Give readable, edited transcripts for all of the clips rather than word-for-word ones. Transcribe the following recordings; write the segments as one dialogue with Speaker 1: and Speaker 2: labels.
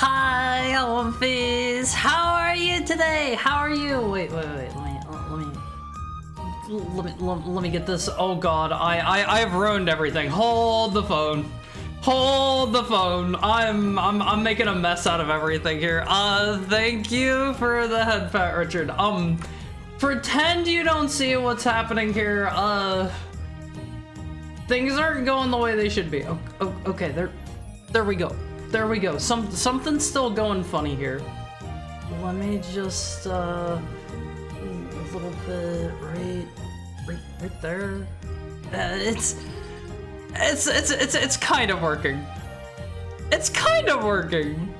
Speaker 1: Hi, Omphys! How are you today? How are you? Wait. Let me get this. Oh God, I've ruined everything. Hold the phone. Hold the phone. I'm making a mess out of everything here. Thank you for the head pat, Richard. Pretend you don't see what's happening here. Things aren't going the way they should be. Okay, there we go. There we go. Something's still going funny here. Let me just a little bit right there. It's kind of working. It's kind of working.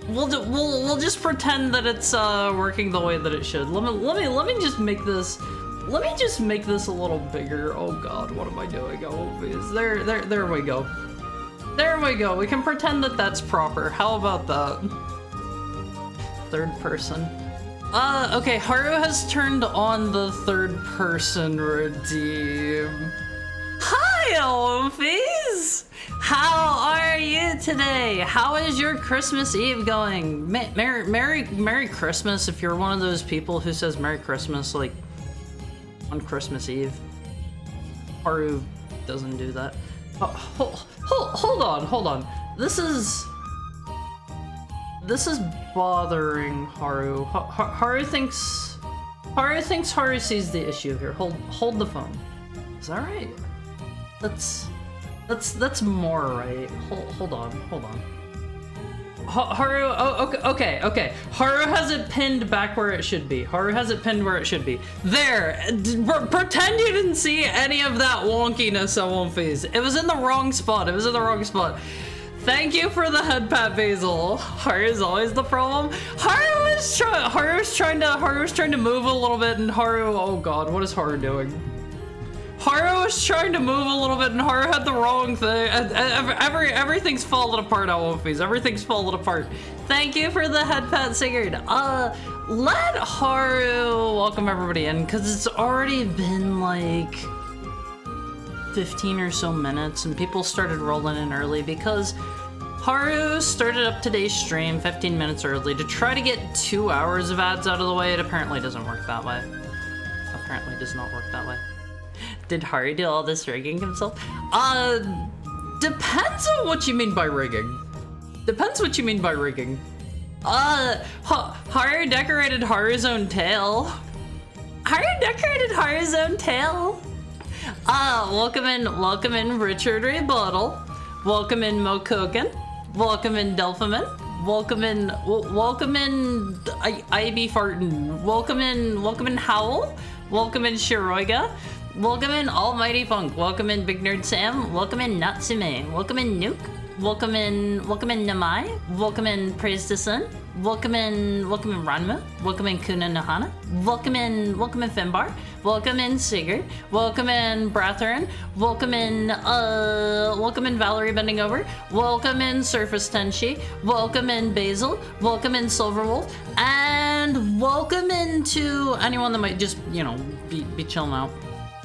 Speaker 1: We'll just pretend that it's working the way that it should. Let me just make this. Let me just make this a little bigger. Oh God, what am I doing? Oh, there we go. There we go. We can pretend that that's proper. How about that? Third person. Okay, Haru has turned on the third person redeem. Hi, Omphys! How are you today? How is your Christmas Eve going? Merry Christmas if you're one of those people who says Merry Christmas, like, on Christmas Eve. Haru doesn't do that. Hold on. This is bothering Haru. Haru thinks Haru sees the issue here. Hold the phone. Is that right? That's more right. Hold on. Haru, okay. Haru has it pinned back where it should be. There! Pretend you didn't see any of that wonkiness on Omphys. It was in the wrong spot. Thank you for the head pat, Basil. Haru's always the problem. Haru was trying to move a little bit, and Haru, oh God, what is Haru doing? Haru was trying to move a little bit and Haru had the wrong thing. Everything's falling apart, Omphys. Everything's falling apart. Thank you for the head pat, Sigurd. Let Haru welcome everybody in, because it's already been like 15 or so minutes and people started rolling in early because Haru started up today's stream 15 minutes early to try to get 2 hours of ads out of the way. It apparently doesn't work that way. Apparently does not work that way. Did Haru do all this rigging himself? Depends on what you mean by rigging. Haru decorated Haru's own tail. Welcome in Richard Rebuttal. Welcome in Mokoken. Welcome in Delphiman. Welcome in Ivy Farton. Welcome in Howl. Welcome in Shiroiga. Welcome in Almighty Funk. Welcome in Big Nerd Sam. Welcome in Natsume. Welcome in Nuke. welcome in Namai, welcome in Praise the Sun, welcome in Ranma, welcome in Kuna Nahana, welcome in Finbar, welcome in Sigurd, welcome in Bratherin, welcome in Valerie Bending Over, welcome in Surface Tenshi, welcome in Basil, welcome in Silverwolf, and welcome into anyone that might just, you know, be chilling out,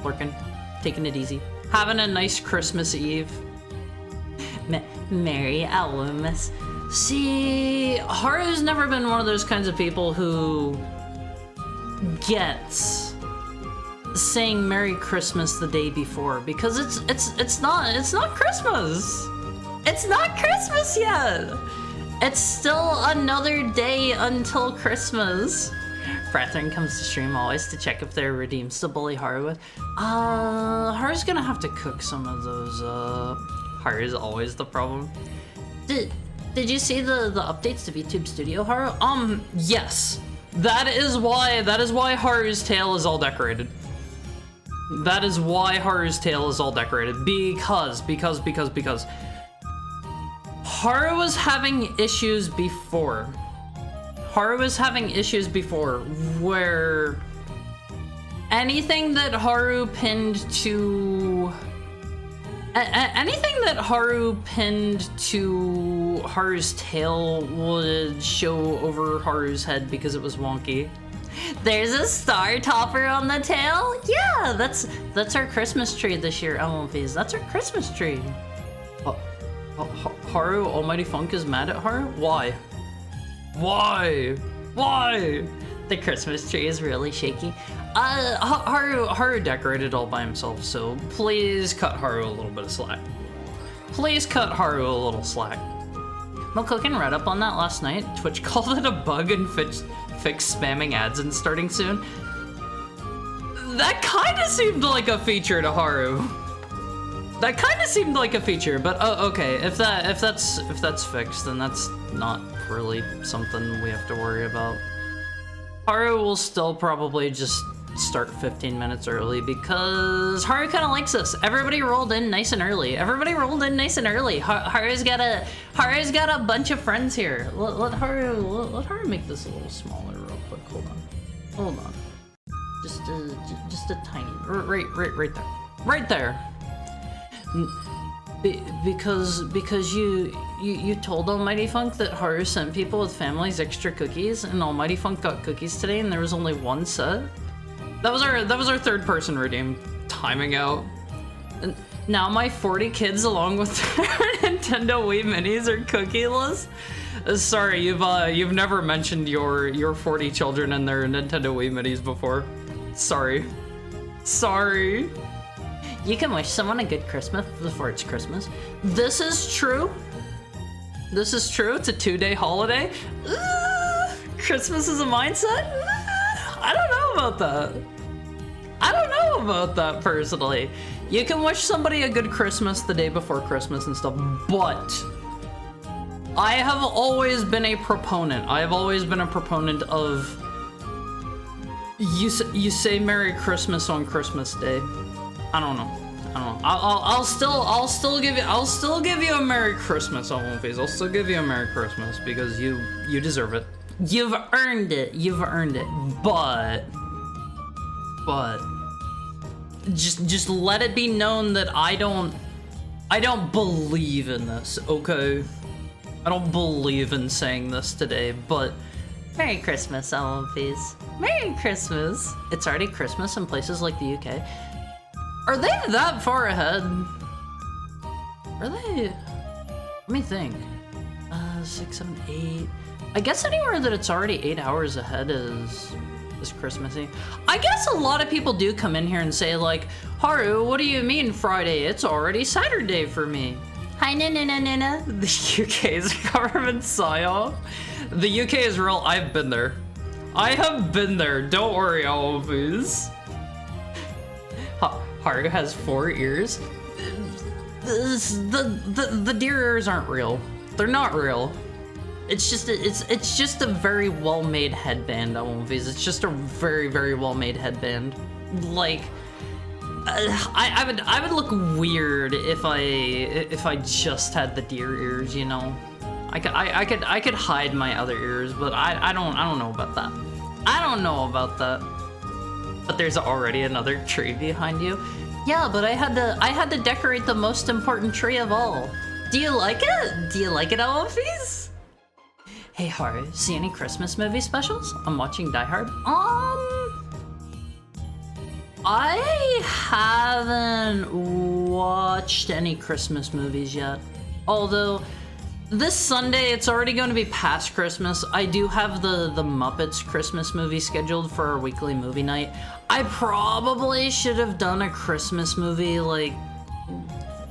Speaker 1: lurking, taking it easy, having a nice Christmas Eve. Merry Alwamas. See, Haru's never been one of those kinds of people who gets saying Merry Christmas the day before, because it's not Christmas. It's not Christmas yet. It's still another day until Christmas. Brethren comes to stream always to check if there are redeems to bully Haru with. Haru's gonna have to cook some of those. Haru's always the problem. Did you see the updates to VTube Studio, Haru? Yes. That is why Haru's tail is all decorated. That is why Haru's tail is all decorated. Because Haru was having issues before. Where anything that Haru pinned to Haru's tail would show over Haru's head because it was wonky. There's a star topper on the tail? Yeah, that's our Christmas tree this year, MLPs. That's our Christmas tree. Haru, Almighty Funk is mad at Haru? Why? The Christmas tree is really shaky. Haru decorated all by himself, so please cut Haru a little bit of slack. Mokoken read up on that last night. Twitch called it a bug and fixed spamming ads and starting soon. That kinda seemed like a feature to Haru. But okay, if that's fixed, then that's not really something we have to worry about. Haru will still probably just start 15 minutes early because Haru kind of likes us. Everybody rolled in nice and early. Haru's got a bunch of friends here. Let Haru make this a little smaller real quick. Hold on. Just a tiny, right there. Because you told Almighty Funk that Haru sent people with families extra cookies, and Almighty Funk got cookies today, and there was only one set. That was our third person redeem. Timing out. And now my 40 kids, along with their Nintendo Wii Minis, are cookieless. Sorry, you've never mentioned your 40 children and their Nintendo Wii Minis before. Sorry. You can wish someone a good Christmas before it's Christmas. This is true. It's a 2-day holiday. Christmas is a mindset? I don't know about that personally. You can wish somebody a good Christmas the day before Christmas and stuff, but I have always been a proponent of you say Merry Christmas on Christmas Day. I don't know. I'll still give you a Merry Christmas, I won't face. I'll still give you a Merry Christmas because you deserve it. You've earned it. But just let it be known that I don't believe in this, okay? I don't believe in saying this today, but Merry Christmas, LMPs. Merry Christmas. It's already Christmas in places like the UK. Are they that far ahead? Are they? Let me think. 6, 7, 8. I guess anywhere that it's already 8 hours ahead is Christmassy. I guess a lot of people do come in here and say like, Haru, what do you mean Friday? It's already Saturday for me. Hi, Nina. The UK is a government psyop. The UK is real. I've been there. I have been there. Don't worry, Always. Haru has 4 ears. The deer ears aren't real. They're not real. It's just a very well-made headband, Always. It's just a very, very well-made headband. Like, I would look weird if I just had the deer ears, you know. I could hide my other ears, but I don't know about that. I don't know about that. But there's already another tree behind you. Yeah, but I had to decorate the most important tree of all. Do you like it? Do you like it, Alphys? Hey Haru, see any Christmas movie specials? I'm watching Die Hard. I haven't watched any Christmas movies yet. Although, this Sunday, it's already going to be past Christmas. I do have the Muppets Christmas movie scheduled for our weekly movie night. I probably should have done a Christmas movie, like,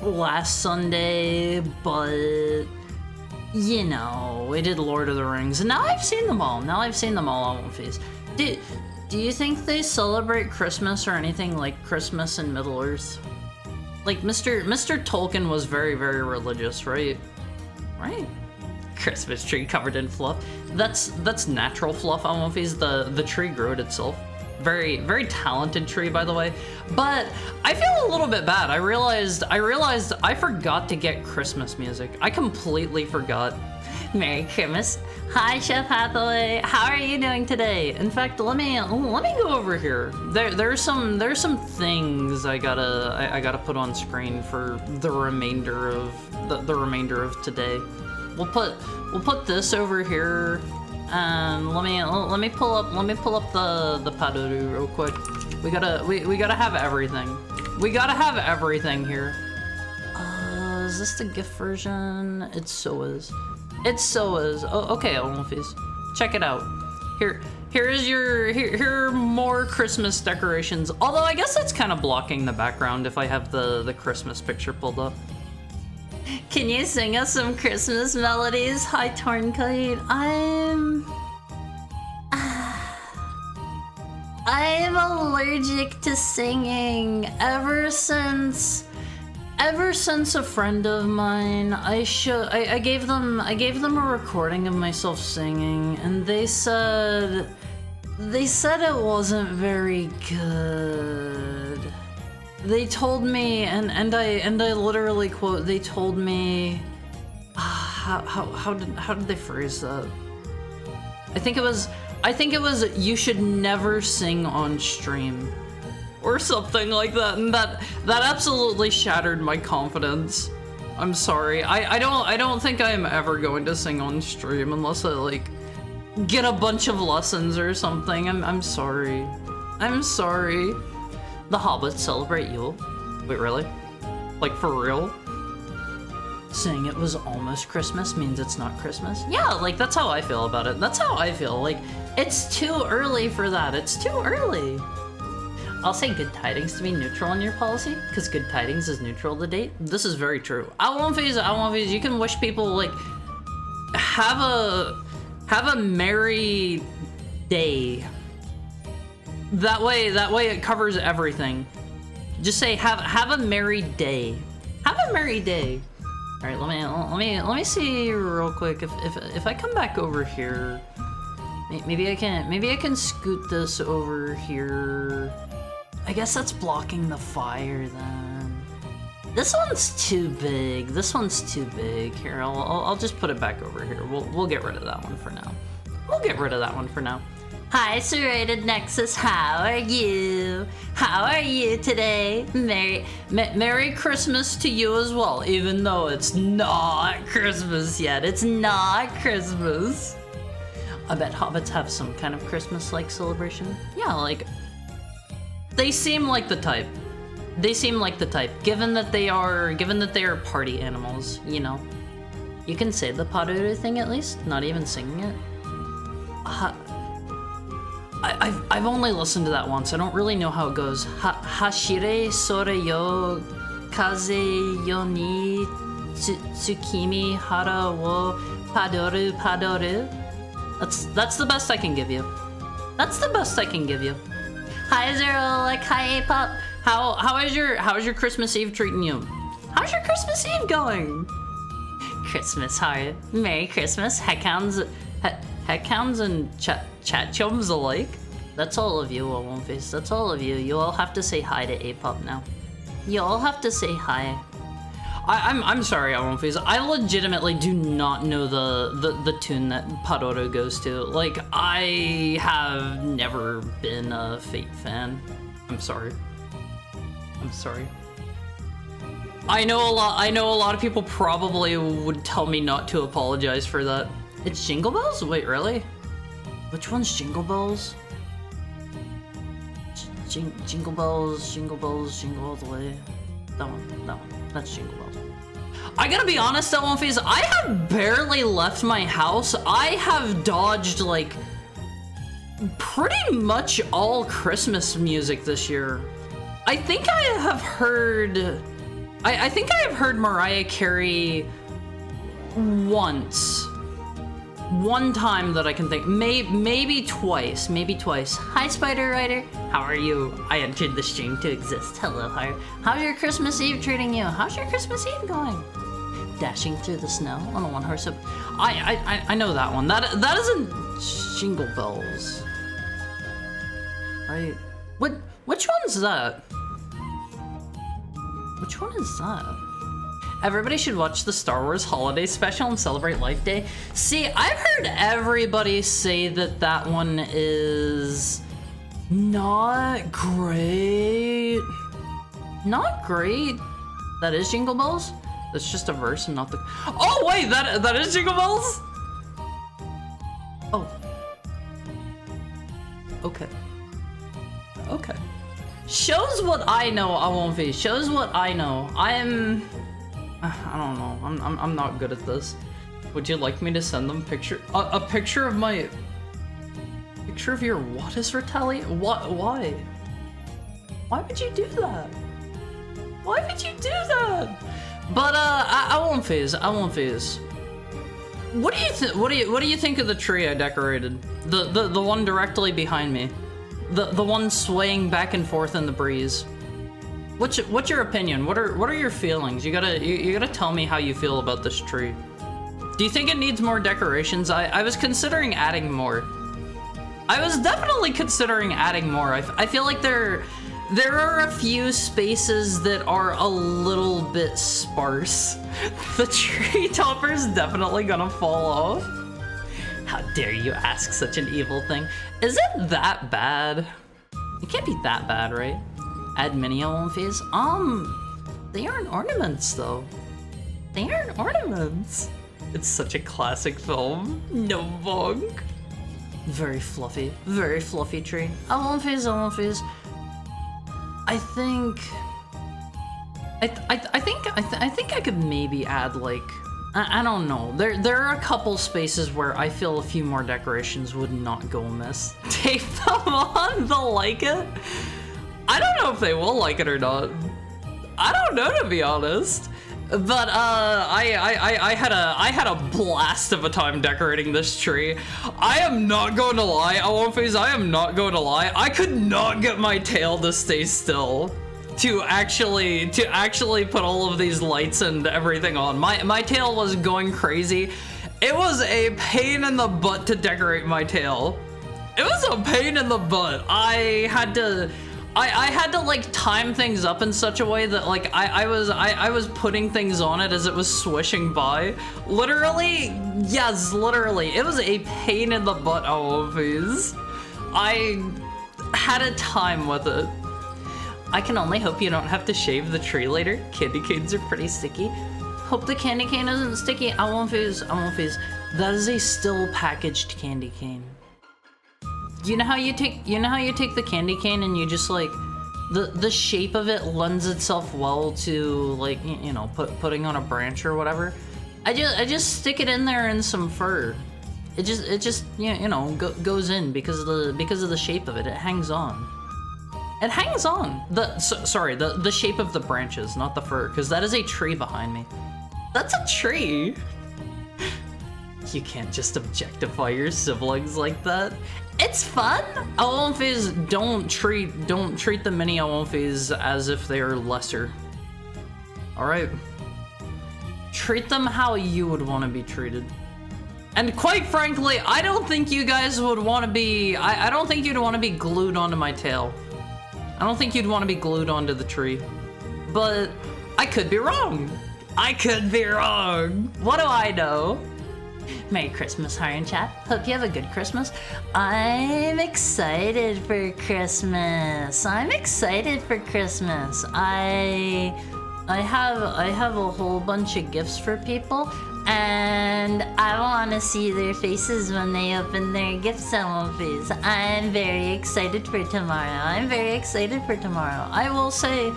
Speaker 1: last Sunday, but... you know, we did Lord of the Rings, and now I've seen them all. Now I've seen them all on One Piece. Do you think they celebrate Christmas or anything like Christmas in Middle Earth? Like, Mr. Tolkien was very, very religious, right? Right? Christmas tree covered in fluff. That's natural fluff on One Piece. The tree grew it itself. Very, very talented tree, by the way. But I feel a little bit bad. I realized I forgot to get Christmas music. I completely forgot. Merry Christmas. Hi, Chef Hathaway. How are you doing today? In fact, let me go over here. There's some things I gotta put on screen for the remainder of the remainder of today. We'll put this over here. And let me pull up the Paduru real quick. We gotta have everything. We gotta have everything here. Is this the gift version? It so is. It so is. Oh, okay, Olympies. Check it out. Here are more Christmas decorations. Although I guess that's kind of blocking the background if I have the Christmas picture pulled up. Can you sing us some Christmas melodies? Hi, Tornkite. I'm allergic to singing. Ever since a friend of mine, I gave them a recording of myself singing, and they said it wasn't very good. They told me, and I literally quote, they told me, how did they phrase that? I think it was you should never sing on stream, or something like that, and that absolutely shattered my confidence. I'm sorry. I don't think I'm ever going to sing on stream unless I like get a bunch of lessons or something. I'm sorry. I'm sorry. The Hobbits celebrate Yule. Wait, really? Like, for real? Saying it was almost Christmas means it's not Christmas? Yeah, like, that's how I feel about it. That's how I feel. Like, it's too early for that. It's too early. I'll say good tidings to be neutral in your policy, because good tidings is neutral to date. This is very true. I won't phase, you can wish people, like, have a merry day. That way it covers everything. Just say have a merry day. Have a merry day. All right, let me see real quick if I come back over here. Maybe I can scoot this over here. I guess that's blocking the fire then. This one's too big. This one's too big. Here, I'll just put it back over here. We'll get rid of that one for now. We'll get rid of that one for now. Hi, Serrated Nexus, how are you? How are you today? Merry Christmas to you as well, even though it's not Christmas yet. It's not Christmas. I bet hobbits have some kind of Christmas-like celebration. Yeah, like, they seem like the type. They seem like the type, given that they are party animals, you know. You can say the Paruru thing at least, not even singing it. I've only listened to that once. I don't really know how it goes. Hashire sore yo kaze yo ni tsukimi hara wo padoru. That's the best I can give you. That's the best I can give you. Hi Zero, like hi Pop. How's your Christmas Eve treating you? How's your Christmas Eve going? Christmas heart. Merry Christmas, heckhounds and chat chums alike. That's all of you, Face. That's all of you. You all have to say hi to A-Pop now. You all have to say hi. I'm sorry, Face. I legitimately do not know the tune that Paroro goes to. Like, I have never been a Fate fan. I'm sorry. I'm sorry. I know a lot of people probably would tell me not to apologize for that. It's Jingle Bells? Wait, really? Which one's Jingle Bells? Jingle Bells, Jingle Bells, Jingle All the Way. That one. That's Jingle Bells. I gotta be honest, Face, I have barely left my house. I have dodged, like, pretty much all Christmas music this year. I think I have heard... I think I have heard Mariah Carey once. One time that I can think. Maybe twice. Hi, Spider Rider. How are you? I entered the stream to exist. Hello, hi. How's your Christmas Eve treating you? How's your Christmas Eve going? Dashing through the snow on a one-horse open. I know that one. That isn't Jingle Bells. Right? Which one's that? Which one is that? Everybody should watch the Star Wars Holiday Special and celebrate Life Day. See, I've heard everybody say that one is not great. Not great. That is Jingle Bells? That's just a verse and not the... Oh, wait, that is Jingle Bells? Oh. Okay. Okay. Shows what I know, Awonfi. Shows what I know. I don't know. I'm not good at this. Would you like me to send them a picture of my... Picture of your what is retaliate? What? Why? Why would you do that? Why would you do that? But I won't phase. What do you think of the tree I decorated? The one directly behind me. The one swaying back and forth in the breeze. What's your opinion? What are your feelings? You gotta tell me how you feel about this tree. Do you think it needs more decorations? I was considering adding more. I was definitely considering adding more. I feel like there are a few spaces that are a little bit sparse. The tree topper's definitely gonna fall off. How dare you ask such an evil thing? Is it that bad? It can't be that bad, right? Add mini phase. They aren't ornaments though. They aren't ornaments. It's such a classic film. No bonk. Very fluffy tree. I phase. I think I could maybe add like, I don't know. There are a couple spaces where I feel a few more decorations would not go amiss. Tape them on, they'll like it. I don't know if they will like it or not. I don't know, to be honest. But I had a blast of a time decorating this tree. I am not going to lie, Awonface, I am not going to lie. I could not get my tail to stay still to actually put all of these lights and everything on. My tail was going crazy. It was a pain in the butt to decorate my tail. It was a pain in the butt. I had to like time things up in such a way that like I was putting things on it as it was swishing by. Literally, yes, literally. It was a pain in the butt, Awonface. I had a time with it. I can only hope you don't have to shave the tree later. Candy canes are pretty sticky. Hope the candy cane isn't sticky. I won't phase. That is a still packaged candy cane. You know how you take the candy cane and you just like, the shape of it lends itself well to like, you know, putting on a branch or whatever. I just stick it in there in some fur. It just you know goes in because of the shape of it. It hangs on. It hangs on. The shape of the branches, not the fur, because that is a tree behind me. That's a tree. You can't just objectify your siblings like that. It's fun. Awonface, don't treat the mini Awonface as if they are lesser. All right. Treat them how you would want to be treated. And quite frankly, I don't think you guys would want to be, I don't think you'd want to be glued onto my tail. I don't think you'd want to be glued onto the tree. But I could be wrong. I could be wrong. What do I know? Merry Christmas, Hiron Chat. Hope you have a good Christmas. I'm excited for Christmas. I'm excited for Christmas. I have a whole bunch of gifts for people, and I want to see their faces when they open their gifts envelopes. I'm very excited for tomorrow. I'm very excited for tomorrow. I will say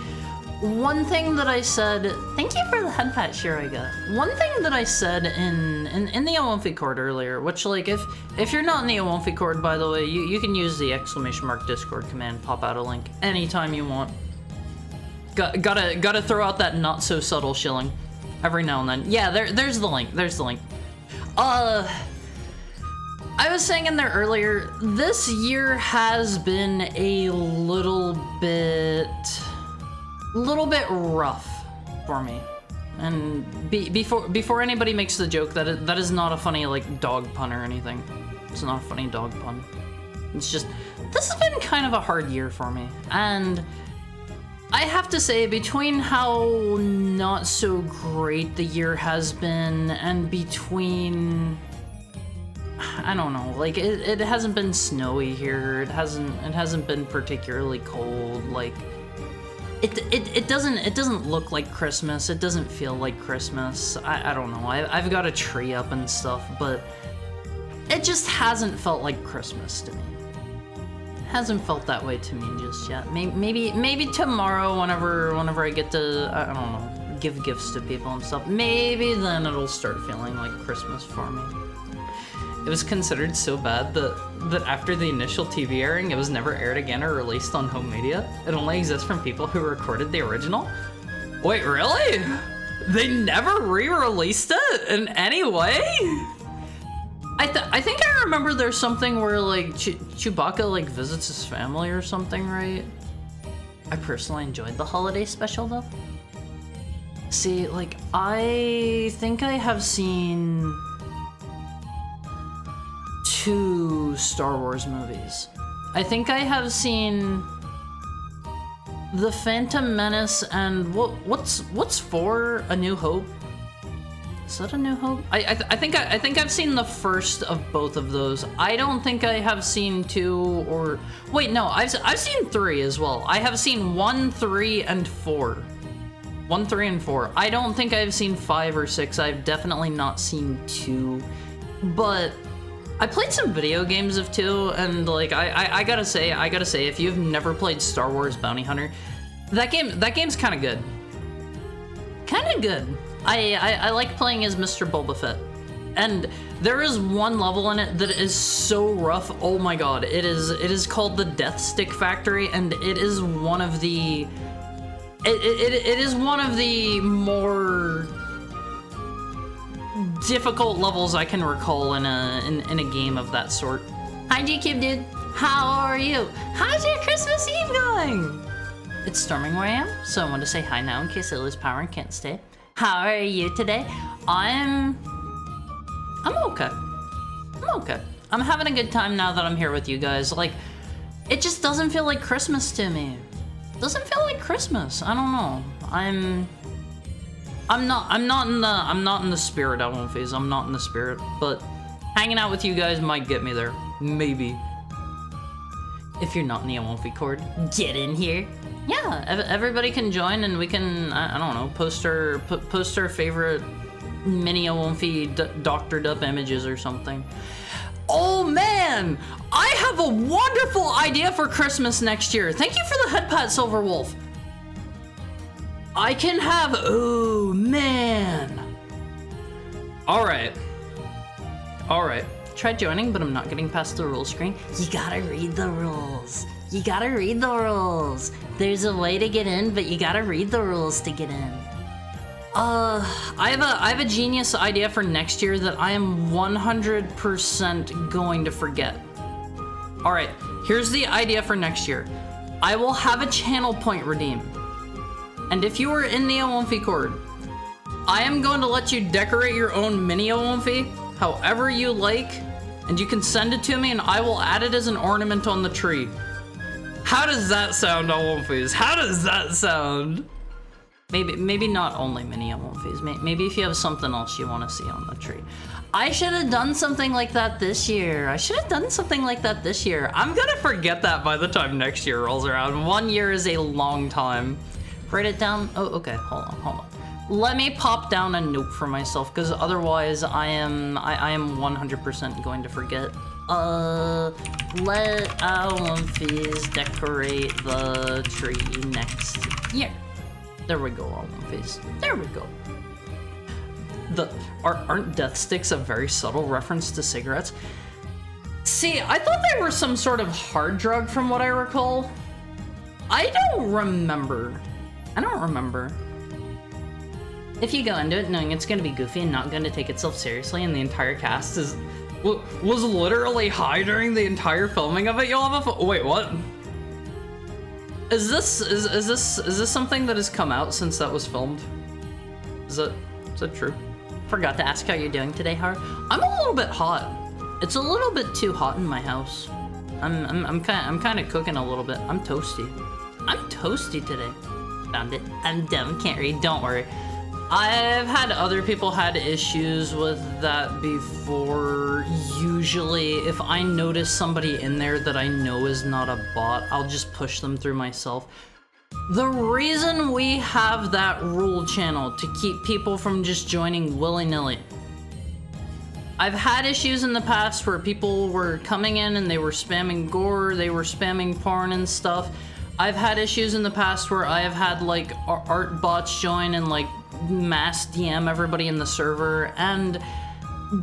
Speaker 1: one thing that I said, thank you for the head pat, Shiriga. One thing that I said in the OMFI Cord earlier, which, like, if you're not in the OMFI Cord, by the way, you can use the !Discord command, pop out a link anytime you want. Gotta throw out that not so subtle shilling every now and then. Yeah, there's the link. There's the link. I was saying in there earlier, this year has been a little bit rough for me. And before anybody makes the joke that is not a funny, like, dog pun or anything. It's not a funny dog pun. It's just, this has been kind of a hard year for me. And I have to say, between how not so great the year has been and between, I don't know, like, it hasn't been snowy here, it hasn't been particularly cold, like, it doesn't look like Christmas, it doesn't feel like Christmas. I don't know, I've got a tree up and stuff, but it just hasn't felt like Christmas to me. Hasn't felt that way to me just yet. Maybe tomorrow, whenever I get to, I don't know, give gifts to people and stuff, maybe then it'll start feeling like Christmas for me. It was considered so bad that after the initial TV airing, it was never aired again or released on home media. It only exists from people who recorded the original. Wait, really? They never re-released it in any way? I think I remember there's something where, like, Chewbacca, like, visits his family or something, right? I personally enjoyed the holiday special, though. See, like, I think I have seen 2 Star Wars movies. I think I have seen The Phantom Menace and what's for A New Hope? Is that A New Hope? I think I've seen the first of both of those. I don't think I have seen 2 or wait, no, I've seen 3 as well. I have seen 1, 3, and 4. 1, 3, and 4. I don't think I've seen 5 or 6. I've definitely not seen 2. But I played some video games of 2, and, like, I gotta say, if you've never played Star Wars Bounty Hunter, that game's kind of good. Kind of good. I like playing as Mr. Boba Fett. And there is one level in it that is so rough. Oh my god. It is called the Death Stick Factory, and it is one of the it is one of the more difficult levels I can recall in a game of that sort. Hi GCube dude. How are you? How's your Christmas Eve going? It's storming where I am, so I want to say hi now in case I lose power and can't stay. How are you today? I'm okay. I'm okay. I'm having a good time now that I'm here with you guys. Like, it just doesn't feel like Christmas to me. It doesn't feel like Christmas. I don't know. I'm not in the spirit. I won't phase. I'm not in the spirit, but hanging out with you guys might get me there. Maybe. If you're not in the OMFI Cord, get in here. Yeah, everybody can join, and we can, I don't know, post our favorite mini OMFI doctored up images or something. Oh man, I have a wonderful idea for Christmas next year. Thank you for the head pat, Silver Wolf. I can have, oh man. All right. Tried joining, but I'm not getting past the rules screen. You gotta read the rules. You gotta read the rules. There's a way to get in, but you gotta read the rules to get in. I have a genius idea for next year that I am 100% going to forget. All right, here's the idea for next year. I will have a channel point redeem. And if you are in the OMFI Cord, I am going to let you decorate your own mini OMFI however you like, and you can send it to me and I will add it as an ornament on the tree. How does that sound, Omphis? How does that sound? Maybe not only mini Omphis. Maybe if you have something else you want to see on the tree. I should have done something like that this year. I'm gonna forget that by the time next year rolls around. 1 year is a long time. Write it down. Oh, okay. Hold on. Let me pop down a note for myself, because otherwise I am 100% going to forget. Let Omphis decorate the tree next year. There we go, Omphis. There we go. Aren't death sticks a very subtle reference to cigarettes? See, I thought they were some sort of hard drug from what I recall. I don't remember. If you go into it knowing it's gonna be goofy and not gonna take itself seriously, and the entire cast was literally high during the entire filming of it, you'll have a wait, what? Is this something that has come out since that was filmed? Is that true? Forgot to ask how you're doing today, Har. I'm a little bit hot. It's a little bit too hot in my house. I'm kind of cooking a little bit. I'm toasty today. Found it. I'm dumb, can't read. Don't worry. I've had other people had issues with that before. Usually, if I notice somebody in there that I know is not a bot, I'll just push them through myself. The reason we have that rule channel to keep people from just joining willy-nilly. I've had issues in the past where people were coming in and they were spamming gore, they were spamming porn and stuff. I've had issues in the past where I have had like art bots join and like mass DM everybody in the server, and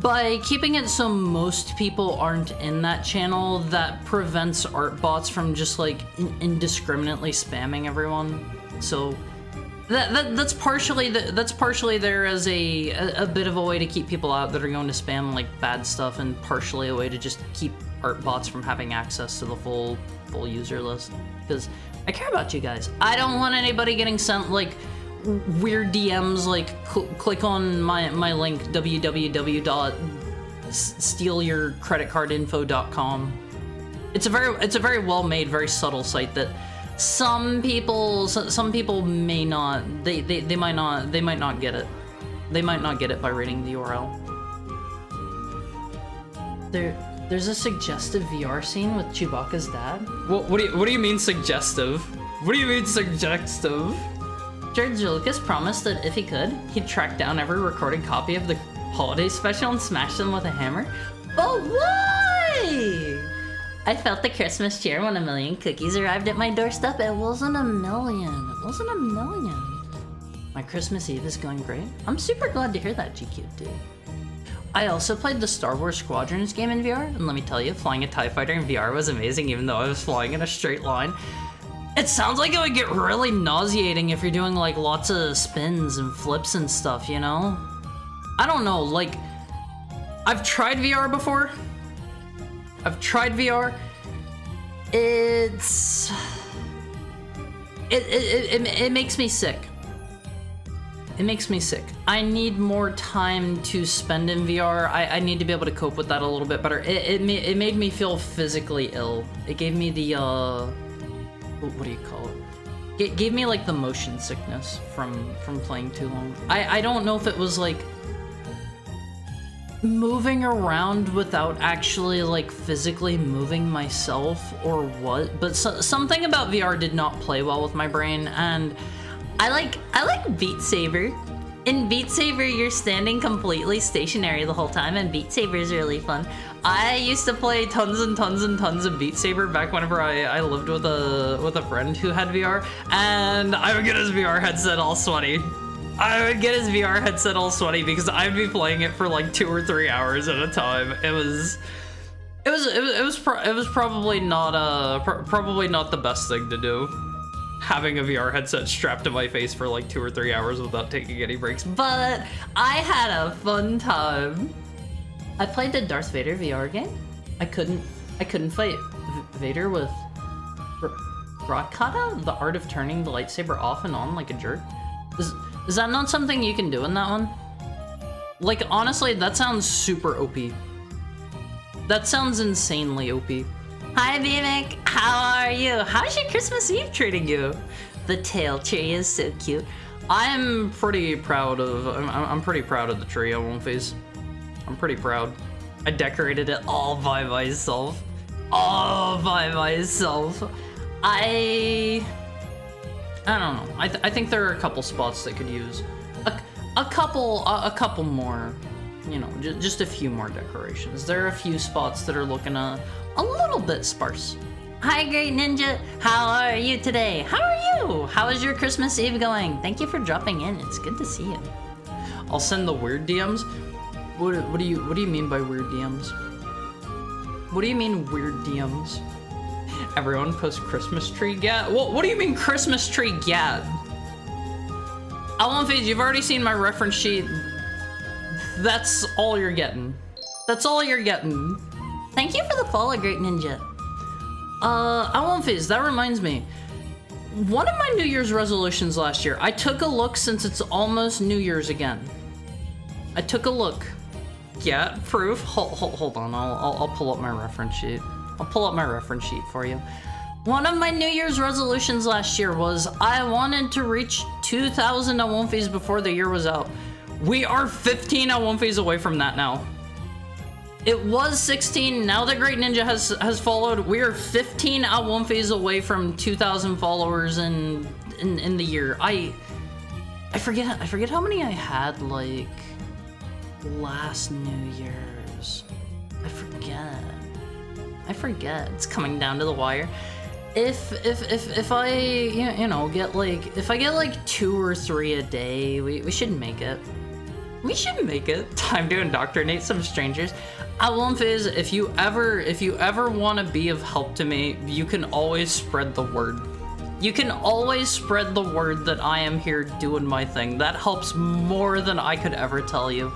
Speaker 1: by keeping it so most people aren't in that channel, that prevents art bots from just like indiscriminately spamming everyone. So that's partially there as a bit of a way to keep people out that are going to spam like bad stuff, and partially a way to just keep art bots from having access to the full user list, because I care about you guys. I don't want anybody getting sent like weird DMs like click on my link www.stealyourcreditcardinfo.com. It's a very well made, very subtle site that some people may not they might not get it. They might not get it by reading the URL. There's a suggestive VR scene with Chewbacca's dad. What do you mean suggestive? What do you mean suggestive? George Lucas promised that if he could, he'd track down every recorded copy of the holiday special and smash them with a hammer. But why? I felt the Christmas cheer when 1 million cookies arrived at my doorstep. It wasn't a million. My Christmas Eve is going great. I'm super glad to hear that, GQ dude. I also played the Star Wars Squadrons game in VR, and let me tell you, flying a TIE fighter in VR was amazing, even though I was flying in a straight line. It sounds like it would get really nauseating if you're doing like lots of spins and flips and stuff, you know? I don't know, like, I've tried VR before. It makes me sick. I need more time to spend in VR. I need to be able to cope with that a little bit better. It made me feel physically ill. It gave me the, what do you call it? It gave me like the motion sickness from playing too long. I don't know if it was like moving around without actually like physically moving myself or what, but something about VR did not play well with my brain. And I like Beat Saber. In Beat Saber, you're standing completely stationary the whole time, and Beat Saber is really fun. I used to play tons and tons and tons of Beat Saber back whenever I lived with a friend who had VR, and I would get his VR headset all sweaty. Because I'd be playing it for like 2 or 3 hours at a time. It was probably not the best thing to do, having a VR headset strapped to my face for like 2 or 3 hours without taking any breaks. But I had a fun time. I played the Darth Vader VR game. I couldn't fight Vader with Rakata, the art of turning the lightsaber off and on like a jerk. Is that not something you can do in that one? Like, honestly, that sounds super OP. That sounds insanely OP. Hi, Vivek. How are you? How's your Christmas Eve treating you? The tail tree is so cute. I'm pretty proud of. I'm pretty proud of the tree. I won't face. I'm pretty proud. I decorated it all by myself. All by myself. I don't know. I think there are a couple spots that could use a couple more. You know, just a few more decorations. There are a few spots that are looking a little bit sparse. Hi, Great Ninja. How are you today? How are you? How is your Christmas Eve going? Thank you for dropping in. It's good to see you. I'll send the weird DMs. What do you mean by weird DMs? What do you mean weird DMs? Everyone posts Christmas tree gat. What do you mean Christmas tree gat? Alonfage, you've already seen my reference sheet. That's all you're getting. That's all you're getting. Thank you for the follow, Great Ninja. Alonfage, that reminds me. One of my New Year's resolutions last year, I took a look since it's almost New Year's again. I took a look. Yeah, proof. Hold on, I'll pull up my reference sheet. I'll pull up my reference sheet for you. One of my New Year's resolutions last year was I wanted to reach 2,000 Awonfis before the year was out. We are 15 Awonfis away from that now. It was 16, now that Great Ninja has followed, we are 15 Awonfis away from 2,000 followers in the year. I forget how many I had, like, last New Year's. I forget. It's coming down to the wire. If I you know get like 2 or 3 a day, we should make it. We should make it. Time to indoctrinate some strangers. Alonfizz, if you ever want to be of help to me, you can always spread the word. You can always spread the word that I am here doing my thing. That helps more than I could ever tell you.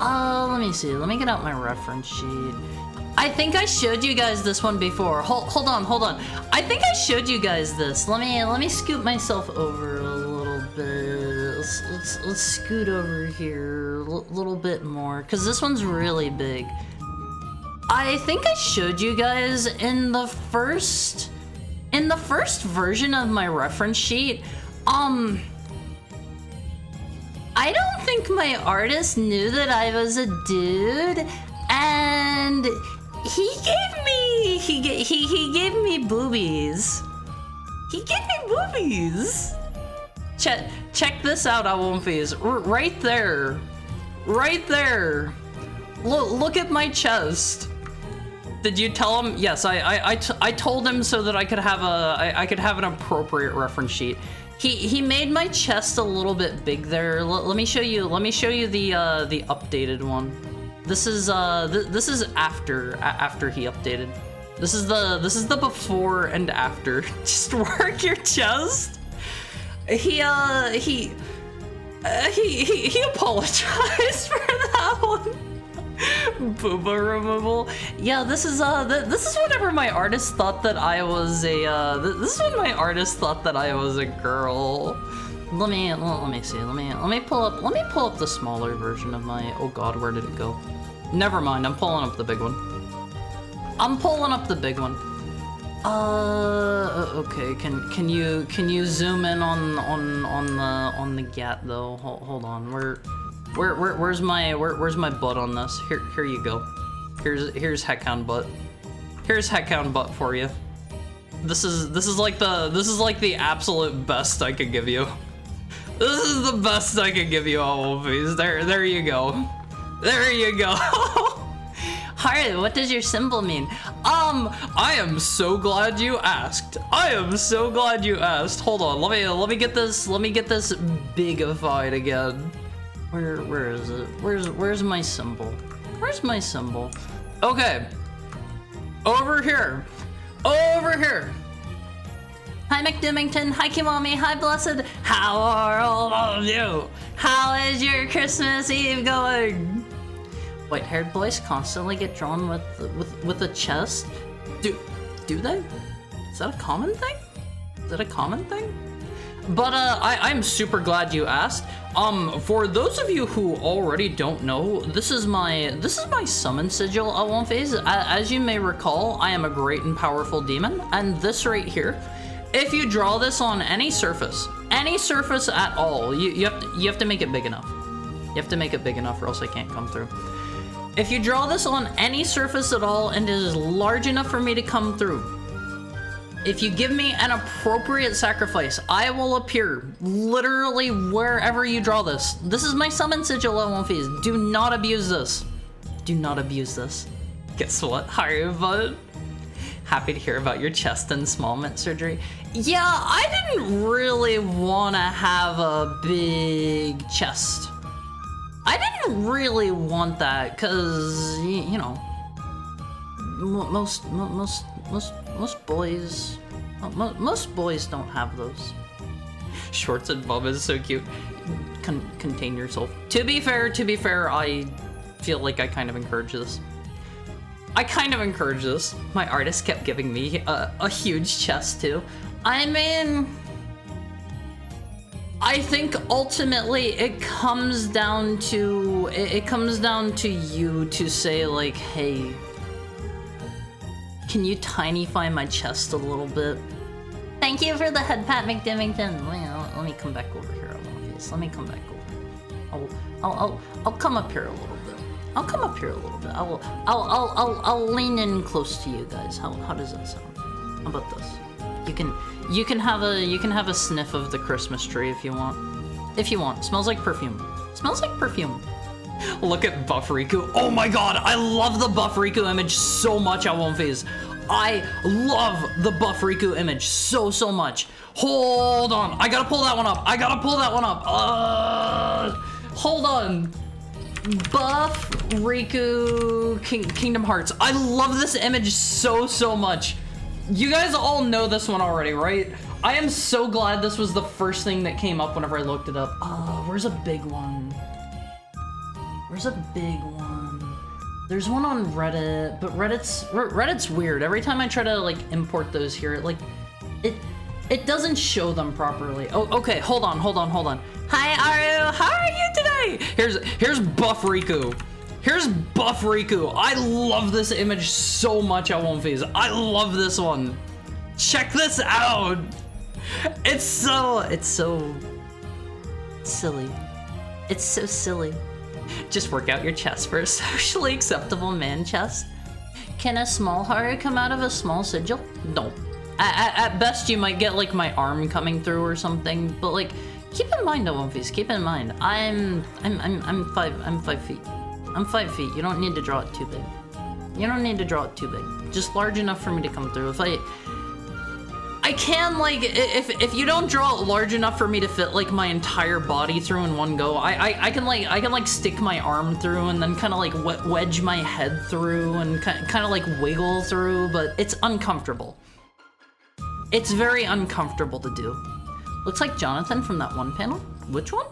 Speaker 1: Let me see. Let me get out my reference sheet. I think I showed you guys this one before. Hold on. I think I showed you guys this. Let me scoot myself over a little bit. Let's scoot over here a little bit more, because this one's really big. I think I showed you guys in the first version of my reference sheet. I don't think my artist knew that I was a dude, and he gave me boobies. He gave me boobies. Check this out, Awonfizz. Right there. Right there. Look at my chest. Did you tell him? Yes, I told him so that I could have an appropriate reference sheet. He made my chest a little bit big there. Let me show you the updated one. This is after he updated. This is the before and after. Just work your chest. He apologized for that one. Booba removal. Yeah, this is whenever my artist thought that I was a this is when my artist thought that I was a girl. Let me see. Let me pull up the smaller version of my. Oh God, where did it go? Never mind. I'm pulling up the big one. Okay. Can you zoom in on the gat though? Hold on. Where's my butt on this? Here you go. Here's Heckhound butt. Here's Heckhound butt for you. This is like the absolute best I could give you. This is the best I could give you, Always. There you go. There you go. Harley, what does your symbol mean? I am so glad you asked. Hold on, let me get this bigified again. Where is it? Where's my symbol? Okay. Over here. Hi McDimmington, hi Kiwami, hi Blessed. How are all of you? How is your Christmas Eve going? White-haired boys constantly get drawn with a chest. Do they? Is that a common thing? But I'm super glad you asked. For those of you who already don't know, this is my summon sigil at one phase. As you may recall, I am a great and powerful demon, and this right here, if you draw this on any surface at all, you have to make it big enough. You have to make it big enough or else I can't come through. If you draw this on any surface at all and it is large enough for me to come through, if you give me an appropriate sacrifice, I will appear literally wherever you draw this. This is my summon sigil at one phase. Do not abuse this. Do not abuse this. Guess what? Hi, bud. Happy to hear about your chest and small mint surgery. Yeah, I didn't really want to have a big chest. I didn't really want that because, you know, most boys don't have those. Shorts and bum is so cute. Contain yourself. To be fair, I feel like I kind of encourage this. My artist kept giving me a huge chest too. I mean, I think ultimately it comes down to you to say like, hey, can you tinify my chest a little bit? Thank you for the head pat, McDimmington. Let me come back over here a little bit. Let me come back over. I'll come up here a little bit. I'll lean in close to you guys. How does that sound? How about this? You can have a sniff of the Christmas tree if you want. Smells like perfume. Look at Buff Riku. Oh my god, I love the Buff Riku image so much at one phase. I love the Buff Riku image so much. Hold on, I gotta pull that one up. Hold on. Buff Riku Kingdom Hearts. I love this image so much. You guys all know this one already, right? I am so glad this was the first thing that came up whenever I looked it up. Where's a big one? There's one on Reddit, but Reddit's weird. Every time I try to like import those here, it doesn't show them properly. Oh, okay, hold on. Hi, Aru, how are you today? Here's Buff Riku. I love this image so much at one phase. I love this one. Check this out. It's so silly. It's so silly. Just work out your chest for a socially acceptable man chest. Can a small Haru come out of a small sigil? No. At best, you might get like my arm coming through or something. But like, keep in mind, One Piece. Keep in mind, I'm 5 feet. I'm 5 feet. You don't need to draw it too big. Just large enough for me to come through. I can, like, if you don't draw it large enough for me to fit like my entire body through in one go, I can stick my arm through and then kind of like wedge my head through and kind of like wiggle through, but it's uncomfortable. It's very uncomfortable to do. Looks like Jonathan from that one panel. Which one?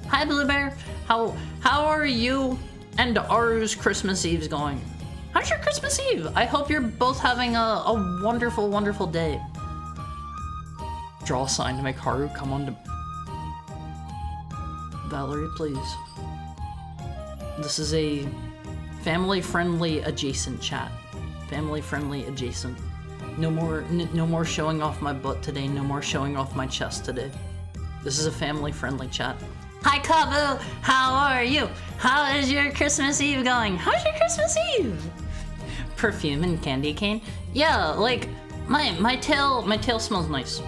Speaker 1: Hi, Blue Bear. How are you and Aru's Christmas Eve's going? How's your Christmas Eve? I hope you're both having a wonderful, wonderful day. Draw a sign to make Haru come on to... Valerie, please. This is a family-friendly adjacent chat. Family-friendly adjacent. No more showing off my butt today. No more showing off my chest today. This is a family-friendly chat. Hi, Kabu! How are you? How is your Christmas Eve going? How's your Christmas Eve? Perfume and candy cane? Yeah, like, my tail smells nice.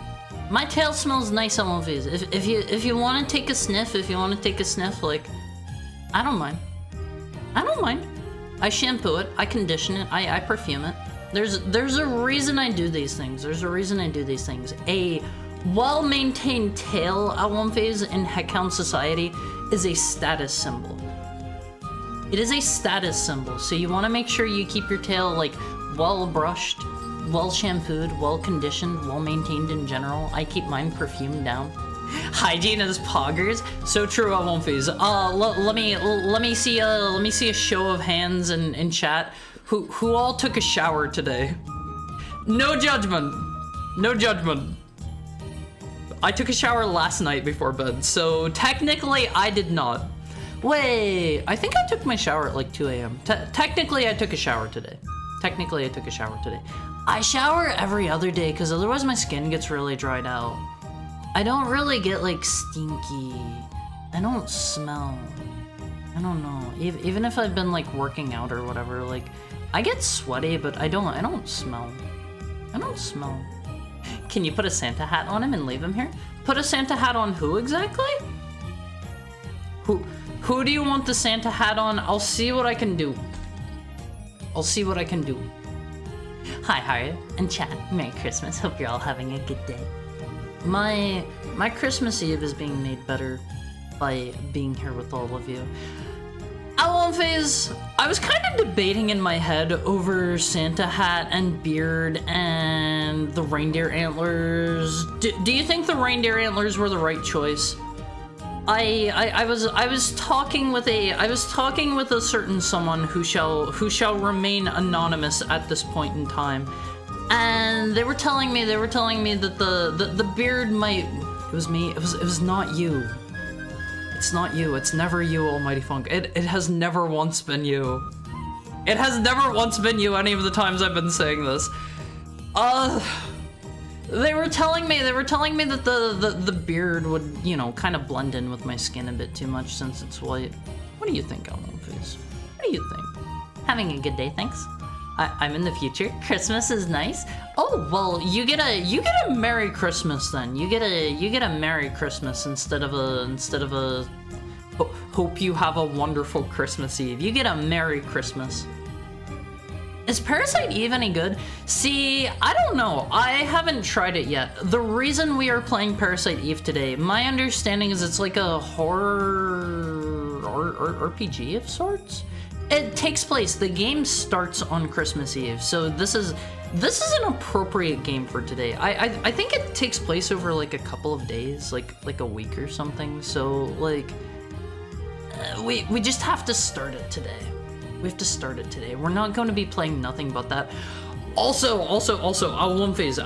Speaker 1: My tail smells nice on one phase. If you want to take a sniff, like, I don't mind. I shampoo it, I condition it, I perfume it. There's a reason I do these things. A well-maintained tail at one phase in Heckhound society is a status symbol. It is a status symbol, so you want to make sure you keep your tail like well-brushed, well-shampooed, well-conditioned, well-maintained in general. I keep mine perfumed down. Hygiene is poggers. So true at one phase. Let me see a show of hands in chat. Who all took a shower today? No judgment. I took a shower last night before bed, so technically I did not. Wait, I think I took my shower at like 2 a.m. Technically I took a shower today. I shower every other day because otherwise my skin gets really dried out. I don't really get like stinky. I don't smell. I don't know. Even if I've been like working out or whatever, like I get sweaty, but I don't smell. I don't smell. Can you put a Santa hat on him and leave him here? Put a Santa hat on who exactly? Who do you want the Santa hat on? I'll see what I can do. Hi, Harry and chat. Merry Christmas. Hope you're all having a good day. My Christmas Eve is being made better by being here with all of you. Phase, I was kind of debating in my head over Santa hat and beard and the reindeer antlers. Do you think the reindeer antlers were the right choice? I was talking with a certain someone who shall remain anonymous at this point in time, and they were telling me that the beard might. It was me. It was not you. It's not you. It's never you, Almighty Funk. It has never once been you. It has never once been you any of the times I've been saying this. They were telling me that the beard would, you know, kind of blend in with my skin a bit too much since it's white. What do you think, Face? What do you think? Having a good day, thanks. I'm in the future. Christmas is nice. Oh, well, you get a Merry Christmas then. You get a Merry Christmas instead of a hope you have a wonderful Christmas Eve. You get a Merry Christmas. Is Parasite Eve any good? See, I don't know. I haven't tried it yet. The reason we are playing Parasite Eve today, my understanding is it's like a horror or RPG of sorts. It takes place, the game starts on Christmas Eve, so this is an appropriate game for today. I think it takes place over like a couple of days, like a week or something, so like, we just have to start it today. We have to start it today. We're not going to be playing nothing but that. Also, I won't phase.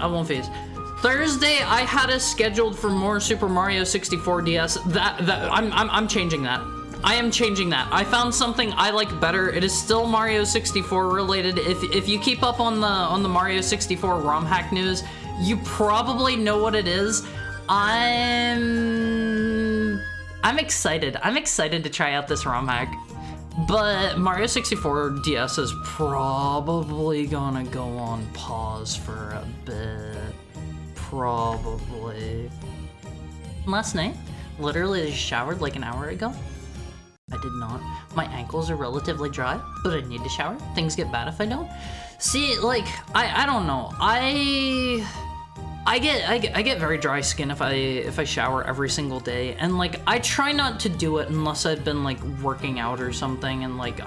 Speaker 1: Thursday, I had us scheduled for more Super Mario 64 DS. I'm changing that. I am changing that. I found something I like better. It is still Mario 64 related. If you keep up on the Mario 64 ROM hack news, you probably know what it is. I'm excited. I'm excited to try out this ROM hack. But Mario 64 DS is probably gonna go on pause for a bit. Probably. Last night, literally just showered like an hour ago. I did not. My ankles are relatively dry, but I need to shower. Things get bad if I don't. See, like, I don't know. I get very dry skin if I shower every single day, and like I try not to do it unless I've been like working out or something, and like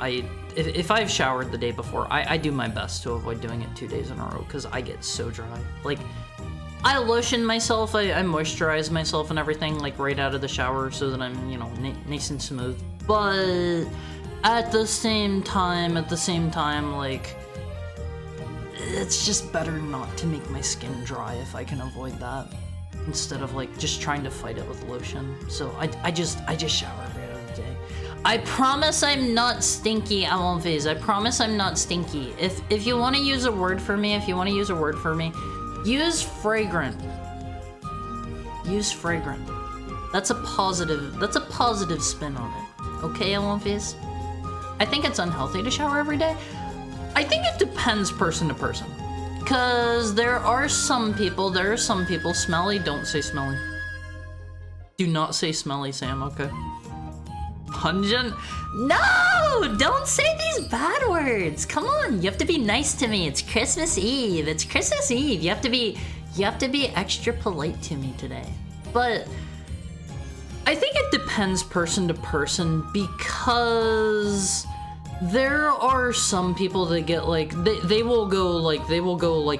Speaker 1: if I've showered the day before, I do my best to avoid doing it 2 days in a row because I get so dry. Like I lotion myself, I moisturize myself and everything like right out of the shower so that I'm, you know, nice and smooth. But at the same time, like, it's just better not to make my skin dry if I can avoid that, instead of like just trying to fight it with lotion. So I just shower right out of the day. I promise I'm not stinky, Alonphase. I promise I'm not stinky. If you want to use a word for me, use fragrant. Use fragrant. That's a positive spin on it. Okay, Alonphase? I think it's unhealthy to shower every day. I think it depends person to person. Cause there are some people, smelly, don't say smelly. Do not say smelly, Sam, okay? Pungent? No! Don't say these bad words! Come on, you have to be nice to me. It's Christmas Eve. It's Christmas Eve. You have to be extra polite to me today. But I think it depends person to person, because there are some people that get like they will go like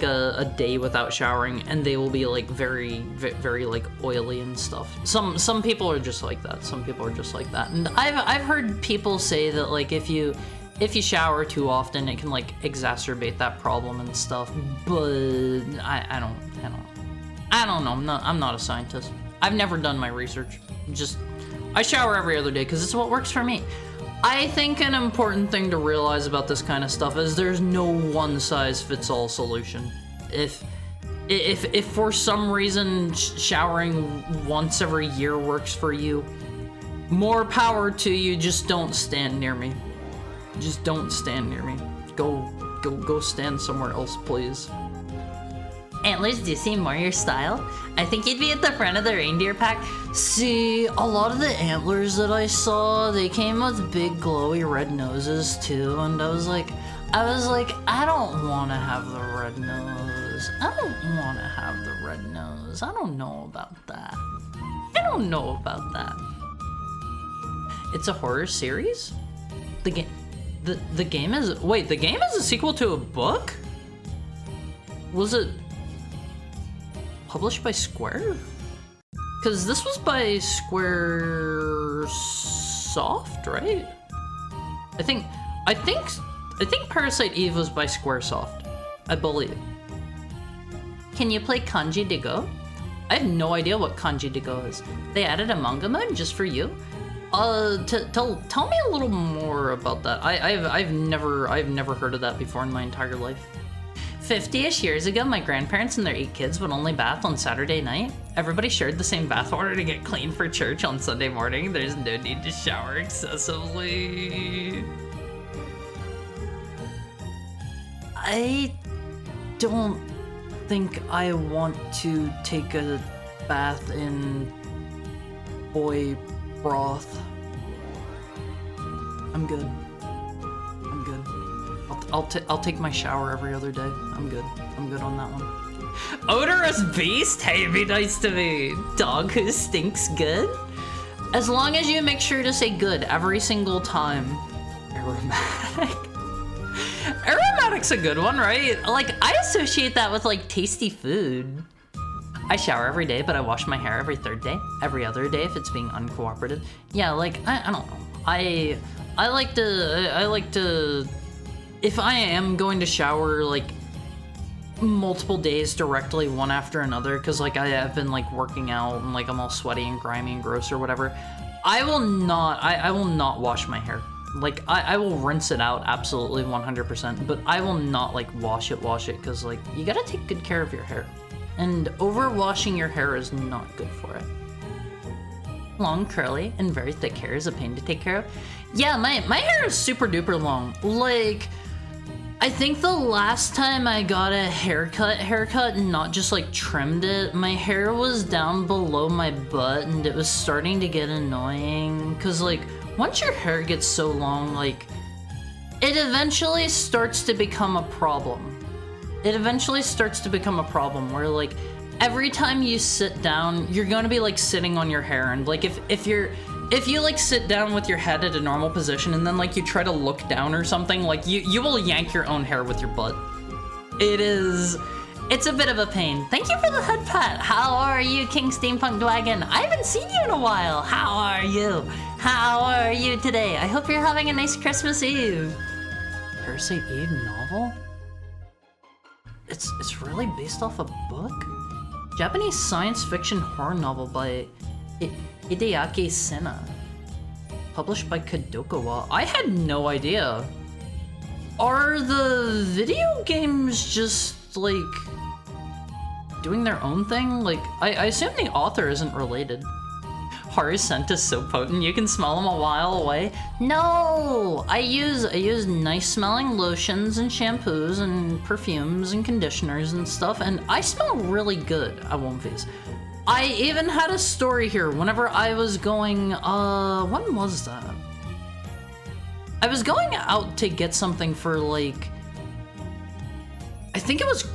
Speaker 1: a day without showering and they will be like very like oily and stuff. Some people are just like that. And I've heard people say that like if you shower too often, it can like exacerbate that problem and stuff. But I I don't know. I'm not a scientist. I've never done my research. I shower every other day because it's what works for me. I think an important thing to realize about this kind of stuff is there's no one-size-fits-all solution. If for some reason showering once every year works for you, more power to you. Just don't stand near me. Just don't stand near me. Go stand somewhere else, please. Antlers do seem more your style. I think you'd be at the front of the reindeer pack. See, a lot of the antlers that I saw, they came with big glowy red noses too, and I was like, I don't want to have the red nose. I don't want to have the red nose. I don't know about that. I don't know about that. It's a horror series? The game is... Wait, the game is a sequel to a book? Was it published by Square? Because this was by Square Soft, right? I think Parasite Eve was by Squaresoft, I believe. Can you play Kanji de Go? I have no idea what Kanji de Go is. They added a manga mode just for you? Tell me a little more about that. I've never heard of that before in my entire life. 50-ish years ago, my grandparents and their 8 kids would only bath on Saturday night. Everybody shared the same bath water to get clean for church on Sunday morning. There's no need to shower excessively. I don't think I want to take a bath in boy broth. I'm good. I'll take my shower every other day. I'm good on that one. Odorous beast? Hey, be nice to me. Dog who stinks good? As long as you make sure to say good every single time. Aromatic. Aromatic's a good one, right? Like, I associate that with like tasty food. I shower every day, but I wash my hair every 3rd day, every other day if it's being uncooperative. Yeah, like, I don't know. I like to, if I am going to shower, like, multiple days directly, one after another, because, like, I have been, like, working out, and, like, I'm all sweaty and grimy and gross or whatever, I will not wash my hair. Like, I will rinse it out, absolutely, 100%, but I will not, like, wash it, because, like, you gotta take good care of your hair. And overwashing your hair is not good for it. Long, curly, and very thick hair is a pain to take care of. Yeah, my hair is super duper long. Like, I think the last time I got a haircut and not just like trimmed it, my hair was down below my butt and it was starting to get annoying. Cause like, once your hair gets so long, like, it eventually starts to become a problem. It eventually starts to become a problem where like, every time you sit down, you're gonna be like sitting on your hair, and like if you like sit down with your head at a normal position and then like you try to look down or something, like you will yank your own hair with your butt. It's a bit of a pain. Thank you for the head pat. How are you, King Steampunk Dragon? I haven't seen you in a while. How are you? How are you today? I hope you're having a nice Christmas Eve. Parasite Eve novel? It's really based off a book? Japanese science fiction horror novel by Hideaki Sena. Published by Kadokawa. I had no idea. Are the video games just, like, doing their own thing? Like, I assume the author isn't related. Horror scent is so potent you can smell them a while away. No! I use nice smelling lotions and shampoos and perfumes and conditioners and stuff, and I smell really good at One Piece. I even had a story here whenever I was going, when was that? I was going out to get something for like, I think it was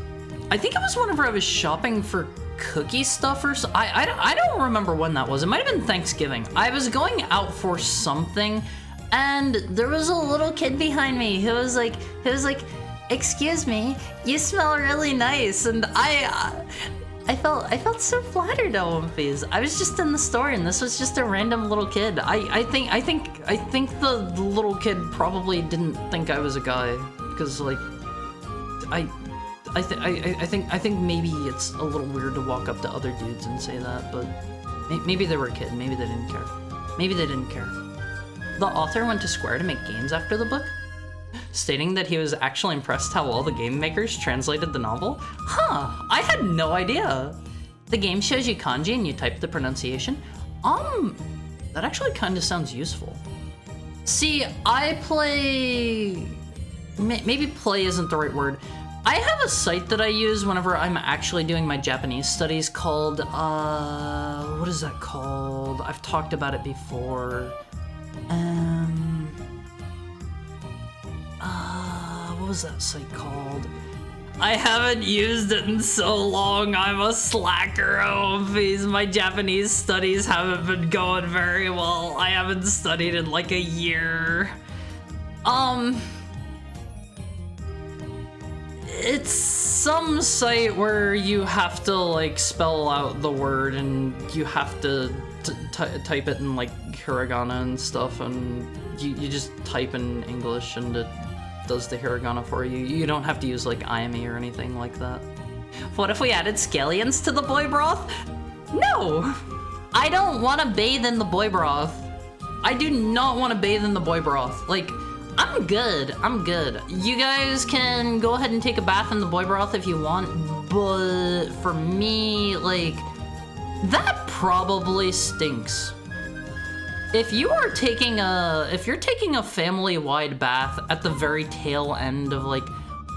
Speaker 1: whenever I was shopping for cookie stuff or so. I don't remember when that was. It might have been Thanksgiving. I was going out for something, and there was a little kid behind me who was like, "Excuse me, you smell really nice." And I felt so flattered at One Piece. I was just in the store, and this was just a random little kid. I think the little kid probably didn't think I was a guy, because like, I think maybe it's a little weird to walk up to other dudes and say that, but maybe they were a kid. Maybe they didn't care. Maybe they didn't care. The author went to Square to make games after the book, stating that he was actually impressed how well the game makers translated the novel. Huh, I had no idea. The game shows you kanji and you type the pronunciation. That actually kind of sounds useful. See, I play... Maybe play isn't the right word. I have a site that I use whenever I'm actually doing my Japanese studies called, what is that called? I've talked about it before. What was that site called? I haven't used it in so long. I'm a slacker. Oh, please. My Japanese studies haven't been going very well. I haven't studied in like a year. It's some site where you have to like spell out the word and you have to type it in like hiragana and stuff, and you just type in English and it does the hiragana for you. You don't have to use like IME or anything like that. What if we added scallions to the boy broth? No! I don't want to bathe in the boy broth. I do not want to bathe in the boy broth. Like, I'm good. I'm good. You guys can go ahead and take a bath in the boy broth if you want, but for me, like, that probably stinks. If you're taking a family-wide bath at the very tail end of like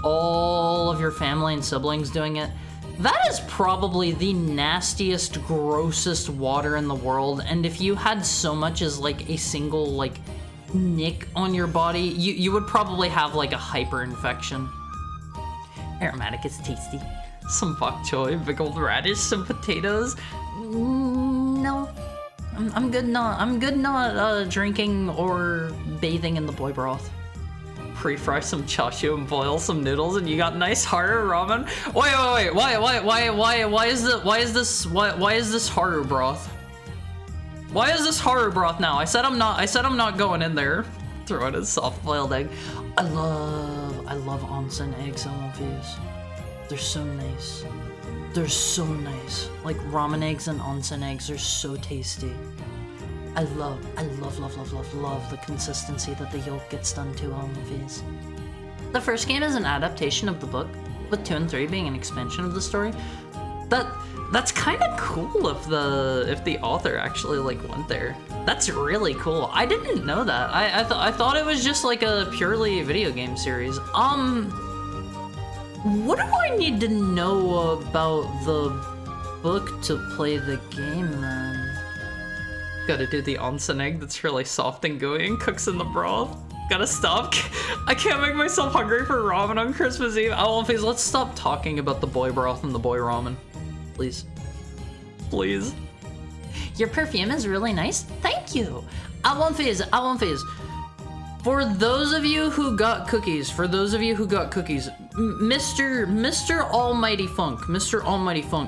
Speaker 1: all of your family and siblings doing it, that is probably the nastiest, grossest water in the world. And if you had so much as like a single like nick on your body, you would probably have like a hyper infection. Aromatic is tasty. Some bok choy, pickled radish, some potatoes. No, I'm good not drinking or bathing in the boy broth. Pre-fry some chashu and boil some noodles, and you got nice haru ramen. Wait, why is this haru broth? Why is this haru broth now? I said I'm not going in there. Throw in a soft-boiled egg. I love onsen eggs on these. They're so nice. They're so nice. Like ramen eggs and onsen eggs are so tasty. I love the consistency that the yolk gets done to on these. The first game is an adaptation of the book, with 2 and 3 being an expansion of the story. That's kind of cool if the author actually like went there. That's really cool. I didn't know that. I thought it was just like a purely video game series. What do I need to know about the book to play the game then? Gotta do the onsen egg that's really soft and gooey and cooks in the broth. Gotta stop. I can't make myself hungry for ramen on Christmas Eve. Alphys, let's stop talking about the boy broth and the boy ramen. Please. Please. Your perfume is really nice. Thank you. Alphys. For those of you who got cookies, Mr. Almighty Funk,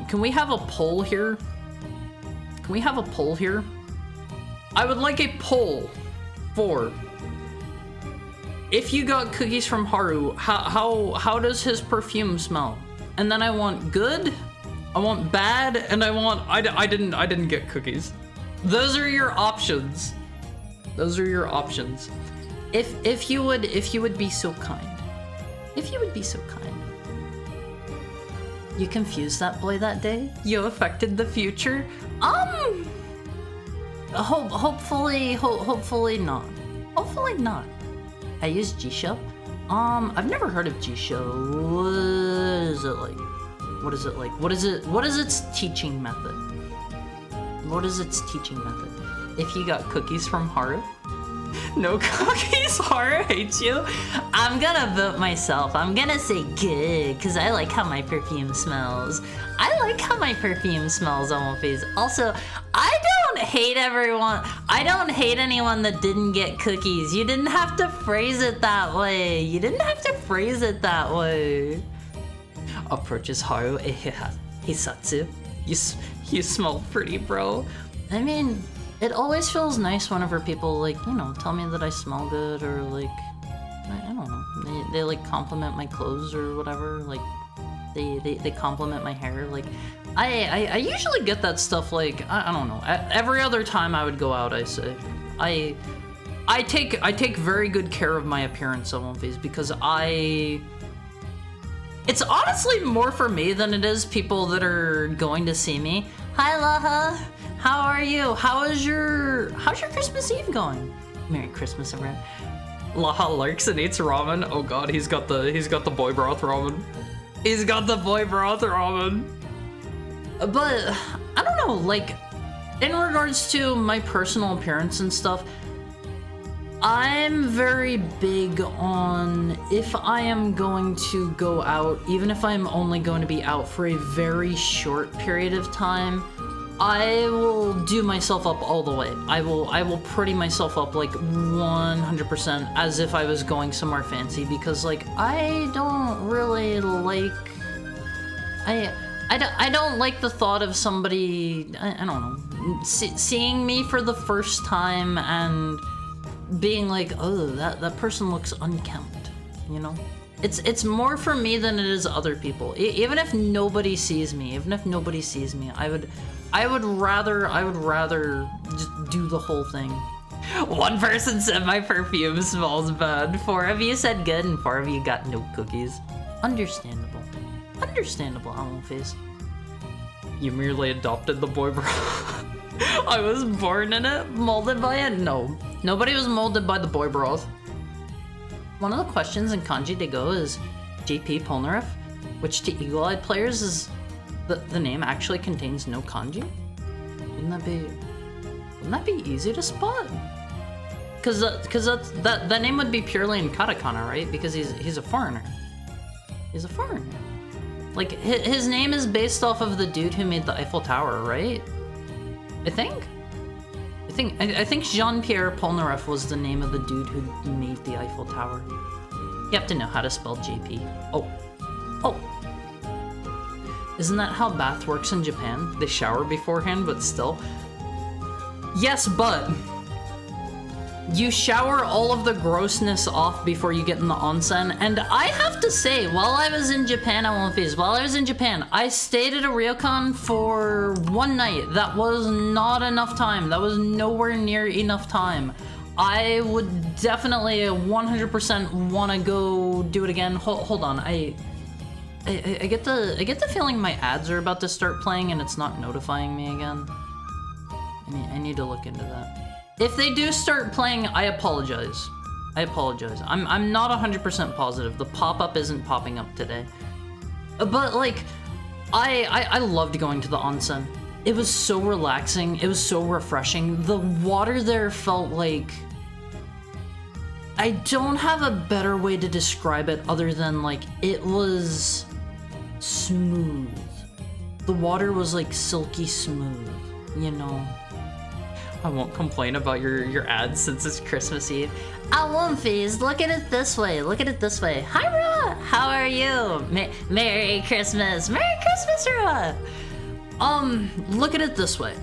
Speaker 1: can we have a poll here? I would like a poll for, if you got cookies from Haru, how does his perfume smell? And then I want good, I want bad, and I didn't get cookies. Those are your options. If you would be so kind. You confused that boy that day? You affected the future? Hopefully not. I use Jisho. I've never heard of Jisho. What is its teaching method? If you got cookies from Haru? No cookies, Haru hates you. I'm gonna vote myself. I'm gonna say good, because I like how my perfume smells. Alphys. Also, I don't hate everyone. I don't hate anyone that didn't get cookies. You didn't have to phrase it that way. Approaches Haru. Hisatsu. You smell pretty, bro. I mean, it always feels nice whenever people, like, you know, tell me that I smell good, or, like, I don't know, they like, compliment my clothes or whatever. Like, They compliment my hair. Like, I usually get that stuff, like, I don't know. Every other time I would go out, I say. I take very good care of my appearance on One Piece because it's honestly more for me than it is people that are going to see me. Hi, Laha. How are you? How's your Christmas Eve going? Merry Christmas, everyone. Laha lurks and eats ramen. Oh god, he's got the boy broth ramen. He's got the boy broth ramen. But I don't know, like, in regards to my personal appearance and stuff, I'm very big on, if I am going to go out, even if I'm only going to be out for a very short period of time, I will do myself up all the way. I will pretty myself up like 100% as if I was going somewhere fancy, because like I don't really like I don't like the thought of somebody, I don't know, seeing me for the first time and being like, oh, that person looks unkempt, you know? It's more for me than it is other people. Even if nobody sees me, I would rather just do the whole thing. One person said my perfume smells bad. 4 of you said good, and 4 of you got no cookies. Understandable. Understandable, Owl Face. You merely adopted the boy bro. I was born in it? Molded by it? No. Nobody was molded by the boy broth. One of the questions in Kanji de Go is JP Polnareff, which to eagle-eyed players is the name actually contains no kanji? Wouldn't that be easy to spot? Cause that name would be purely in katakana, right? Because he's a foreigner. He's a foreigner. Like his name is based off of the dude who made the Eiffel Tower, right? I think Jean-Pierre Polnareff was the name of the dude who made the Eiffel Tower. You have to know how to spell JP. Oh. Isn't that how bath works in Japan? They shower beforehand, but still. Yes, but you shower all of the grossness off before you get in the onsen. And I have to say, while I was in Japan, I stayed at a ryokan for one night. That was not enough time. That was nowhere near enough time. I would definitely 100% want to go do it again. Hold on, I get the feeling my ads are about to start playing and it's not notifying me again. I need to look into that. If they do start playing, I apologize. I'm not 100% positive. The pop-up isn't popping up today. But like, I loved going to the onsen. It was so relaxing. It was so refreshing. The water there felt like, I don't have a better way to describe it other than like, it was smooth. The water was like silky smooth, you know? I won't complain about your ads since it's Christmas Eve. Alumphys, look at it this way. Hi, Ra! How are you? Merry Christmas! Merry Christmas, Ra! Look at it this way.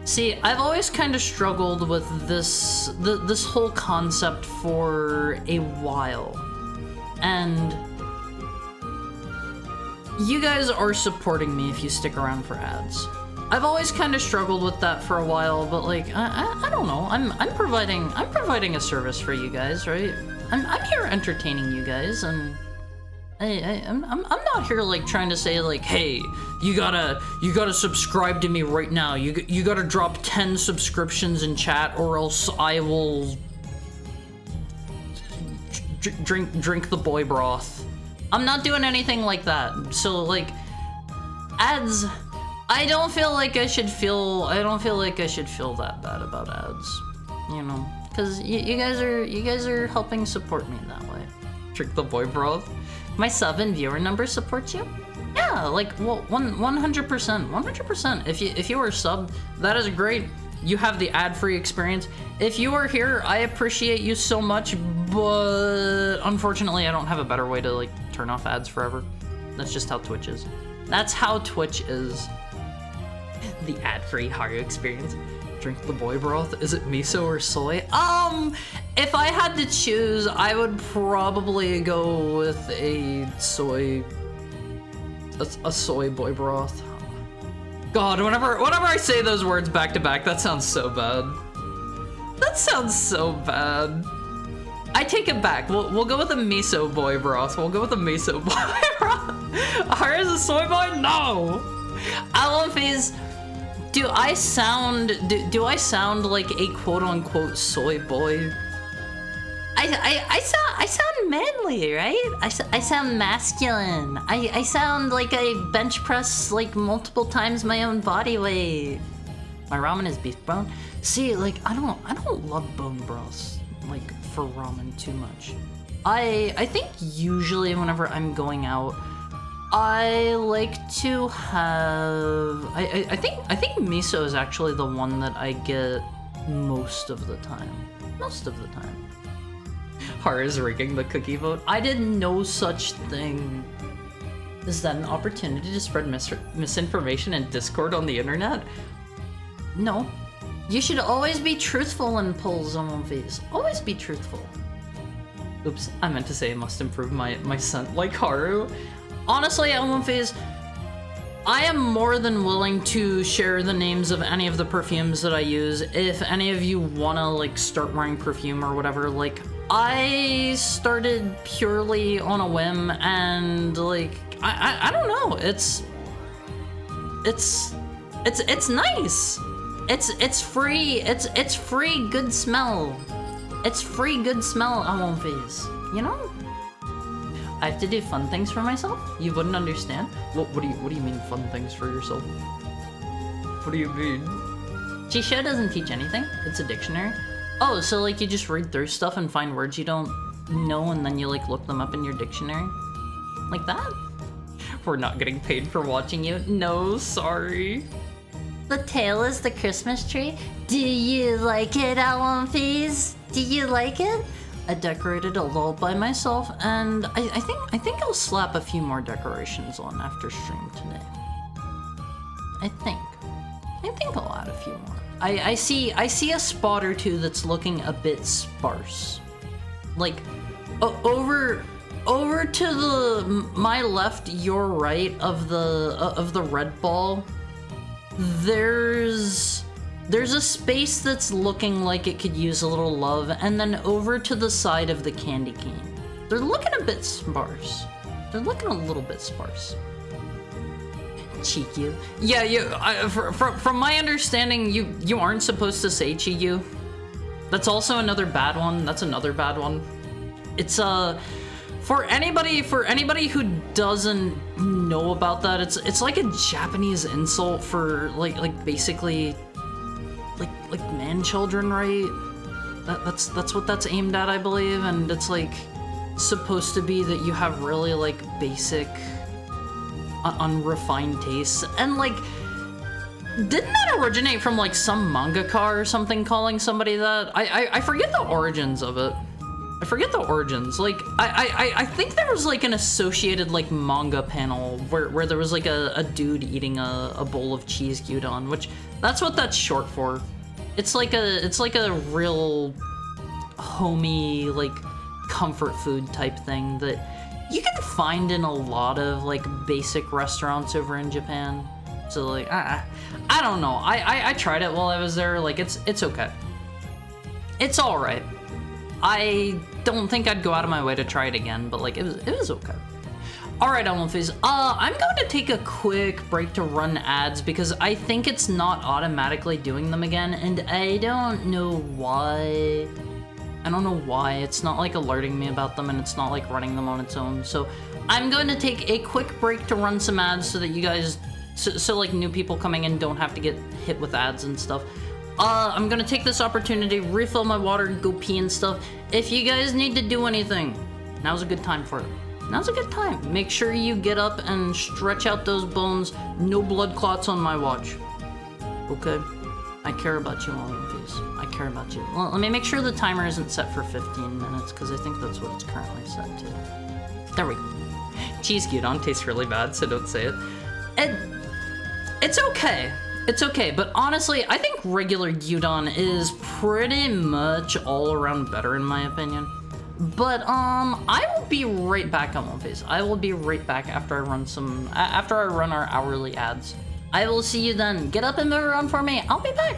Speaker 1: See, I've always kind of struggled with this whole concept for a while. And you guys are supporting me if you stick around for ads. I've always kind of struggled with that for a while, but like, I don't know. I'm providing a service for you guys, right? I'm here entertaining you guys, and I'm not here like trying to say like, hey, you gotta subscribe to me right now. You gotta drop 10 subscriptions in chat, or else I will drink the boy broth. I'm not doing anything like that. So like, ads. I don't feel like I should feel that bad about ads, you know, because you guys are helping support me that way. Drink the boy broth. My sub and viewer number supports you. Yeah, like, well, 100%. If you are sub, that is great. You have the ad-free experience. If you are here, I appreciate you so much, but unfortunately, I don't have a better way to like turn off ads forever. That's just how Twitch is. That's how Twitch is. The ad-free Haru experience. Drink the boy broth. Is it miso or soy? If I had to choose, I would probably go with a soy a soy boy broth. God, whenever I say those words back to back, that sounds so bad. That sounds so bad. I take it back. We'll go with a miso boy broth. We'll go with a miso boy broth. Hara's a soy boy? No. Alphys, do I sound like a quote unquote soy boy? I sound manly, right? I sound masculine. I sound like I bench press like multiple times my own body weight. My ramen is beef bone. See, like I don't love bone broths like for ramen too much. I think usually whenever I'm going out, I like to have I think miso is actually the one that I get most of the time. Most of the time. Hara's rigging the cookie vote. I did no such thing. Is that an opportunity to spread misinformation and discord on the internet? No. You should always be truthful in polls on One Face. Always be truthful. Oops, I meant to say I must improve my scent like Haru. Honestly, on One Face, I am more than willing to share the names of any of the perfumes that I use. If any of you wanna like start wearing perfume or whatever, like I started purely on a whim and like I don't know, it's nice. It's free. It's free good smell. It's free good smell on One Face, you know? I have to do fun things for myself? You wouldn't understand? What do you mean fun things for yourself? What do you mean? Chisho doesn't teach anything. It's a dictionary. Oh, so like you just read through stuff and find words you don't know and then you like look them up in your dictionary? Like that? We're not getting paid for watching you. No, sorry. The tail is the Christmas tree. Do you like it, Alphys? Do you like it? I decorated a little by myself, and I think I'll slap a few more decorations on after stream today. I think I'll add a few more. I see a spot or two that's looking a bit sparse. Like over to my left, your right of the red ball. There's a space that's looking like it could use a little love, and then over to the side of the candy cane. They're looking a bit sparse. They're looking a little bit sparse. Chikyu. Yeah, from my understanding, you aren't supposed to say Chikyu. That's also another bad one. That's another bad one. It's for anybody who doesn't know about that, it's like a Japanese insult for like basically like man children, right? That's what that's aimed at, I believe, and it's like supposed to be that you have really like basic unrefined tastes, and like didn't that originate from like some mangaka or something calling somebody that? I forget the origins of it. I forget the origins. Like I think there was like an associated like manga panel where there was like a dude eating a bowl of cheese gyudon, which that's what that's short for. It's like a real homey like comfort food type thing that you can find in a lot of like basic restaurants over in Japan. So like I don't know. I tried it while I was there. Like it's okay. It's all right. I don't think I'd go out of my way to try it again, but like it was okay. All right, Alphys. I'm going to take a quick break to run ads because I think it's not automatically doing them again, and I don't know why. I don't know why. It's not like alerting me about them, and it's not like running them on its own. So I'm going to take a quick break to run some ads so that you guys, so like new people coming in don't have to get hit with ads and stuff. I'm gonna take this opportunity, refill my water, go pee and stuff. If you guys need to do anything, now's a good time for it. Now's a good time. Make sure you get up and stretch out those bones. No blood clots on my watch. Okay? I care about you, Alphys. I care about you. Well, let me make sure the timer isn't set for 15 minutes, because I think that's what it's currently set to. There we go. Cheese gyudon tastes really bad, so don't say it. It's okay. It's okay, but honestly, I think regular gyudon is pretty much all around better in my opinion. But I will be right back on One Piece. I will be right back after I run our hourly ads. I will see you then. Get up and move around for me. I'll be back.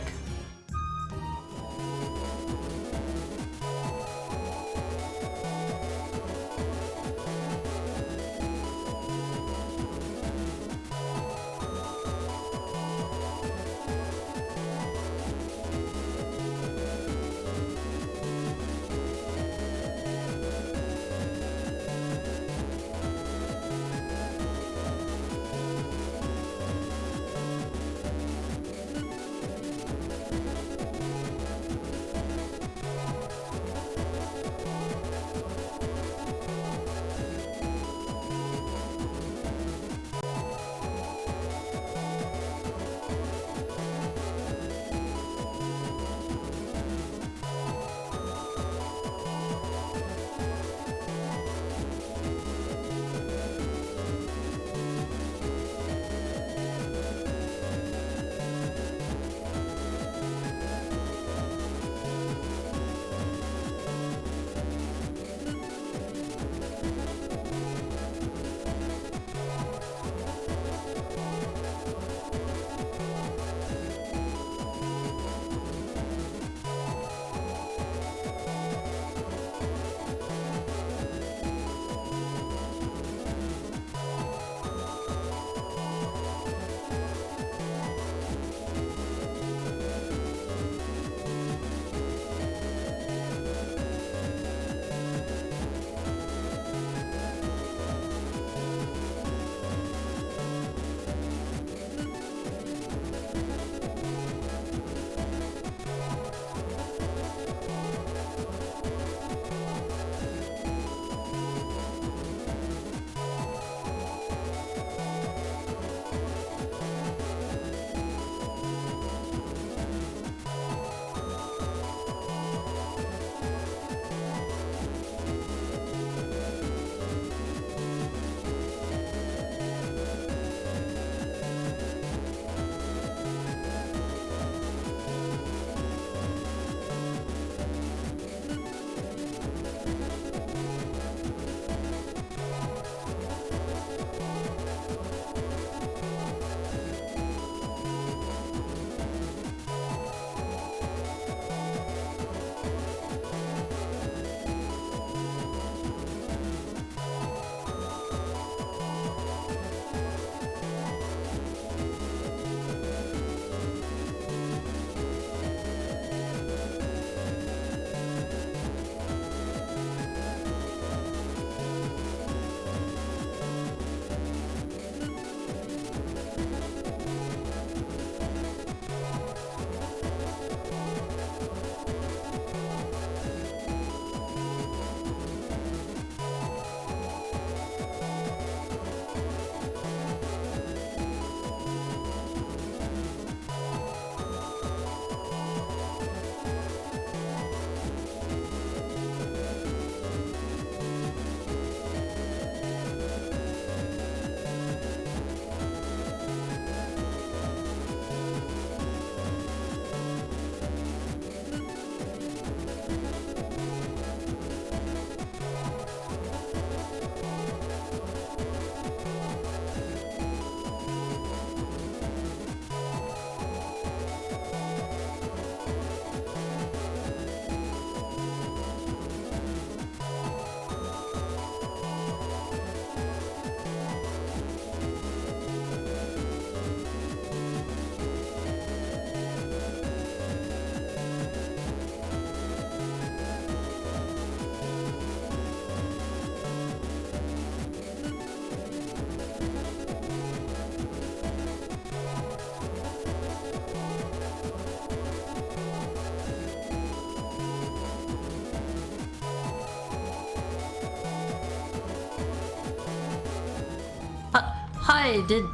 Speaker 1: Hi, did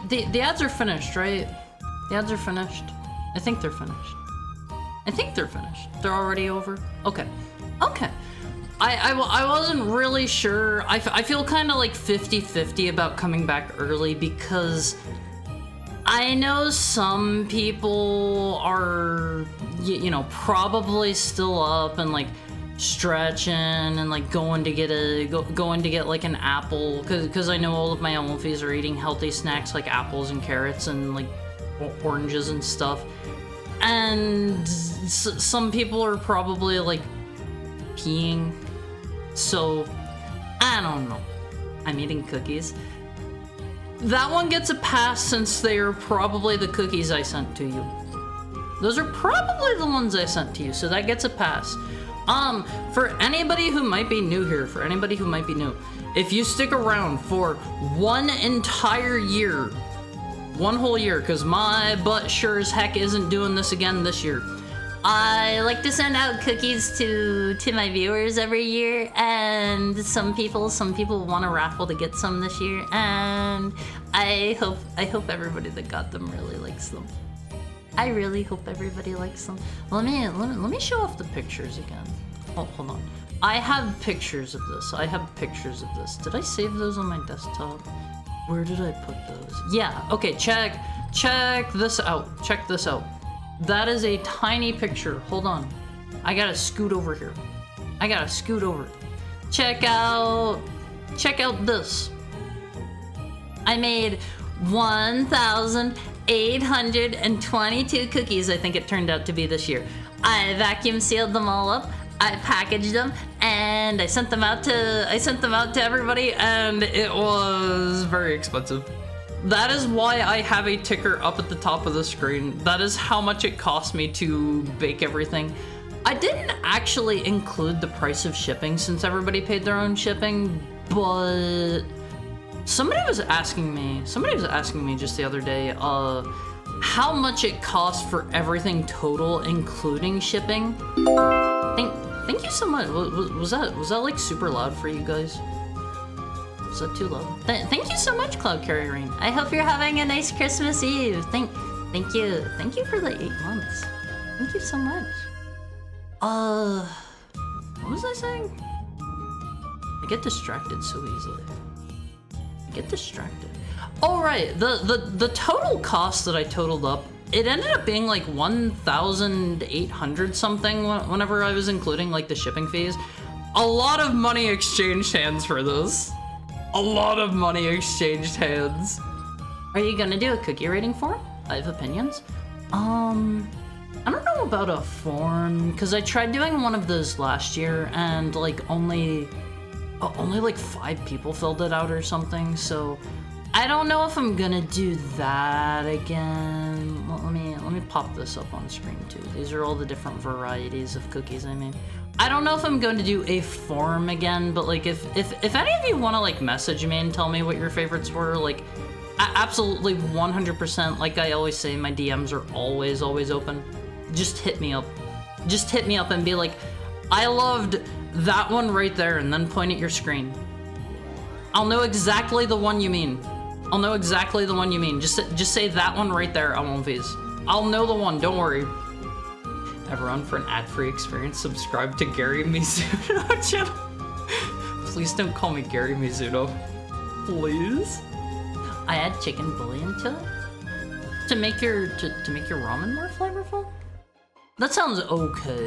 Speaker 1: the ads are finished, right? The ads are finished. I think they're finished. I think they're finished. They're already over? Okay. Okay. I wasn't really sure. I feel kind of like 50-50 about coming back early because I know some people are, you know, probably still up and like stretching and like going to get like an apple, because I know all of my Elfies are eating healthy snacks like apples and carrots and like oranges and stuff. And some people are probably like peeing, so I don't know. I'm eating cookies. That one gets a pass since they are probably the cookies I sent to you. Those are probably the ones I sent to you, so that gets a pass. For anybody who might be new here, if you stick around for one entire year, one whole year, because my butt sure as heck isn't doing this again this year. I like to send out cookies to my viewers every year, and some people want a raffle to get some this year, and I hope everybody that got them really likes them. I really hope everybody likes them. Let me show off the pictures again. Oh, hold on. I have pictures of this. Did I save those on my desktop? Where did I put those? Yeah, okay, check this out. Check this out. That is a tiny picture. Hold on. I gotta scoot over here. Check out this. I made 1,822 cookies, I think it turned out to be this year. I vacuum sealed them all up. I packaged them and I sent them out to everybody, and it was very expensive. That is why I have a ticker up at the top of the screen. That is how much it cost me to bake everything. I didn't actually include the price of shipping since everybody paid their own shipping, but somebody was asking me just the other day how much it cost for everything total, including shipping. Thank you so much. Was that like super loud for you guys? Was that too loud? Thank you so much, Cloud Carrier Rain. I hope you're having a nice Christmas Eve. Thank you for the 8 months. Thank you so much. What was I saying? I get distracted so easily. All right, the total cost that I totaled up, it ended up being like 1,800 something whenever I was including like the shipping fees. A lot of money exchanged hands for this. Are you gonna do a cookie rating form? I have opinions. I don't know about a form, because I tried doing one of those last year and like only like 5 people filled it out or something, so I don't know if I'm gonna do that again. Let me pop this up on screen too. These are all the different varieties of cookies I made. I don't know if I'm going to do a form again, but like if any of you want to like message me and tell me what your favorites were, like absolutely 100%, like I always say, my DMs are always open. Just hit me up and be like, I loved that one right there, and then point at your screen. I'll know exactly the one you mean. Just say that one right there, Elfies. I'll know the one, don't worry. Everyone, for an ad-free experience, subscribe to Gary Mizuno channel. Please don't call me Gary Mizuno. Please? I add chicken bouillon to it? To make your ramen more flavorful? That sounds okay.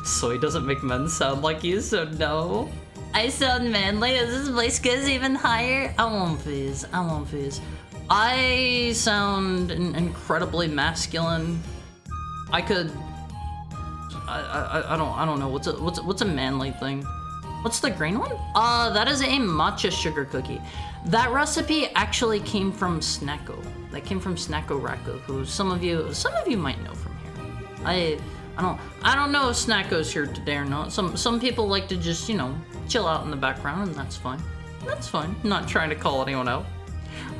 Speaker 1: Soy doesn't make men sound like you, so no. I sound manly. Is this voice goes even higher? I won't please. I sound incredibly masculine. I don't know. What's a manly thing? What's the green one? That is a matcha sugar cookie. That recipe actually came from Snacko. That came from Snacko Racco, who some of you might know from here. I don't know if Snacko's here today or not. Some people like to just, chill out in the background, and that's fine. I'm not trying to call anyone out.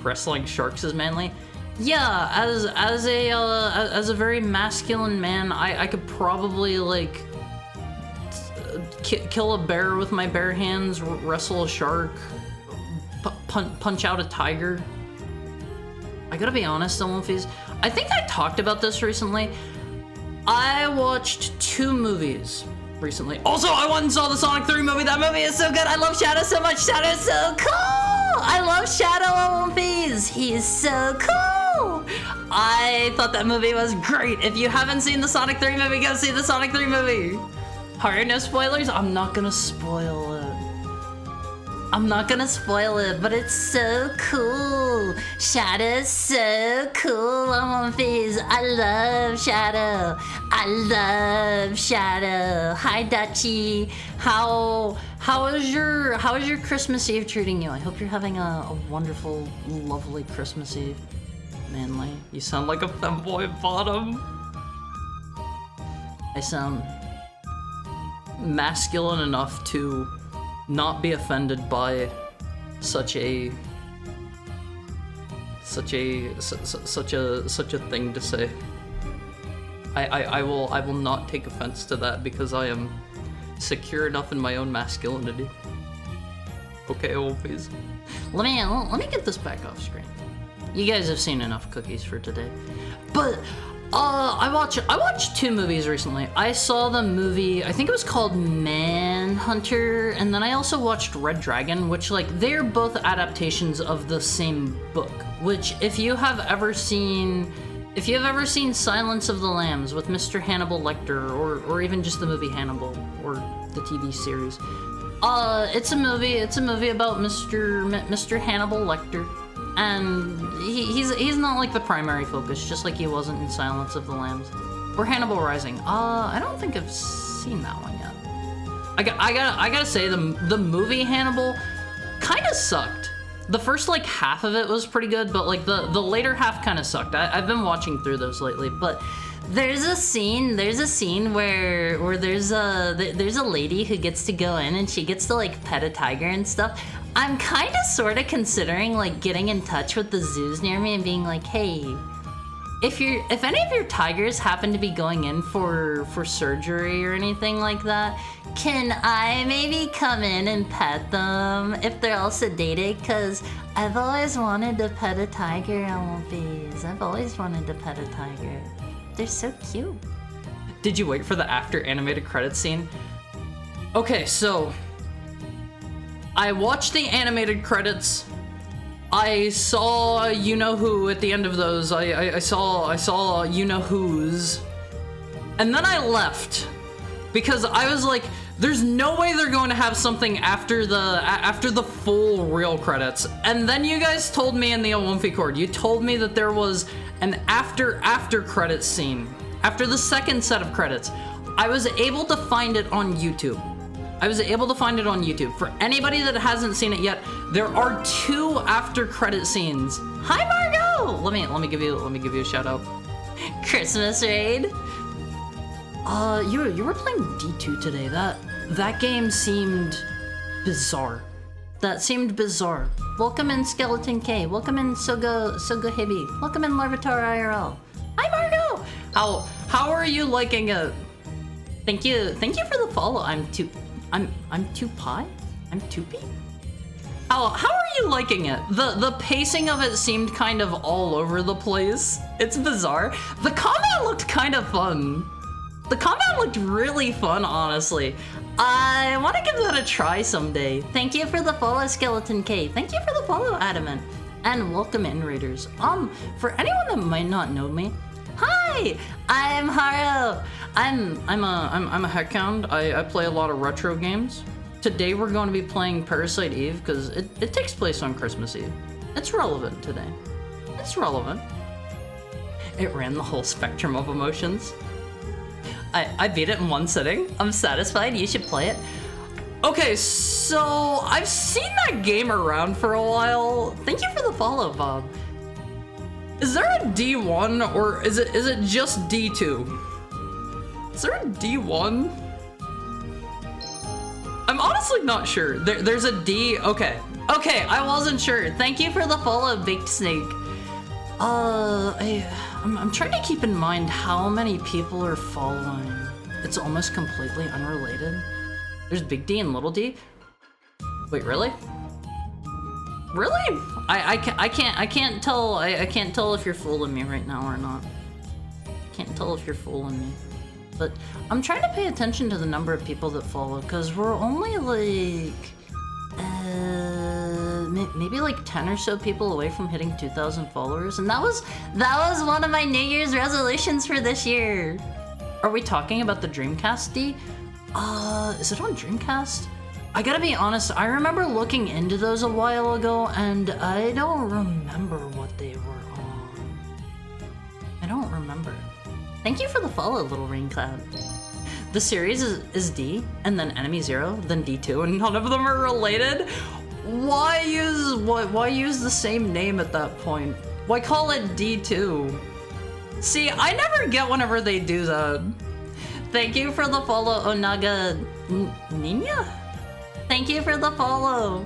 Speaker 1: Wrestling sharks is manly. Yeah, as a very masculine man, I could probably like kill a bear with my bare hands, wrestle a shark, punch out a tiger. I gotta be honest, Elfies. I think I talked about this recently. I watched 2 movies recently. Also, I went and saw the Sonic 3 movie. That movie is so good. I love Shadow so much. Shadow's so cool. I love Shadow Elfies. He is so cool. I I thought that movie was great. If you haven't seen the Sonic 3 movie, go see the Sonic 3 movie. Alright, no spoilers? I'm not gonna spoil it. I'm not gonna spoil it, but it's so cool. Shadow's so cool on One Piece. I love Shadow. I love Shadow. Hi, Dachi. How is your Christmas Eve treating you? I hope you're having a wonderful, lovely Christmas Eve. Manly, you sound like a femboy bottom. I sound masculine enough to not be offended by such a thing to say. I will not take offense to that because I am secure enough in my own masculinity. Okay, Wolfies. Let me get this back off screen. You guys have seen enough cookies for today. But I watched 2 movies recently. I saw the movie, I think it was called Manhunter, and then I also watched Red Dragon, which, like, they're both adaptations of the same book, which if you have ever seen Silence of the Lambs with Mr. Hannibal Lecter, or even just the movie Hannibal, or the TV series, it's a movie about Mr. Hannibal Lecter. And he's not like the primary focus, just like he wasn't in Silence of the Lambs or Hannibal Rising. I don't think I've seen that one yet. I gotta say the movie Hannibal kind of sucked. The first like half of it was pretty good, but like the later half kind of sucked. I've been watching through those lately, but there's a scene where there's a lady who gets to go in and she gets to like pet a tiger and stuff. I'm kind of sort of considering like getting in touch with the zoos near me and being like, hey, if any of your tigers happen to be going in for surgery or anything like that, can I maybe come in and pet them if they're all sedated? Cause I've always wanted to pet a tiger on One Piece. I've always wanted to pet a tiger. They're so cute. Did you wait for the after animated credits scene? Okay, so I watched the animated credits. I saw you-know-who at the end of those. I saw you-know-who's. And then I left. Because I was like, there's no way they're going to have something after the full real credits. And then you guys told me in the Olympi Cord, you told me that there was an after credits scene. After the second set of credits. I was able to find it on YouTube. For anybody that hasn't seen it yet, there are 2 after credit scenes. Hi Margot! Let me give you a shout out. Christmas raid. You were playing D2 today. That game seemed bizarre. Welcome in Skeleton K. Welcome in Sogo Hibi. Welcome in Larvitar IRL. Hi Margot! How are you liking it? Thank you for the follow. I'm 2pi? I'm 2p? How are you liking it? The pacing of it seemed kind of all over the place. It's bizarre. The combat looked kind of fun. The combat looked really fun, honestly. I want to give that a try someday. Thank you for the follow, Skeleton K. Thank you for the follow, Adamant. And welcome in, Raiders. For anyone that might not know me, hi, I'm Haro. I'm a heckhound. I play a lot of retro games. Today we're going to be playing Parasite Eve because it takes place on Christmas Eve. It's relevant today. It's relevant. It ran the whole spectrum of emotions. I beat it in one sitting. I'm satisfied. You should play it. Okay, so I've seen that game around for a while. Thank you for the follow, Bob. Is there a D1 or is it just D2? Is there a D1? I'm honestly not sure. There's a D. Okay, I wasn't sure. Thank you for the follow, Baked Snake. I'm trying to keep in mind how many people are following. It's almost completely unrelated. There's Big D and Little D. Wait, really? Really? I can't tell. I can't tell if you're fooling me right now or not. Can't tell if you're fooling me. But I'm trying to pay attention to the number of people that follow, because we're only like maybe like 10 or so people away from hitting 2,000 followers, and that was one of my New Year's resolutions for this year. Are we talking about the Dreamcast, D? Is it on Dreamcast? I gotta be honest, I remember looking into those a while ago, and I don't remember what they were on. I don't remember. Thank you for the follow, Little Rain Cloud. The series is D, and then Enemy Zero, then D2, and none of them are related? Why use the same name at that point? Why call it D2? See, I never get whenever they do that. Thank you for the follow, Onaga Nina? Thank you for the follow.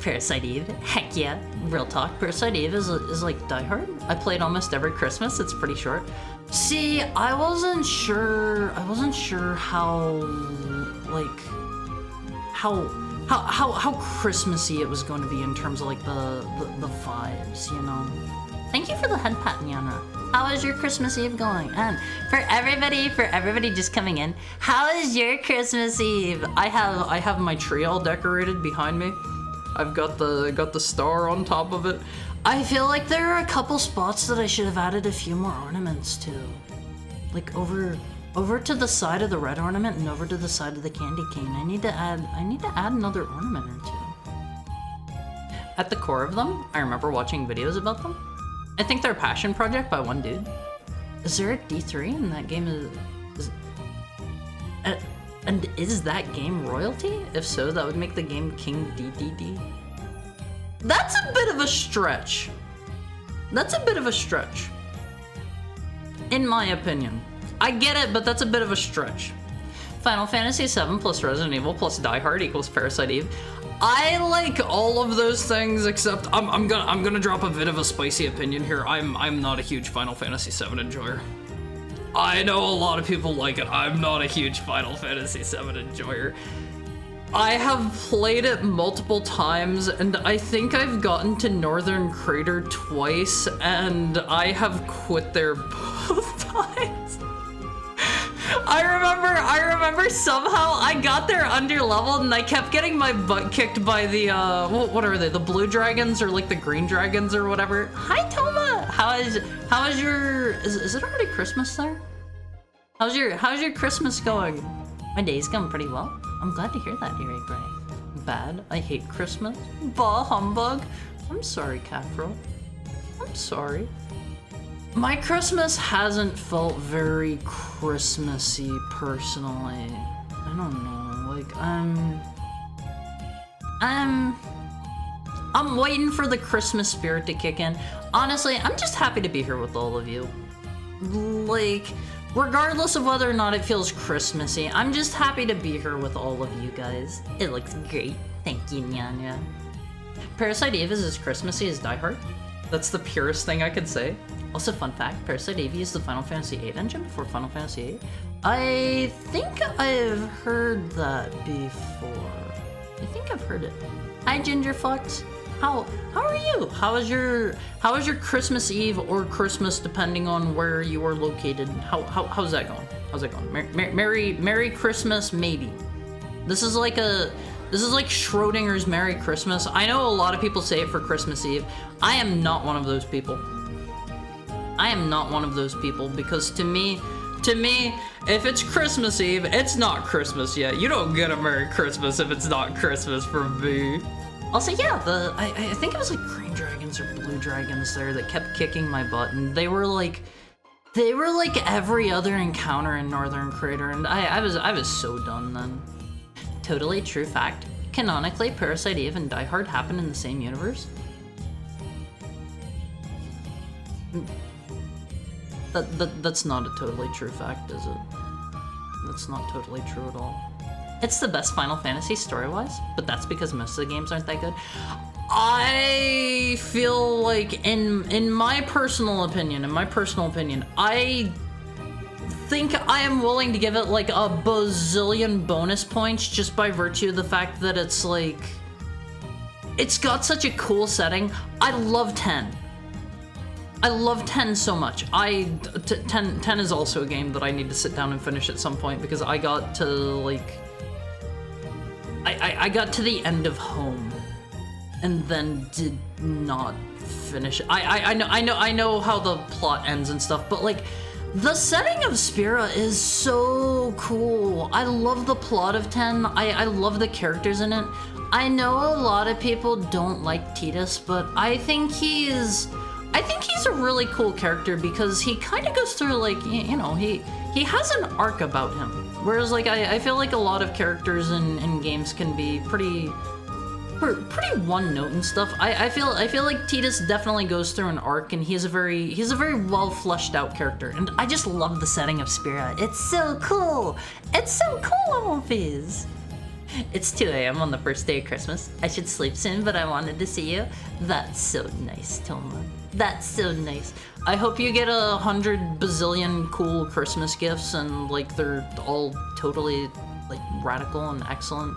Speaker 1: Parasite Eve, heck yeah. Real talk, Parasite Eve is like Die Hard. I play it almost every Christmas, it's pretty short. See, I wasn't sure how, like, how Christmassy it was going to be in terms of like the vibes, you know? Thank you for the head pat, Nyana. How is your Christmas Eve going? And for everybody just coming in, how is your Christmas Eve? I have my tree all decorated behind me. I've got the star on top of it. I feel like there are a couple spots that I should have added a few more ornaments to. Like over to the side of the red ornament and over to the side of the candy cane. I need to add another ornament or two. At the core of them, I remember watching videos about them. I think they're a passion project by one dude. Is there a D3 in that game? And is that game royalty? If so, that would make the game King DDD. That's a bit of a stretch. In my opinion. I get it, but that's a bit of a stretch. Final Fantasy VII plus Resident Evil plus Die Hard equals Parasite Eve. I like all of those things, except I'm gonna drop a bit of a spicy opinion here. I'm not a huge Final Fantasy VII enjoyer. I know a lot of people like it. I'm not a huge Final Fantasy VII enjoyer. I have played it multiple times, and I think I've gotten to Northern Crater twice, and I have quit there both times. I remember somehow I got there under leveled, and I kept getting my butt kicked by the what are they? The blue dragons or like the green dragons or whatever. Hi Toma, how is your is it already Christmas there? How's your Christmas going? My day's going pretty well. I'm glad to hear that, Eerie Gray. Bad. I hate Christmas. Bah humbug. I'm sorry, Catfro. I'm sorry. My Christmas hasn't felt very Christmassy personally. I don't know. Like I'm waiting for the Christmas spirit to kick in. Honestly, I'm just happy to be here with all of you. Like, regardless of whether or not it feels Christmassy, I'm just happy to be here with all of you guys. It looks great. Thank you, Nyanya. Parasite Eve is as Christmassy as Die Hard. That's the purest thing I could say. Also, fun fact, Parasite Eve used the Final Fantasy VIII engine before Final Fantasy VIII. I think I've heard that before. I think I've heard it. Hi, Ginger Fox. How are you? How is your Christmas Eve or Christmas, depending on where you are located? How's that going? How's that going? Merry Christmas, maybe. This is like Schrodinger's Merry Christmas. I know a lot of people say it for Christmas Eve. I am not one of those people. I am not one of those people, because to me, if it's Christmas Eve, it's not Christmas yet. You don't get a Merry Christmas if it's not Christmas from me. Also, yeah, I think it was like green dragons or blue dragons there that kept kicking my butt, and they were like every other encounter in Northern Crater, and I was so done then. Totally true fact. Canonically, Parasite Eve and Die Hard happen in the same universe. That's not a totally true fact, is it? That's not totally true at all. It's the best Final Fantasy story-wise, but that's because most of the games aren't that good. I feel like, in my personal opinion, I think I am willing to give it like a bazillion bonus points just by virtue of the fact that it's like, it's got such a cool setting. I love 10. I love 10 so much. 10 is also a game that I need to sit down and finish at some point, because I got to like, I got to the end of home and then did not finish. I know how the plot ends and stuff, but like the setting of Spira is so cool. I love the plot of 10. I love the characters in it. I know a lot of people don't like Tidus, but I think he's a really cool character because he kind of goes through like, you know, he has an arc about him. Whereas like I feel like a lot of characters in games can be pretty one note and stuff. I feel like Tidus definitely goes through an arc, and he's a very well fleshed out character, and I just love the setting of Spira. It's so cool. It's so cool, Fizz. It's 2 a.m. on the first day of Christmas. I should sleep soon, but I wanted to see you. That's so nice, Toma. That's so nice. I hope you get 100 bazillion cool Christmas gifts, and like they're all totally like radical and excellent,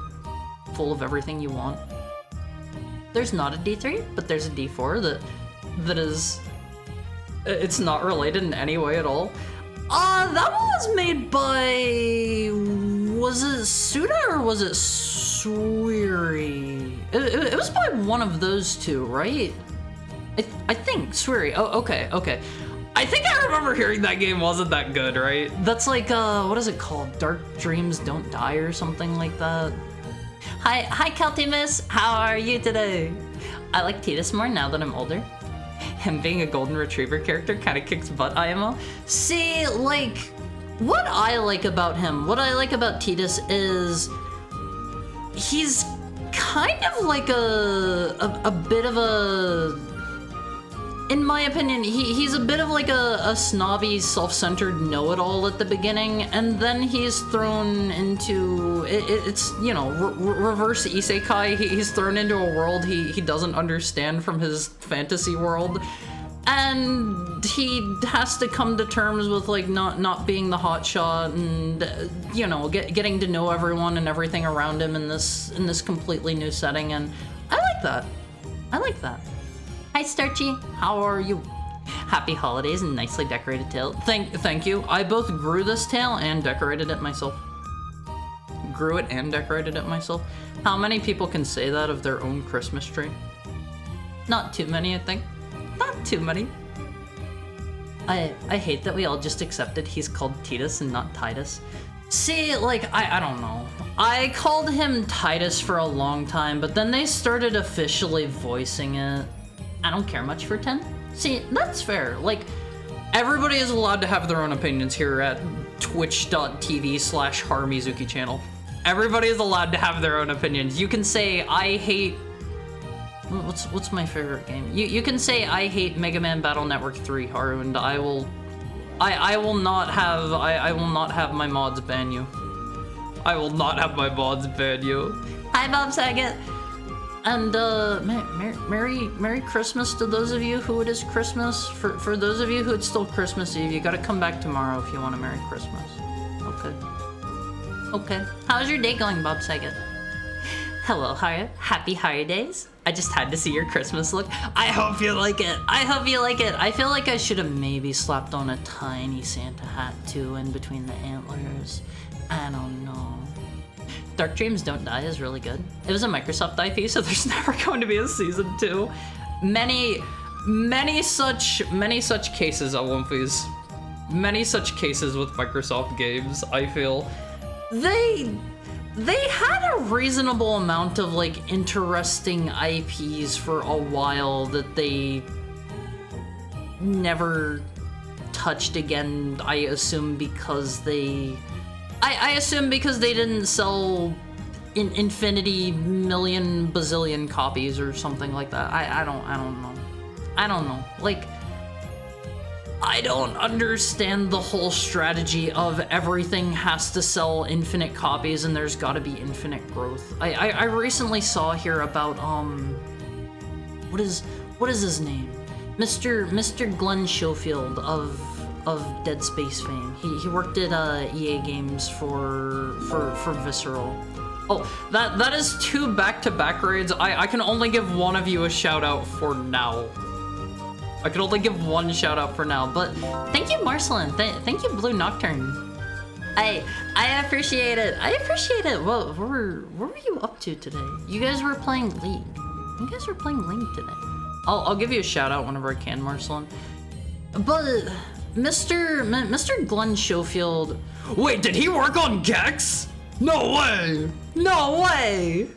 Speaker 1: full of everything you want. There's not a D3, but there's a D4 that is... It's not related in any way at all. That one was made by... Was it Suda or was it Suiri? It was by one of those two, right? I think, Suiri. Oh, okay. I think I remember hearing that game wasn't that good, right? That's like, what is it called? Dark Dreams Don't Die or something like that? Hi, Keltimus. How are you today? I like Tidus more now that I'm older. Him being a golden retriever character kind of kicks butt, IMO. See, like, what I like about him, what I like about Tidus is he's kind of like a bit of a... In my opinion, he's a bit of like a snobby, self-centered know-it-all at the beginning, and then he's thrown into it's you know, reverse isekai. He's thrown into a world he doesn't understand from his fantasy world, and he has to come to terms with like not being the hotshot, and you know, getting to know everyone and everything around him in this completely new setting, and I like that. I like that. Hi Starchy, how are you? Happy holidays and nicely decorated tail. Thank you. I both grew this tail and decorated it myself. Grew it and decorated it myself. How many people can say that of their own Christmas tree? Not too many, I think. Not too many. I hate that we all just accepted he's called Tidus and not Tidus. See, like, I don't know. I called him Tidus for a long time, but then they started officially voicing it. I don't care much for 10. See, that's fair. Like, everybody is allowed to have their own opinions here at twitch.tv/HaruMizuki channel. Everybody is allowed to have their own opinions. You can say, I hate... What's my favorite game? You can say, I hate Mega Man Battle Network 3, Haru, and I will not have my mods ban you. I will not have my mods ban you. Hi, Bob Saget. And Merry Christmas to those of you who it is Christmas. For those of you who it's still Christmas Eve, you gotta come back tomorrow if you want a Merry Christmas. Okay. How's your day going, Bob Saget? Hello, Haru. Happy holidays. I just had to see your Christmas look. I hope you like it. I feel like I should have maybe slapped on a tiny Santa hat too in between the antlers. I don't know. Dark Dreams Don't Die is really good. It was a Microsoft IP, so there's never going to be a season 2. Many such cases at One Piece. Many such cases with Microsoft games, I feel. They had a reasonable amount of like interesting IPs for a while that they never touched again, I assume because they didn't sell infinity million bazillion copies or something like that. I don't know. Like, I don't understand the whole strategy of everything has to sell infinite copies and there's gotta be infinite growth. I recently saw here about what is his name? Mr. Glenn Schofield of Dead Space fame. He worked at EA Games for Visceral. Oh, that is 2 back-to-back raids. I can only give one of you a shout out for now. I can only give one shout out for now, but thank you, Marcelin. Thank you, Blue Nocturne. I appreciate it. What were you up to today? You guys were playing League. You guys are playing Link today. I'll give you a shout out whenever I can, Marcelin. But Mr. Glenn Schofield. Wait, did he work on Gex? No way! No way!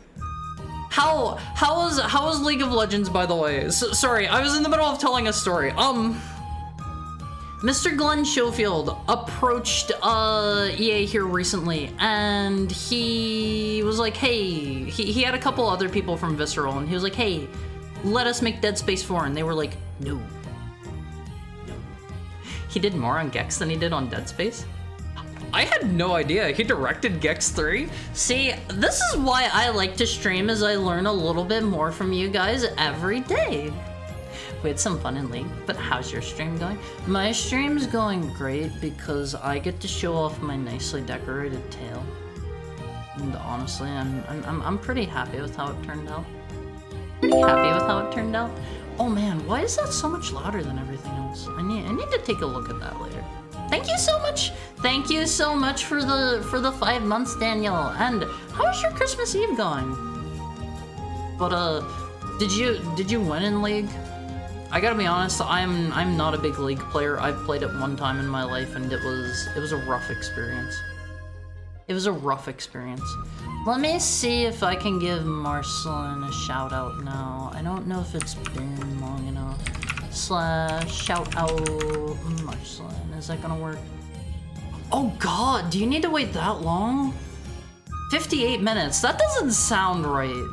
Speaker 1: How was League of Legends, by the way? Sorry, I was in the middle of telling a story. Mr. Glenn Schofield approached EA here recently, and he was like, hey, he had a couple other people from Visceral, and he was like, hey, let us make Dead Space 4, and they were like, no. He did more on Gex than he did on Dead Space? I had no idea. He directed Gex 3? See, this is why I like to stream, is I learn a little bit more from you guys every day. We had some fun in League, but how's your stream going? My stream's going great because I get to show off my nicely decorated tail. And honestly, I'm pretty happy with how it turned out. Pretty happy with how it turned out. Oh man, why is that so much louder than everything else? I need to take a look at that later. Thank you so much. Thank you so much for the 5 months, Daniel. And how's your Christmas Eve going? But did you win in League? I gotta be honest, I'm not a big League player. I've played it one time in my life, and it was a rough experience. It was a rough experience. Let me see if I can give Marcelin a shout out now. I don't know if it's been long enough. / shout out Marcelin. Is that gonna work? Oh god, do you need to wait that long? 58 minutes. That doesn't sound right.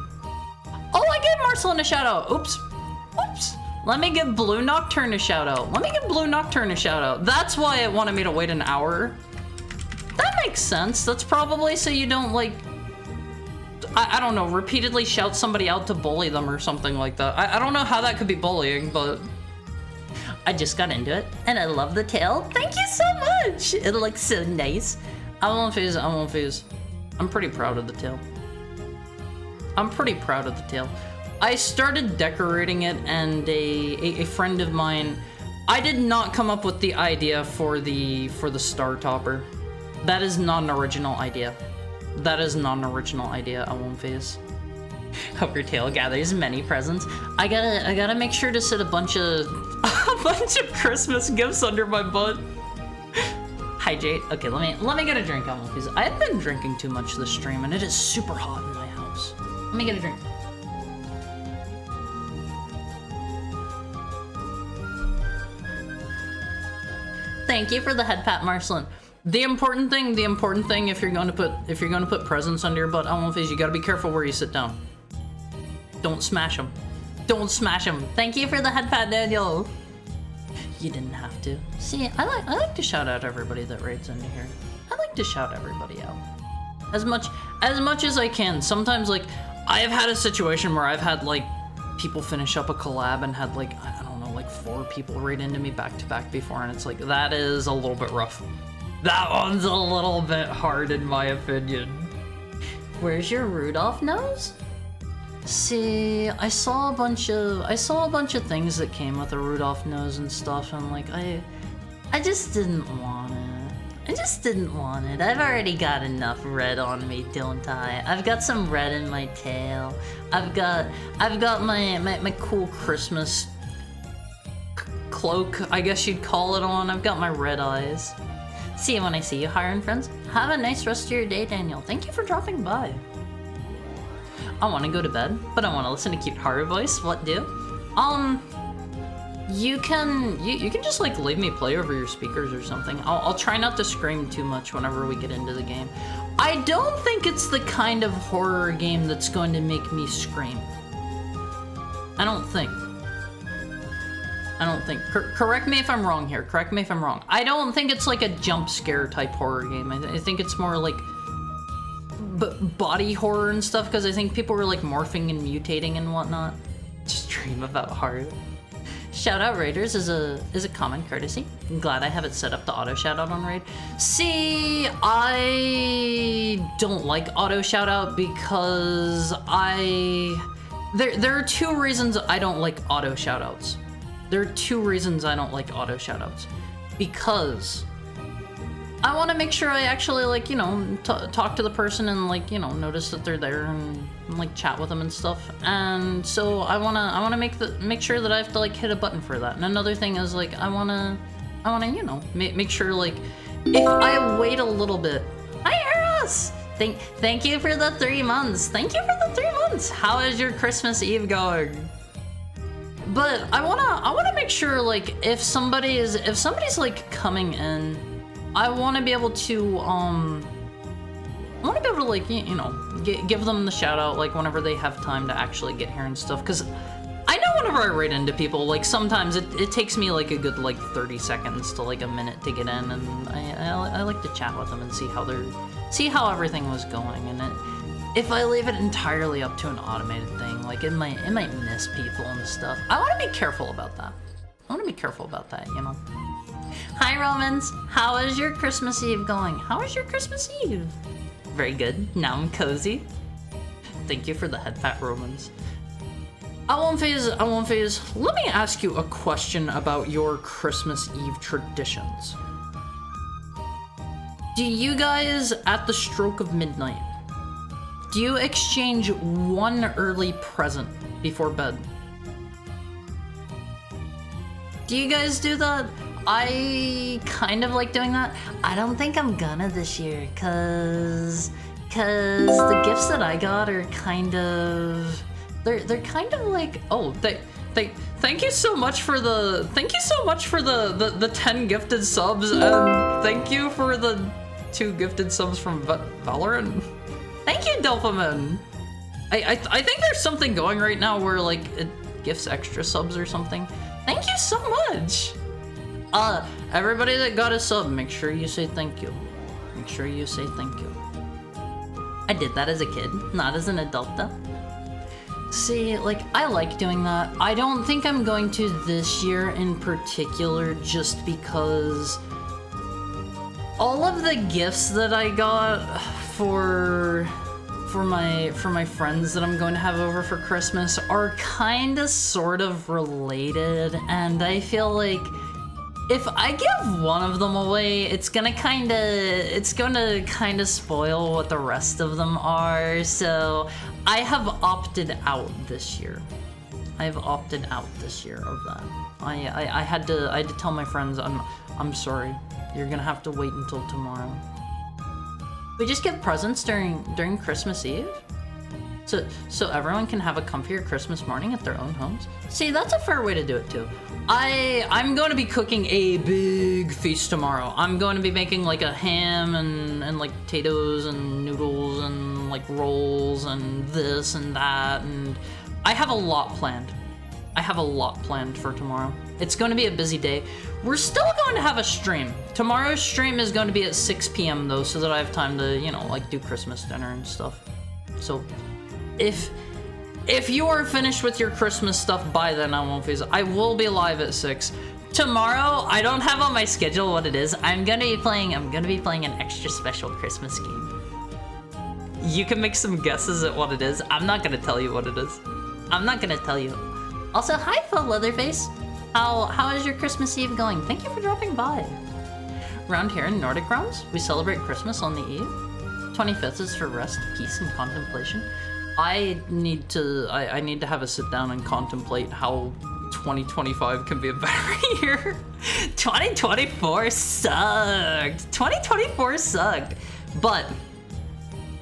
Speaker 1: Oh, I gave Marcelin a shout out. Oops. Oops. Let me give Blue Nocturne a shout out. Let me give Blue Nocturne a shout out. That's why it wanted me to wait an hour. That makes sense. That's probably so you don't, like, I don't know, repeatedly shout somebody out to bully them or something like that. I don't know how that could be bullying, but I just got into it, and I love the tail. Thank you so much. It looks so nice. I won't phase. I'm pretty proud of the tail. I'm pretty proud of the tail. I started decorating it, and a friend of mine, I did not come up with the idea for the star topper. That is not an original idea. That is not an original idea, I won't phase. Hope your tail gathers many presents. I gotta make sure to sit a bunch of Christmas gifts under my butt. Hydrate. Okay, let me get a drink, I won't phase. I have been drinking too much this stream, and it is super hot in my house. Let me get a drink. Thank you for the head pat, Marcelin. The important thing, if you're going to put presents under your butt, I won't phase, you gotta be careful where you sit down. Don't smash them. Don't smash them. Thank you for the head pat, Daniel. You didn't have to. See, I like to shout out everybody that raids into here. I like to shout everybody out. As much as I can. Sometimes, like, I have had a situation where I've had, like, people finish up a collab and had, like, I don't know, like 4 people raid into me back to back before, and it's like, that is a little bit rough. That one's a little bit hard in my opinion. Where's your Rudolph nose? See, I saw a bunch of things that came with a Rudolph nose and stuff, and like I just didn't want it. I just didn't want it. I've already got enough red on me, don't I? I've got some red in my tail. I've got my cool Christmas cloak, I guess you'd call it, on. I've got my red eyes. See you when I see you, hiring friends. Have a nice rest of your day, Daniel. Thank you for dropping by. I want to go to bed, but I want to listen to cute horror voice. What do? You can just like leave me play over your speakers or something. I'll try not to scream too much whenever we get into the game. I don't think it's the kind of horror game that's going to make me scream. I don't think. Correct me if I'm wrong here. Correct me if I'm wrong. I don't think it's like a jump scare type horror game. I think it's more like body horror and stuff, because I think people were like morphing and mutating and whatnot. Just dream about horror. Shout out raiders is a common courtesy. I'm glad I have it set up to auto shout out on raid. See, I don't like auto shout out because there are 2 reasons I don't like auto shout outs. There are 2 reasons I don't like auto shout outs. Because I want to make sure I actually, like, you know, talk to the person and, like, you know, notice that they're there and like chat with them and stuff. And so I wanna make sure that I have to like hit a button for that. And another thing is like I wanna you know make sure like if I wait a little bit. Hi Eros! Thank you for the 3 months. Thank you for the 3 months. How is your Christmas Eve going? But I wanna make sure like if somebody's like coming in, I want to be able to like you know give them the shout out like whenever they have time to actually get here and stuff, because I know whenever I raid into people, like sometimes it takes me like a good like 30 seconds to like a minute to get in, and I like to chat with them and see how everything was going. And if I leave it entirely up to an automated thing, like it might miss people and stuff. I want to be careful about that. You know. Hi Romans, how is your Christmas Eve going? How is your Christmas Eve? Very good. Now I'm cozy. Thank you for the head pat, Romans. I won't phase. Let me ask you a question about your Christmas Eve traditions. Do you guys, at the stroke of midnight, do you exchange one early present before bed? Do you guys do that? I kind of like doing that. I don't think I'm gonna this year, cause the gifts that I got are kind of they're kind of like, oh, thank you so much for the 10 gifted subs, and thank you for the 2 gifted subs from Valorant. Thank you, Delphiman. I think there's something going right now where like it gifts extra subs or something. Thank you so much. Everybody that got a sub, make sure you say thank you. Make sure you say thank you. I did that as a kid, not as an adult though. See, like, I like doing that. I don't think I'm going to this year in particular, just because all of the gifts that I got for my friends that I'm going to have over for Christmas are kinda sort of related, and I feel like if I give one of them away, it's gonna kinda spoil what the rest of them are. So I have opted out this year. I've opted out this year of that. I had to tell my friends, I'm sorry. You're gonna have to wait until tomorrow. We just give presents during Christmas Eve? So everyone can have a comfier Christmas morning at their own homes? See, that's a fair way to do it too. I'm going to be cooking a big feast tomorrow. I'm going to be making like a ham and like potatoes and noodles and like rolls and this and that, and I have a lot planned. For tomorrow. It's going to be a busy day. We're still going to have a stream. Tomorrow's stream is going to be at 6 p.m. though, so that I have time to, you know, like do Christmas dinner and stuff. So if you are finished with your Christmas stuff by then, I won't phase it. I will be live at 6. Tomorrow, I don't have on my schedule what it is. I'm gonna be playing an extra special Christmas game. You can make some guesses at what it is. I'm not gonna tell you what it is. I'm not gonna tell you. Also, hi, Phil Leatherface. How is your Christmas Eve going? Thank you for dropping by. Around here in Nordic realms, we celebrate Christmas on the Eve. 25th is for rest, peace, and contemplation. I need to have a sit down and contemplate how 2025 can be a better year. 2024 sucked. 2024 sucked. But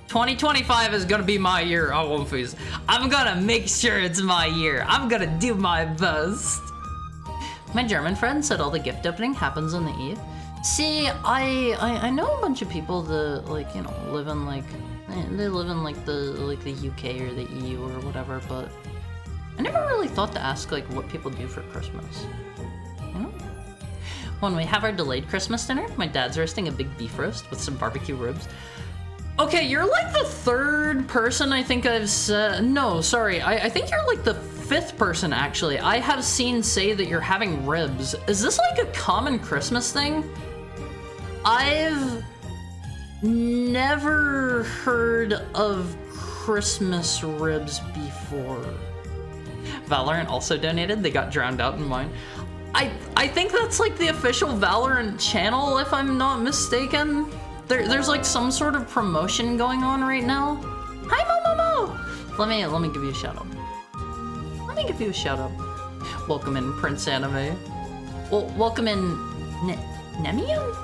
Speaker 1: 2025 is gonna be my year. I won't phase. I'm gonna make sure it's my year. I'm gonna do my best. My German friend said all the gift opening happens on the Eve. See, I know a bunch of people that, like, you know, live in like the UK or the EU or whatever, but I never really thought to ask like what people do for Christmas. You know? When we have our delayed Christmas dinner, my dad's roasting a big beef roast with some barbecue ribs. Okay, you're like the 3rd person I think I've said. No, sorry, I think you're like the 5th person actually I have seen say that you're having ribs. Is this like a common Christmas thing? I've never heard of Christmas ribs before. Valorant also donated. They got drowned out in mine. I think that's like the official Valorant channel, if I'm not mistaken. There's like some sort of promotion going on right now. Hi, Momomo! Let me give you a shout out. Let me give you a shout out. Welcome in, Prince Anime. Well, welcome in, Nemian?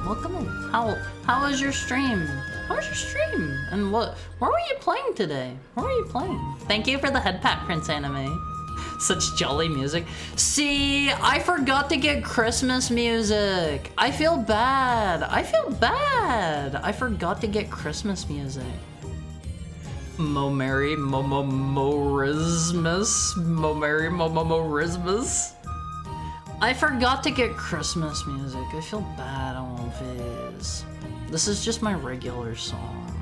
Speaker 1: Welcome in. How was your stream? How was your stream? And where were you playing today? Where were you playing? Thank you for the head pat, Prince Anime. Such jolly music. See, I forgot to get Christmas music. I feel bad. I feel bad. I forgot to get Christmas music. Momary Momorismus. Momary Momorismus. I forgot to get Christmas music. I feel bad on Viz. This is just my regular song.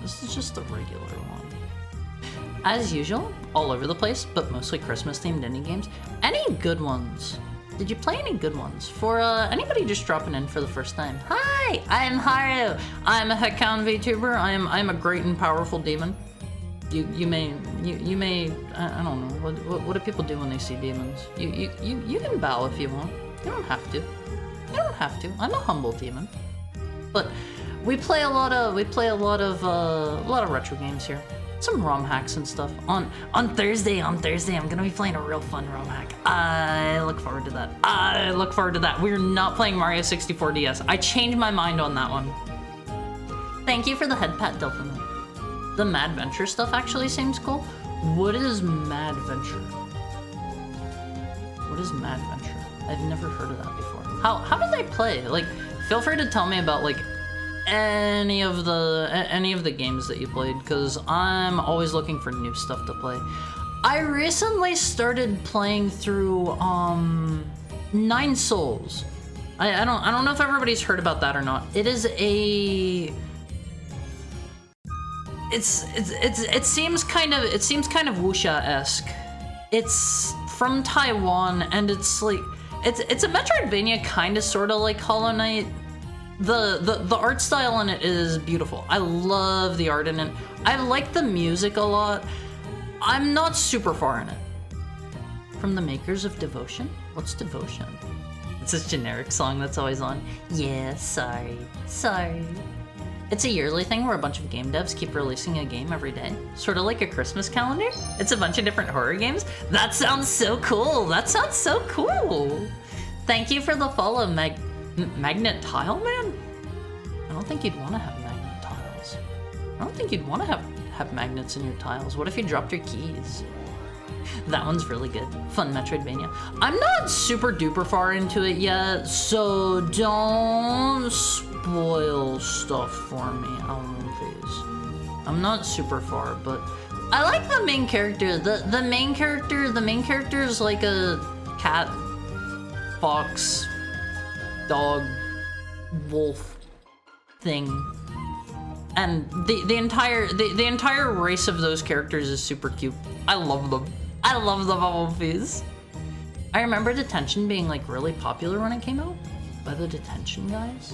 Speaker 1: This is just the regular one. As usual, all over the place, but mostly Christmas-themed indie games. Any good ones? Did you play any good ones? For anybody just dropping in for the first time. Hi, I'm Haru. I'm a Heckhound VTuber. I'm a great and powerful demon. You may I don't know. What do people do when they see demons? You can bow if you want. You don't have to. You don't have to. I'm a humble demon. But we play a lot of retro games here. Some ROM hacks and stuff. On Thursday, I'm gonna be playing a real fun ROM hack. I look forward to that. We're not playing Mario 64 DS. I changed my mind on that one. Thank you for the head pat, Delphine. The Mad Venture stuff actually seems cool. What is Mad Venture? What is Mad Venture? I've never heard of that before. How do they play? Like, feel free to tell me about like any of the games that you played, because I'm always looking for new stuff to play. I recently started playing through 9 Souls. I don't know if everybody's heard about that or not. It is a it seems kind of wuxia-esque. It's from Taiwan, and it's like it's a Metroidvania, kind of sort of like Hollow Knight. The art style in it is beautiful. I love the art in it. I like the music a lot. I'm not super far in it. From the makers of Devotion? What's Devotion? It's this generic song that's always on. Yeah, sorry. It's a yearly thing where a bunch of game devs keep releasing a game every day. Sort of like a Christmas calendar. It's a bunch of different horror games. That sounds so cool. Thank you for the follow, Magnet Tile Man? I don't think you'd want to have magnet tiles. I don't think you'd want to have magnets in your tiles. What if you dropped your keys? That one's really good. Fun Metroidvania. I'm not super duper far into it yet, so don't spoil stuff for me. I'm not super far, but I like the main character. The main character is like a cat, fox, dog, wolf thing, and the entire race of those characters is super cute. I love them all, Fizz. I remember Detention being like really popular when it came out by the Detention guys.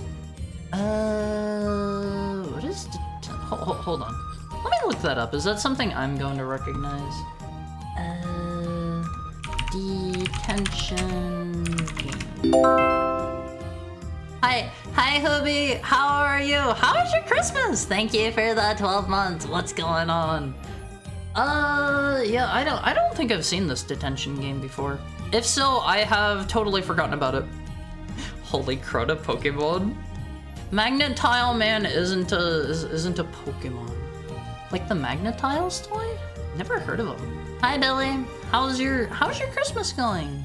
Speaker 1: What is hold on, let me look that up. Is that something I'm going to recognize? Detention game. Hi Hobie, how are you? How was your Christmas? Thank you for the 12 months. What's going on? Yeah, I don't think I've seen this Detention game before. If so, I have totally forgotten about it. Holy crud, Pokemon. Magnet Tile Man isn't a Pokemon. Like the Magnet Tiles toy? Never heard of him. Hi Billy, how's your Christmas going?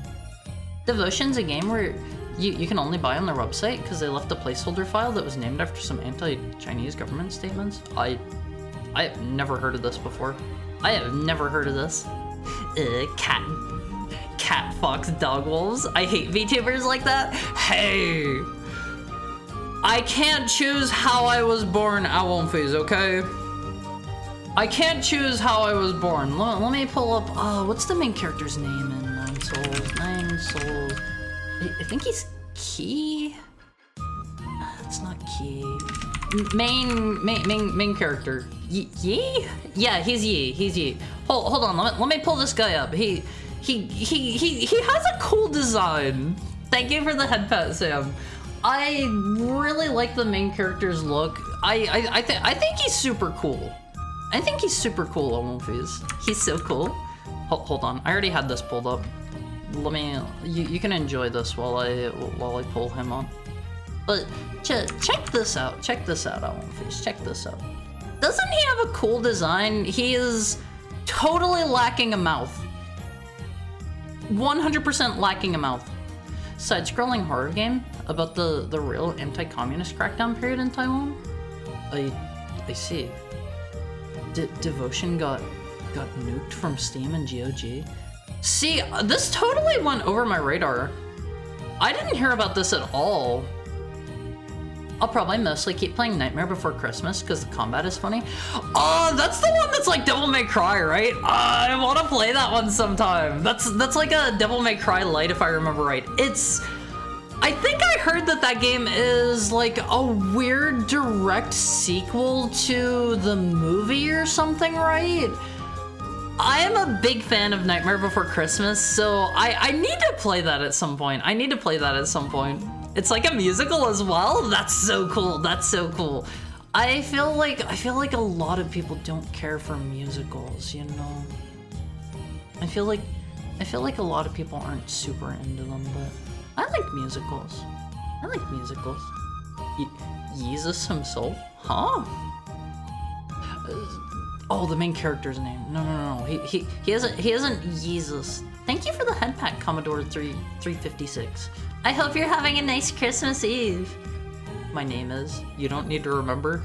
Speaker 1: Devotion's a game where you can only buy on their website because they left a placeholder file that was named after some anti-Chinese government statements. I have never heard of this before. I have never heard of this. Cat, fox, dog, wolves. I hate VTubers like that. Hey, I can't choose how I was born, Owlphase, okay? I can't choose how I was born. Let me pull up, what's the main character's name in 9 Souls? 9 Souls. I think he's Key? It's not Key. Main character. Yi? Yeah, he's Yi. Hold on, let me pull this guy up. he has a cool design. Thank you for the head pat, Sam. I really like the main character's look. I think he's super cool. I think he's super cool, Omofis. He's so cool. Hold on, I already had this pulled up. Let me, you can enjoy this while I pull him on. But check this out, Omofis, check this out. Doesn't he have a cool design? He is totally lacking a mouth. 100% lacking a mouth. Side-scrolling horror game about the real anti-communist crackdown period in Taiwan? I see. Devotion got nuked from Steam and GOG? See, this totally went over my radar. I didn't hear about this at all. I'll probably mostly keep playing Nightmare Before Christmas because the combat is funny. That's the one that's like Devil May Cry, right? I want to play that one sometime. That's like a Devil May Cry Lite if I remember right. I think I heard that game is like a weird direct sequel to the movie or something, right? I am a big fan of Nightmare Before Christmas, so I need to play that at some point. It's like a musical as well? That's so cool, that's so cool. I feel like a lot of people don't care for musicals, you know? I feel like a lot of people aren't super into them, but I like musicals. Jesus himself? Huh? Oh, the main character's name. No. He isn't Jesus. Thank you for the head pack, Commodore 356. I hope you're having a nice Christmas Eve. My name is. You don't need to remember.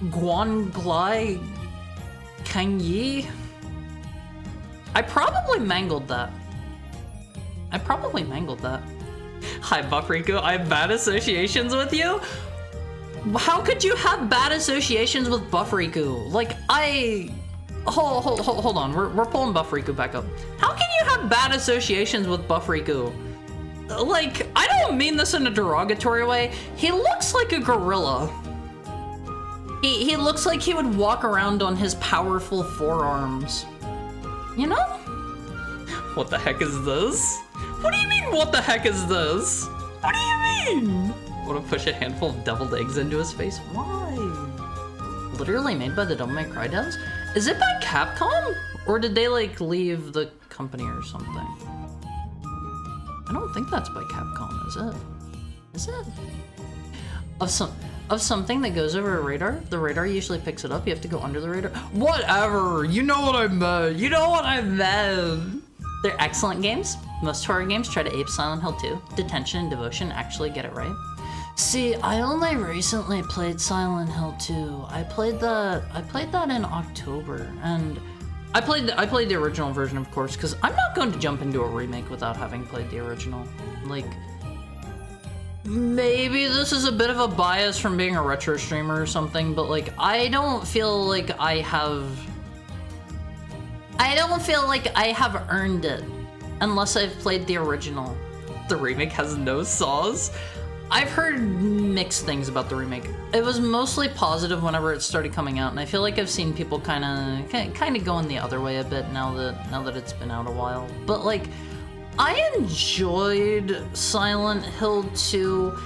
Speaker 1: Guanglai Kangyi. I probably mangled that. Hi, Buffriku. I have bad associations with you? How could you have bad associations with Buffriku? Like, Hold on, we're pulling Buffriku back up. How can you have bad associations with Buffriku? Like, I don't mean this in a derogatory way. He looks like a gorilla. He looks like he would walk around on his powerful forearms. You know? What the heck is this? What do you mean, what the heck is this? What do you mean? Want to push a handful of deviled eggs into his face? Why? Literally made by the Devil May Cry devs? Is it by Capcom? Or did they like leave the company or something? I don't think that's by Capcom, is it? Is it? Of something that goes over a radar, the radar usually picks it up. You have to go under the radar. Whatever, you know what I meant. They're excellent games. Most horror games try to ape Silent Hill 2. Detention and Devotion actually get it right. See, I only recently played Silent Hill 2. I played that in October, and I played the original version, of course, because I'm not going to jump into a remake without having played the original. Like, maybe this is a bit of a bias from being a retro streamer or something, but like, I don't feel like I have earned it unless I've played the original. The remake has no saws. I've heard mixed things about the remake. It was mostly positive whenever it started coming out, and I feel like I've seen people kind of going the other way a bit now that it's been out a while. But like, I enjoyed Silent Hill 2.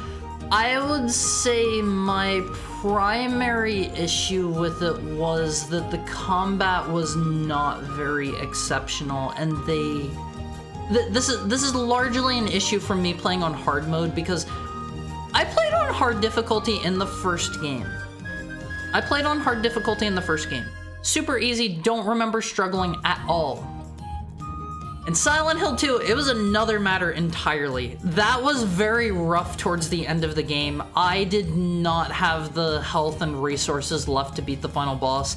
Speaker 1: I would say my primary issue with it was that the combat was not very exceptional, and this is largely an issue from me playing on hard mode, because I played on hard difficulty in the first game. Super easy, don't remember struggling at all. In Silent Hill 2, it was another matter entirely. That was very rough towards the end of the game. I did not have the health and resources left to beat the final boss.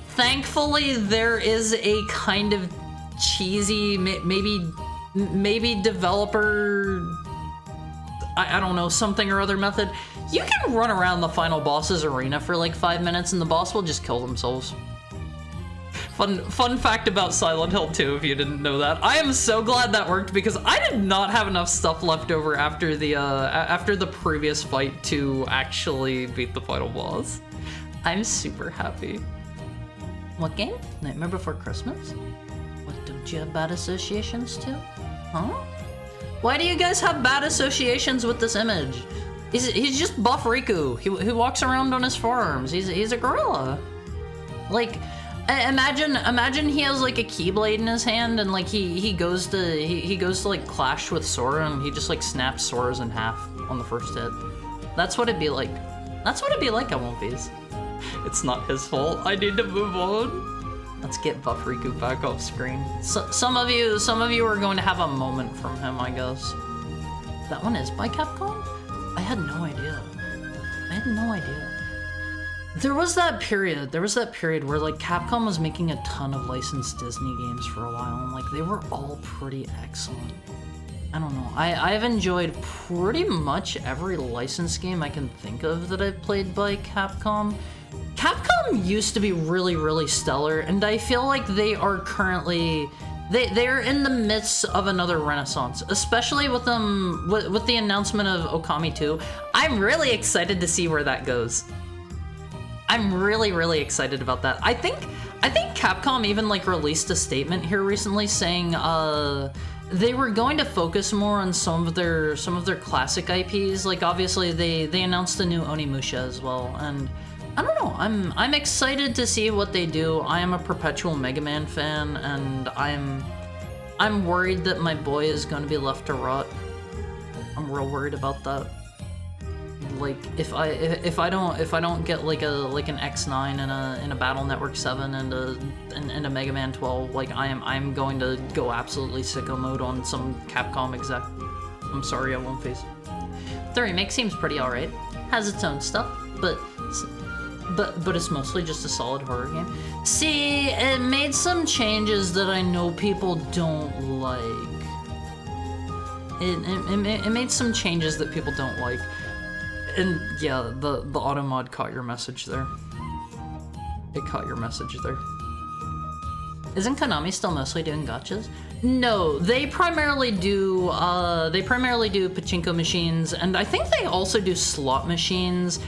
Speaker 1: Thankfully, there is a kind of cheesy, maybe developer, I don't know, something or other method. You can run around the final boss's arena for like 5 minutes and the boss will just kill themselves. Fun fact about Silent Hill 2, if you didn't know that. I am so glad that worked, because I did not have enough stuff left over after the previous fight to actually beat the final boss. I'm super happy. What game? Nightmare Before Christmas? What don't Do you have bad associations too? Huh? Why do you guys have bad associations with this image? He's just buff Riku. He walks around on his forearms. He's a gorilla. Like, imagine he has like a keyblade in his hand and like he goes to like clash with Sora and he just like snaps Sora's in half on the first hit. That's what it'd be like. That's what it'd be like at One Piece. It's not his fault. I need to move on. Let's get Buff Riku back off screen. So, some of you are going to have a moment from him, I guess. That one is by Capcom? I had no idea. I had no idea. There was that period where like Capcom was making a ton of licensed Disney games for a while, and like they were all pretty excellent. I don't know. I've enjoyed pretty much every licensed game I can think of that I've played by Capcom. Capcom used to be really, really stellar, and I feel like they are currently they're in the midst of another renaissance, especially with with the announcement of Okami 2. I'm really excited to see where that goes. I'm really, really excited about that. I think Capcom even like released a statement here recently saying they were going to focus more on some of their classic IPs. Like obviously they announced the new Onimusha as well, and I don't know. I'm excited to see what they do. I am a perpetual Mega Man fan, and I'm worried that my boy is going to be left to rot. I'm real worried about that. Like if I don't get like an X9 and a Battle Network 7 and a Mega Man 12, like I'm going to go absolutely sicko mode on some Capcom exec. I'm sorry, I won't face. The remake seems pretty alright. Has its own stuff, but it's mostly just a solid horror game. See, it made some changes that I know people don't like. It made some changes that people don't like. And yeah, the auto mod caught your message there. It caught your message there. Isn't Konami still mostly doing gachas? No, they primarily do pachinko machines, and I think they also do slot machines.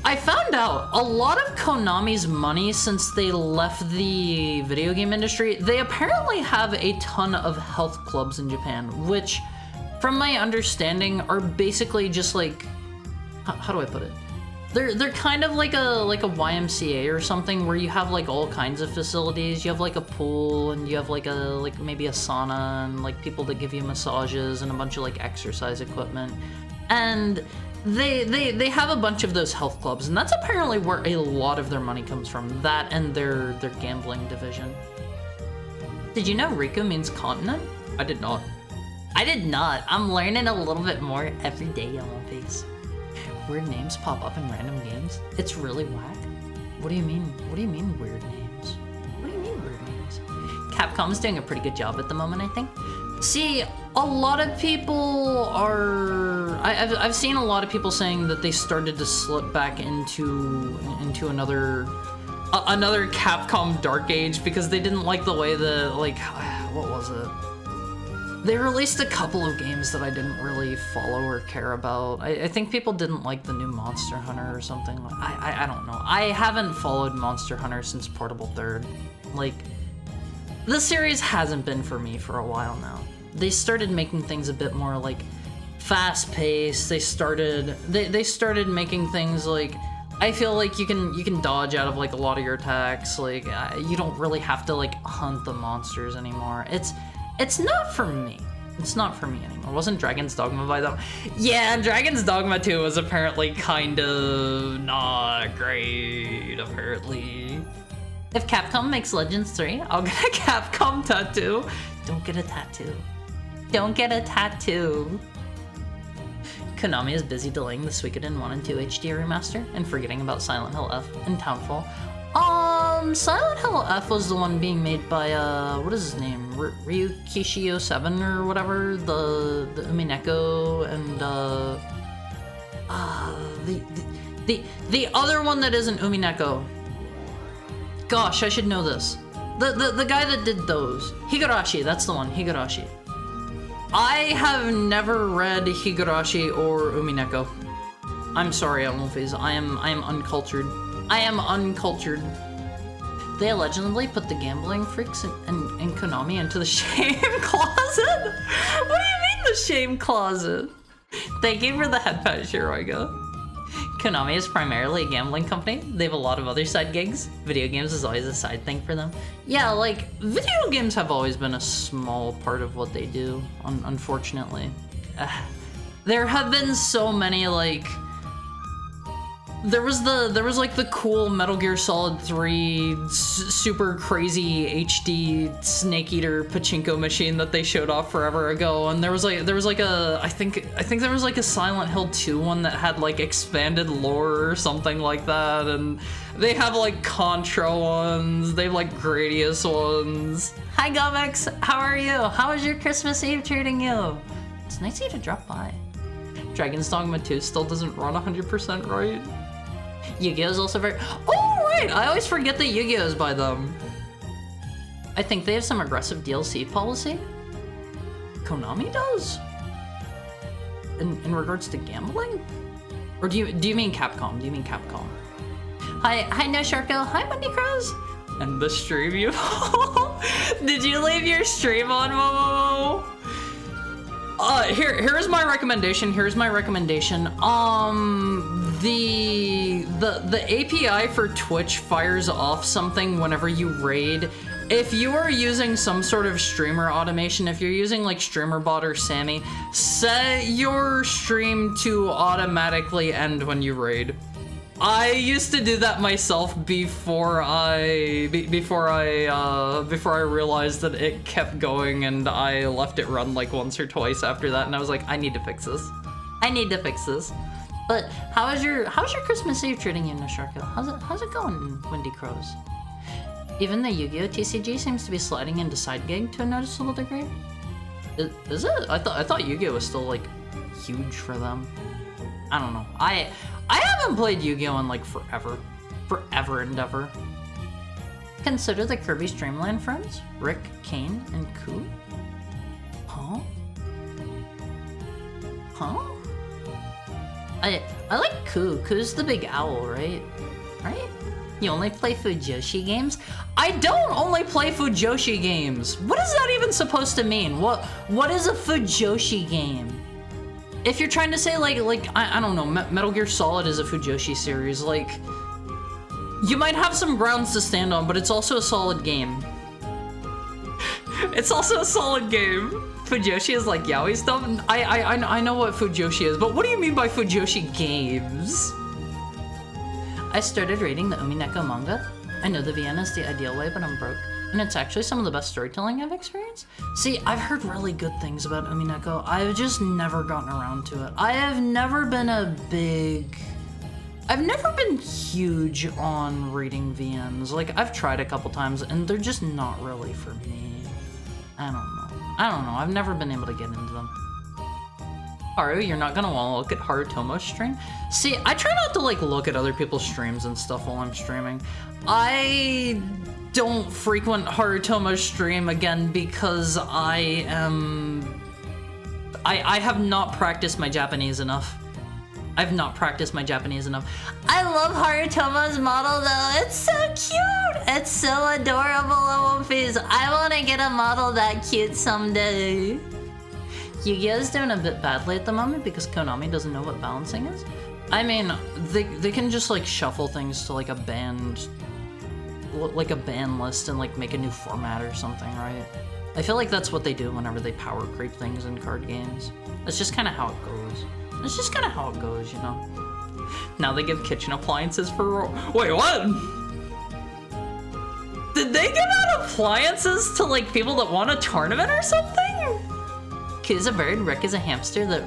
Speaker 1: I found out a lot of Konami's money since they left the video game industry, they apparently have a ton of health clubs in Japan, which, from my understanding, are basically just like, how do I put it? They're kind of like a YMCA or something, where you have like all kinds of facilities. You have like a pool, and you have like maybe a sauna, and like people that give you massages, and a bunch of like exercise equipment. And they have a bunch of those health clubs, and that's apparently where a lot of their money comes from. That and their gambling division. Did you know Riku means continent? I did not. I did not. I'm learning a little bit more every day on One Piece. Weird names pop up in random games. It's really whack. What do you mean? What do you mean weird names? What do you mean weird names? Capcom's doing a pretty good job at the moment, I think. See, a lot of people are... I've seen a lot of people saying that they started to slip back into another Capcom Dark Age because they didn't like the way that, like, what was it? They released a couple of games that I didn't really follow or care about. I think people didn't like the new Monster Hunter or something. I don't know. I haven't followed Monster Hunter since Portable Third. Like, the series hasn't been for me for a while now. They started making things a bit more like fast-paced. They started making things like, I feel like you can dodge out of like a lot of your attacks. Like you don't really have to like hunt the monsters anymore. It's not for me. It's not for me anymore. Wasn't Dragon's Dogma by them? Yeah, Dragon's Dogma 2 was apparently kind of not great, apparently. If Capcom makes Legends 3, I'll get a Capcom tattoo. Don't get a tattoo. Don't get a tattoo. Konami is busy delaying the Suikoden 1 and 2 HD remaster and forgetting about Silent Hill F and Townfall. Silent Hill F was the one being made by, what is his name? Ryukishio 7 or whatever? The Umineko and, the other one that isn't Umineko. Gosh, I should know this. The guy that did those. Higurashi, that's the one, Higurashi. I have never read Higurashi or Umineko. I'm sorry, Elmophase. I am uncultured. I am uncultured. They allegedly put the gambling freaks and Konami into the shame closet? What do you mean the shame closet? Thank you for the head pat, Shiroiga. Konami is primarily a gambling company. They have a lot of other side gigs. Video games is always a side thing for them. Yeah, like, video games have always been a small part of what they do, unfortunately. There have been so many, like... There was like the cool Metal Gear Solid 3 super crazy HD Snake Eater pachinko machine that they showed off forever ago, and there was like a I think there was like a Silent Hill 2 one that had like expanded lore or something like that, and they have like Contra ones, they have like Gradius ones. Hi Gomex, how are you? How is your Christmas Eve treating you? It's nice of you to drop by. Dragon's Dogma 2 still doesn't run 100% right. Yu-Gi-Oh! Is also very... Oh, right! I always forget that Yu-Gi-Oh! Is by them. I think they have some aggressive DLC policy. Konami does? In regards to gambling? Or do you mean Capcom? Do you mean Capcom? Hi No Sharko. Hi Wendy Crows. And the stream you... Did you leave your stream on, Momo? Here's my recommendation. The API for Twitch fires off something whenever you raid. If you are using some sort of streamer automation, if you're using like StreamerBot or Sammy, set your stream to automatically end when you raid. I used to do that myself before I realized that it kept going, and I left it run like once or twice after that, and I was like, I need to fix this. But how's your Christmas Eve treating you, Nosharko? How's it going, Windy Crows? Even the Yu-Gi-Oh! TCG seems to be sliding into side gig to a noticeable degree. Is it? I thought Yu-Gi-Oh! Was still like huge for them. I don't know. I haven't played Yu-Gi-Oh! In like forever and ever. Consider the Kirby's Dream Land friends, Rick, Kane, and Koo. Huh? I like Koo. Koo's the big owl, right? Right? You only play Fujoshi games? I don't only play Fujoshi games. What is that even supposed to mean? What is a Fujoshi game? If you're trying to say like I don't know, Metal Gear Solid is a Fujoshi series, like, you might have some grounds to stand on, but it's also a solid game. It's also a solid game. Fujoshi is like yaoi stuff. I know what Fujoshi is, but what do you mean by Fujoshi games? I started reading the Umineko manga. I know the Vienna is the ideal way, but I'm broke. And it's actually some of the best storytelling I've experienced. See, I've heard really good things about Umineko. I've just never gotten around to it. I've never been huge on reading VNs. Like, I've tried a couple times, and they're just not really for me. I don't know. I've never been able to get into them. Haru, you're not gonna want to look at Harutomo's stream? See, I try not to like look at other people's streams and stuff while I'm streaming. I don't frequent Harutomo's stream again because I have not practiced my Japanese enough. I love Harutomo's model though. It's so cute. It's so adorable, One Piece. I want to get a model that cute someday. Yu-Gi-Oh's doing a bit badly at the moment because Konami doesn't know what balancing is. I mean, they can just like shuffle things to like a band list and like make a new format or something, right? I feel like that's what they do whenever they power creep things in card games. That's just kind of how it goes. You know? Now they give kitchen appliances for... Wait, what? Did they give out appliances to like people that won a tournament or something? Koo's a bird, Rick is a hamster that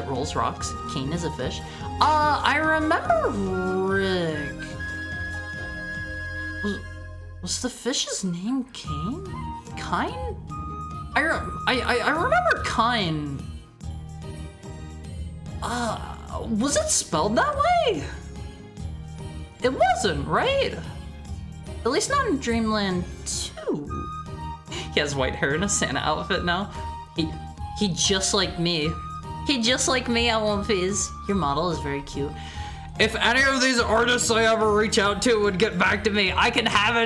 Speaker 1: rolls rocks, Kane is a fish. I remember Rick. Was the fish's name Kane? Kine? I remember Kine. Was it spelled that way? It wasn't, right? At least not in Dreamland 2. He has white hair and a Santa outfit now. He just like me. At One Piece. Your model is very cute. If any of these artists I ever reach out to would get back to me, I can have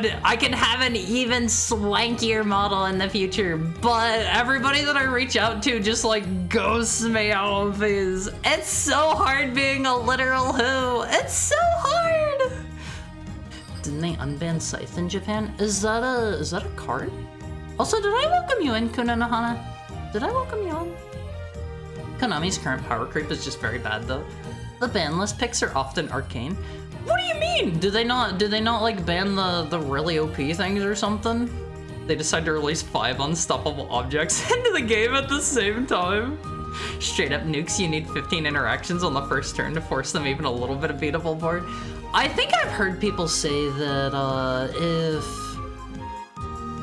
Speaker 1: an even swankier model in the future. But everybody that I reach out to just like ghosts me out of these. It's so hard being a literal who. It's so hard. Didn't they unban Scythe in Japan? Is that a card? Also, did I welcome you in, Kunanohana? Did I welcome you on? Konami's current power creep is just very bad though. The ban list picks are often arcane. What do you mean? Do they not like ban the really OP things or something? They decide to release 5 unstoppable objects into the game at the same time. Straight up nukes, you need 15 interactions on the first turn to force them even a little bit of beatable board. I think I've heard people say that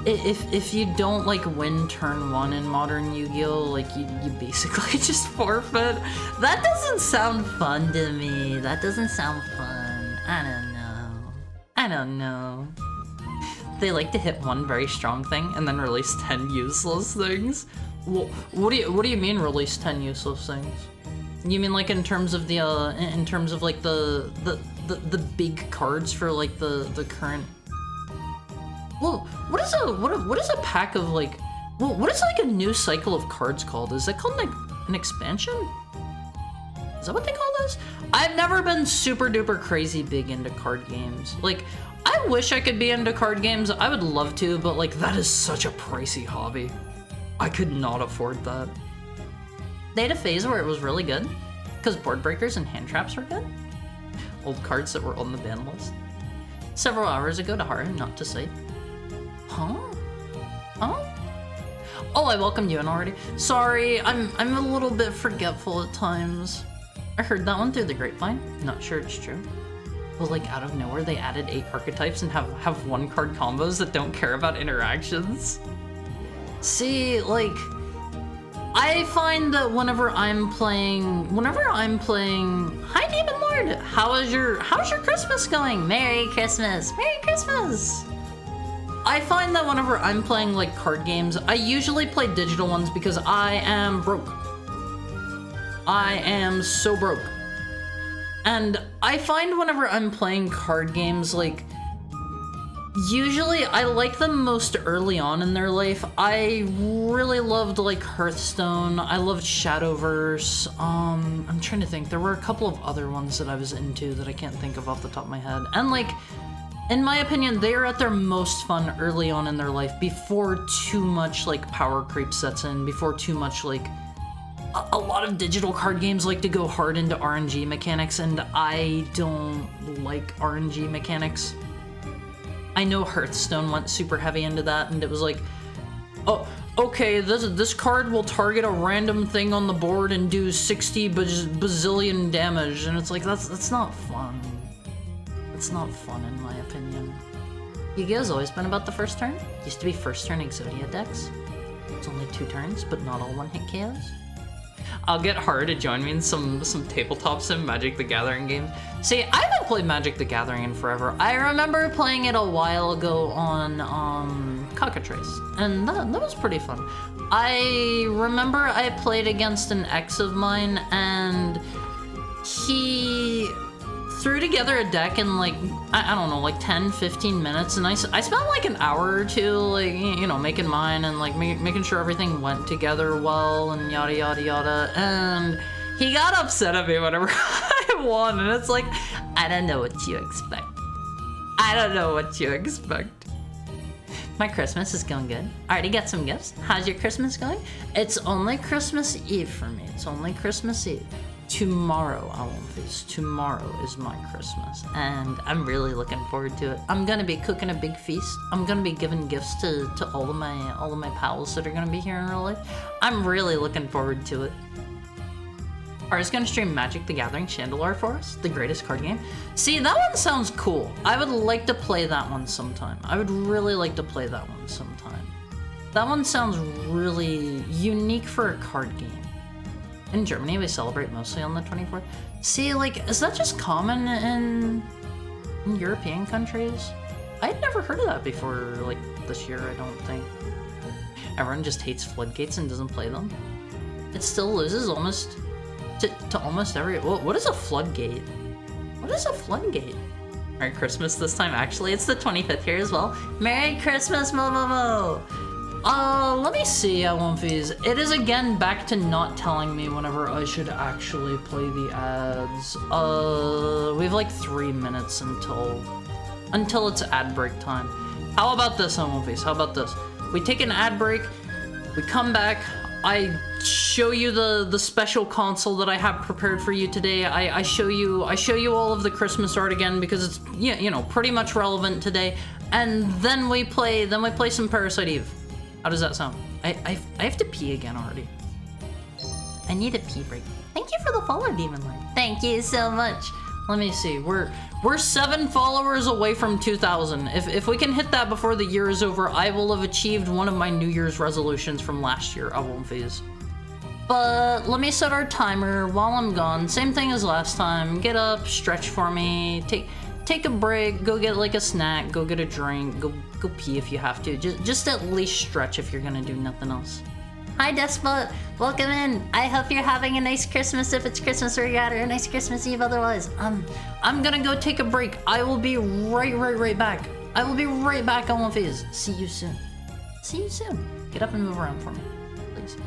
Speaker 1: if you don't like win turn 1 in modern Yu-Gi-Oh, like you basically just forfeit. That doesn't sound fun to me. That doesn't sound fun. I don't know. They like to hit one very strong thing and then release 10 useless things. Well, what do you mean release 10 useless things? You mean like in terms of the like the big cards for like the current. Whoa, what is a pack of like, well, what is like a new cycle of cards called? Is that called like an expansion? Is that what they call this? I've never been super duper crazy big into card games. Like, I wish I could be into card games. I would love to, but like that is such a pricey hobby. I could not afford that. They had a phase where it was really good because board breakers and hand traps were good. Old cards that were on the ban list. Several hours ago to Haru, not to say. Huh? Oh, I welcomed you in already. Sorry, I'm a little bit forgetful at times. I heard that one through the grapevine. Not sure it's true. But like out of nowhere, they added 8 archetypes and have 1 card combos that don't care about interactions. See, like, I find that whenever I'm playing, hi Demon Lord, how's your Christmas going? Merry Christmas, Merry Christmas. I find that whenever I'm playing like card games, I usually play digital ones because I am broke. I am so broke. And I find whenever I'm playing card games, like, usually I like them most early on in their life. I really loved like Hearthstone. I loved Shadowverse. I'm trying to think. There were a couple of other ones that I was into that I can't think of off the top of my head. And like, in my opinion, they are at their most fun early on in their life before too much like power creep sets in, before too much like a lot of digital card games like to go hard into RNG mechanics, and I don't like RNG mechanics. I know Hearthstone went super heavy into that, and it was like, oh, okay, this card will target a random thing on the board and do 60 bazillion damage, and it's like, that's not fun. It's not fun in my opinion. Yu-Gi-Oh's always been about the first turn. Used to be first turn Exodia decks. It's only 2 turns, but not all one-hit KOs. I'll get Haru to join me in some tabletop sim Magic the Gathering games. See, I haven't played Magic the Gathering in forever. I remember playing it a while ago on Cockatrice, and that was pretty fun. I remember I played against an ex of mine, and he threw together a deck in like, I don't know, like 10-15 minutes, and I spent like an hour or 2 like, you know, making mine and like making sure everything went together well and yada yada yada, and he got upset at me whenever I won, and it's like, I don't know what you expect. I don't know what you expect. My Christmas is going good. I already got some gifts. How's your Christmas going? It's only Christmas Eve for me. It's only Christmas Eve. Tomorrow, I won't face. Tomorrow is my Christmas, and I'm really looking forward to it. I'm gonna be cooking a big feast. I'm gonna be giving gifts to all of my pals that are gonna be here in real life. I'm really looking forward to it. Art's gonna stream Magic the Gathering Chandelure for us, the greatest card game. See, that one sounds cool. I would like to play that one sometime. I would really like to play that one sometime. That one sounds really unique for a card game. In Germany, we celebrate mostly on the 24th. See, like, is that just common in European countries? I'd never heard of that before, like, this year, I don't think. Everyone just hates floodgates and doesn't play them. It still loses almost to almost every... What is a floodgate? What is a floodgate? Merry Christmas this time, actually. It's the 25th here as well. Merry Christmas, Momomo! Let me see, Womfies. It is again back to not telling me whenever I should actually play the ads. We have like 3 minutes until it's ad break time. How about this, Womfies? How about this? We take an ad break, we come back, I show you the special console that I have prepared for you today. I show you all of the Christmas art again because it's, yeah, you know, pretty much relevant today. And then we play some Parasite Eve. How does that sound? I have to pee again already. I need a pee break. Thank you for the follow, Demon Lord. Thank you so much. Let me see. We're 7 followers away from 2,000. If we can hit that before the year is over, I will have achieved one of my New Year's resolutions from last year. I won't phase. But let me set our timer while I'm gone. Same thing as last time. Get up, stretch for me, take a break, go get like a snack, go get a drink, go pee if you have to. Just at least stretch if you're gonna do nothing else. Hi Despot, welcome in. I hope you're having a nice Christmas if it's Christmas or or a nice Christmas Eve otherwise. I'm gonna go take a break. I will be right back. I will be right back on One Phase. See you soon. See you soon. Get up and move around for me, please.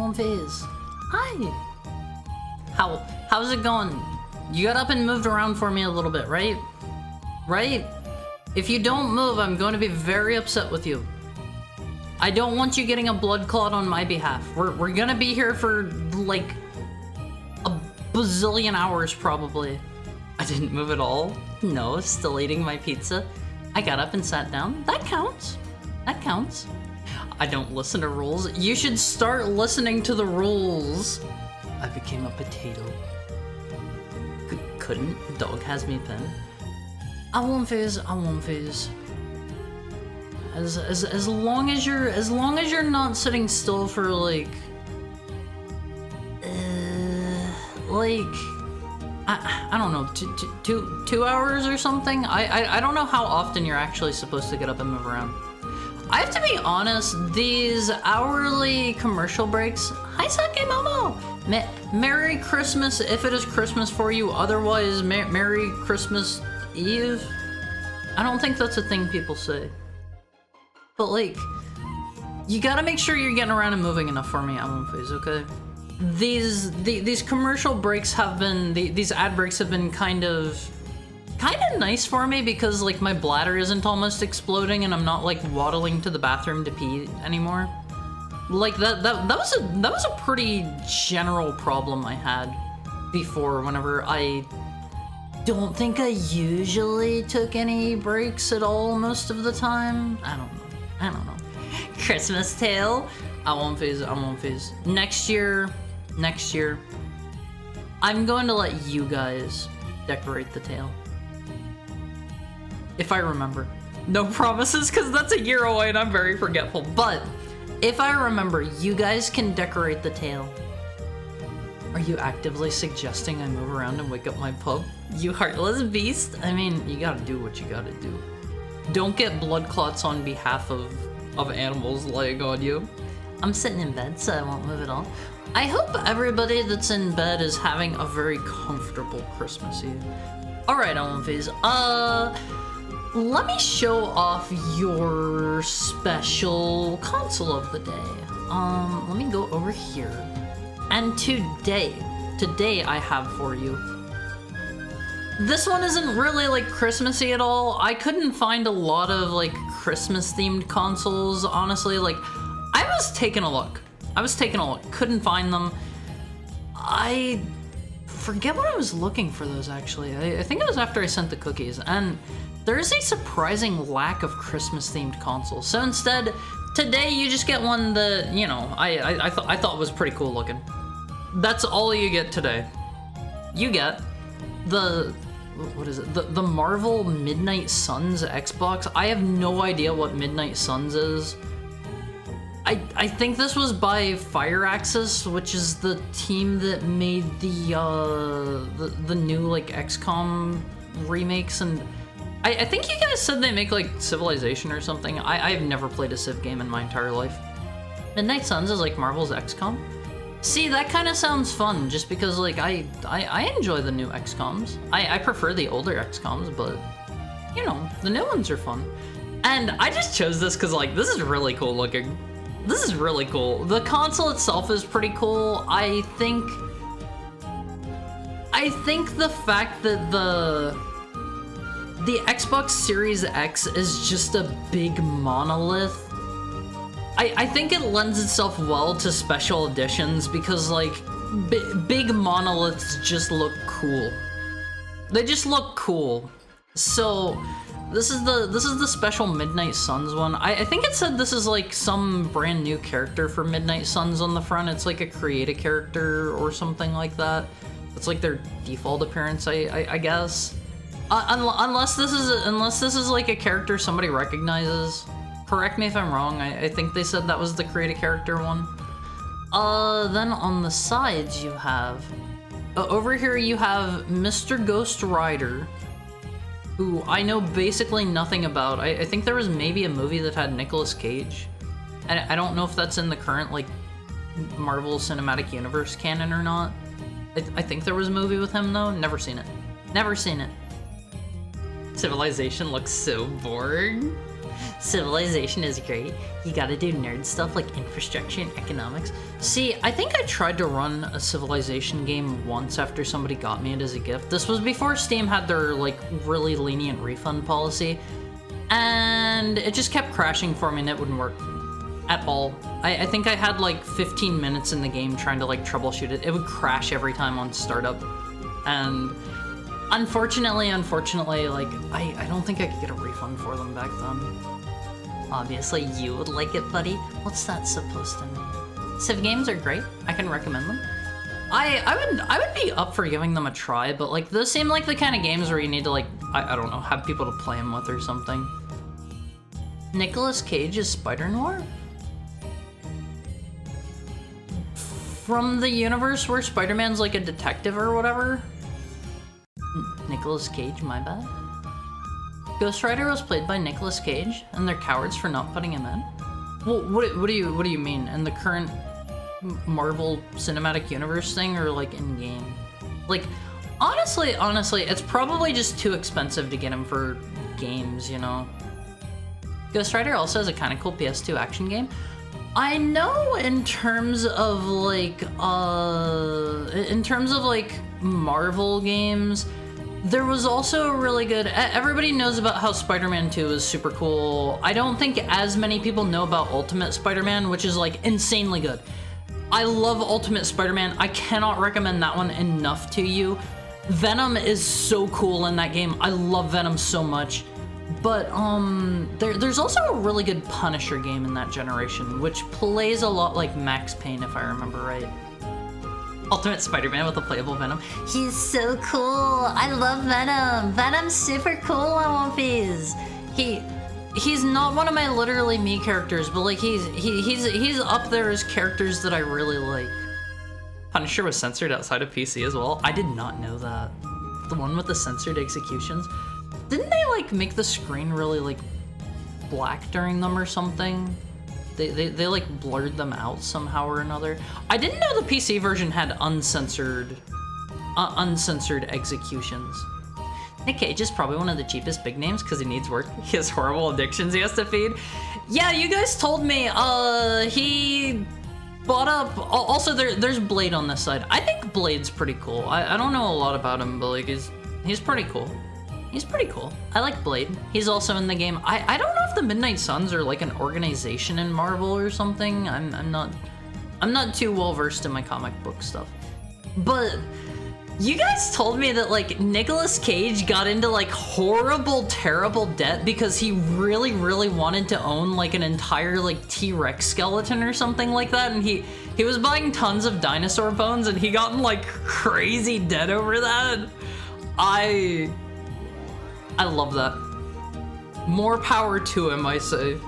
Speaker 1: on Phase. Hi. How's it going? You got up and moved around for me a little bit, right? Right? If you don't move, I'm going to be very upset with you. I don't want you getting a blood clot on my behalf. We're gonna be here for, like, a bazillion hours, probably. I didn't move at all. No, still eating my pizza. I got up and sat down. That counts. That counts. I don't listen to rules. You should start listening to the rules. I became a potato. Couldn't. Dog has me pinned. I won't phase. I won't phase. As long as you're not sitting still for like I don't know, two hours or something. I don't know how often you're actually supposed to get up and move around. I have to be honest, these hourly commercial breaks. Hi, Sake Momo. Merry Christmas if it is Christmas for you. Otherwise, Merry Christmas Eve. I don't think that's a thing people say. But like, you gotta make sure you're getting around and moving enough for me. I won't phase, okay? These commercial breaks have been, these ad breaks have been kind of nice for me because like my bladder isn't almost exploding and I'm not like waddling to the bathroom to pee anymore. Like that was a pretty general problem I had before whenever I don't think I usually took any breaks at all most of the time. I don't know. Christmas Tale. I won't phase. Next year, I'm going to let you guys decorate the tail. If I remember. No promises, because that's a year away and I'm very forgetful. But if I remember, you guys can decorate the tail. Are you actively suggesting I move around and wake up my pup? You heartless beast? I mean, you gotta do what you gotta do. Don't get blood clots on behalf of animals laying on you. I'm sitting in bed, so I won't move at all. I hope everybody that's in bed is having a very comfortable Christmas Eve. Alright, I won't phase. Let me show off your special console of the day. Let me go over here. And today I have for you. This one isn't really like Christmassy at all. I couldn't find a lot of like Christmas themed consoles, honestly. Like, I was taking a look, couldn't find them. I forget what I was looking for those actually. I think it was after I sent the cookies, and there's a surprising lack of Christmas themed consoles. So instead, today you just get one that, you know, I thought was pretty cool looking. That's all you get today. You get the, what is it? The Marvel Midnight Suns Xbox. I have no idea what Midnight Suns is. I think this was by Firaxis, which is the team that made the new like XCOM remakes, and I think you guys said they make like Civilization or something. I've never played a Civ game in my entire life. Midnight Suns is like Marvel's XCOM. See, that kind of sounds fun, just because like I enjoy the new XCOMs. I prefer the older XCOMs, but you know, the new ones are fun. And I just chose this because like this is really cool looking. This is really cool. The console itself is pretty cool. I think the fact that the Xbox Series X is just a big monolith, I think it lends itself well to special editions because like big monoliths just look cool. They just look cool. So this is the special Midnight Suns one. I think it said this is like some brand new character for Midnight Suns on the front. It's like a create a character or something like that. It's like their default appearance, I guess. Unless this is like a character somebody recognizes. Correct me if I'm wrong. I think they said that was the create a character one. Then on the sides you have, over here you have Mr. Ghost Rider, who I know basically nothing about. I think there was maybe a movie that had Nicolas Cage. I don't know if that's in the current like Marvel Cinematic Universe canon or not. I think there was a movie with him though. Never seen it. Never seen it. Civilization looks so boring. Civilization is great. You gotta do nerd stuff like infrastructure and economics. See, I think I tried to run a Civilization game once after somebody got me it as a gift. This was before Steam had their, like, really lenient refund policy. And it just kept crashing for me and it wouldn't work at all. I think I had like 15 minutes in the game trying to like troubleshoot it. It would crash every time on startup. And unfortunately, like, I don't think I could get a refund for them back then. Obviously, you would like it, buddy. What's that supposed to mean? Civ games are great. I can recommend them. I would be up for giving them a try, but like those seem like the kind of games where you need to like, I don't know, have people to play them with or something. Nicolas Cage is Spider Noir? From the universe where Spider-Man's like a detective or whatever? Nicolas Cage, my bad. Ghost Rider was played by Nicolas Cage, and they're cowards for not putting him in? Well, what do you mean? In the current Marvel Cinematic Universe thing, or like in game? Like, honestly, it's probably just too expensive to get him for games, you know? Ghost Rider also has a kind of cool PS2 action game. I know in terms of like Marvel games, there was also a really good, everybody knows about how Spider-Man 2 is super cool. I don't think as many people know about Ultimate Spider-Man, which is like insanely good. I love Ultimate Spider-Man. I cannot recommend that one enough to you. Venom is so cool in that game. I love Venom so much. But there's also a really good Punisher game in that generation, which plays a lot like Max Payne, if I remember right. Ultimate Spider-Man with a playable Venom. He's so cool. I love Venom. Venom's super cool on One Piece. He's not one of my literally me characters, but like he's up there as characters that I really like. Punisher was censored outside of PC as well. I did not know that. The one with the censored executions. Didn't they like make the screen really like black during them or something? They like blurred them out somehow or another. I didn't know the PC version had uncensored executions. Nick Cage is probably one of the cheapest big names because he needs work. He has horrible addictions he has to feed. Yeah, you guys told me he bought up. Also, there's Blade on this side. I think Blade's pretty cool. I don't know a lot about him, but like he's pretty cool. He's pretty cool. I like Blade. He's also in the game. I don't know if the Midnight Suns are like an organization in Marvel or something. I'm not too well versed in my comic book stuff. But you guys told me that like Nicolas Cage got into like horrible, terrible debt because he really, really wanted to own like an entire like T-Rex skeleton or something like that, and he was buying tons of dinosaur bones and he got in like crazy debt over that. I love that. More power to him, I say.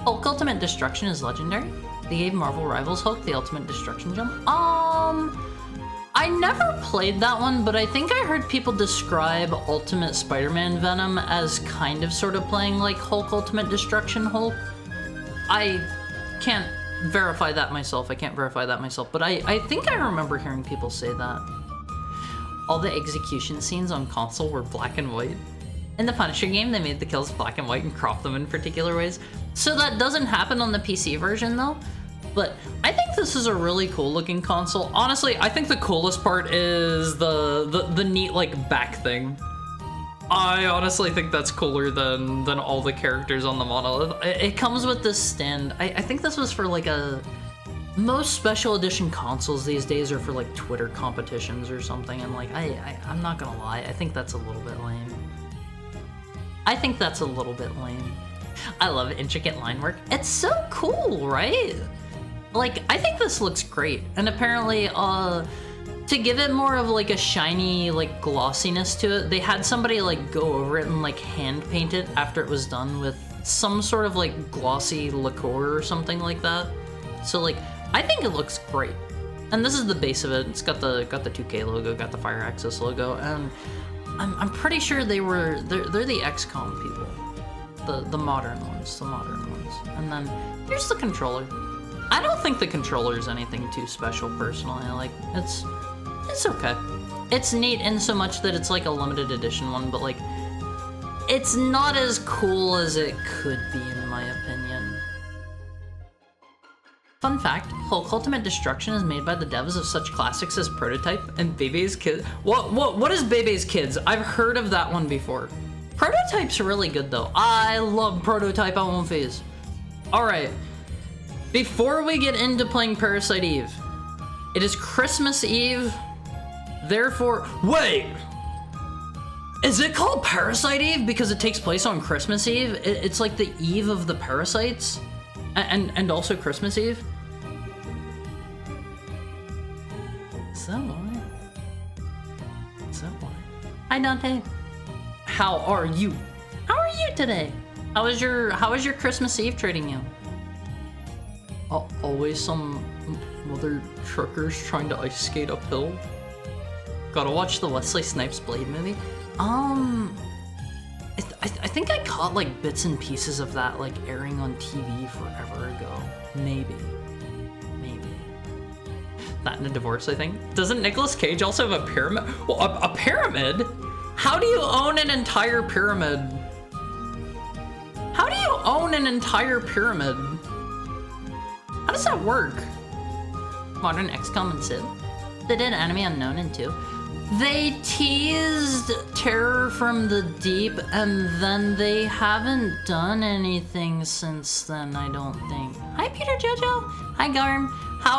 Speaker 1: Hulk Ultimate Destruction is legendary. They gave Marvel Rivals Hulk the Ultimate Destruction jump. I never played that one, but I think I heard people describe Ultimate Spider-Man Venom as kind of sort of playing like Hulk Ultimate Destruction Hulk. I can't verify that myself. But I think I remember hearing people say that. All the execution scenes on console were black and white. In the Punisher game, they made the kills black and white and cropped them in particular ways. So that doesn't happen on the PC version though. But I think this is a really cool looking console. Honestly, I think the coolest part is the neat like back thing. I honestly think that's cooler than all the characters on the monolith. It comes with this stand. I think this was for like most special edition consoles these days are for like Twitter competitions or something, and like I'm not gonna lie, I think that's a little bit lame. I love intricate line work. It's so cool, right? Like, I think this looks great. And apparently, to give it more of like a shiny, like glossiness to it, they had somebody like go over it and like hand paint it after it was done with some sort of like glossy lacquer or something like that. So like, I think it looks great. And this is the base of it. It's got the 2K logo, got the Fire Access logo, and I'm pretty sure they're the XCOM people, the modern ones, And then here's the controller. I don't think the controller is anything too special personally. Like it's okay. It's neat in so much that it's like a limited edition one, but like it's not as cool as it could be, in my opinion. Fun fact, Hulk Ultimate Destruction is made by the devs of such classics as Prototype and Bebe's Kids. What is Bebe's Kids? I've heard of that one before. Prototype's really good though. I love Prototype on One Phase. Alright. Before we get into playing Parasite Eve, it is Christmas Eve. Therefore, wait! Is it called Parasite Eve because it takes place on Christmas Eve? It's like the eve of the parasites? And also Christmas Eve? Is that why? Is that why? Hi Dante. How are you? How are you today? How was your Christmas Eve treating you? Always some mother truckers trying to ice skate uphill. Gotta watch the Wesley Snipes Blade movie. I think I caught like bits and pieces of that like airing on TV forever ago. Maybe. That and a divorce, I think. Doesn't Nicolas Cage also have a pyramid? Well, a pyramid? How do you own an entire pyramid? How do you own an entire pyramid? How does that work? Modern XCOM and Civ? They did Enemy Unknown in 2. They teased Terror from the Deep, and then they haven't done anything since then, I don't think. Hi, Peter Jojo. Hi, Garm. How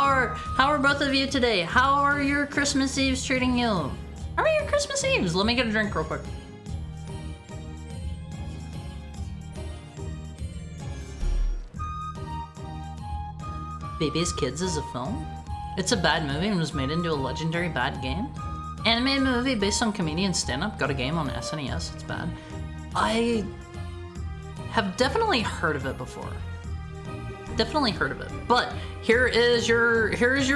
Speaker 1: are both of you today? How are your Christmas Eves treating you? How are your Christmas Eves? Let me get a drink real quick. Baby's Kids is a film? It's a bad movie and was made into a legendary bad game. Animated movie based on comedian stand-up, got a game on SNES, it's bad. I have definitely heard of it before. Definitely heard of it. But here is your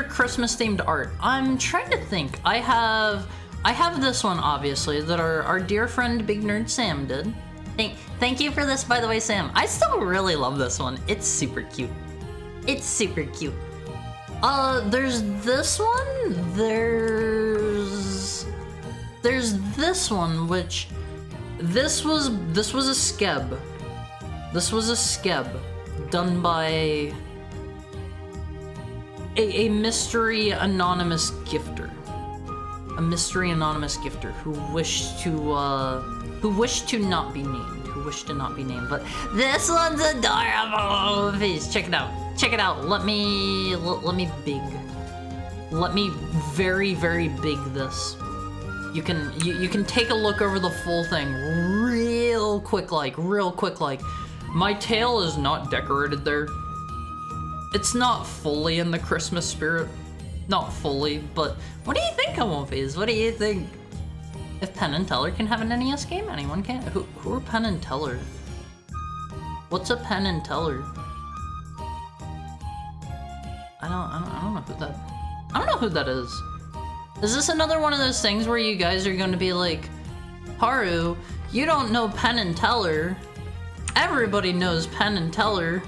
Speaker 1: Christmas themed art. I'm trying to think. I have this one obviously that our dear friend Big Nerd Sam did. Thank you for this, by the way, Sam. I still really love this one. It's super cute. It's super cute. There's this one. There's this one, which this was a skeb. This was a skeb done by a mystery anonymous gifter. A mystery anonymous gifter who wished to not be named. Who wished to not be named. But this one's adorable. Please check it out. Check it out. Let me very, very big this. You can take a look over the full thing real quick like. My tail is not decorated there. It's not fully in the Christmas spirit. Not fully, but what do you think of One Phase? What do you think? If Penn and Teller can have an NES game, anyone can. Who are Penn and Teller? What's a Penn and Teller? I don't know who that. I don't know who that is. Is this another one of those things where you guys are going to be like, Haru, you don't know Penn and Teller. Everybody knows Penn and Teller.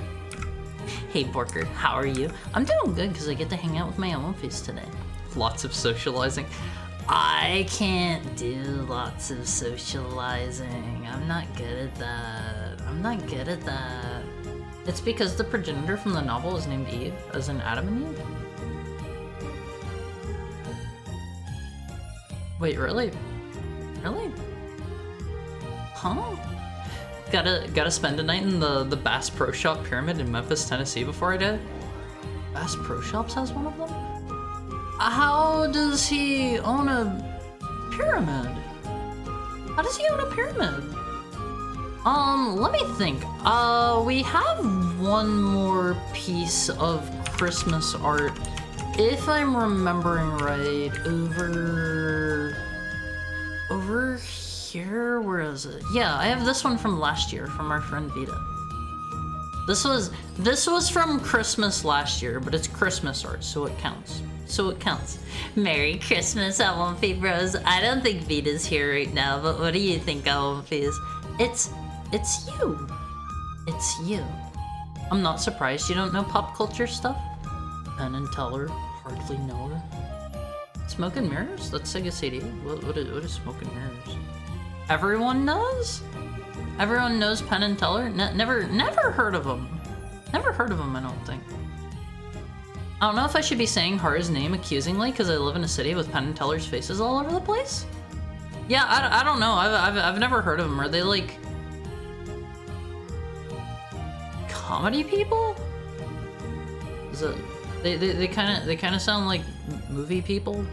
Speaker 1: Hey Borker, how are you? I'm doing good because I get to hang out with my One Phase today. Lots of socializing. I can't do lots of socializing. I'm not good at that. It's because the progenitor from the novel is named Eve, as in Adam and Eve. Wait, really? Really? Huh? Gotta spend a night in the Bass Pro Shop Pyramid in Memphis, Tennessee before I die? Bass Pro Shops has one of them? How does he own a pyramid? How does he own a pyramid? Let me think. We have one more piece of Christmas art, if I'm remembering right, over here. Where is it? Yeah, I have this one from last year from our friend Vita. This was from Christmas last year, but it's Christmas art, so it counts. Merry Christmas, One Phase Bros. I don't think Vita's here right now, but what do you think, One Phase? It's you. It's you. I'm not surprised you don't know pop culture stuff. Penn and Teller, hardly know her. Smoke and Mirrors? That's Sega CD. What is Smoke and Mirrors? Everyone knows? Everyone knows Penn and Teller? Never heard of them. Never heard of them, I don't think. I don't know if I should be saying Haru's name accusingly because I live in a city with Penn and Teller's faces all over the place. Yeah, I don't know. I've never heard of them. Are they like comedy people? Is it they kind of sound like movie people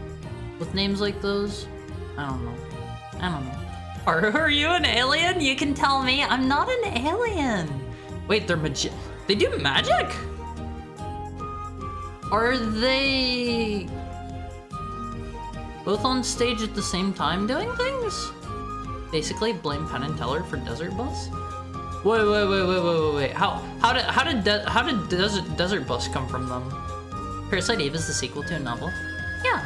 Speaker 1: with names like those? I don't know. Are you an alien? You can tell me. I'm not an alien. Wait, they do magic? Are they both on stage at the same time doing things? Basically, blame Penn and Teller for Desert Bus? Wait. How did Desert Bus come from them? Parasite Eve is the sequel to a novel. Yeah.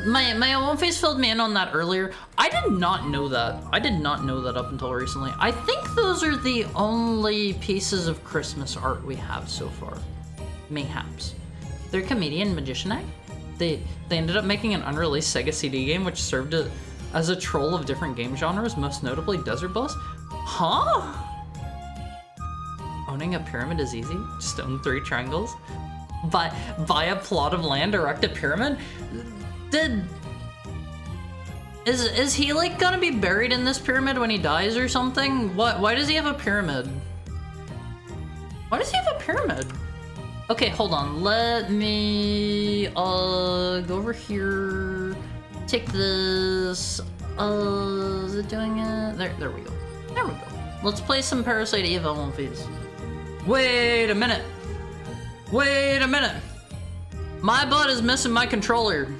Speaker 1: My own face filled me in on that earlier. I did not know that. I did not know that up until recently. I think those are the only pieces of Christmas art we have so far. Mayhaps. Their comedian magician act. They ended up making an unreleased Sega CD game which served as a troll of different game genres, most notably Desert Bus. Huh? Owning a pyramid is easy. Just own 3 triangles. Buy a plot of land, erect a pyramid. Is he like gonna be buried in this pyramid when he dies or something? Why does he have a pyramid? Why does he have a pyramid? Okay, hold on. Let me go over here. Take this. Is it doing it? There we go. There we go. Let's play some Parasite Eve on fees. Wait a minute. My butt is missing my controller.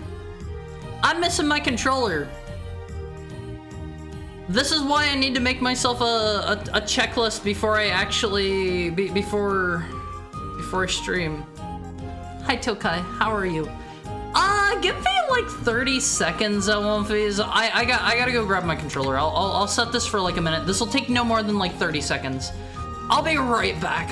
Speaker 1: I'm missing my controller. This is why I need to make myself a checklist before I actually before I stream. Hi Tokai, how are you? Give me like 30 seconds, Wonfies. I gotta go grab my controller. I'll set this for like a minute. This will take no more than like 30 seconds. I'll be right back.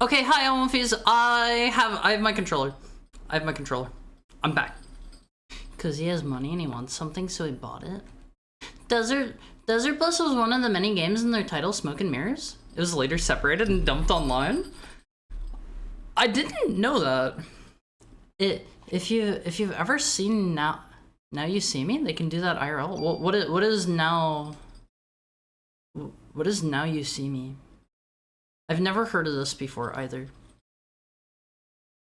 Speaker 1: Okay, hi Wonfies. I have my controller. I'm back. Cause he has money and he wants something, so he bought it. Desert Bus was one of the many games in their title, Smoke and Mirrors. It was later separated and dumped online. I didn't know that. If you've ever seen Now You See Me, they can do that IRL. What is Now You See Me? I've never heard of this before either.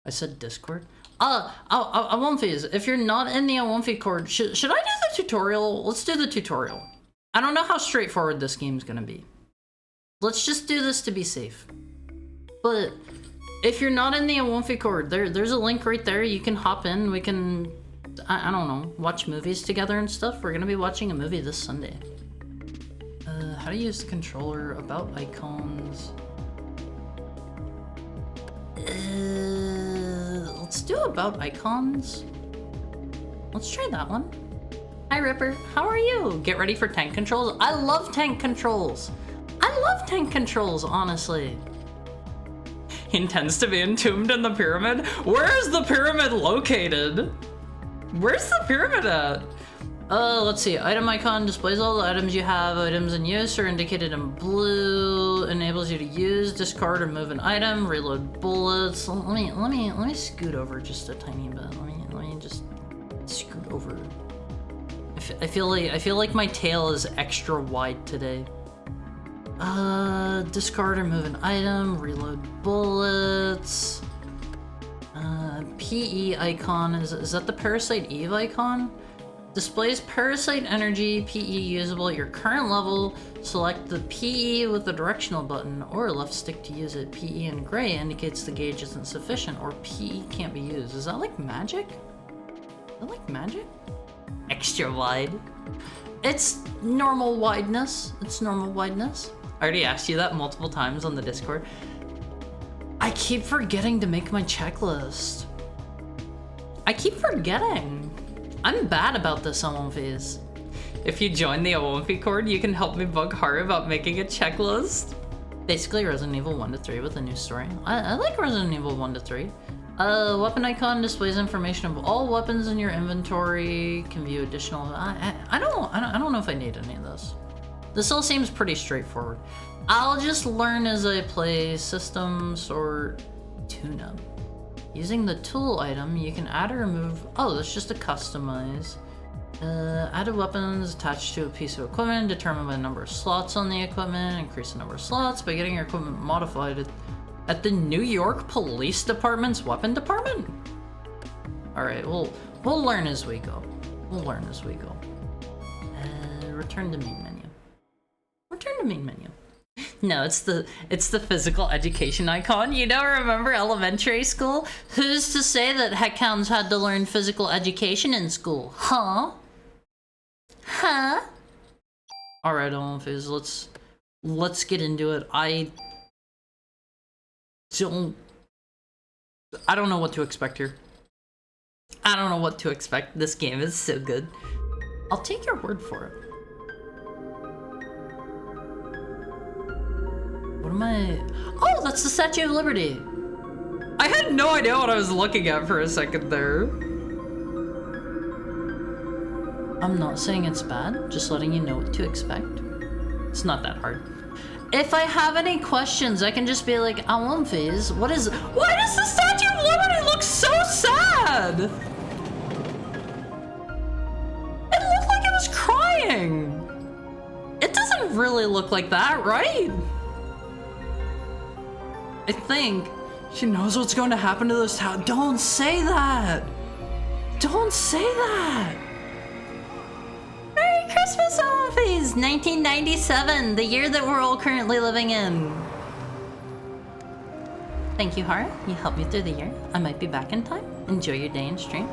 Speaker 1: I said Discord. Awomfies, if you're not in the Awomfi Cord, should I do the tutorial? Let's do the tutorial. I don't know how straightforward this game's gonna be. Let's just do this to be safe. But if you're not in the Awomfi Cord, there's a link right there. You can hop in. We can, I don't know, watch movies together and stuff. We're gonna be watching a movie this Sunday. How to use the controller, about icons. Let's do about icons. Let's try that one. Hi Ripper, how are you? Get ready for tank controls. I love tank controls. Honestly. He intends to be entombed in the pyramid? Where is the pyramid located? Where's the pyramid at? Let's see. Item icon displays all the items you have. Items in use are indicated in blue. Enables you to use, discard, or move an item. Reload bullets. Let me scoot over just a tiny bit. Let me just scoot over. I feel like my tail is extra wide today. Discard or move an item. Reload bullets. PE icon is that the Parasite Eve icon? Displays Parasite Energy PE usable at your current level. Select the PE with the directional button or left stick to use it. PE in gray indicates the gauge isn't sufficient or PE can't be used. Is that like magic? Is that like magic? Extra wide. It's normal wideness. It's normal wideness. I already asked you that multiple times on the Discord. I keep forgetting to make my checklist. I keep forgetting. I'm bad about this phase. If you join the Awomfi Cord, you can help me bug Haru about making a checklist. Basically Resident Evil 1 to 3 with a new story. I like Resident Evil 1 to 3. Weapon icon displays information of all weapons in your inventory. Can view additional. I don't know if I need any of this. This all seems pretty straightforward. I'll just learn as I play. System sort tune-up. Using the tool item, you can add or remove. Oh, that's just a customize. Added weapons attached to a piece of equipment. Determine by the number of slots on the equipment. Increase the number of slots by getting your equipment modified at the New York Police Department's weapon department? Alright, we'll learn as we go. We'll learn as we go. Return to main menu. Return to main menu. No, it's the physical education icon. You don't remember elementary school? Who's to say that heckhounds had to learn physical education in school? Huh? Huh? Alright, Olymphase, let's get into it. I don't know what to expect here. I don't know what to expect. This game is so good. I'll take your word for it. What am I? Oh, that's the Statue of Liberty. I had no idea what I was looking at for a second there. I'm not saying it's bad, just letting you know what to expect. It's not that hard. If I have any questions, I can just be like, Awomphase, why does the Statue of Liberty look so sad? It looked like it was crying. It doesn't really look like that, right? I think she knows what's going to happen to this town. Don't say that. Don't say that. Merry Christmas, Awomphase! 1997, the year that we're all currently living in. Thank you, Haru. You helped me through the year. I might be back in time. Enjoy your day and stream.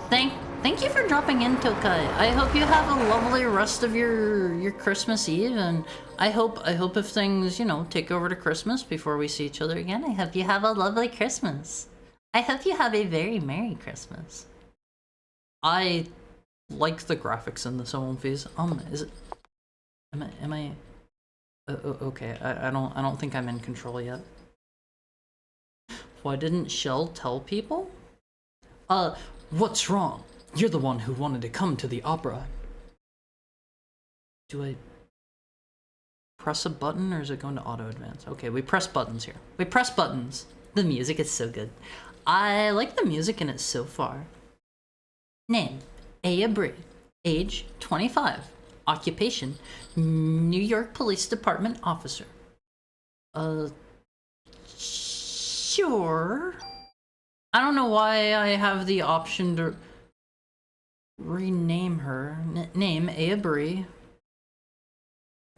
Speaker 1: Thank you for dropping in, Tokai. I hope you have a lovely rest of your Christmas Eve, and I hope if things, you know, take over to Christmas before we see each other again, I hope you have a lovely Christmas. I hope you have a very Merry Christmas. I like the graphics in this Awomphase. Is it? Am I? Okay. I don't think I'm in control yet. Why didn't Shell tell people? What's wrong? You're the one who wanted to come to the opera. Do I press a button or is it going to auto advance? Okay, we press buttons here. We press buttons. The music is so good. I like the music in it so far. Name, Aya Bree. Age, 25. Occupation, New York Police Department officer. Sure. I don't know why I have the option to rename her. Name, Aya Bree.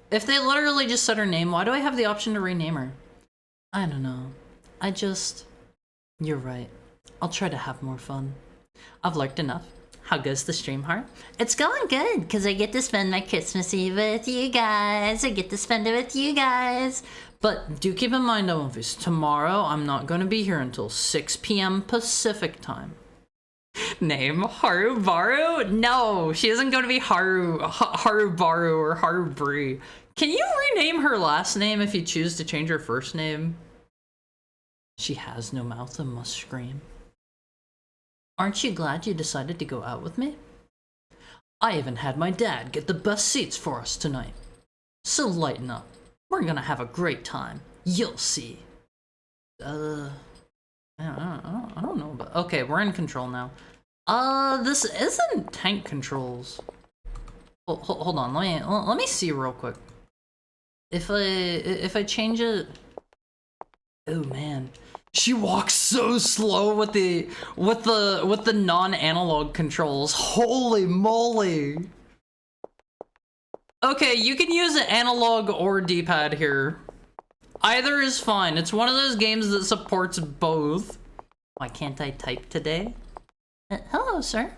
Speaker 1: If they literally just said her name, why do I have the option to rename her? I don't know. You're right. I'll try to have more fun. I've lurked enough. How goes the stream, Heart? It's going good, because I get to spend my Christmas Eve with you guys. I get to spend it with you guys. But do keep in mind, Awomphase, tomorrow I'm not going to be here until 6 p.m. Pacific time. Name, Haru Baru? No, she isn't going to be Haru Baru or Haru Bree. Can you rename her last name if you choose to change her first name? She has no mouth and must scream. Aren't you glad you decided to go out with me? I even had my dad get the best seats for us tonight. So lighten up. We're gonna have a great time. You'll see. I don't know, but okay, we're in control now. This isn't tank controls. Hold on, let me see real quick. If I change it, oh man, She walks so slow with the non-analog controls. Holy moly. Okay, you can use an analog or D-pad here. Either is fine. It's one of those games that supports both. Why can't I type today? Hello, sir.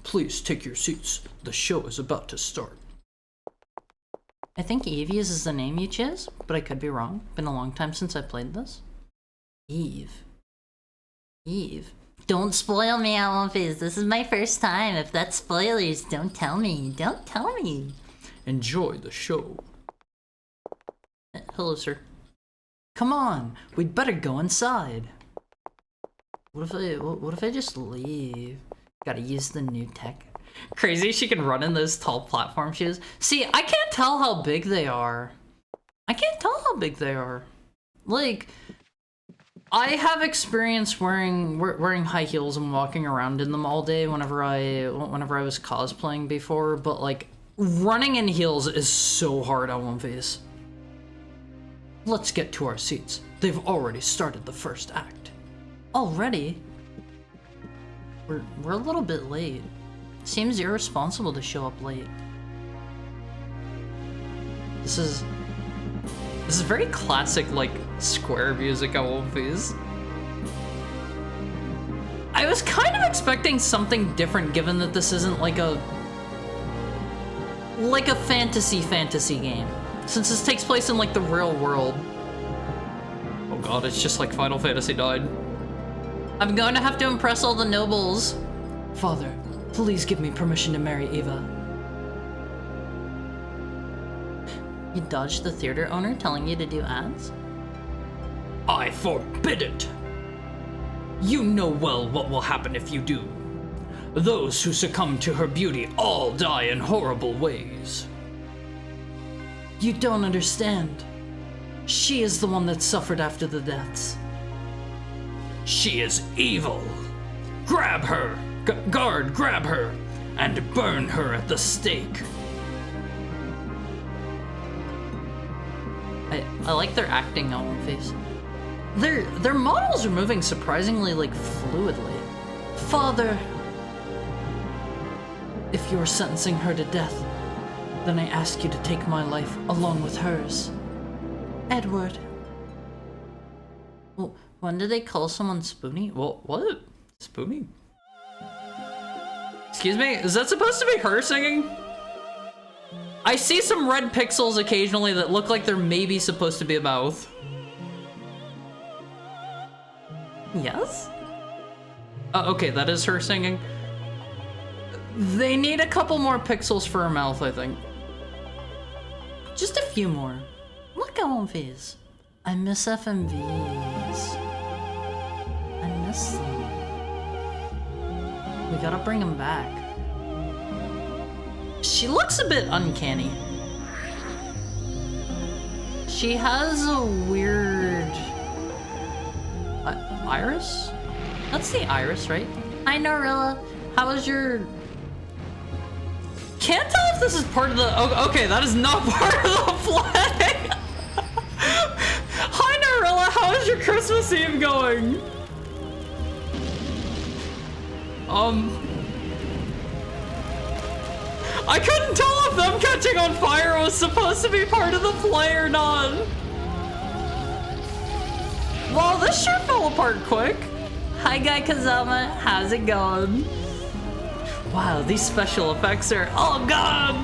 Speaker 1: Please take your seats. The show is about to start. I think Evie is the name you chose, but I could be wrong. Been a long time since I played this. Eve. Don't spoil me, Alphys. This is my first time. If that's spoilers, don't tell me. Don't tell me. Enjoy the show. Hello, sir. Come on, we'd better go inside. What if I just leave? Gotta use the new tech. Crazy she can run in those tall platform shoes. See, I can't tell how big they are. Like, I have experience wearing high heels and walking around in them all day whenever I was cosplaying before, but like running in heels is so hard on One Face. Let's get to our seats. They've already started the first act. Already? We're a little bit late. Seems irresponsible to show up late. This is very classic, like, Square music on One Piece. I was kind of expecting something different, given that this isn't like a fantasy game. Since this takes place in like the real world. Oh god, it's just like Final Fantasy IX. I'm going to have to impress all the nobles. Father, please give me permission to marry Eva. You dodged the theater owner telling you to do ads? I forbid it! You know well what will happen if you do. Those who succumb to her beauty all die in horrible ways. You don't understand. She is the one that suffered after the deaths. She is evil. Grab her! Guard, grab her! And burn her at the stake. I like their acting on One Face. Their models are moving surprisingly, like, fluidly. Father! If you are sentencing her to death, then I ask you to take my life along with hers. Edward. Well, when did they call someone Spoony? Well, what? Spoony? Excuse me? Is that supposed to be her singing? I see some red pixels occasionally that look like they're maybe supposed to be a mouth. Yes? Okay, that is her singing. They need a couple more pixels for her mouth, I think. Just a few more. Look at One Face. I miss FMVs. I miss them. We gotta bring them back. She looks a bit uncanny. She has a weird... iris? That's the iris, right? Hi, Norilla. How was your... Can't tell if this is part of the... Oh, okay, that is not part of the play! Hi, Norilla. How is your Christmas Eve going? I couldn't tell if them catching on fire was supposed to be part of the play or not. Well, this sure fell apart quick. Hi, Guy Kazama. How's it going? Wow, these special effects are... Oh, God!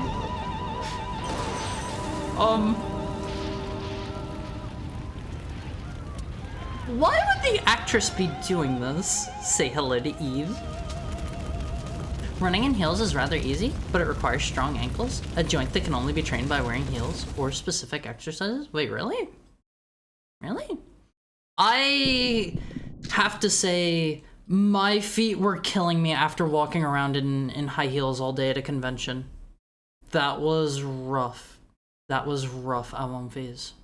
Speaker 1: Why would the actress be doing this? Say hello to Eve. Running in heels is rather easy, but it requires strong ankles, a joint that can only be trained by wearing heels or specific exercises. Wait, really? Really? I have to say, my feet were killing me after walking around in high heels all day at a convention. That was rough. That was rough at One Phase.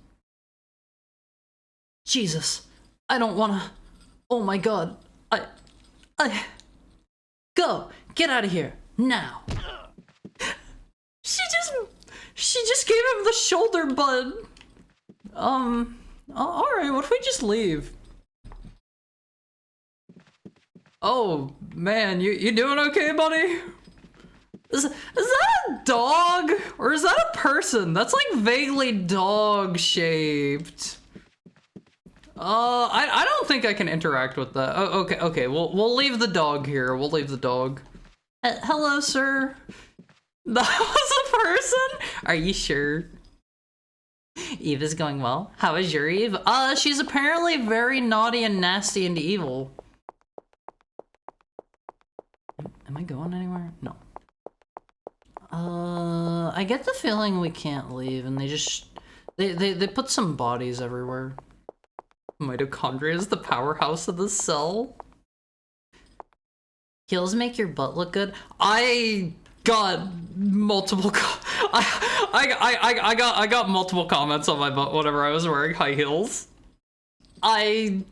Speaker 1: Jesus, I don't wanna... Oh my god. Go! Get out of here! Now! She just gave him the shoulder bud! Alright, what if we just leave? Oh, man, you doing okay, buddy? Is that a dog? Or is that a person? That's like vaguely dog-shaped. I don't think I can interact with that. Oh, okay, we'll leave the dog here. We'll leave the dog. Hello, sir. That was a person? Are you sure? Eve is going well. How is your Eve? She's apparently very naughty and nasty and evil. Am I going anywhere? No. I get the feeling we can't leave, and they put some bodies everywhere. Mitochondria is the powerhouse of the cell. Heels make your butt look good. I got multiple. I got multiple comments on my butt whenever I was wearing high heels. I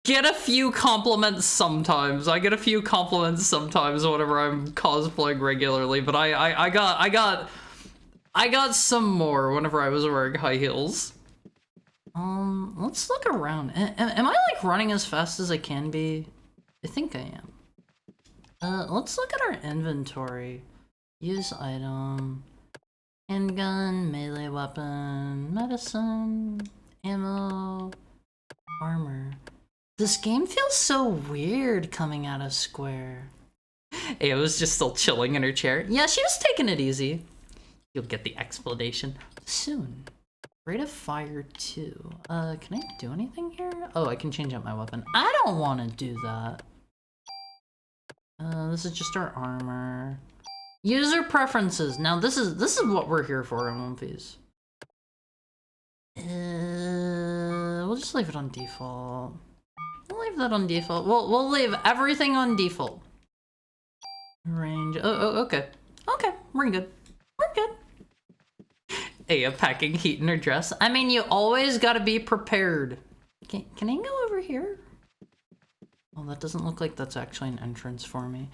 Speaker 1: get a few compliments sometimes. Whenever I'm cosplaying regularly, but I got some more whenever I was wearing high heels. Let's look around. Am I like running as fast as I can be? I think I am. Let's look at our inventory. Use item, handgun, melee weapon, medicine, ammo, armor. This game feels so weird coming out of Square. Aya was just still chilling in her chair. Yeah, she was taking it easy. You'll get the explanation soon. Rate of fire 2. Can I do anything here? Oh, I can change out my weapon. I don't want to do that. This is just our armor. User preferences. Now this is what we're here for in One Piece. We'll just leave it on default. We'll leave that on default. We'll leave everything on default. Range. Oh, okay. Okay, we're good. We're good. Aya packing heat in her dress. I mean, you always gotta be prepared. Can I go over here? Oh, that doesn't look like that's actually an entrance for me.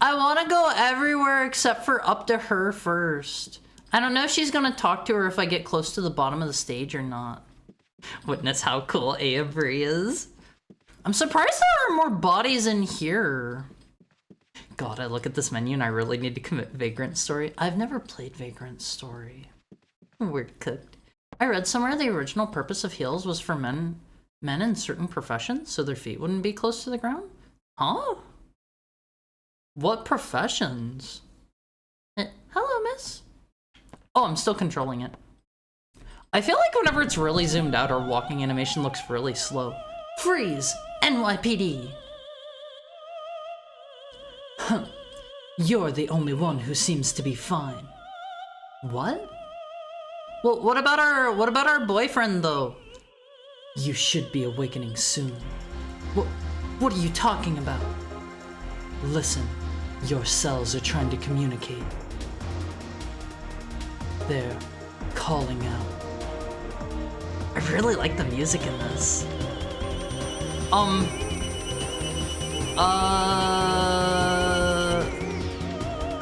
Speaker 1: I want to go everywhere except for up to her first. I don't know if she's gonna talk to her if I get close to the bottom of the stage or not. Witness how cool Aya Bree is. I'm surprised there are more bodies in here. God, I look at this menu and I really need to commit Vagrant Story. I've never played Vagrant Story. Weird cooked. I read somewhere the original purpose of heels was for men in certain professions, so their feet wouldn't be close to the ground? Huh? What professions? Hello, miss. Oh, I'm still controlling it. I feel like whenever it's really zoomed out, our walking animation looks really slow. Freeze! NYPD! Huh. You're the only one who seems to be fine. What? Well, what about our boyfriend, though? You should be awakening soon. What are you talking about? Listen, your cells are trying to communicate. They're calling out. I really like the music in this.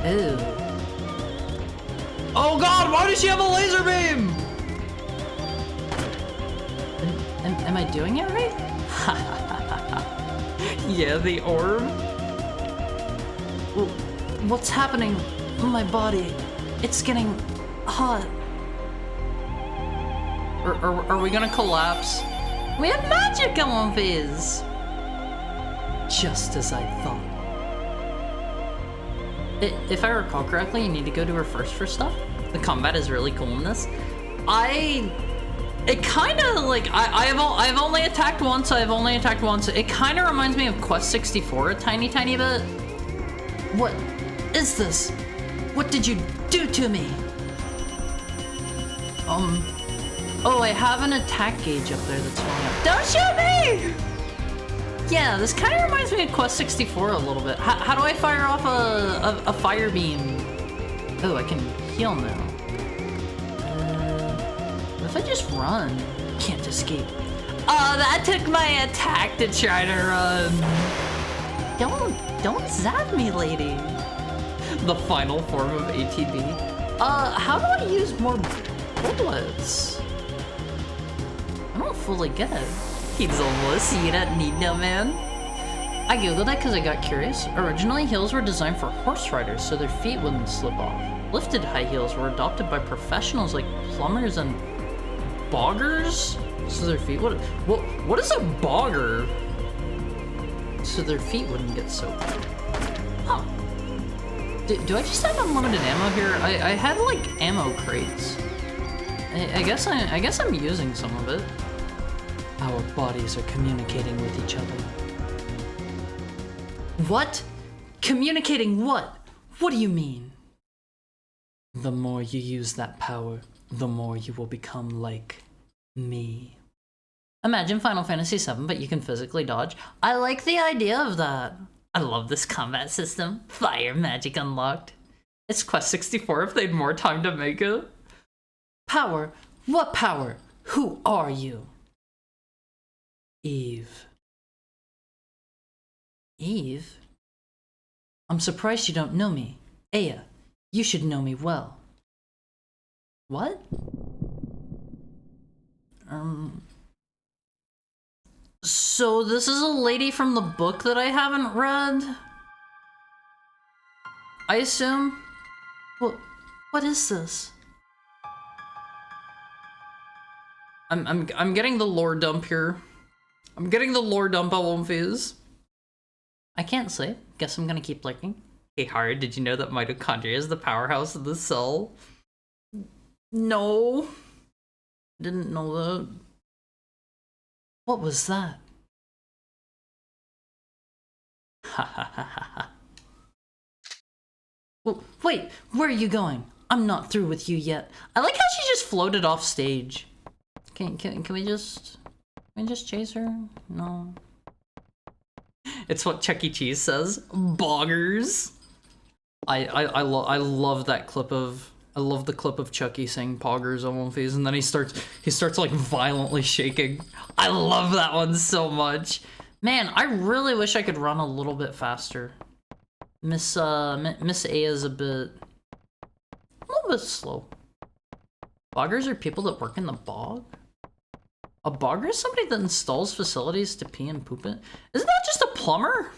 Speaker 1: Ew. Oh god, why does she have a laser beam? Am I doing it right? Yeah, the orb. What's happening? My body. It's getting hot. Are we gonna collapse? We have magic in One Piece! Just as I thought. If I recall correctly, you need to go to her first for stuff. The combat is really cool in this. It kind of like I've only attacked once. It kind of reminds me of Quest 64 a tiny bit. What is this? What did you do to me? Oh, I have an attack gauge up there that's filling up. Don't shoot me! Yeah, this kind of reminds me of Quest 64 a little bit. How do I fire off a fire beam? Oh, I can heal now. What if I just run? Can't escape. Oh, that took my attack to try to run. Don't zap me, lady. The final form of ATB. How do I use more bullets? I don't fully get it. He's almost, you don't need no man. I googled it because I got curious. Originally, heels were designed for horse riders so their feet wouldn't slip off. Lifted high heels were adopted by professionals like plumbers and boggers so their feet would. What is a bogger? So their feet wouldn't get soaked. Huh. Do I just have unlimited ammo here? I had like ammo crates. I guess I'm using some of it. Our bodies are communicating with each other. What? Communicating what? What do you mean? The more you use that power, the more you will become like me. Imagine Final Fantasy VII, but you can physically dodge. I like the idea of that. I love this combat system. Fire magic unlocked. It's Quest 64 if they had more time to make it. Power? What power? Who are you? Eve. Eve? I'm surprised you don't know me. Aya, you should know me well. What? So this is a lady from the book that I haven't read? I assume? What is this? I'm getting the lore dump here. I'm getting the lore dump on One Fuse. I can't sleep. Guess I'm gonna keep lurking. Hey Haru, did you know that mitochondria is the powerhouse of the cell? No. Didn't know that. What was that? Ha ha ha ha ha. Wait, where are you going? I'm not through with you yet. I like how she just floated off stage. Can we just chase her? No. It's what Chuck E. Cheese says. Boggers. I love that clip of. I love the clip of Chucky saying poggers on One Fuse, and then he starts like violently shaking. I love that one so much. Man, I really wish I could run a little bit faster. Miss A is a little bit slow. Boggers are people that work in the bog? A bogger is somebody that installs facilities to pee and poop in. Isn't that just a plumber?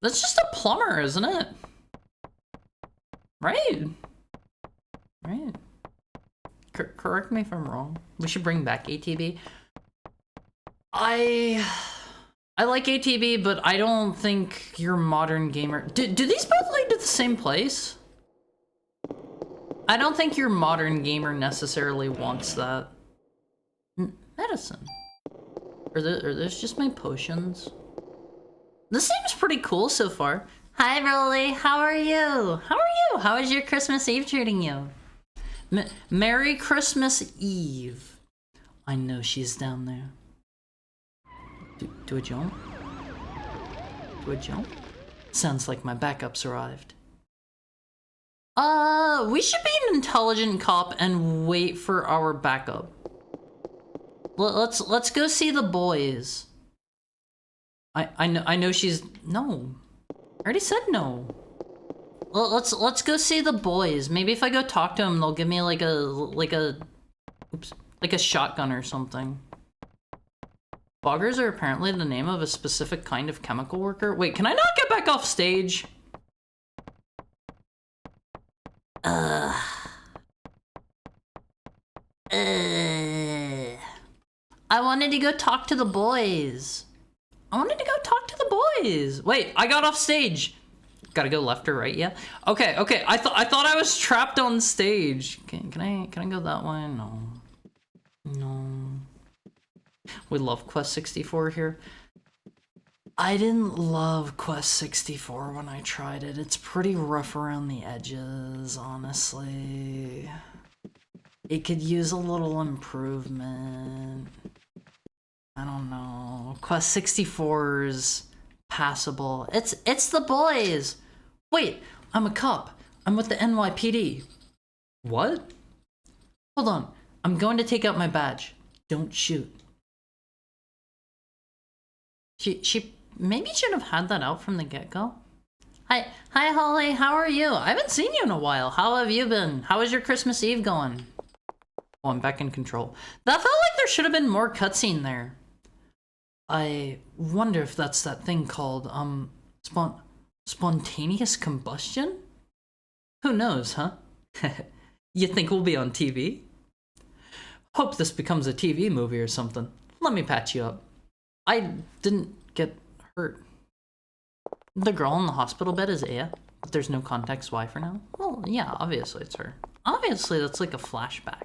Speaker 1: That's just a plumber, isn't it? Right? Right. Correct me if I'm wrong. We should bring back ATB. I like ATB, but I don't think your modern gamer... Do these both lead to the same place? I don't think your modern gamer necessarily wants that. Medicine. Are those just my potions? This seems pretty cool so far. Hi, Rolly. How are you? How are you? How is your Christmas Eve treating you? Merry Christmas Eve. I know she's down there. Do a jump? Do a jump? Sounds like my backup's arrived. We should be an intelligent cop and wait for our backup. Let's go see the boys. I know she's no. I already said no. Let's go see the boys. Maybe if I go talk to them, they'll give me like a shotgun or something. Boggers are apparently the name of a specific kind of chemical worker. Wait, can I not get back off stage? I wanted to go talk to the boys. Wait, I got off stage. Gotta go left or right, yeah? Okay. I thought I was trapped on stage. Can I go that way? No. We love Quest 64 here. I didn't love Quest 64 when I tried it. It's pretty rough around the edges, honestly. It could use a little improvement. I don't know. Quest 64's passable. It's the boys. Wait, I'm a cop. I'm with the NYPD. What? Hold on. I'm going to take out my badge. Don't shoot. She maybe should have had that out from the get-go. Hi Holly, how are you? I haven't seen you in a while. How have you been? How is your Christmas Eve going? Oh, I'm back in control. That felt like there should have been more cutscene there. I wonder if that's that thing called, spontaneous combustion? Who knows, huh? You think we'll be on TV? Hope this becomes a TV movie or something. Let me patch you up. I didn't get hurt. The girl in the hospital bed is Aya, but there's no context why for now. Well, yeah, obviously it's her. Obviously that's like a flashback.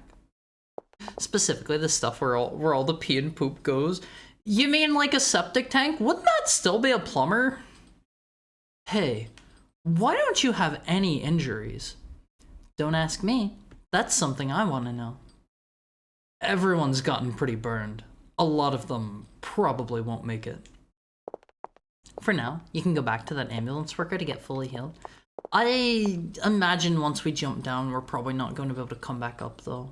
Speaker 1: Specifically the stuff where all the pee and poop goes. You mean like a septic tank? Wouldn't that still be a plumber? Hey, why don't you have any injuries? Don't ask me. That's something I want to know. Everyone's gotten pretty burned. A lot of them probably won't make it. For now, you can go back to that ambulance worker to get fully healed. I imagine once we jump down, we're probably not going to be able to come back up, though.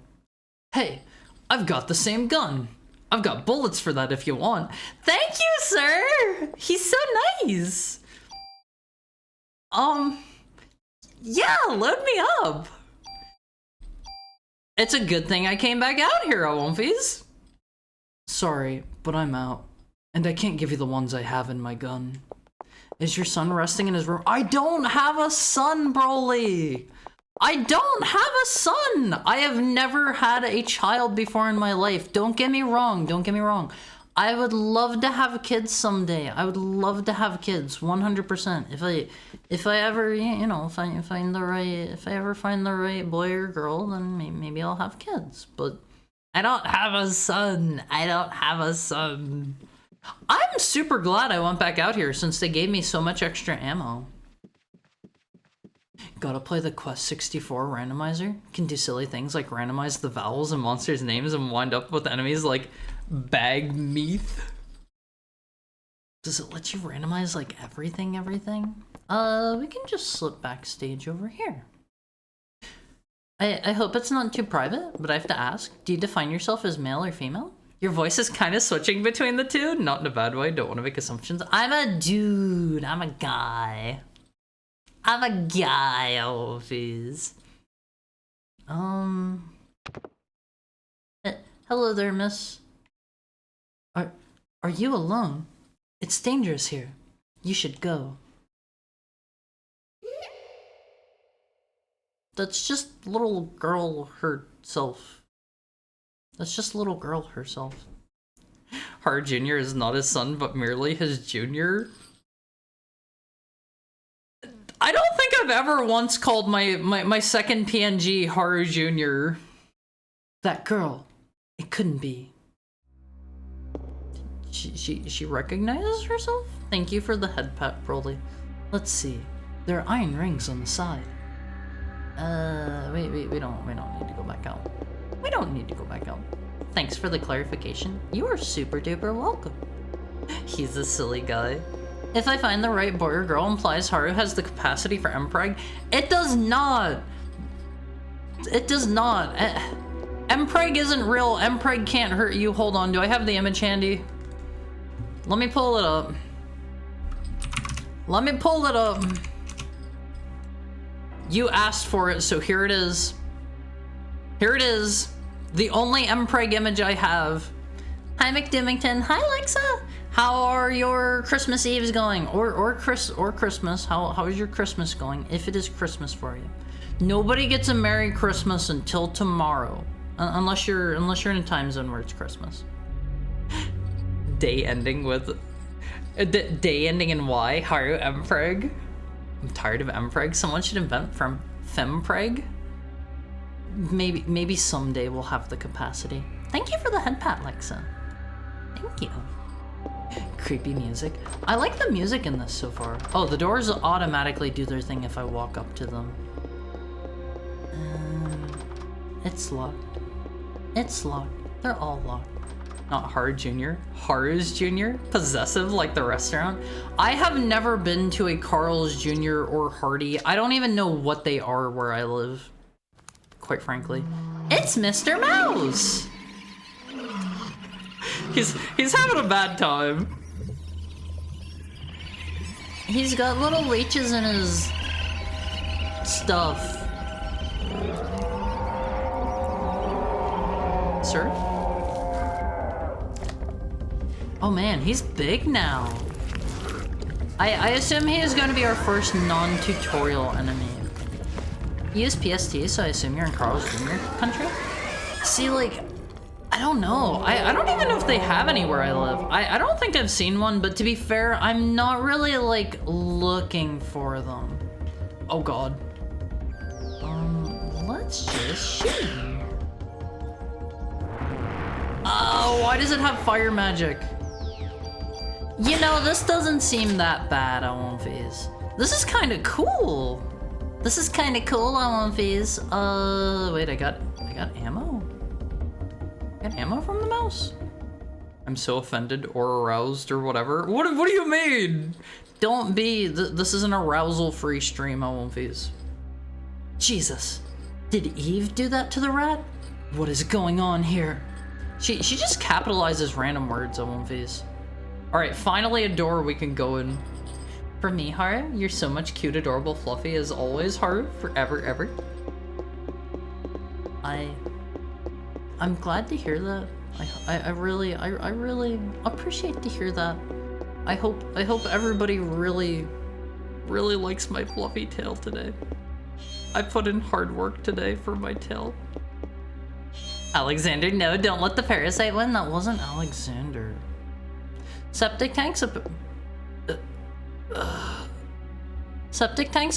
Speaker 1: Hey, I've got the same gun. I've got bullets for that if you want. Thank you, sir! He's so nice! Yeah, load me up! It's a good thing I came back out here, Womfies. Sorry, but I'm out. And I can't give you the ones I have in my gun. Is your son resting in his room? I don't have a son, Broly! I don't have a son! I have never had a child before in my life. Don't get me wrong, don't get me wrong. I would love to have kids someday. I would love to have kids, 100%. If I ever, you know, if I ever find the right boy or girl, then maybe I'll have kids. But I don't have a son. I don't have a son. I'm super glad I went back out here since they gave me so much extra ammo. Gotta play the Quest 64 randomizer. Can do silly things like randomize the vowels and monsters' names and wind up with enemies like Bagmeath. Does it let you randomize like everything? We can just slip backstage over here. I hope it's not too private, but I have to ask, do you define yourself as male or female? Your voice is kind of switching between the two, not in a bad way, don't want to make assumptions. I'm a dude, I'm a guy. I'm a guy, Alphys. Hello there, miss. Are you alone? It's dangerous here. You should go. That's just little girl herself. Haru Jr. is not his son, but merely his junior. I don't think I've ever once called my second PNG Haru Jr. That girl. It couldn't be. She recognizes herself? Thank you for the head pat, Broly. Let's see. There are iron rings on the side. We don't need to go back out. We don't need to go back out. Thanks for the clarification. You are super duper welcome. He's a silly guy. If I find the right boy or girl implies Haru has the capacity for Mpreg. It does not! It does not. Mpreg isn't real. Mpreg can't hurt you. Hold on, do I have the image handy? Let me pull it up. Let me pull it up. You asked for it, so here it is. Here it is. The only Mpreg image I have. Hi, McDimmington. Hi, Lexa. How are your Christmas Eves going? Or Christmas. How is your Christmas going? If it is Christmas for you. Nobody gets a Merry Christmas until tomorrow. Unless you're in a time zone where it's Christmas. Day ending in Y. Haru Mpreg. I'm tired of Mpreg. Someone should invent from Fempreg. Maybe someday we'll have the capacity. Thank you for the head pat, Lexa. Thank you. Creepy music. I like the music in this so far. Oh, the doors automatically do their thing if I walk up to them. It's locked. It's locked. They're all locked. Not Haru Jr. Haru's Jr. Possessive like the restaurant. I have never been to a Carl's Jr. or Hardy. I don't even know what they are where I live. Quite frankly. It's Mr. Mouse! He's having a bad time. He's got little leeches in his stuff. Sir? Oh man, he's big now. I assume he is going to be our first non-tutorial enemy. You use PST, so I assume you're in Carl's Jr. country? See, like, I don't know. I don't even know if they have anywhere I live. I don't think I've seen one, but to be fair, I'm not really, like, looking for them. Oh god. Let's just shoot. Oh, why does it have fire magic? You know, this doesn't seem that bad, I won't phase. This is kind of cool. This is kind of cool, I won't phase. Wait, I got ammo? I got ammo from the mouse? I'm so offended or aroused or whatever. What do you mean? Don't be, this is an arousal-free stream, I won't phase. Jesus, did Eve do that to the rat? What is going on here? She just capitalizes random words, I won't phase. All right, finally a door we can go in. For me, Haru, you're so much cute, adorable, fluffy as always, Haru, forever, ever. I'm glad to hear that. I really appreciate to hear that. I hope everybody really likes my fluffy tail today. I put in hard work today for my tail. Alexander, no, don't let the Parasite win. That wasn't Alexander. Septic tanks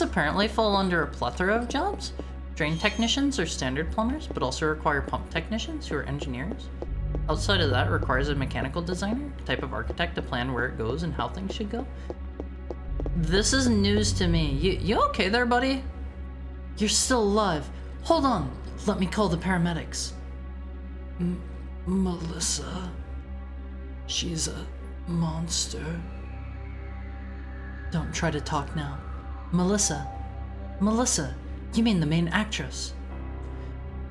Speaker 1: apparently fall under a plethora of jobs. Drain technicians are standard plumbers, but also require pump technicians who are engineers. Outside of that, it requires a mechanical designer, type of architect to plan where it goes and how things should go. This is news to me. You okay there, buddy? You're still alive. Hold on. Let me call the paramedics. Melissa. She's a monster. Don't try to talk now. Melissa. Melissa, you mean the main actress?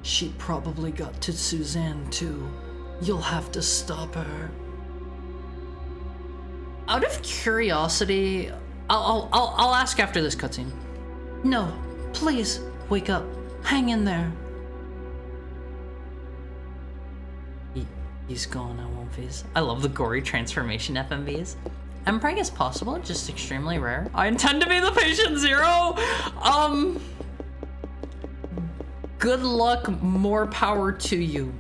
Speaker 1: She probably got to Suzanne too. You'll have to stop her. Out of curiosity, I'll ask after this cutscene. No, please, wake up. Hang in there. He's gone, I won't phase. I love the gory transformation FMVs. Empring is possible, just extremely rare. I intend to be the patient zero! Good luck, more power to you.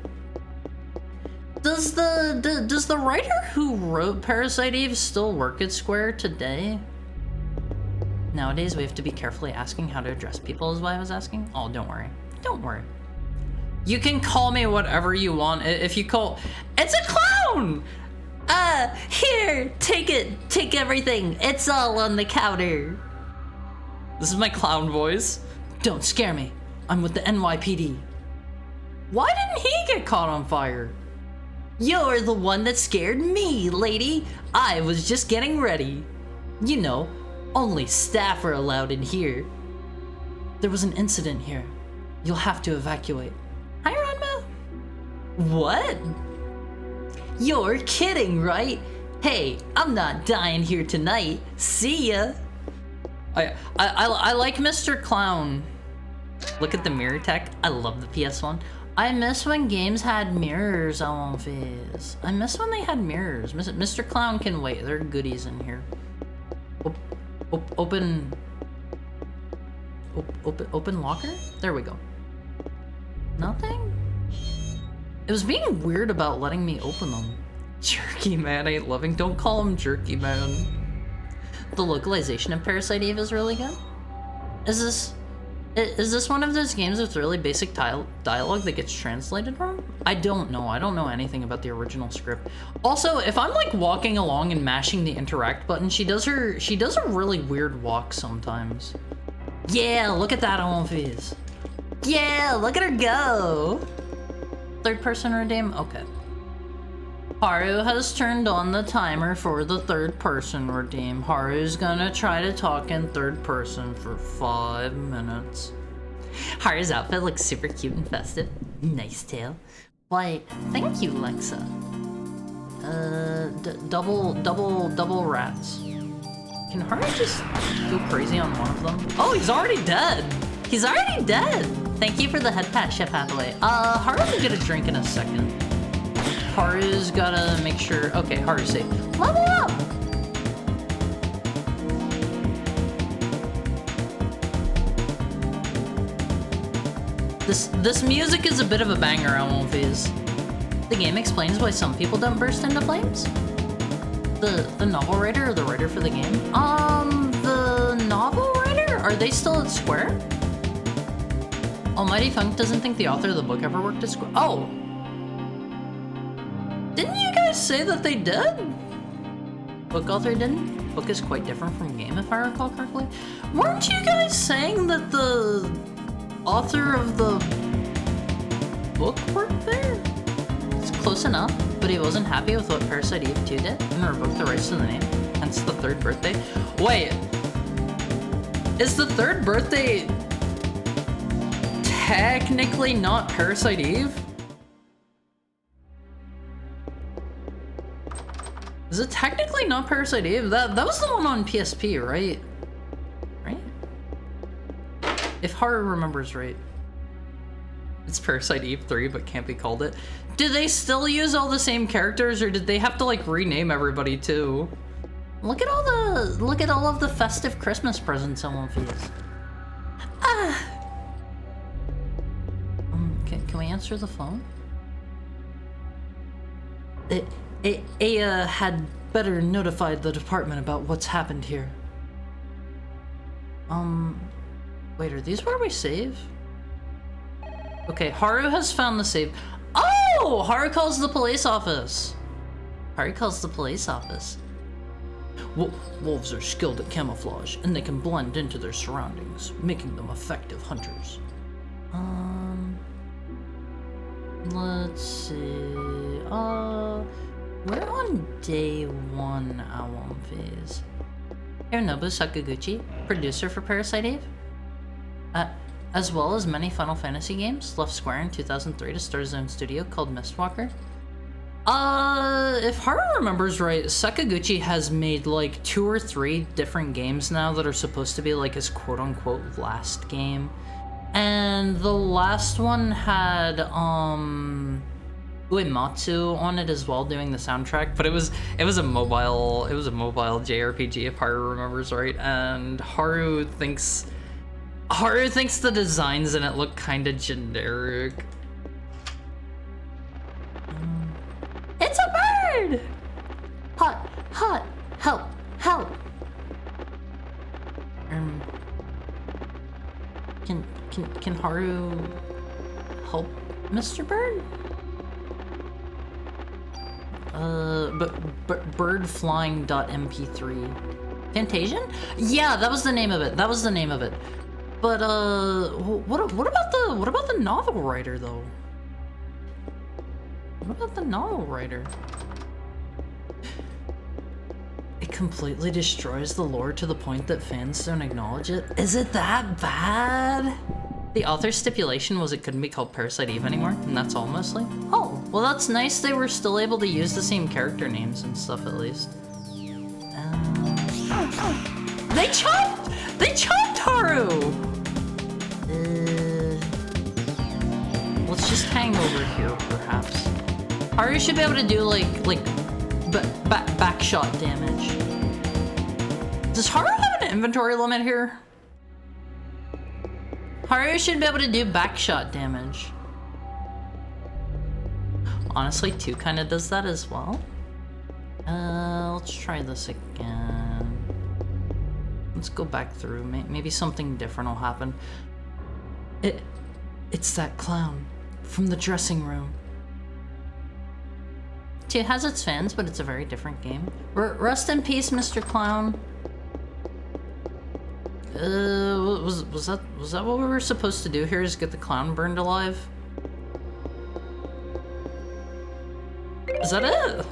Speaker 1: Does the writer who wrote Parasite Eve still work at Square today? Nowadays, we have to be carefully asking how to address people is why I was asking. Oh, don't worry. Don't worry. You can call me whatever you want. If you call... It's a clown! Here, take it. Take everything. It's all on the counter. This is my clown voice. Don't scare me. I'm with the NYPD. Why didn't he get caught on fire? You're the one that scared me, lady. I was just getting ready. You know, only staff are allowed in here. There was an incident here. You'll have to evacuate. Hi, Ranma. What? You're kidding, right? Hey, I'm not dying here tonight. See ya. I like Mr. Clown. Look at the mirror tech. I love the PS1. I miss when games had mirrors, I won't fizz. I miss when they had mirrors. Mr. Clown can wait. There are goodies in here. Open locker? There we go. Nothing? It was being weird about letting me open them. Jerky Man ain't loving. Don't call him Jerky Man. The localization of Parasite Eve is really good. Is this one of those games with really basic dialogue that gets translated wrong? I don't know. I don't know anything about the original script. Also, if I'm like walking along and mashing the interact button, she does a really weird walk sometimes. Yeah, look at that on Fizz. Yeah, look at her go. Third person redeem? Okay. Haru has turned on the timer for the third person redeem. Haru's gonna try to talk in third person for 5 minutes. Haru's outfit looks super cute and festive. Nice tail. Why, thank you, Lexa. Double rats. Can Haru just go crazy on one of them? Oh, he's already dead. He's already dead. Thank you for the head pat, Chef Hathaway. Haru will get a drink in a second. Haru's gotta make sure. Okay, Haru's safe. Level up! This music is a bit of a banger on Wolfies. The game explains why some people don't burst into flames. The novel writer or the writer for the game? The novel writer? Are they still at Square? Almighty Funk doesn't think the author of the book ever worked at Square. Oh! Didn't you guys say that they did? Book author didn't? Book is quite different from game, if I recall correctly. Weren't you guys saying that the author of the book worked there? It's close enough, but he wasn't happy with what Parasite Eve 2 did and revoked the rights to the name, hence the third birthday. Wait, is the third birthday technically not Parasite Eve? Is it technically not Parasite Eve? That was the one on PSP, right? Right? If Haru remembers right. It's Parasite Eve 3, but can't be called it. Do they still use all the same characters, or did they have to like rename everybody too? Look at all of the festive Christmas presents on one of these. Can we answer the phone? Aya had better notify the department about what's happened here. Wait, are these where we save? Okay, Haru has found the save. Oh! Haru calls the police office. Haru calls the police office. Wolves are skilled at camouflage, and they can blend into their surroundings, making them effective hunters. Let's see. We're on day 1 album phase. Hironobu Sakaguchi, producer for Parasite Eve, as well as many Final Fantasy games, left Square in 2003 to start his own studio called Mistwalker. If Haru remembers right, Sakaguchi has made like 2 or 3 different games now that are supposed to be like his quote-unquote last game. And the last one had, Uematsu on it as well, doing the soundtrack, but it was a mobile JRPG if Haru remembers right, and Haru thinks the designs in it look kind of generic. It's a bird! Hot, help. Can Haru help Mr. Bird? Birdflying.mp3. Fantasian? Yeah, that was the name of it. But what about the novel writer though? What about the novel writer? It completely destroys the lore to the point that fans don't acknowledge it. Is it that bad? The author's stipulation was it couldn't be called Parasite Eve anymore, and that's all mostly. Oh, well that's nice they were still able to use the same character names and stuff at least. They chopped Haru! Let's just hang over here, perhaps. Haru should be able to do like back shot damage. Does Haru have an inventory limit here? Haru should be able to do back shot damage. Honestly, 2 kind of does that as well. Let's try this again. Let's go back through. Maybe something different will happen. It's that clown from the dressing room. 2 has its fans, but it's a very different game. Rest in peace, Mr. Clown. Was that what we were supposed to do here? Is get the clown burned alive? Is that it?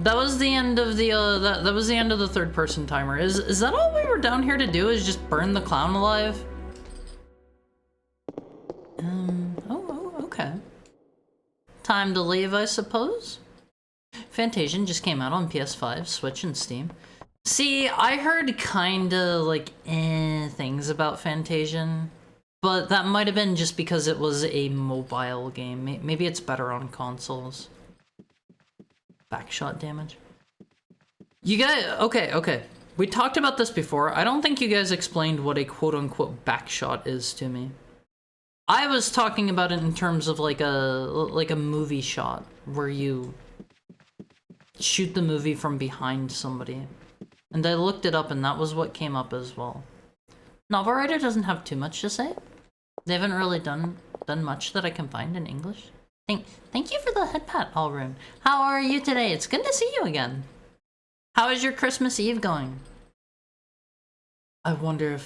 Speaker 1: That was the end of the that was the end of the 3rd person timer. Is that all we were down here to do? Is just burn the clown alive? Oh, okay. Time to leave, I suppose. Fantasian just came out on PS5, Switch, and Steam. See, I heard kinda like things about Fantasian, but that might have been just because it was a mobile game. Maybe it's better on consoles. Backshot damage. You guys, okay. We talked about this before. I don't think you guys explained what a quote-unquote backshot is to me. I was talking about it in terms of like a movie shot where you shoot the movie from behind somebody. And I looked it up and that was what came up as well. Novel writer doesn't have too much to say. They haven't really done much that I can find in English. Thank you for the head pat, Alrune. How are you today? It's good to see you again. How is your Christmas Eve going? I wonder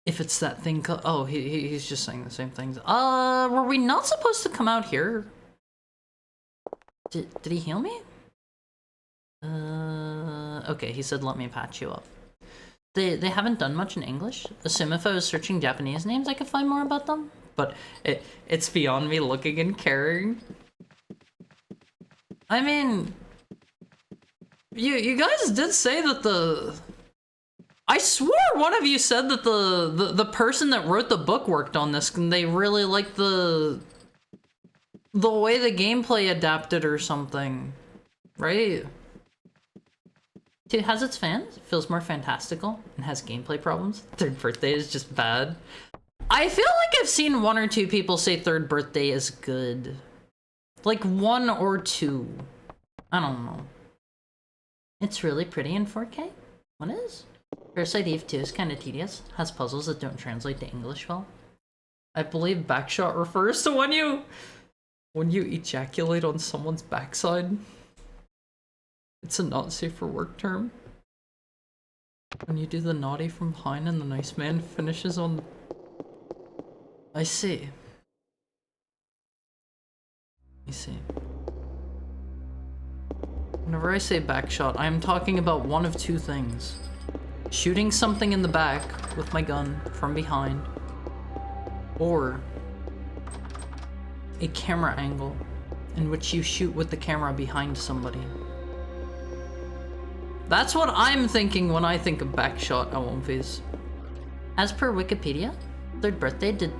Speaker 1: if it's that thing oh, he's just saying the same things. Were we not supposed to come out here? Did he heal me? Okay, he said let me patch you up. They haven't done much in English. Assume if I was searching Japanese names I could find more about them. But it's beyond me looking and caring. I mean, you guys did say that I swore one of you said that the person that wrote the book worked on this and they really liked the way the gameplay adapted or something, right? It has its fans, feels more fantastical, and has gameplay problems. Third Birthday is just bad. I feel like I've seen 1 or 2 people say Third Birthday is good. Like 1 or 2. I don't know. It's really pretty in 4K? What is? Parasite Eve 2 is kinda tedious. Has puzzles that don't translate to English well. I believe backshot refers to when you ejaculate on someone's backside. It's a not safe for work term. When you do the naughty from behind and the nice man finishes on... I see. I see. Whenever I say backshot, I am talking about one of 2 things. Shooting something in the back with my gun from behind. Or a camera angle in which you shoot with the camera behind somebody. That's what I'm thinking when I think of backshot LMVs. As per Wikipedia, Third Birthday did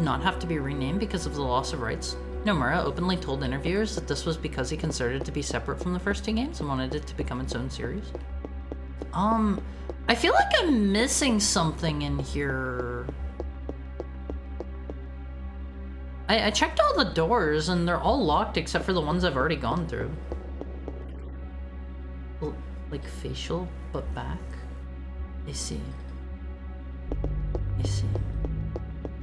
Speaker 1: not have to be renamed because of the loss of rights. Nomura openly told interviewers that this was because he considered it to be separate from the first 2 games and wanted it to become its own series. I feel like I'm missing something in here. I checked all the doors and they're all locked except for the ones I've already gone through. Like facial, but back? I see. I see.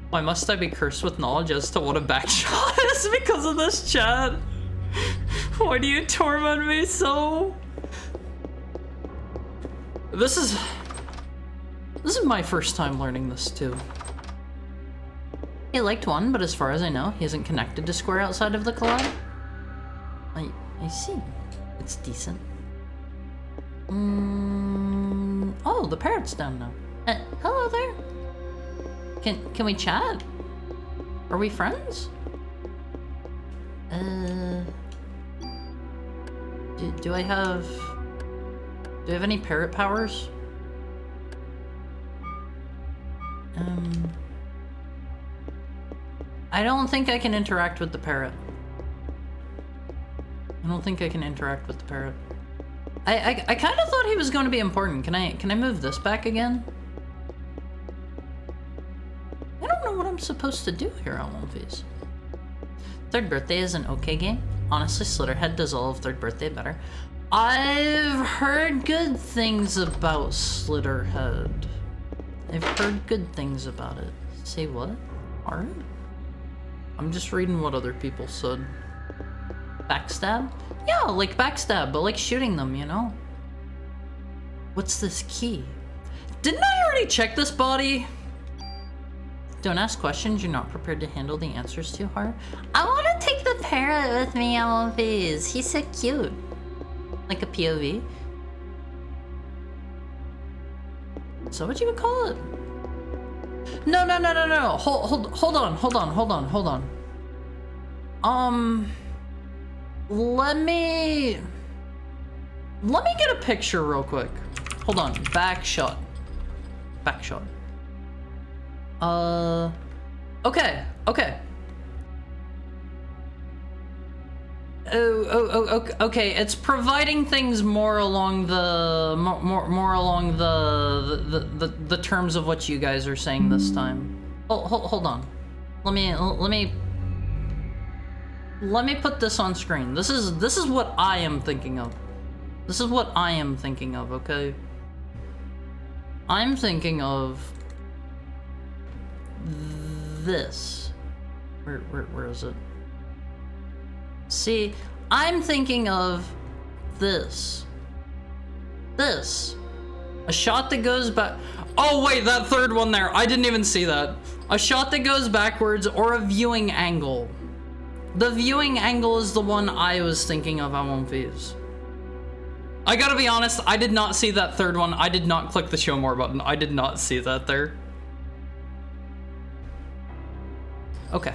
Speaker 1: Why must I be cursed with knowledge as to what a backshot is because of this chat? Why do you torment me so? This is my first time learning this too. He liked 1, but as far as I know, he isn't connected to Square outside of the collab. I see. It's decent. Oh, the parrot's down now. Hello there. Can we chat? Are we friends? Do I have any parrot powers? I don't think I can interact with the parrot. I don't think I can interact with the parrot. I kind of thought he was going to be important. Can I move this back again? I don't know what I'm supposed to do here on one of these. Third Birthday is an okay game. Honestly, Slitterhead does all of Third Birthday better. I've heard good things about Slitterhead. I've heard good things about it. Say what? Alright. I'm just reading what other people said. Backstab? Yeah, like backstab, but like shooting them, you know? What's this key? Didn't I already check this body? Don't ask questions you're not prepared to handle the answers to hard. I want to take the parrot with me on Viz. He's so cute. Like a POV. Is that what you would call it? No. Hold on. Let me get a picture real quick. Hold on. Backshot. Okay. Okay. It's providing things more along the more along the terms of what you guys are saying this time. Hold on. Let me put this on screen. This is what I am thinking of. This is what I am thinking of. Okay. I'm thinking of this. Where is it? See, I'm thinking of this. This. A shot that goes back. Oh wait, that third one there. I didn't even see that. A shot that goes backwards or a viewing angle. The viewing angle is the one I was thinking of on One Piece. I gotta be honest, I did not see that third one. I did not click the show more button. I did not see that there. Okay.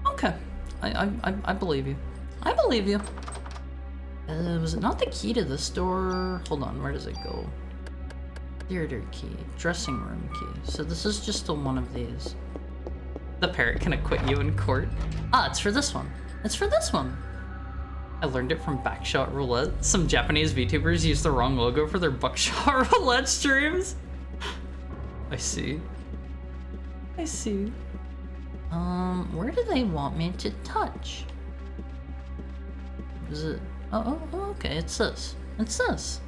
Speaker 1: Okay. I believe you. I believe you. Was it not the key to this door? Hold on, where does it go? Theater key, dressing room key. So this is just one of these. The parrot can acquit you in court. Ah, it's for this one. It's for this one. I learned it from Backshot Roulette. Some Japanese VTubers used the wrong logo for their Buckshot Roulette streams. I see. I see. Where do they want me to touch? Is it? Oh, okay, it's this. It's this.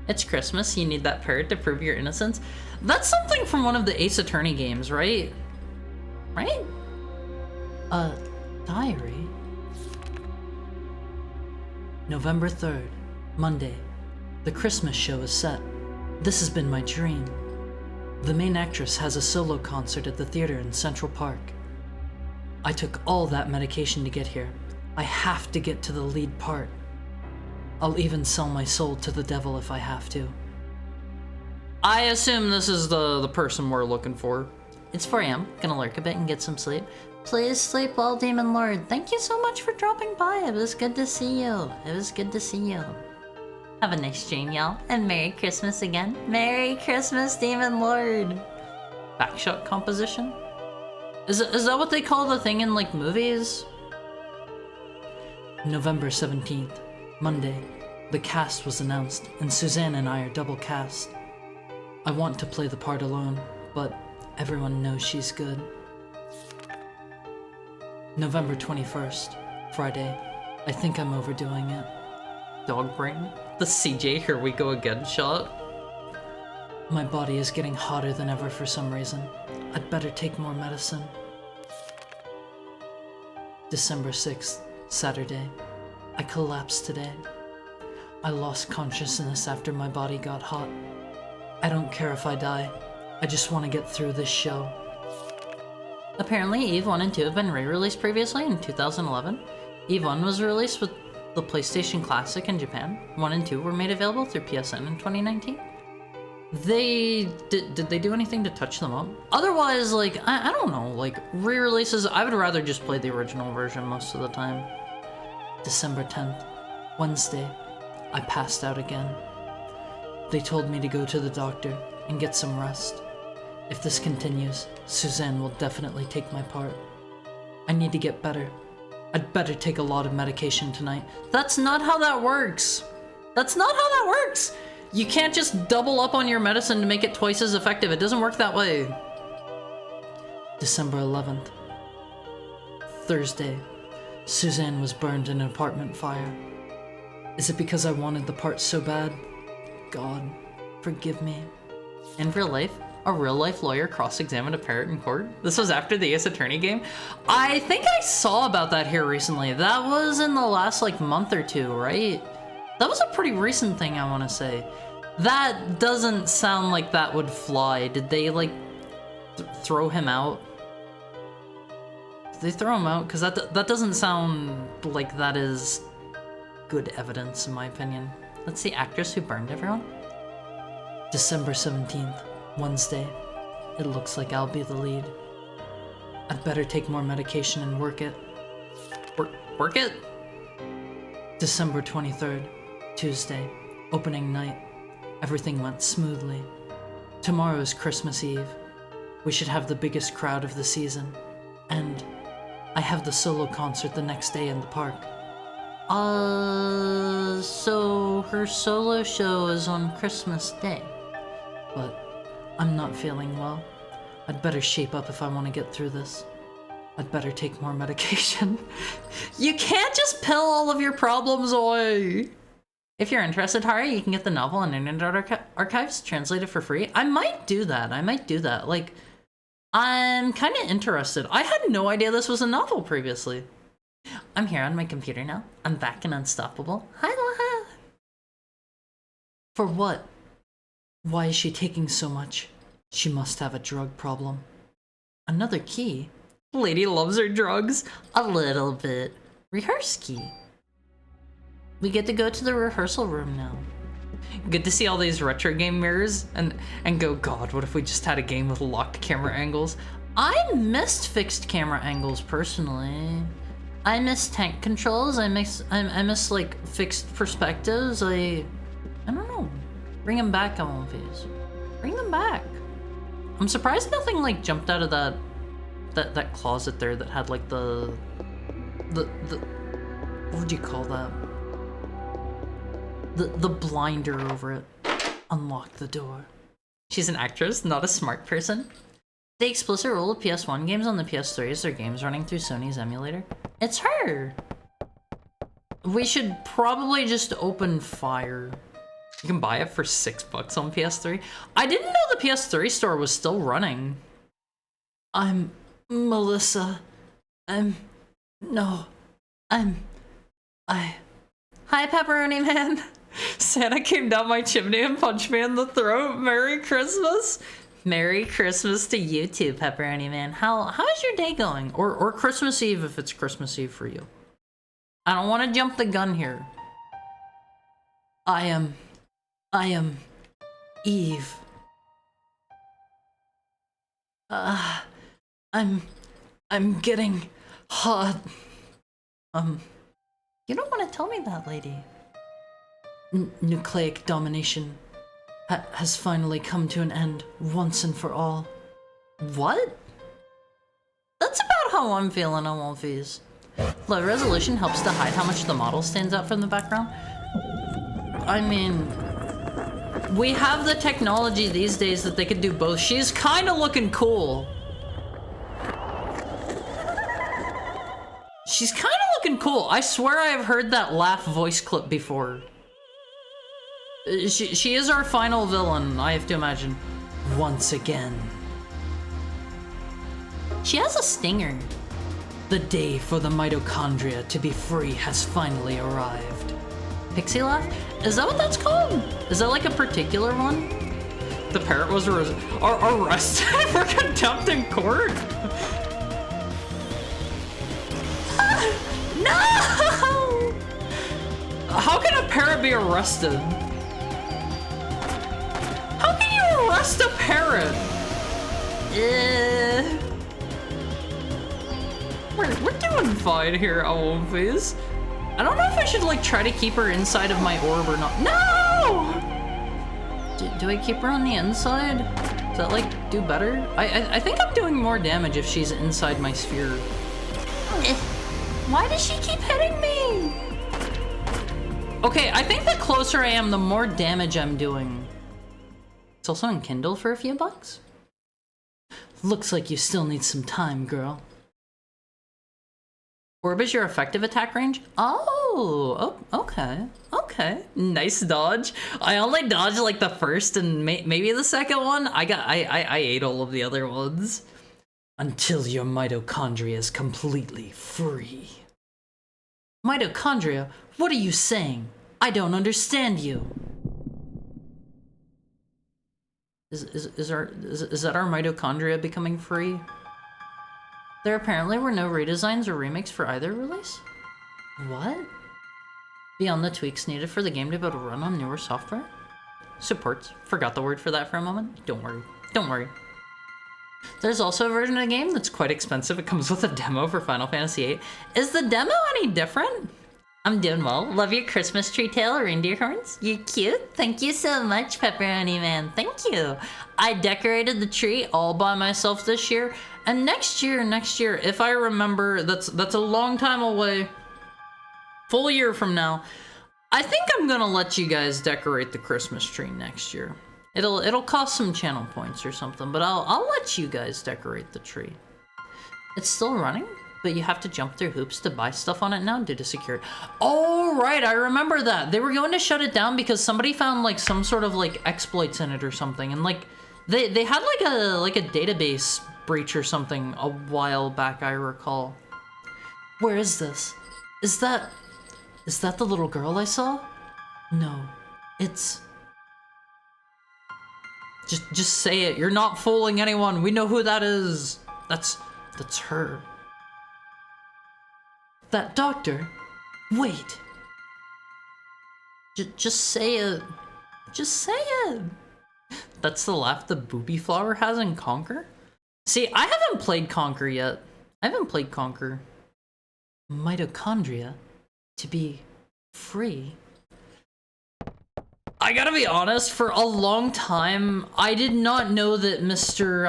Speaker 1: It's Christmas, you need that parrot to prove your innocence. That's something from one of the Ace Attorney games, right? Right? Diary. November 3rd, Monday. The Christmas show is set. This has been my dream. The main actress has a solo concert at the theater in Central Park. I took all that medication to get here. I have to get to the lead part. I'll even sell my soul to the devil if I have to. I assume this is the person we're looking for. It's 4 a.m. Gonna lurk a bit and get some sleep. Please sleep well, Demon Lord. Thank you so much for dropping by. It was good to see you. It was good to see you. Have a nice stream, y'all. And Merry Christmas again. Merry Christmas, Demon Lord. Backshot composition? Is that what they call the thing in, like, movies? November 17th, Monday. The cast was announced, and Suzanne and I are double cast. I want to play the part alone, but everyone knows she's good. November 21st, Friday. I think I'm overdoing it. Dog brain? The CJ here we go again shot? My body is getting hotter than ever for some reason. I'd better take more medicine. December 6th, Saturday. I collapsed today. I lost consciousness after my body got hot. I don't care if I die. I just want to get through this show. Apparently, Eve 1 and 2 have been re-released previously in 2011. Eve 1 was released with the PlayStation Classic in Japan. 1 and 2 were made available through PSN in 2019. Did they do anything to touch them up? Otherwise, like, I don't know, like, re-releases, I would rather just play the original version most of the time. December 10th, Wednesday. I passed out again. They told me to go to the doctor and get some rest. If this continues, Suzanne will definitely take my part. I need to get better. I'd better take a lot of medication tonight. That's not how that works! That's not how that works! You can't just double up on your medicine to make it twice as effective. It doesn't work that way. December 11th. Thursday. Suzanne was burned in an apartment fire. Is it because I wanted the part so bad? God, forgive me. In real life, a real-life lawyer cross-examined a parrot in court. This was after the Ace Attorney game. I think I saw about that here recently. That was in the last, like, month or two, right? That was a pretty recent thing, I want to say. That doesn't sound like that would fly. Did they, like, throw him out? Did they throw him out? Because that doesn't sound like that is good evidence, in my opinion. That's the actress who burned everyone. December 17th, Wednesday. It looks like I'll be the lead. I'd better take more medication and work it. Work it? December 23rd, Tuesday. Opening night. Everything went smoothly. Tomorrow is Christmas Eve. We should have the biggest crowd of the season. And I have the solo concert the next day in the park. So her solo show is on Christmas Day, but I'm not feeling well. I'd better shape up if I want to get through this. I'd better take more medication. You can't just pill all of your problems away. If you're interested, Hari, you can get the novel on Internet Archives, translated for free. I might do that. Like, I'm kind of interested. I had no idea this was a novel previously. I'm here on my computer now. I'm back and unstoppable. Hi, Laha. For what? Why is she taking so much? She must have a drug problem. Another key? Lady loves her drugs. A little bit. Rehearse key. We get to go to the rehearsal room now. Good to see all these retro game mirrors and go, God, what if we just had a game with locked camera angles? I missed fixed camera angles personally. I miss tank controls. I miss like fixed perspectives. I don't know. Bring them back, Elmonfies. Bring them back. I'm surprised nothing like jumped out of that closet there that had like the what would you call that? The blinder over it. Unlock the door. She's an actress, not a smart person. The explicit role of PS1 games on the PS3 is their games running through Sony's emulator. It's her! We should probably just open Fire. You can buy it for $6 on PS3. I didn't know the PS3 store was still running. I'm Melissa. Hi, Pepperoni Man. Santa came down my chimney and punched me in the throat. Merry Christmas. Merry Christmas to you too, Pepperoni Man. How's your day going? Or Christmas Eve if it's Christmas Eve for you. I don't want to jump the gun here. I am Eve. I'm getting hot. You don't want to tell me that, lady. Nucleic domination has finally come to an end once and for all. What? That's about how I'm feeling on Wolfies. Low resolution helps to hide how much the model stands out from the background. I mean, we have the technology these days that they could do both. She's kind of looking cool. She's kind of looking cool. I swear I've heard that laugh voice clip before. She is our final villain, I have to imagine. Once again. She has a stinger. The day for the mitochondria to be free has finally arrived. Pixie laugh? Is that what that's called? Is that like a particular one? The parrot was arrested for contempt in court? No! How can a parrot be arrested? How can you arrest a parrot? We're doing fine here, Wolfies. I don't know if I should like try to keep her inside of my orb or not. No! Do I keep her on the inside? Does that like do better? I think I'm doing more damage if she's inside my sphere. Why does she keep hitting me? Okay, I think the closer I am, the more damage I'm doing. It's also in Kindle for a few bucks. Looks like you still need some time, girl. Orb is your effective attack range? Oh, okay. Okay. Nice dodge. I only dodged like the first and maybe the second one. I ate all of the other ones. Until your mitochondria is completely free. Mitochondria? What are you saying? I don't understand you. Is that our mitochondria becoming free? There apparently were no redesigns or remakes for either release? What? Beyond the tweaks needed for the game to be able to run on newer software? Supports. Forgot the word for that for a moment. Don't worry. Don't worry. There's also a version of the game that's quite expensive. It comes with a demo for Final Fantasy VIII. Is the demo any different? I'm doing well. Love your Christmas tree tail, reindeer horns. You're cute. Thank you so much, Pepperoni Man. Thank you. I decorated the tree all by myself this year. And next year, if I remember, that's a long time away. full year from now, I think I'm gonna let you guys decorate the Christmas tree next year. It'll cost some channel points or something, but I'll let you guys decorate the tree. It's still running, but you have to jump through hoops to buy stuff on it now due to security. Oh, right, I remember that. They were going to shut it down because somebody found like some sort of like exploits in it or something, and like they had like a database breach or something a while back, I recall. Where is this? Is that the little girl I saw? No, it's... Just say it. You're not fooling anyone. We know who that is. That's her. That doctor? Wait. Just say it. Just say it. That's the laugh the booby flower has in Conquer? See, I haven't played Conquer yet. I haven't played Conquer. Mitochondria to be free. I gotta be honest, for a long time, I did not know that Mr.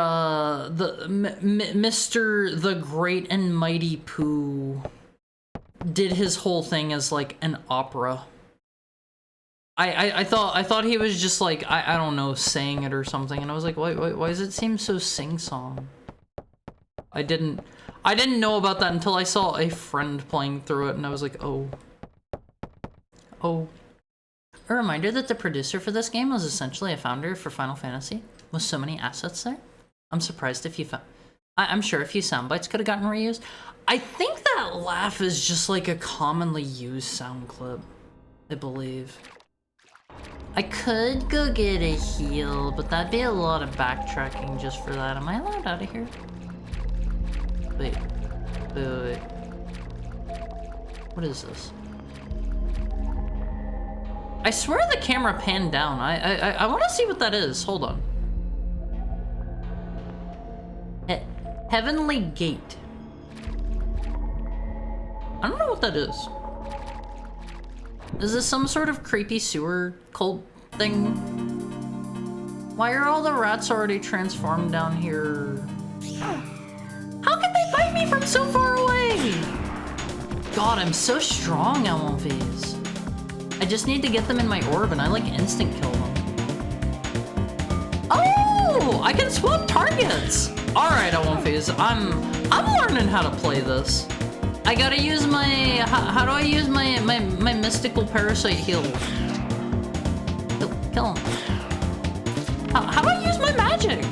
Speaker 1: The Great and Mighty Pooh did his whole thing as like an opera. I thought he was just like, I don't know, saying it or something, and I was like, why does it seem so sing-song? I didn't know about that until I saw a friend playing through it, and I was like, oh. A reminder that the producer for this game was essentially a founder for Final Fantasy, with so many assets there. I'm surprised if you found... I'm sure a few sound bites could have gotten reused. I think that laugh is just like a commonly used sound clip, I believe. I could go get a heal, but that'd be a lot of backtracking just for that. Am I allowed out of here? Wait. What is this? I swear the camera panned down. I want to see what that is. Hold on. Heavenly Gate. I don't know what that is. Is this some sort of creepy sewer cult thing? Why are all the rats already transformed down here? How can they bite me from so far away? God, I'm so strong, Elmonfees. I just need to get them in my orb and I like instant kill them. Oh, I can swap targets. All right, Elmonfees, I'm learning how to play this. I gotta use my, how do I use my mystical parasite heal? Kill him. How do I use my magic?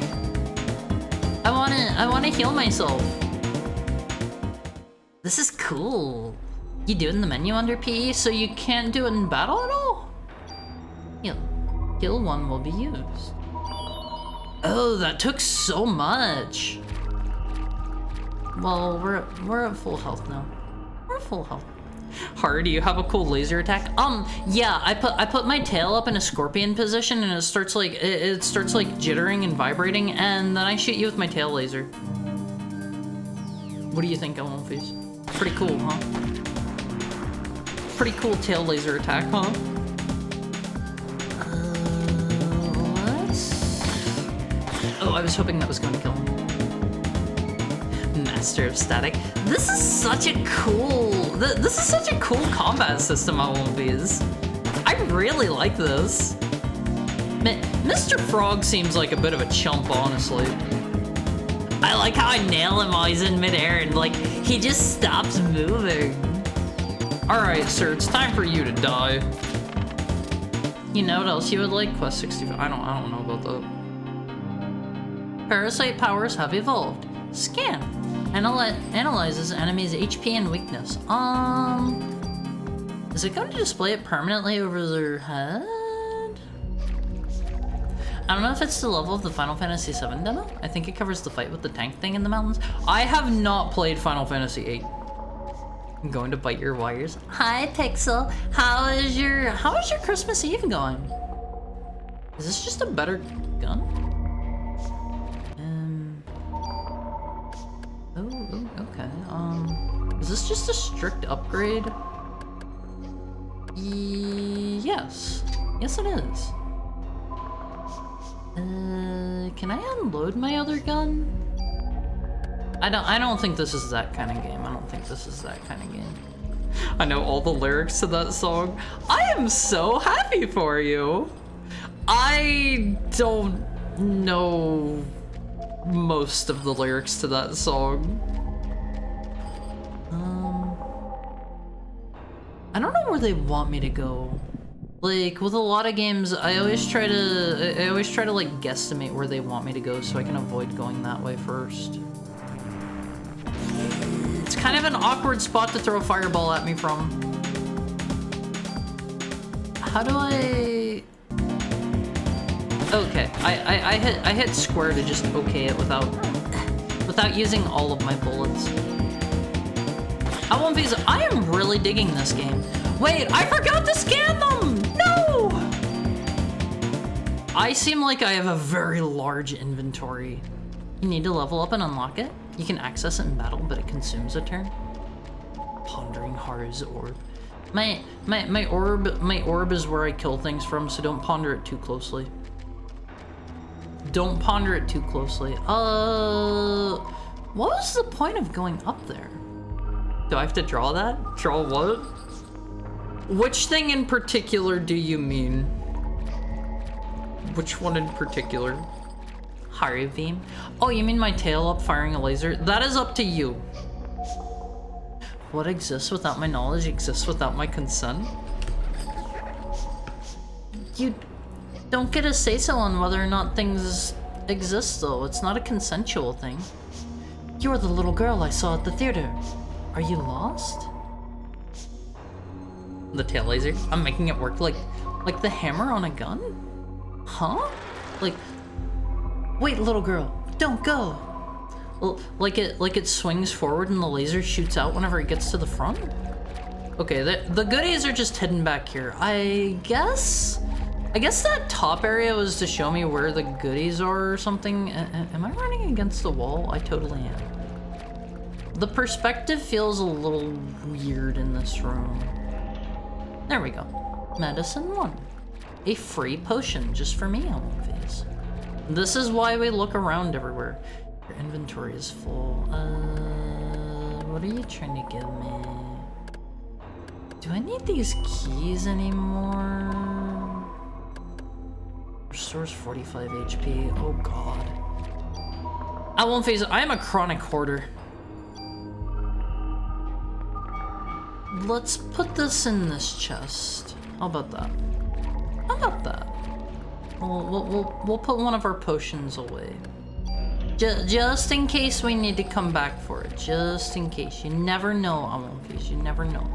Speaker 1: I wanna heal myself. This is cool. You do it in the menu under PE, so you can't do it in battle at all? Heal 1 will be used. Oh, that took so much. Well, we're at full health now. We're at full health. Har, do you have a cool laser attack? Yeah, I put my tail up in a scorpion position and it starts like jittering and vibrating, and then I shoot you with my tail laser. What do you think, Elmonfees? Pretty cool, huh? Pretty cool tail laser attack, huh? What? Oh, I was hoping that was going to kill him. Master of Static. This is such a cool combat system, Elmonfees. I really like this. Mr. Frog seems like a bit of a chump, honestly. I like how I nail him while he's in midair and like he just stops moving. Alright, sir, it's time for you to die. You know what else you would like? Quest 65. I don't know about that. Parasite powers have evolved. Scan. Analyzes enemies' HP and weakness. Is it going to display it permanently over their head? I don't know if it's the level of the Final Fantasy VII demo. I think it covers the fight with the tank thing in the mountains. I have not played Final Fantasy VIII. I'm going to bite your wires. Hi, Pixel. How is your Christmas Eve going? Is this just a better gun? Oh, okay. Is this just a strict upgrade? Yes. Yes, it is. Can I unload my other gun? I don't think this is that kind of game. I don't think this is that kind of game. I know all the lyrics to that song. I am so happy for you. I don't know most of the lyrics to that song. I don't know where they want me to go. Like with a lot of games, I always try to like guesstimate where they want me to go so I can avoid going that way first. It's kind of an awkward spot to throw a fireball at me from. How do I? Okay, I hit square to just okay it without using all of my bullets. I am really digging this game. Wait, I forgot to scan them! No! I seem like I have a very large inventory. You need to level up and unlock it. You can access it in battle, but it consumes a turn. Pondering Haru's orb. My orb is where I kill things from, so don't ponder it too closely. Don't ponder it too closely. What was the point of going up there? Do I have to draw that? Draw what? Which thing in particular do you mean? Which one in particular? Haru beam? Oh, you mean my tail up firing a laser? That is up to you. What exists without my knowledge exists without my consent? You don't get a say-so on whether or not things exist, though. It's not a consensual thing. You're the little girl I saw at the theater. Are you lost? The tail laser? I'm making it work like the hammer on a gun? Huh? Like, wait, little girl, don't go. Well, like it swings forward and the laser shoots out whenever it gets to the front? Okay, the goodies are just hidden back here. I guess that top area was to show me where the goodies are or something. Am I running against the wall? I totally am. The perspective feels a little weird in this room. There we go. Medicine 1. A free potion just for me on one face. This is why we look around everywhere. Your inventory is full. What are you trying to give me? Do I need these keys anymore? Restores 45 HP. Oh god. I won't face it. I am a chronic hoarder. Let's put this in this chest. How about that? How about that? We'll put one of our potions away. Just in case we need to come back for it. Just in case. You never know, Amonfis. You never know.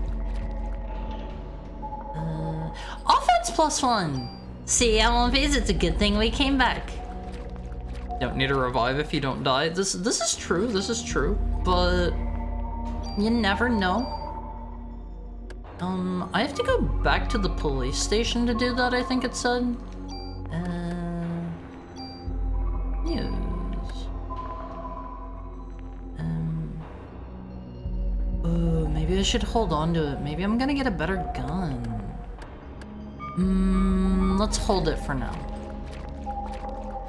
Speaker 1: Offense +1! See, Amonfis, it's a good thing we came back. Don't need to revive if you don't die. This is true. This is true. But you never know. I have to go back to the police station to do that, I think it said. News. Ooh, maybe I should hold on to it. Maybe I'm gonna get a better gun. Let's hold it for now.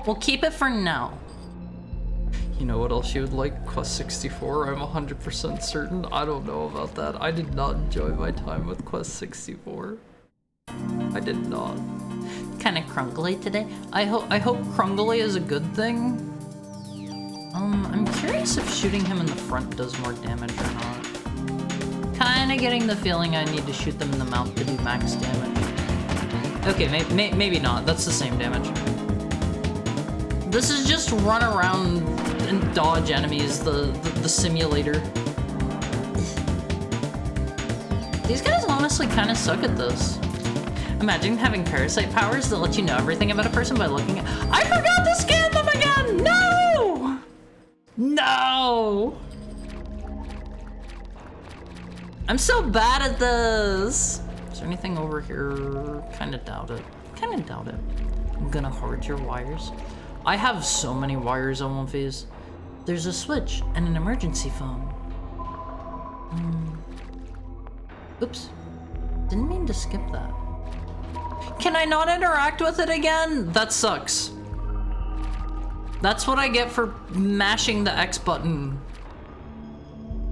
Speaker 1: We'll keep it for now. You know what else you would like? Quest 64, I'm 100% certain. I don't know about that. I did not enjoy my time with Quest 64. I did not. Kinda crungly today. I hope crungly is a good thing. I'm curious if shooting him in the front does more damage or not. Kinda getting the feeling I need to shoot them in the mouth to do max damage. Okay, maybe not. That's the same damage. This is just run around and dodge enemies, the simulator. These guys honestly kind of suck at this. Imagine having parasite powers that let you know everything about a person by looking at— I forgot to scan them again! No! No! I'm so bad at this! Is there anything over here? Kinda doubt it. Kinda doubt it. I'm gonna hoard your wires. I have so many wires on one phase. There's a switch and an emergency phone. Oops. Didn't mean to skip that. Can I not interact with it again? That sucks. That's what I get for mashing the X button.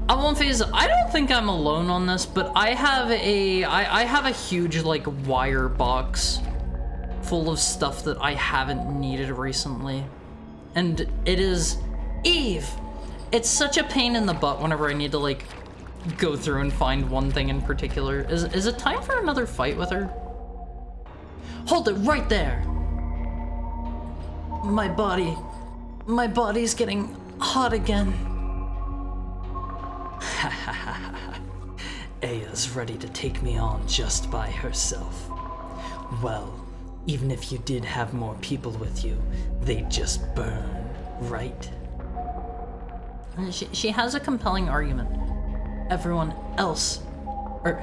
Speaker 1: I won't phase. I don't think I'm alone on this, but I have a huge like wire box full of stuff that I haven't needed recently, and it is Eve. It's such a pain in the butt whenever I need to like go through and find one thing in particular. Is it time for another fight with her? Hold it right there. My body's getting hot again. Aya's ready to take me on just by herself. Well, even if you did have more people with you, they'd just burn, right? She has a compelling argument. Everyone else but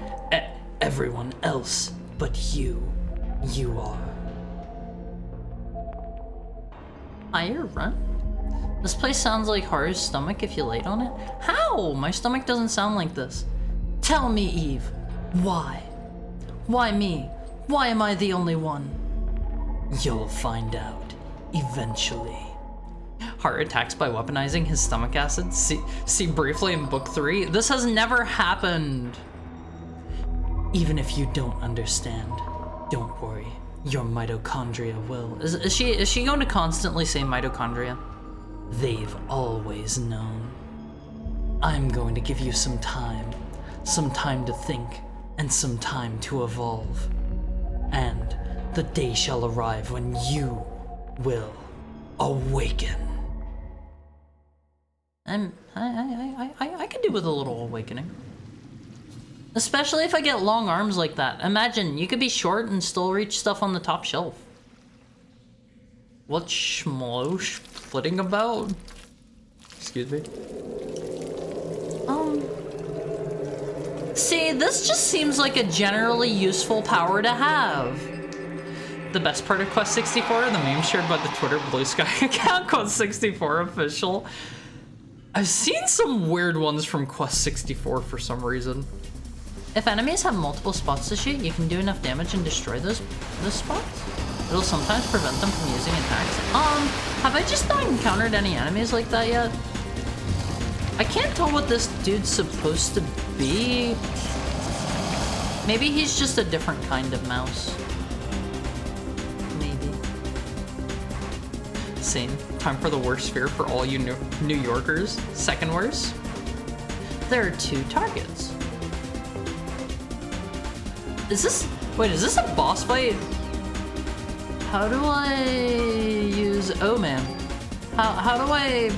Speaker 1: you are. Higher run? This place sounds like Haru's stomach if you laid on it. How? My stomach doesn't sound like this. Tell me, Eve, why? Why me? Why am I the only one? You'll find out, eventually. Haru attacks by weaponizing his stomach acid. See briefly in book 3. This has never happened. Even if you don't understand, don't worry. Your mitochondria will. Is she going to constantly say mitochondria? They've always known. I'm going to give you some time to think, and some time to evolve. And the day shall arrive when you will awaken. I could do with a little awakening. Especially if I get long arms like that. Imagine, you could be short and still reach stuff on the top shelf. What's Schmlosh flitting about? Excuse me. See, this just seems like a generally useful power to have. The best part of Quest 64, the meme shared by the Twitter Blue Sky account, Quest 64 official. I've seen some weird ones from Quest 64 for some reason. If enemies have multiple spots to shoot, you can do enough damage and destroy those spots. It'll sometimes prevent them from using attacks. Have I just not encountered any enemies like that yet? I can't tell what this dude's supposed to be. Maybe he's just a different kind of mouse. Maybe. Same. Time for the worst fear for all you New Yorkers. Second worst. There are 2 targets. Is this a boss fight? How do I use, oh man. How do I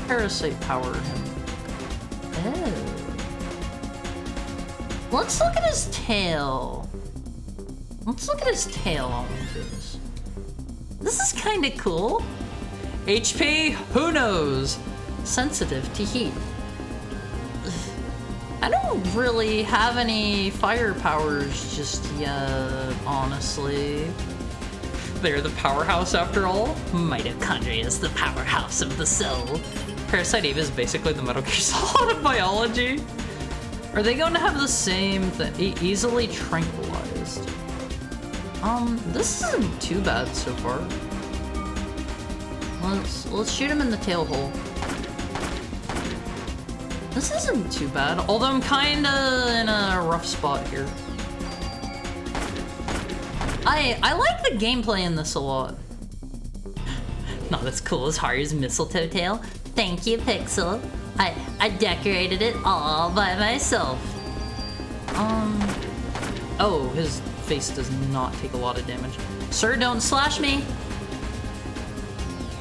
Speaker 1: Parasite power him? Oh. Let's look at his tail. Let's look at his tail on this. This is kinda cool. HP, who knows? Sensitive to heat. I don't really have any fire powers just yet, honestly. They're the powerhouse after all. Mitochondria is the powerhouse of the cell. Parasite Eve is basically the Metal Gear Solid of biology. Are they going to have the same thing? Easily tranquilized. This isn't too bad so far. Let's shoot him in the tail hole. This isn't too bad, although I'm kinda in a rough spot here. I like the gameplay in this a lot. Not as cool as Haru's mistletoe tail. Thank you, Pixel. I decorated it all by myself. Oh, his face does not take a lot of damage. Sir, don't slash me!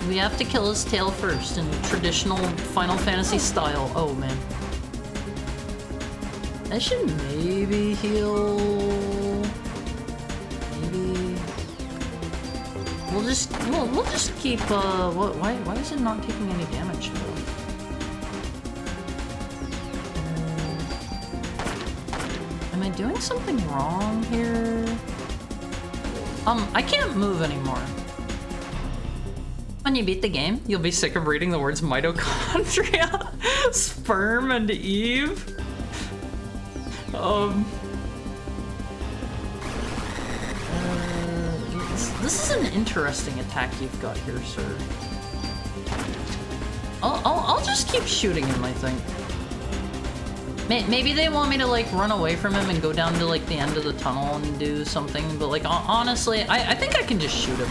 Speaker 1: We have to kill his tail first in traditional Final Fantasy style. Oh man. I should maybe heal. Maybe. We'll just keep why is it not taking any damage though? Am I doing something wrong here? I can't move anymore. When you beat the game, you'll be sick of reading the words mitochondria, sperm, and Eve. This is an interesting attack you've got here, sir. I'll just keep shooting him, I think. Maybe they want me to like run away from him and go down to like the end of the tunnel and do something, but like honestly, I think I can just shoot him.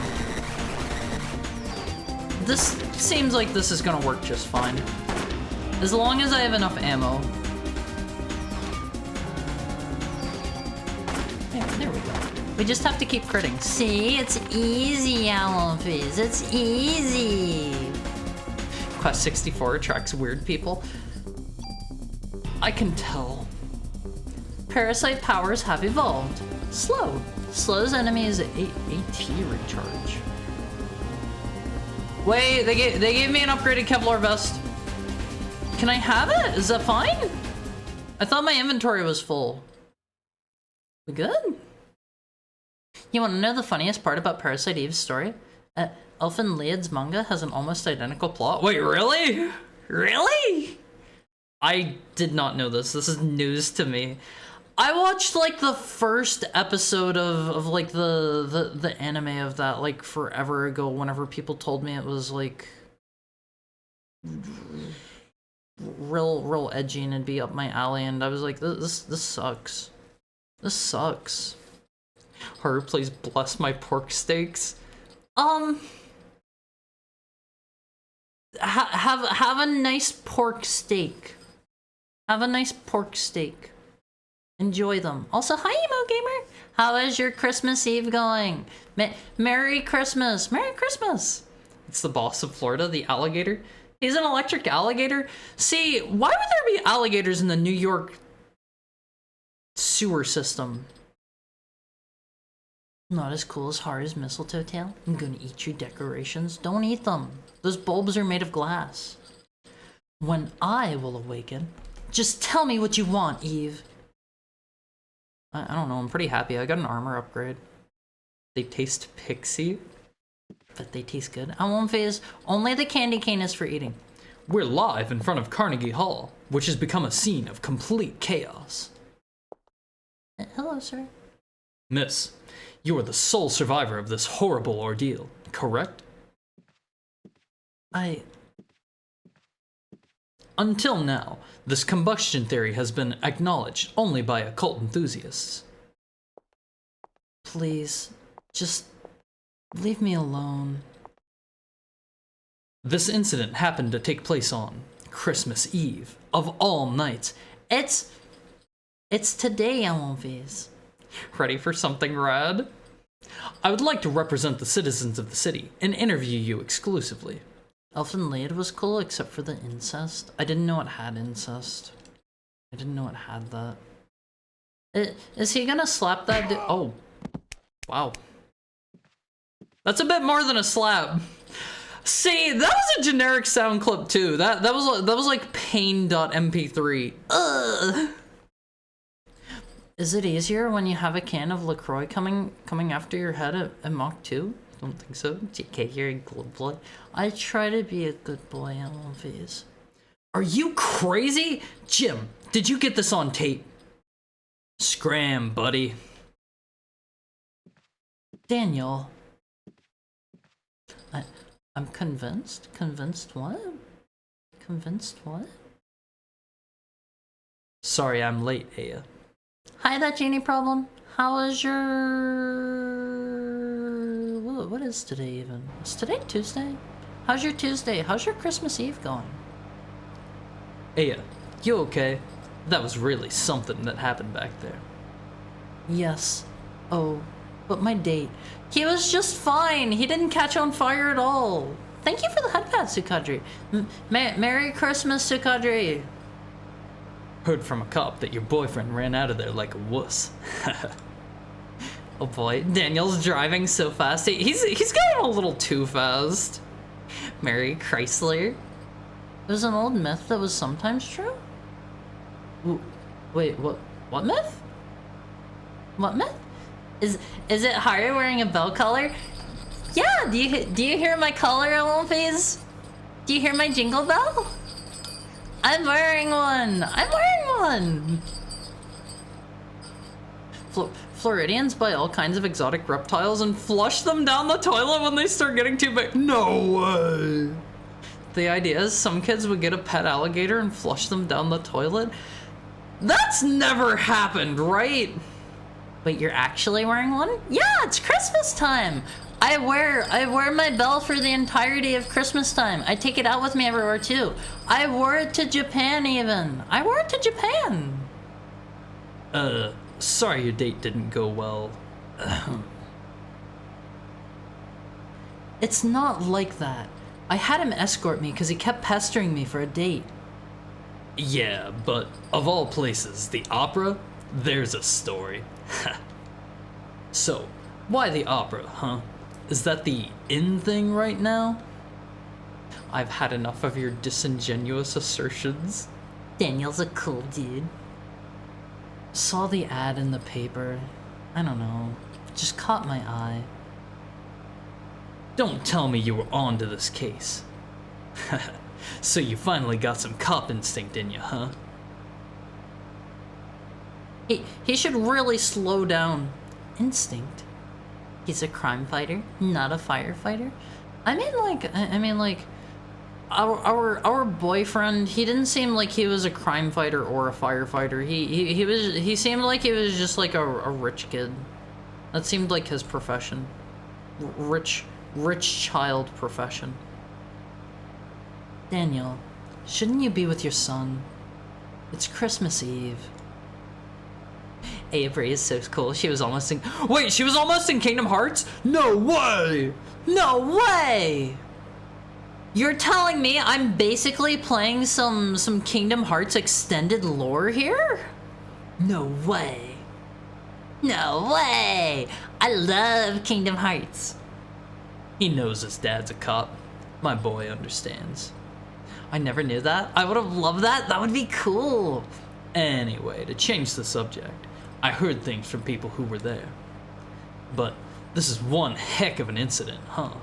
Speaker 1: This seems like this is gonna work just fine. As long as I have enough ammo. There we go. We just have to keep critting. See, it's easy, Alphys. It's easy. Quest 64 attracts weird people. I can tell. Parasite powers have evolved. Slow. Slows enemies AT recharge. Wait, they gave me an upgraded Kevlar vest. Can I have it? Is that fine? I thought my inventory was full. We good? You want to know the funniest part about Parasite Eve's story? Elfen Lied's manga has an almost identical plot. Wait, really? Really? I did not know this. This is news to me. I watched like the first episode of like the anime of that like forever ago whenever people told me it was like real edgy and it'd be up my alley, and I was like, this sucks. This sucks. Horror please bless my pork steaks. Have a nice pork steak. Have a nice pork steak. Enjoy them. Also, hi Emo Gamer. How is your Christmas Eve going? Merry Christmas. Merry Christmas. It's the boss of Florida, the alligator. He's an electric alligator. See, why would there be alligators in the New York sewer system? Not as cool as Haru's mistletoe tail. I'm gonna eat your decorations. Don't eat them. Those bulbs are made of glass. When I will awaken, just tell me what you want, Eve. I don't know, I'm pretty happy. I got an armor upgrade. They taste pixie, but they taste good. I won't phase. Only the candy cane is for eating. We're live in front of Carnegie Hall, which has become a scene of complete chaos. Hello, sir. Miss, you are the sole survivor of this horrible ordeal, correct? Until now, this combustion theory has been acknowledged only by occult enthusiasts. Please, just leave me alone. This incident happened to take place on Christmas Eve, of all nights. It's today, Alphys. Ready for something rad? I would like to represent the citizens of the city and interview you exclusively. Elfen Lied was cool except for the incest. I didn't know it had incest. I didn't know it had that. Is he gonna slap that dude? Oh. Wow. That's a bit more than a slap. See, that was a generic sound clip too. That was like pain.mp3. Ugh. Is it easier when you have a can of LaCroix coming after your head at Mach 2? Don't think so. JK, you're a good boy. I try to be a good boy, Alphys. Are you crazy? Jim, did you get this on tape? Scram, buddy. Daniel. I'm convinced. Convinced what? Convinced what? Sorry, I'm late, Aya. Hi, that genie problem. How is your... What is today even? Is today Tuesday? How's your Tuesday? How's your Christmas Eve going? Aya, you okay? That was really something that happened back there. Yes. Oh, but my date. He was just fine. He didn't catch on fire at all. Thank you for the headpad, Sukadri. Merry Christmas, Sukadri. Heard from a cop that your boyfriend ran out of there like a wuss. Oh boy, Daniel's driving so fast. He's going a little too fast. Mary Chrysler. There's an old myth that was sometimes true? Ooh, wait, what myth? What myth? Is it Haru wearing a bell collar? Yeah, do you hear my collar, Alphys? Do you hear my jingle bell? I'm wearing one! I'm wearing one! Floridians buy all kinds of exotic reptiles and flush them down the toilet when they start getting too big. No way! The idea is some kids would get a pet alligator and flush them down the toilet. That's never happened, right? But you're actually wearing one? Yeah, it's Christmas time. I wear my bell for the entirety of Christmas time. I take it out with me everywhere too. I wore it to Japan even. I wore it to Japan. Sorry your date didn't go well. It's not like that. I had him escort me because he kept pestering me for a date. Yeah, but of all places, the opera? There's a story. So, why the opera, huh? Is that the in thing right now? I've had enough of your disingenuous assertions. Daniel's a cool dude. Saw the ad in the paper. I don't know. Just caught my eye. Don't tell me you were on to this case. So you finally got some cop instinct in you, huh? He should really slow down. Instinct? He's a crime fighter, not a firefighter? I mean like our boyfriend, he didn't seem like he was a crime fighter or a firefighter. He seemed like he was just like a rich kid. That seemed like his profession. Rich child profession. Daniel, shouldn't you be with your son? It's Christmas Eve. Avery is so cool. She was almost in... Wait, she was almost in Kingdom Hearts? No way! No way! You're telling me I'm basically playing some Kingdom Hearts extended lore here? No way. No way! I love Kingdom Hearts. He knows his dad's a cop. My boy understands. I never knew that. I would have loved that. That would be cool. Anyway, to change the subject, I heard things from people who were there. But this is one heck of an incident, huh?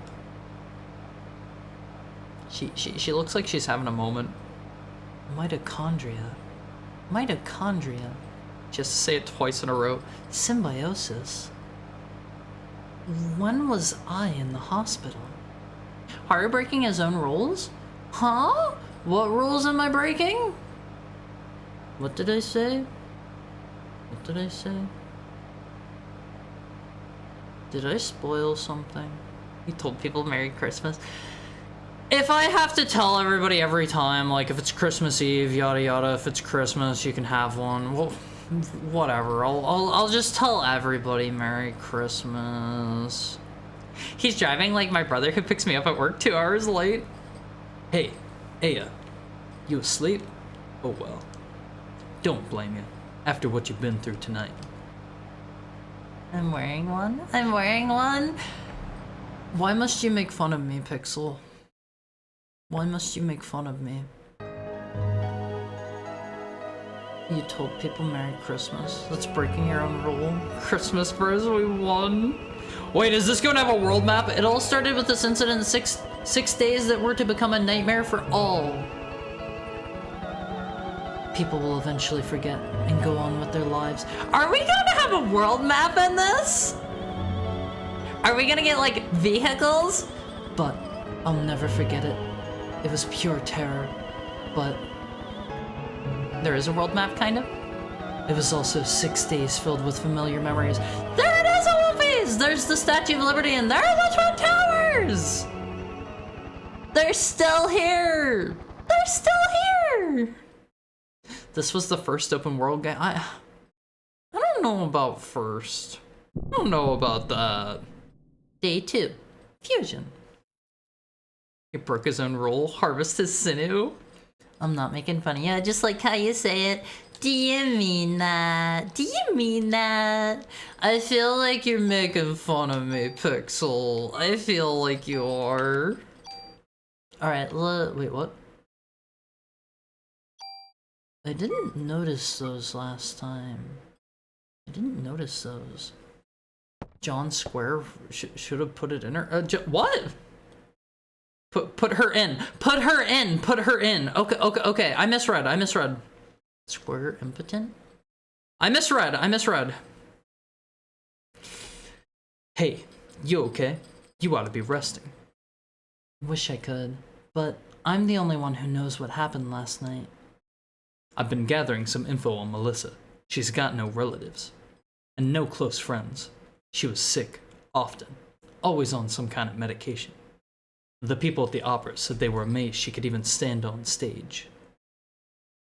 Speaker 1: She looks like she's having a moment. Mitochondria. Mitochondria. Just to say it twice in a row. Symbiosis. When was I in the hospital? Haru breaking his own rules? Huh? What rules am I breaking? What did I say? What did I say? Did I spoil something? He told people Merry Christmas. If I have to tell everybody every time, like if it's Christmas Eve, yada yada, if it's Christmas, you can have one. Well, whatever. I'll just tell everybody Merry Christmas. He's driving like my brother who picks me up at work 2 hours late. Hey, Aya, you asleep? Oh well. Don't blame you, after what you've been through tonight. I'm wearing one? I'm wearing one? Why must you make fun of me, Pixel? Why must you make fun of me? You told people Merry Christmas. That's breaking your own rule. Christmas bros, we won. Wait, is this going to have a world map? It all started with this incident, six days that were to become a nightmare for all. People will eventually forget and go on with their lives. Are we gonna have a world map in this? Are we gonna get like vehicles? But I'll never forget it. It was pure terror. But there is a world map, kind of. It was also 6 days filled with familiar memories. There it is, Olympies! There's the Statue of Liberty and there are the Twin Towers! They're still here! They're still here! This was the first open world game. I don't know about first. I don't know about that. Day 2. Fusion. He broke his own rule. Harvest his sinew. I'm not making fun of you. I just like how you say it. Do you mean that? Do you mean that? I feel like you're making fun of me, Pixel. I feel like you are. Alright, wait, what? I didn't notice those last time. I didn't notice those. John Square should have put it in her. What? Put her in. Put her in. Put her in. Okay. I misread. Square impotent? I misread. Hey, you okay? You ought to be resting. Wish I could, but I'm the only one who knows what happened last night.
Speaker 2: I've been gathering some info on Melissa. She's got no relatives. And no close friends. She was sick, often. Always on some kind of medication. The people at the opera said they were amazed she could even stand on stage.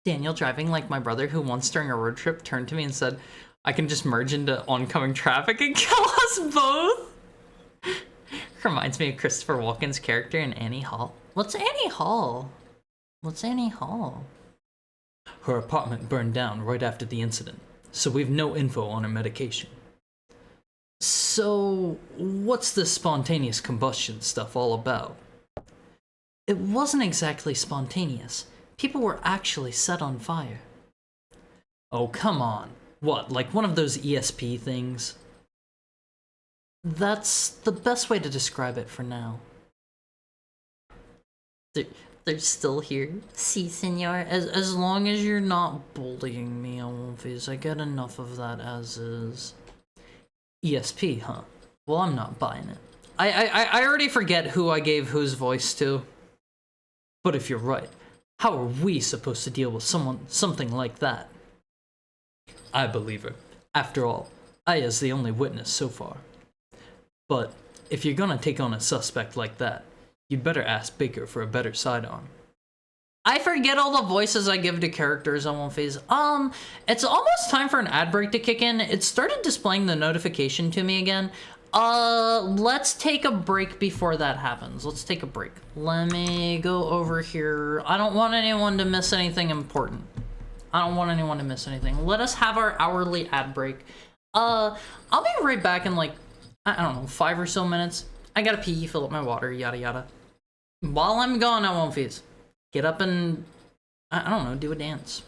Speaker 1: Daniel, driving like my brother, who once during a road trip turned to me and said, I can just merge into oncoming traffic and kill us both. Reminds me of Christopher Walken's character in Annie Hall. What's Annie Hall? What's Annie Hall?
Speaker 2: Her apartment burned down right after the incident, so we've no info on her medication. So, what's this spontaneous combustion stuff all about?
Speaker 1: It wasn't exactly spontaneous. People were actually set on fire.
Speaker 2: Oh, come on. What, like one of those ESP things?
Speaker 1: That's the best way to describe it for now. They're still here. Si, senor. As long as you're not bullying me, Wolfies, I get enough of that as is.
Speaker 2: ESP, huh?
Speaker 1: Well, I'm not buying it. I already forget who I gave whose voice to.
Speaker 2: But if you're right, how are we supposed to deal with something like that? I believe her. After all, Aya's the only witness so far. But if you're gonna take on a suspect like that, you'd better ask Baker for a better sidearm.
Speaker 1: I forget all the voices I give to characters on One Phase. It's almost time for an ad break to kick in. It started displaying the notification to me again. Let's take a break before that happens. Let's take a break. Let me go over here. I don't want anyone to miss anything important. I don't want anyone to miss anything. Let us have our hourly ad break. I'll be right back in like, I don't know, 5 or so minutes. I gotta pee, fill up my water, yada yada. While I'm gone, I won't phase. Get up and, I don't know, do a dance.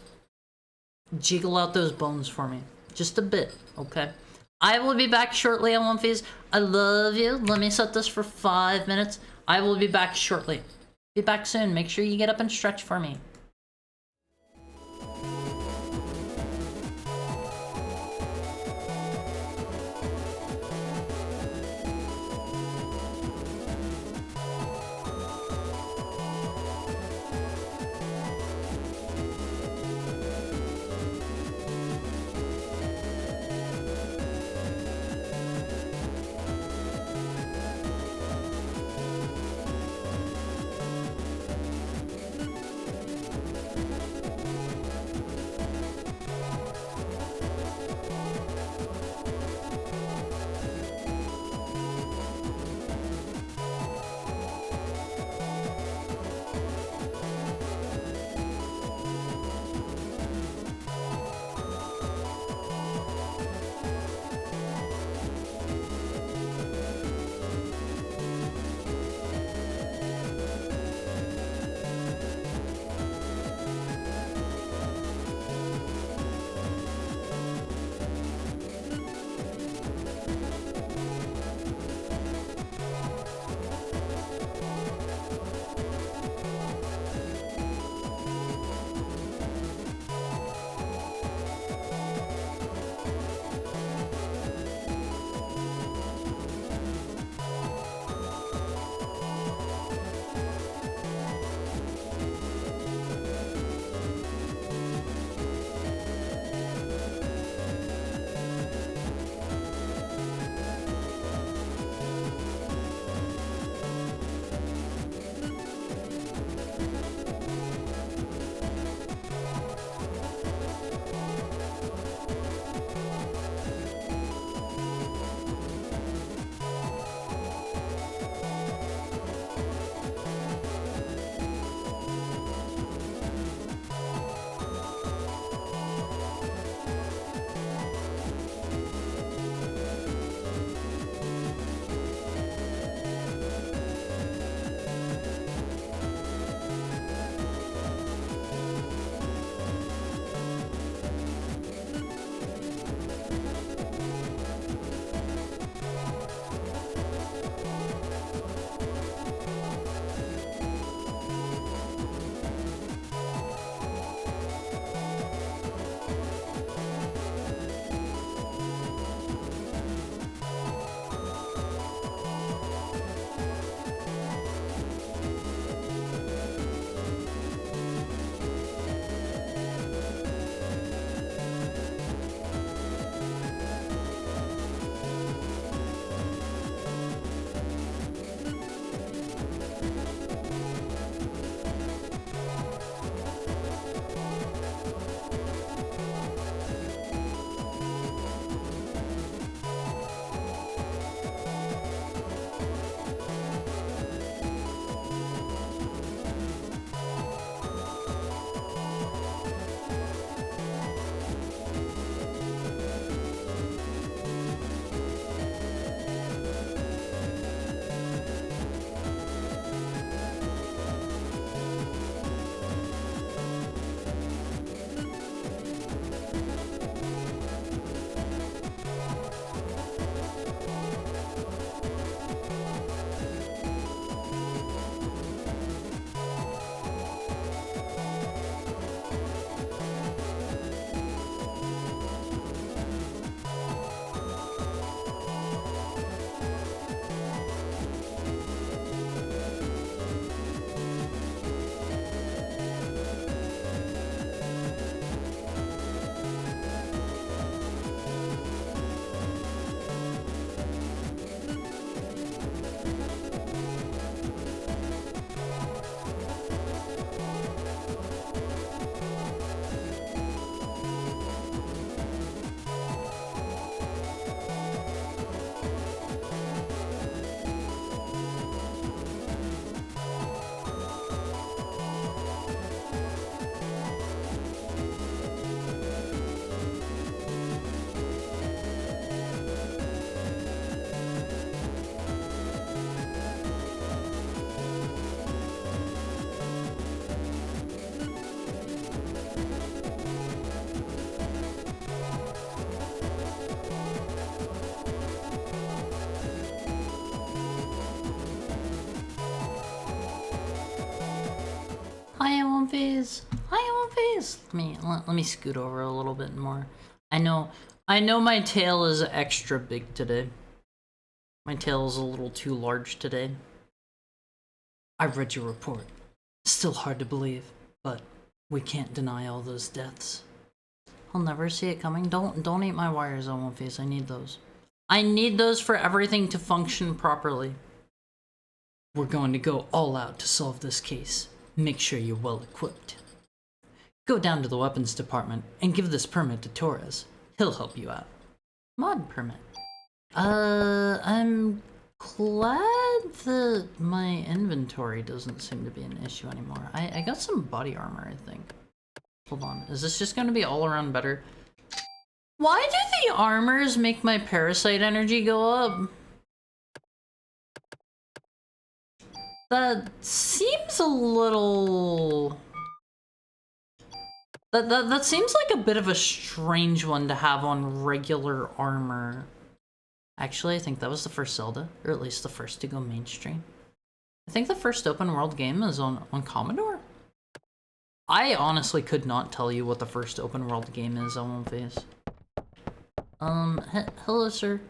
Speaker 1: Jiggle out those bones for me. Just a bit, okay? I will be back shortly on One Phase. I love you. Let me set this for 5 minutes. I will be back shortly. Be back soon. Make sure you get up and stretch for me. Phase. Hi, Owen Phase. Let me scoot over a little bit more. I know my tail is extra big today. My tail is a little too large today. I read your report. Still hard to believe, but we can't deny all those deaths. I'll never see it coming. Don't eat my wires, Owen Phase. I need those. I need those for everything to function properly. We're going to go all out to solve this case. Make sure you're well equipped. Go down to the weapons department and give this permit to Torres. He'll help you out. Mod permit. I'm glad that my inventory doesn't seem to be an issue anymore. I got some body armor, I think. Hold on, is this just gonna be all around better? Why do the armors make my parasite energy go up? That seems a little... That seems like a bit of a strange one to have on regular armor. Actually, I think that was the first Zelda, or at least the first to go mainstream. I think the first open world game is on Commodore. I honestly could not tell you what the first open world game is on One Face. Hello, sir.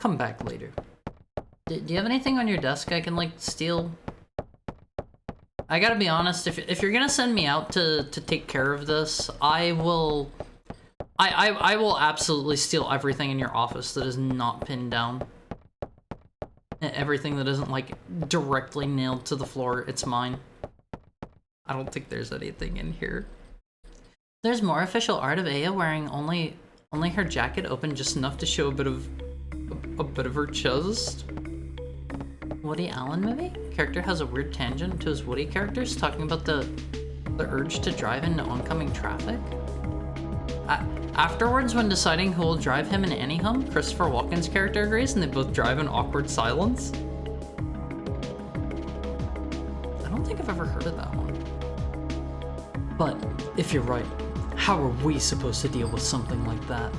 Speaker 1: Come back later. Do you have anything on your desk I can, like, steal? I gotta be honest, if you're gonna send me out to take care of this, I will absolutely steal everything in your office that is not pinned down. Everything that isn't, like, directly nailed to the floor, it's mine. I don't think there's anything in here. There's more official art of Aya wearing only her jacket open just enough to show a bit of her chest. Woody Allen movie? Character has a weird tangent to his Woody characters, talking about the urge to drive into oncoming traffic. Afterwards, when deciding who will drive him in any home, Christopher Walken's character agrees and they both drive in awkward silence. I don't think I've ever heard of that one. But, if you're right, how are we supposed to deal with something like that?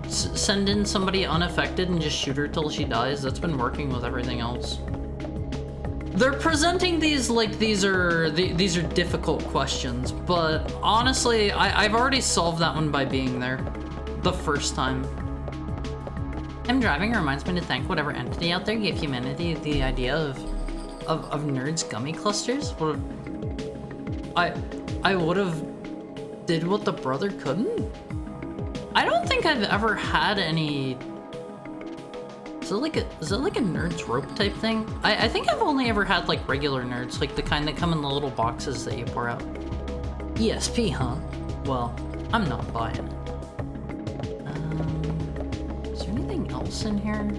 Speaker 1: Send in somebody unaffected and just shoot her till she dies. That's been working with everything else. They're presenting these like these are difficult questions, but honestly, I've already solved that one by being there the first time. Him driving reminds me to thank whatever entity out there gave humanity the idea of nerds gummy clusters. I would have did what the brother couldn't. I don't think I've ever had any. Is it like a Nerds rope type thing? I think I've only ever had like regular Nerds, like the kind that come in the little boxes that you pour out. ESP, huh? Well, I'm not buying it. Is there anything else in here?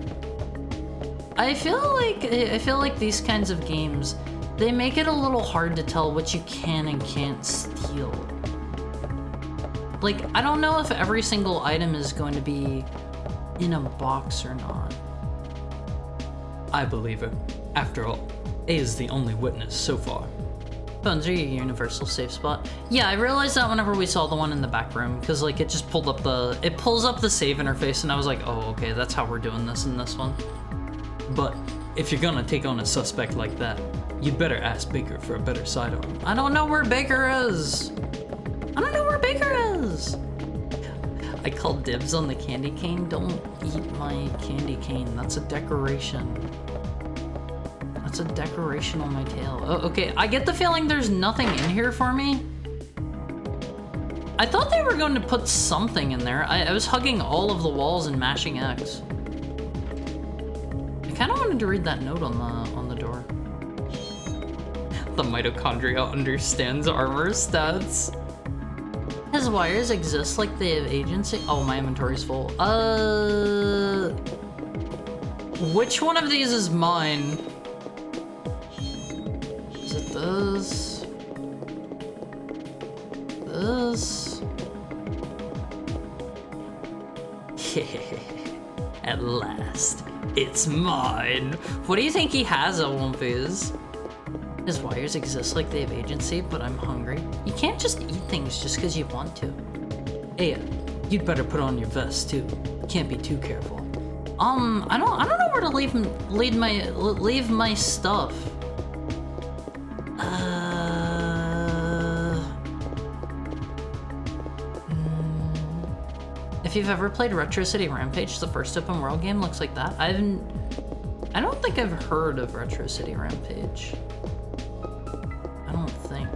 Speaker 1: I feel like these kinds of games, they make it a little hard to tell what you can and can't steal. Like, I don't know if every single item is going to be in a box or not. I believe it. After all, A is the only witness so far. Phones are your universal safe spot. Yeah, I realized that whenever we saw the one in the back room, because like it just pulls up the save interface, and I was like, oh, okay, that's how we're doing this in this one. But if you're gonna take on a suspect like that, you'd better ask Baker for a better sidearm. I don't know where Baker is. I called dibs on the candy cane. Don't eat my candy cane. That's a decoration. That's a decoration on my tail. Oh, okay, I get the feeling there's nothing in here for me. I thought they were going to put something in there. I was hugging all of the walls and mashing X. I kind of wanted to read that note on the door. The mitochondria understands armor stats. His wires exist like they have agency. Oh, my inventory's full. Which one of these is mine? Is it this? This? At last, it's mine. What do you think he has at One Fizz? His wires exist like they have agency, but I'm hungry. You can't just eat things just because you want to. Aya, you'd better put on your vest too. Can't be too careful. I don't know where to leave my stuff. if you've ever played Retro City Rampage, the first open world game looks like that. I don't think I've heard of Retro City Rampage. I don't think.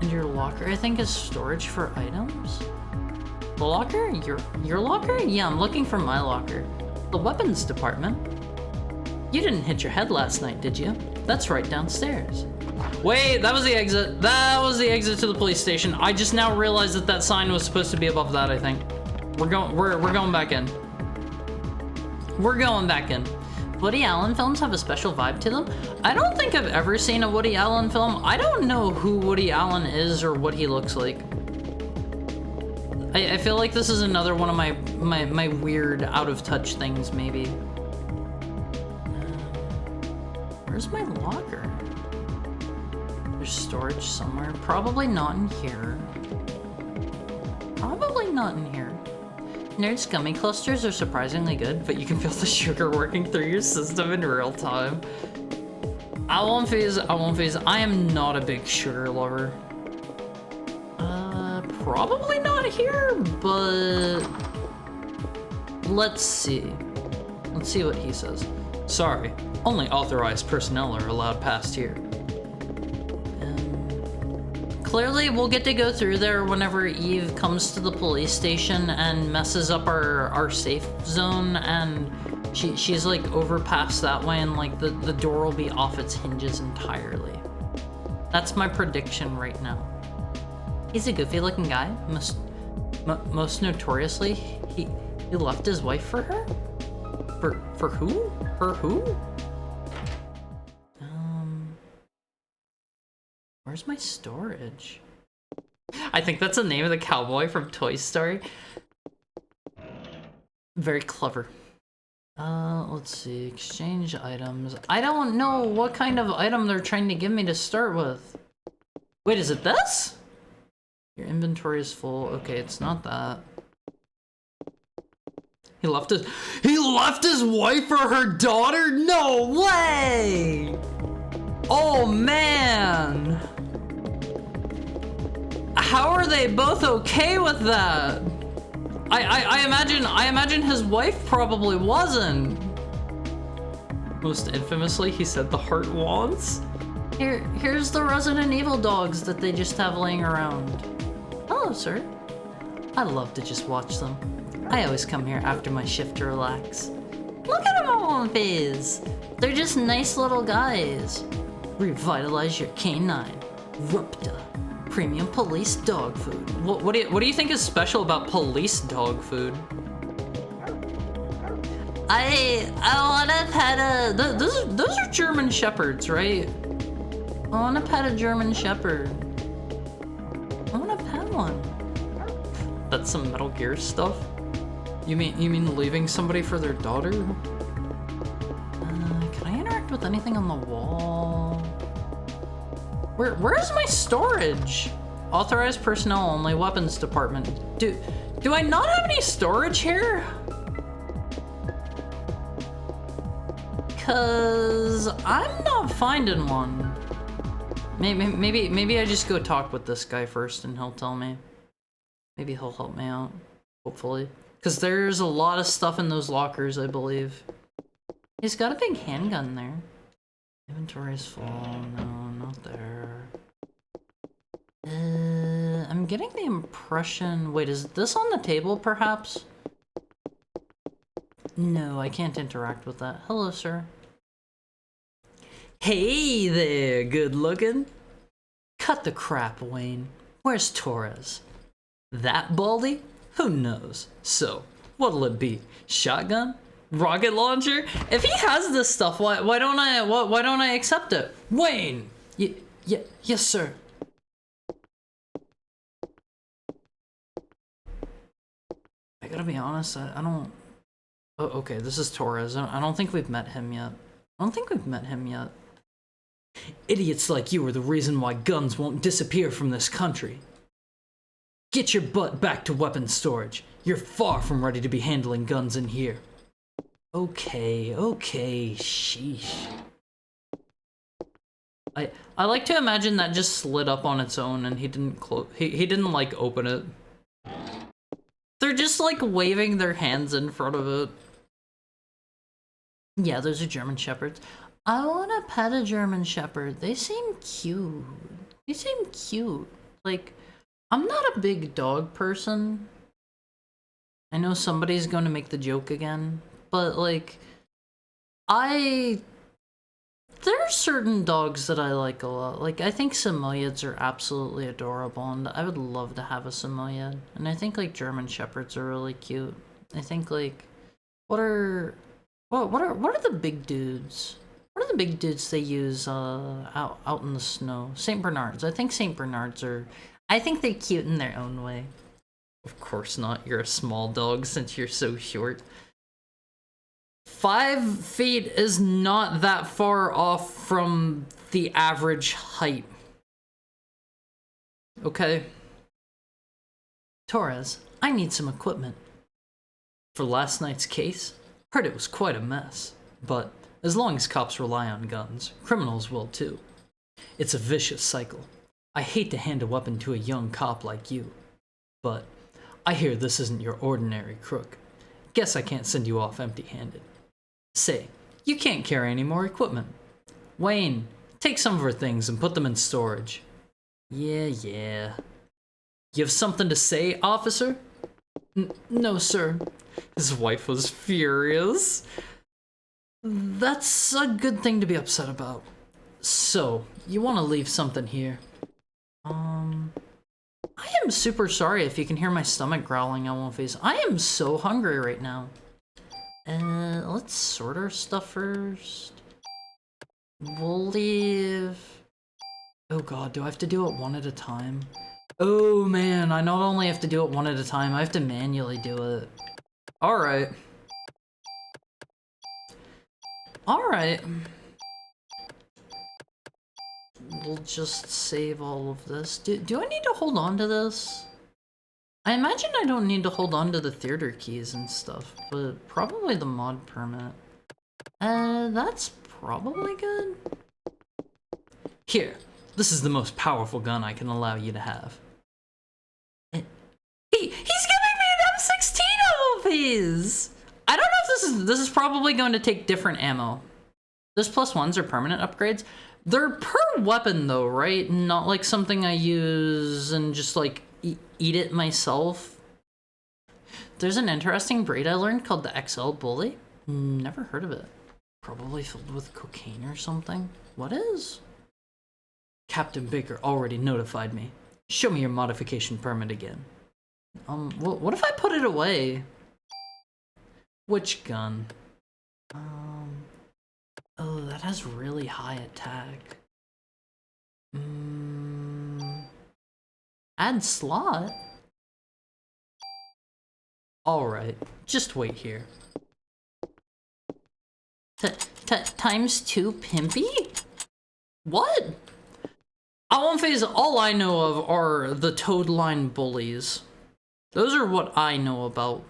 Speaker 1: And your locker, I think, is storage for items? The locker? Your locker? Yeah, I'm looking for my locker. The weapons department? You didn't hit your head last night, did you? That's right downstairs. Wait, that was the exit. That was the exit to the police station. I just now realized that that sign was supposed to be above that, I think. We're going back in. We're going back in. Woody Allen films have a special vibe to them. I don't think I've ever seen a Woody Allen film. I don't know who Woody Allen is or what he looks like. I feel like this is another one of my weird out of touch things, maybe. Where's my locker? There's storage somewhere. Probably not in here. Probably not in here. Nerds gummy clusters are surprisingly good, but you can feel the sugar working through your system in real time. I won't phase. I am not a big sugar lover. Probably not here, but let's see. Let's see what he says. Sorry, only authorized personnel are allowed past here. Clearly, we'll get to go through there whenever Eve comes to the police station and messes up our safe zone, and she's like over past that way, and like the door will be off its hinges entirely. That's my prediction right now. He's a goofy looking guy. Most notoriously, he left his wife for her? For who? Her who? Where's my storage? I think that's the name of the cowboy from Toy Story. Very clever. Let's see. Exchange items. I don't know what kind of item they're trying to give me to start with. Wait, is it this? Your inventory is full. Okay, it's not that. He left his wife for her daughter? No way! Oh man! How are they both okay with that? I imagine his wife probably wasn't. Most infamously, he said the heart wants. Here's the Resident Evil dogs that they just have laying around. Hello, sir. I love to just watch them. I always come here after my shift to relax. Look at them all on fizz. They're just nice little guys. Revitalize your canine. Rupta. Premium police dog food. What do you think is special about police dog food? I wanna pet a... Those are German Shepherds, right? I wanna pet a German Shepherd. I wanna pet one. That's some Metal Gear stuff? You mean leaving somebody for their daughter? Can I interact with anything on the wall? Where's my storage? Authorized personnel only, weapons department. Do I not have any storage here? Cause I'm not finding one. Maybe I just go talk with this guy first and he'll tell me. Maybe he'll help me out, hopefully. Cause there's a lot of stuff in those lockers, I believe. He's got a big handgun there. Inventory is full, no, not there. I'm getting the impression... Wait, is this on the table, perhaps? No, I can't interact with that. Hello, sir. Hey there, good looking. Cut the crap, Wayne. Where's Torres? That baldy? Who knows? So, what'll it be? Shotgun? Rocket launcher? If he has this stuff, why don't I accept it? Wayne! Yes, sir. I gotta be honest, I don't... Oh, okay, this is Torres. I don't think we've met him yet. Idiots like you are the reason why guns won't disappear from this country. Get your butt back to weapons storage. You're far from ready to be handling guns in here. Okay, sheesh. I like to imagine that just slid up on its own and he didn't he didn't like open it. They're just like waving their hands in front of it. Yeah, those are German Shepherds. I want to pet a German Shepherd. They seem cute. They seem cute. Like, I'm not a big dog person. I know somebody's going to make the joke again, but like, there are certain dogs that I like a lot. Like, I think Samoyeds are absolutely adorable, and I would love to have a Samoyed. And I think, like, German Shepherds are really cute. I think, like, what are the big dudes? What are the big dudes they use, out in the snow? Saint Bernards. I think Saint Bernards are... I think they're cute in their own way. Of course not. You're a small dog since you're so short. 5 feet is not that far off from the average height. Okay. Torres, I need some equipment. For last night's case, heard it was quite a mess. But as long as cops rely on guns, criminals will too. It's a vicious cycle. I hate to hand a weapon to a young cop like you. But I hear this isn't your ordinary crook. Guess I can't send you off empty-handed. Say, you can't carry any more equipment. Wayne, take some of her things and put them in storage. Yeah. You have something to say, officer? No, sir. His wife was furious. That's a good thing to be upset about. So, you want to leave something here? I am super sorry if you can hear my stomach growling on one face. I am so hungry right now. Let's sort our stuff first. We'll leave... Oh god, do I have to do it one at a time? Oh man, I not only have to do it one at a time, I have to manually do it. Alright. Alright. We'll just save all of this. Do I need to hold on to this? I imagine I don't need to hold on to the theater keys and stuff, but probably the mod permit. That's probably good. Here, this is the most powerful gun I can allow you to have. He's giving me an M16 ammo piece! I don't know if this is probably going to take different ammo. Those +1s are permanent upgrades. They're per weapon though, right? Not like something I use and just like eat it myself. There's an interesting breed I learned called the XL Bully. Never heard of it. Probably filled with cocaine or something. What is? Captain Baker already notified me. Show me your modification permit again. What if I put it away? Which gun? Oh, that has really high attack. Add slot? Alright, just wait here. Times 2 pimpy? What? I won't phase. All I know of are the Toad Line bullies. Those are what I know about.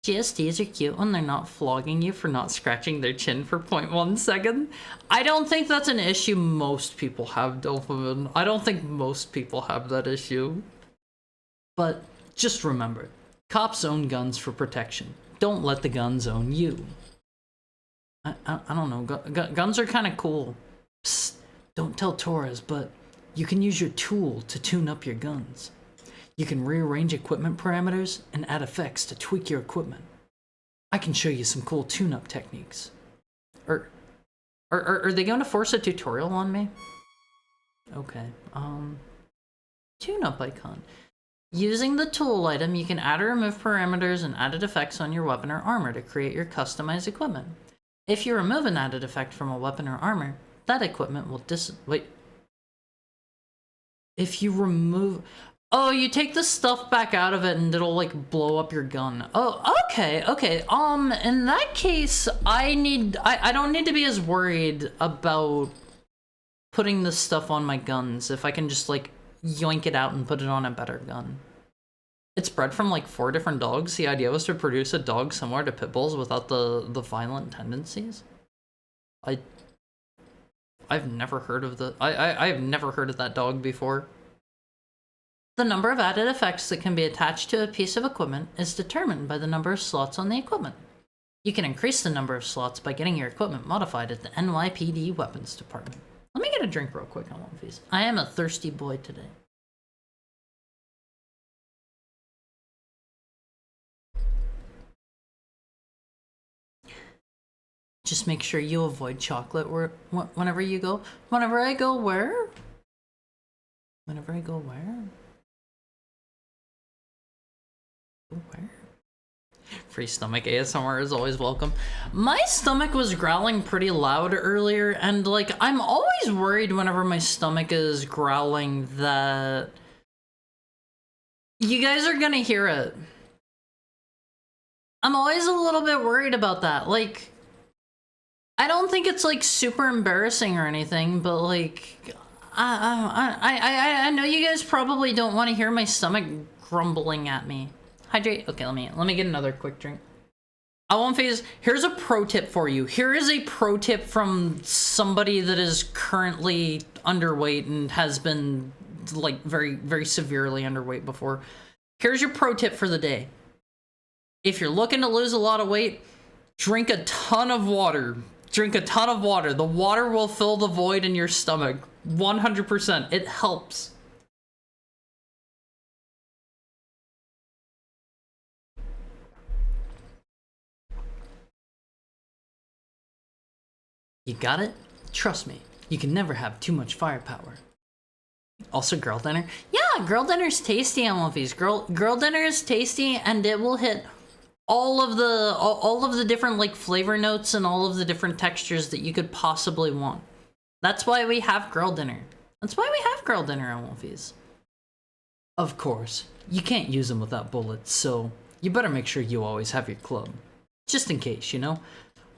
Speaker 1: GSDs are cute when they're not flogging you for not scratching their chin for 0.1 second. I don't think that's an issue most people have, Dolphin. I don't think most people have that issue. But just remember, cops own guns for protection. Don't let the guns own you. I don't know, guns are kind of cool. Psst, don't tell Torres, but you can use your tool to tune up your guns. You can rearrange equipment parameters and add effects to tweak your equipment. I can show you some cool tune-up techniques. Are they going to force a tutorial on me? Okay, tune-up icon. Using the tool item, you can add or remove parameters and added effects on your weapon or armor to create your customized equipment. If you remove an added effect from a weapon or armor, that equipment will wait. If you remove... Oh, you take the stuff back out of it and it'll like blow up your gun. Oh, okay. In that case, I don't need to be as worried about putting this stuff on my guns if I can just like yoink it out and put it on a better gun. It's bred from like 4 different dogs. The idea was to produce a dog similar to pit bulls without the violent tendencies. I've never heard of I've never heard of that dog before. The number of added effects that can be attached to a piece of equipment is determined by the number of slots on the equipment. You can increase the number of slots by getting your equipment modified at the NYPD Weapons Department. Let me get a drink real quick on one of these. I am a thirsty boy today. Just make sure you avoid chocolate whenever you go. Whenever I go where? Whenever I go where? Where? Free stomach ASMR is always welcome. My stomach was growling pretty loud earlier, and like, I'm always worried whenever my stomach is growling that you guys are gonna hear it. I'm always a little bit worried about that. Like, I don't think it's like super embarrassing or anything, but like, I know you guys probably don't want to hear my stomach grumbling at me. Hydrate. Okay, let me get another quick drink. I won't phase. Here's a pro tip for you. Here is a pro tip from somebody that is currently underweight and has been like very, very severely underweight before. Here's your pro tip for the day. If you're looking to lose a lot of weight, drink a ton of water. Drink a ton of water. The water will fill the void in your stomach. 100%. It helps. You got it? Trust me, you can never have too much firepower. Also, girl dinner. Yeah, girl dinner's tasty on one of these. Girl dinner is tasty, and it will hit all of the different like flavor notes and all of the different textures that you could possibly want. That's why we have girl dinner. That's why we have girl dinner on Wolfies. Of course, you can't use them without bullets, so you better make sure you always have your club. Just in case, you know?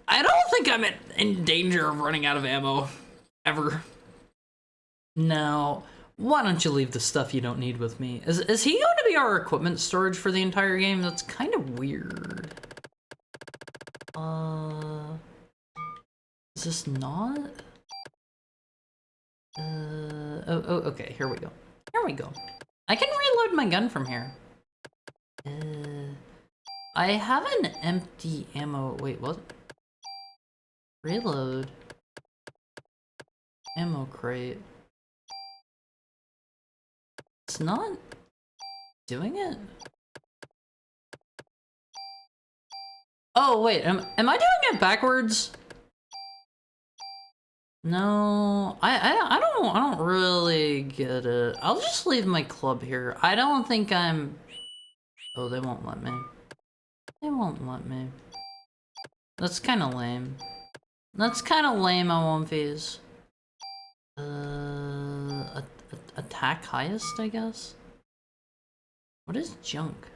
Speaker 1: I don't think I'm in danger of running out of ammo. Ever. Now, why don't you leave the stuff you don't need with me? Is he going to be our equipment storage for the entire game? That's kind of weird. Is this not? Oh, okay, here we go. Here we go. I can reload my gun from here. I have an empty ammo. Wait, what? Reload. Ammo crate. It's not doing it? Oh, wait, am I doing it backwards? No, I don't really get it. I'll just leave my club here. I don't think I'm... Oh, they won't let me. They won't let me. That's kind of lame. That's kind of lame on One Piece. Attack highest, I guess? What is junk?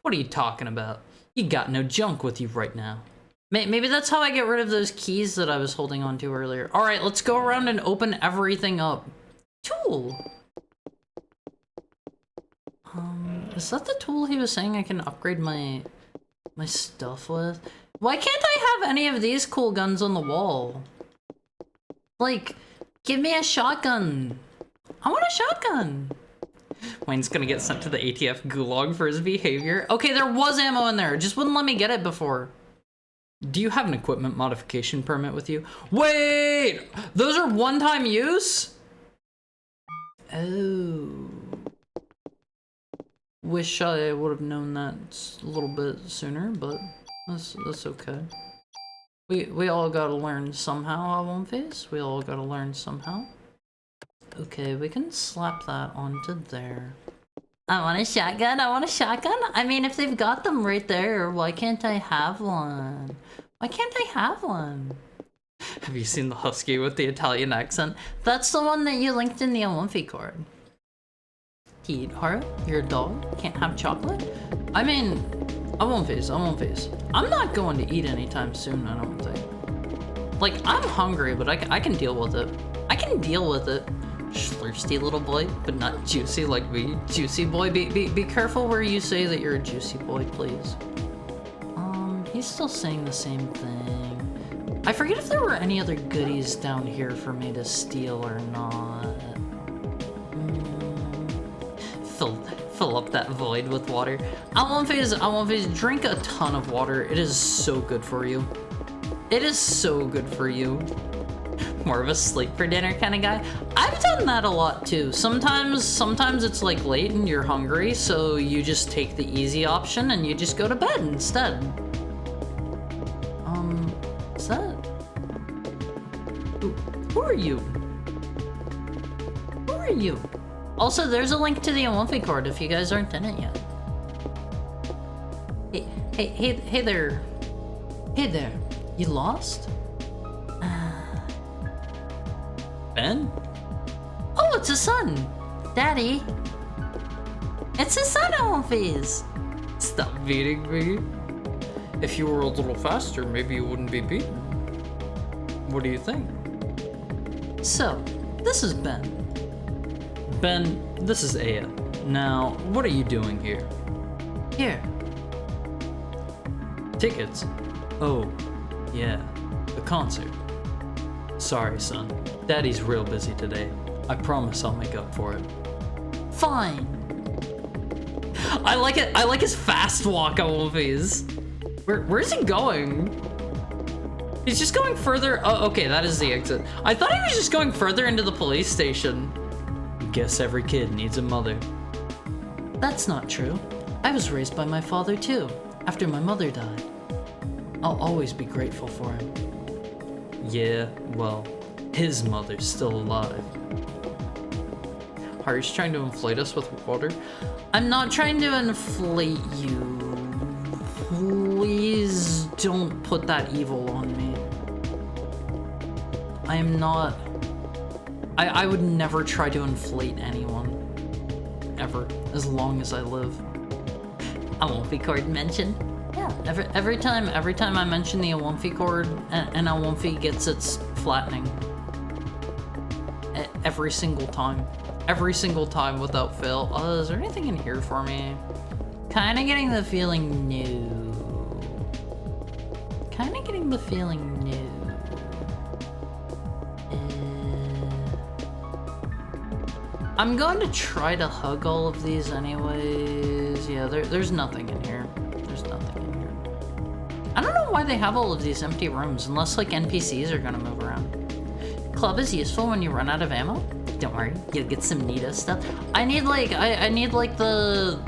Speaker 1: What are you talking about? You got no junk with you right now. Maybe that's how I get rid of those keys that I was holding on to earlier. Alright, let's go around and open everything up. Tool! Is that the tool he was saying I can upgrade my stuff with? Why can't I have any of these cool guns on the wall? Like, give me a shotgun. I want a shotgun. Wayne's gonna get sent to the ATF gulag for his behavior. Okay, there was ammo in there. Just wouldn't let me get it before. Do you have an equipment modification permit with you? Wait! Those are one-time use? Oh. Wish I would have known that a little bit sooner, but that's okay. We all gotta learn somehow at One Face. We all gotta learn somehow. Okay, we can slap that onto there. I want a shotgun, I want a shotgun. I mean, if they've got them right there, why can't I have one? Why can't I have one? Have you seen the husky with the Italian accent? That's the one that you linked in the Olympi card. Eat heart, you're a dog, can't have chocolate? I mean, I won't face. I'm not going to eat anytime soon, I don't think. Like, I'm hungry, but I can deal with it. I can deal with it. Thirsty little boy, but not juicy like me. Juicy boy, be careful where you say that you're a juicy boy, please. He's still saying the same thing. I forget if there were any other goodies down here for me to steal or not. Fill up that void with water. I want phase, drink a ton of water. It is so good for you. It is so good for you. More of a sleep for dinner kind of guy. I've done that a lot too. Sometimes it's like late and you're hungry, so you just take the easy option and you just go to bed instead. Is that? Who are you? Who are you? Also, there's a link to the Amalfi card if you guys aren't in it yet. Hey there. Hey there. You lost?
Speaker 2: Ben?
Speaker 1: Oh, it's a son! Daddy! It's a son, Amalfi's!
Speaker 2: Stop beating me. If you were a little faster, maybe you wouldn't be beaten. What do you think?
Speaker 1: So, this is Ben.
Speaker 2: Ben, this is Aya. Now, what are you doing here?
Speaker 1: Here.
Speaker 2: Tickets? Oh, yeah, the concert. Sorry, son. Daddy's real busy today. I promise I'll make up for it.
Speaker 1: Fine.
Speaker 2: I like it. I like his fast walk on movies. Where's he going? He's just going further. Oh, okay, that is the exit. I thought he was just going further into the police station. Guess every kid needs a mother.
Speaker 1: That's not true. I was raised by my father too, after my mother died. I'll always be grateful for him.
Speaker 2: Yeah, well, his mother's still alive. Are you trying to inflate us with water?
Speaker 1: I'm not trying to inflate you. Please don't put that evil on me. I am not... I would never try to inflate anyone. Ever. As long as I live. Amalfi card mentioned. Yeah, every time I mention the Amalfi chord, and Amalfi gets its flattening. Every single time. Every single time without fail. Is there anything in here for me? Kinda getting the feeling new. Kinda getting the feeling new. I'm going to try to hug all of these anyways. Yeah, there's nothing in here. There's nothing in here. I don't know why they have all of these empty rooms, unless like NPCs are gonna move around. Club is useful when you run out of ammo. Don't worry, you'll get some Nita stuff. I need like I need like the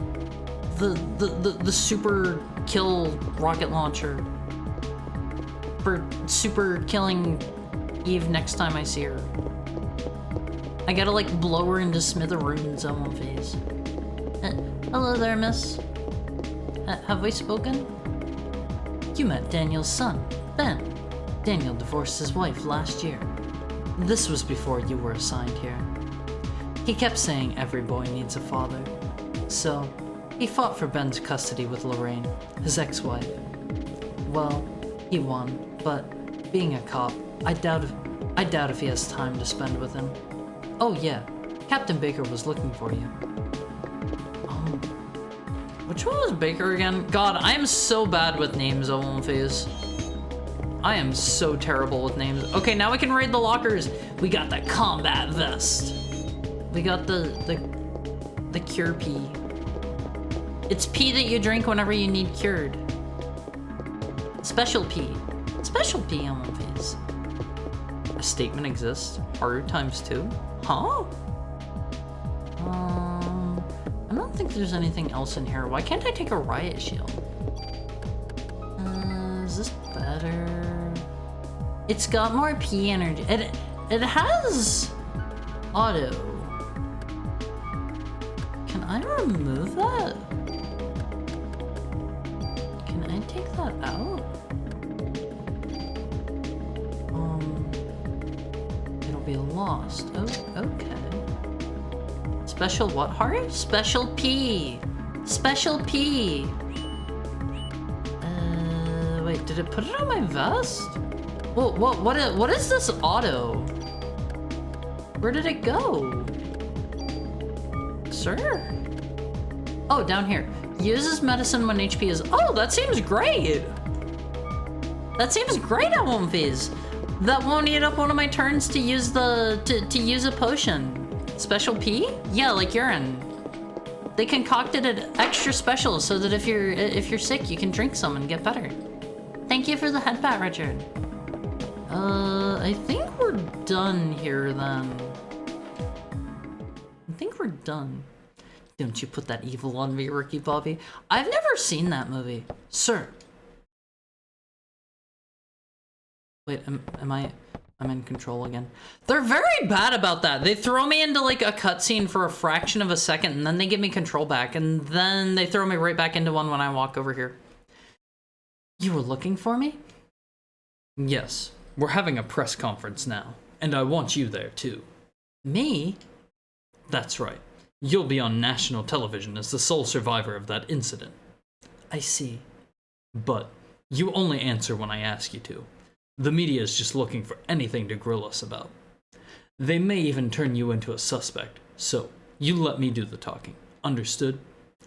Speaker 1: super kill rocket launcher for super killing Eve next time I see her. I gotta like blow her into smithereens on my face. Hello there, miss. Have we spoken? You met Daniel's son, Ben. Daniel divorced his wife last year. This was before you were assigned here. He kept saying every boy needs a father. So, he fought for Ben's custody with Lorraine, his ex-wife. Well, he won, but being a cop, I doubt if he has time to spend with him. Oh yeah, Captain Baker was looking for you. Which one was Baker again? God, I am so bad with names, Phase. I am so terrible with names. Okay, now we can raid the lockers. We got the combat vest. We got the cure pea. It's pea that you drink whenever you need cured. Special pea. Special pea, Phase. A statement exists. Harder times 2. Huh? I don't think there's anything else in here. Why can't I take a riot shield? Is this better? It's got more P energy. It has auto. Can I remove that? Can I take that out? It'll be lost. Oh, okay. Special what heart? Special P. Special P. Wait, did it put it on my vest? Well, what is this auto? Where did it go? Sir? Oh, down here. Uses medicine when HP is... Oh, that seems great! That seems great, I won't phase. That won't eat up one of my turns to use to use a potion. Special P? Yeah, like urine. They concocted it extra special so that if you're sick, you can drink some and get better. Thank you for the head pat, Richard. I think we're done here then. I think we're done. Don't you put that evil on me, Ricky Bobby. I've never seen that movie. Sir. Wait, I'm in control again. They're very bad about that. They throw me into like a cutscene for a fraction of a second and then they give me control back and then they throw me right back into one when I walk over here. You were looking for me?
Speaker 2: Yes. We're having a press conference now, and I want you there too.
Speaker 1: Me?
Speaker 2: That's right. You'll be on national television as the sole survivor of that incident.
Speaker 1: I see.
Speaker 2: But you only answer when I ask you to. The media is just looking for anything to grill us about. They may even turn you into a suspect, so you let me do the talking. Understood?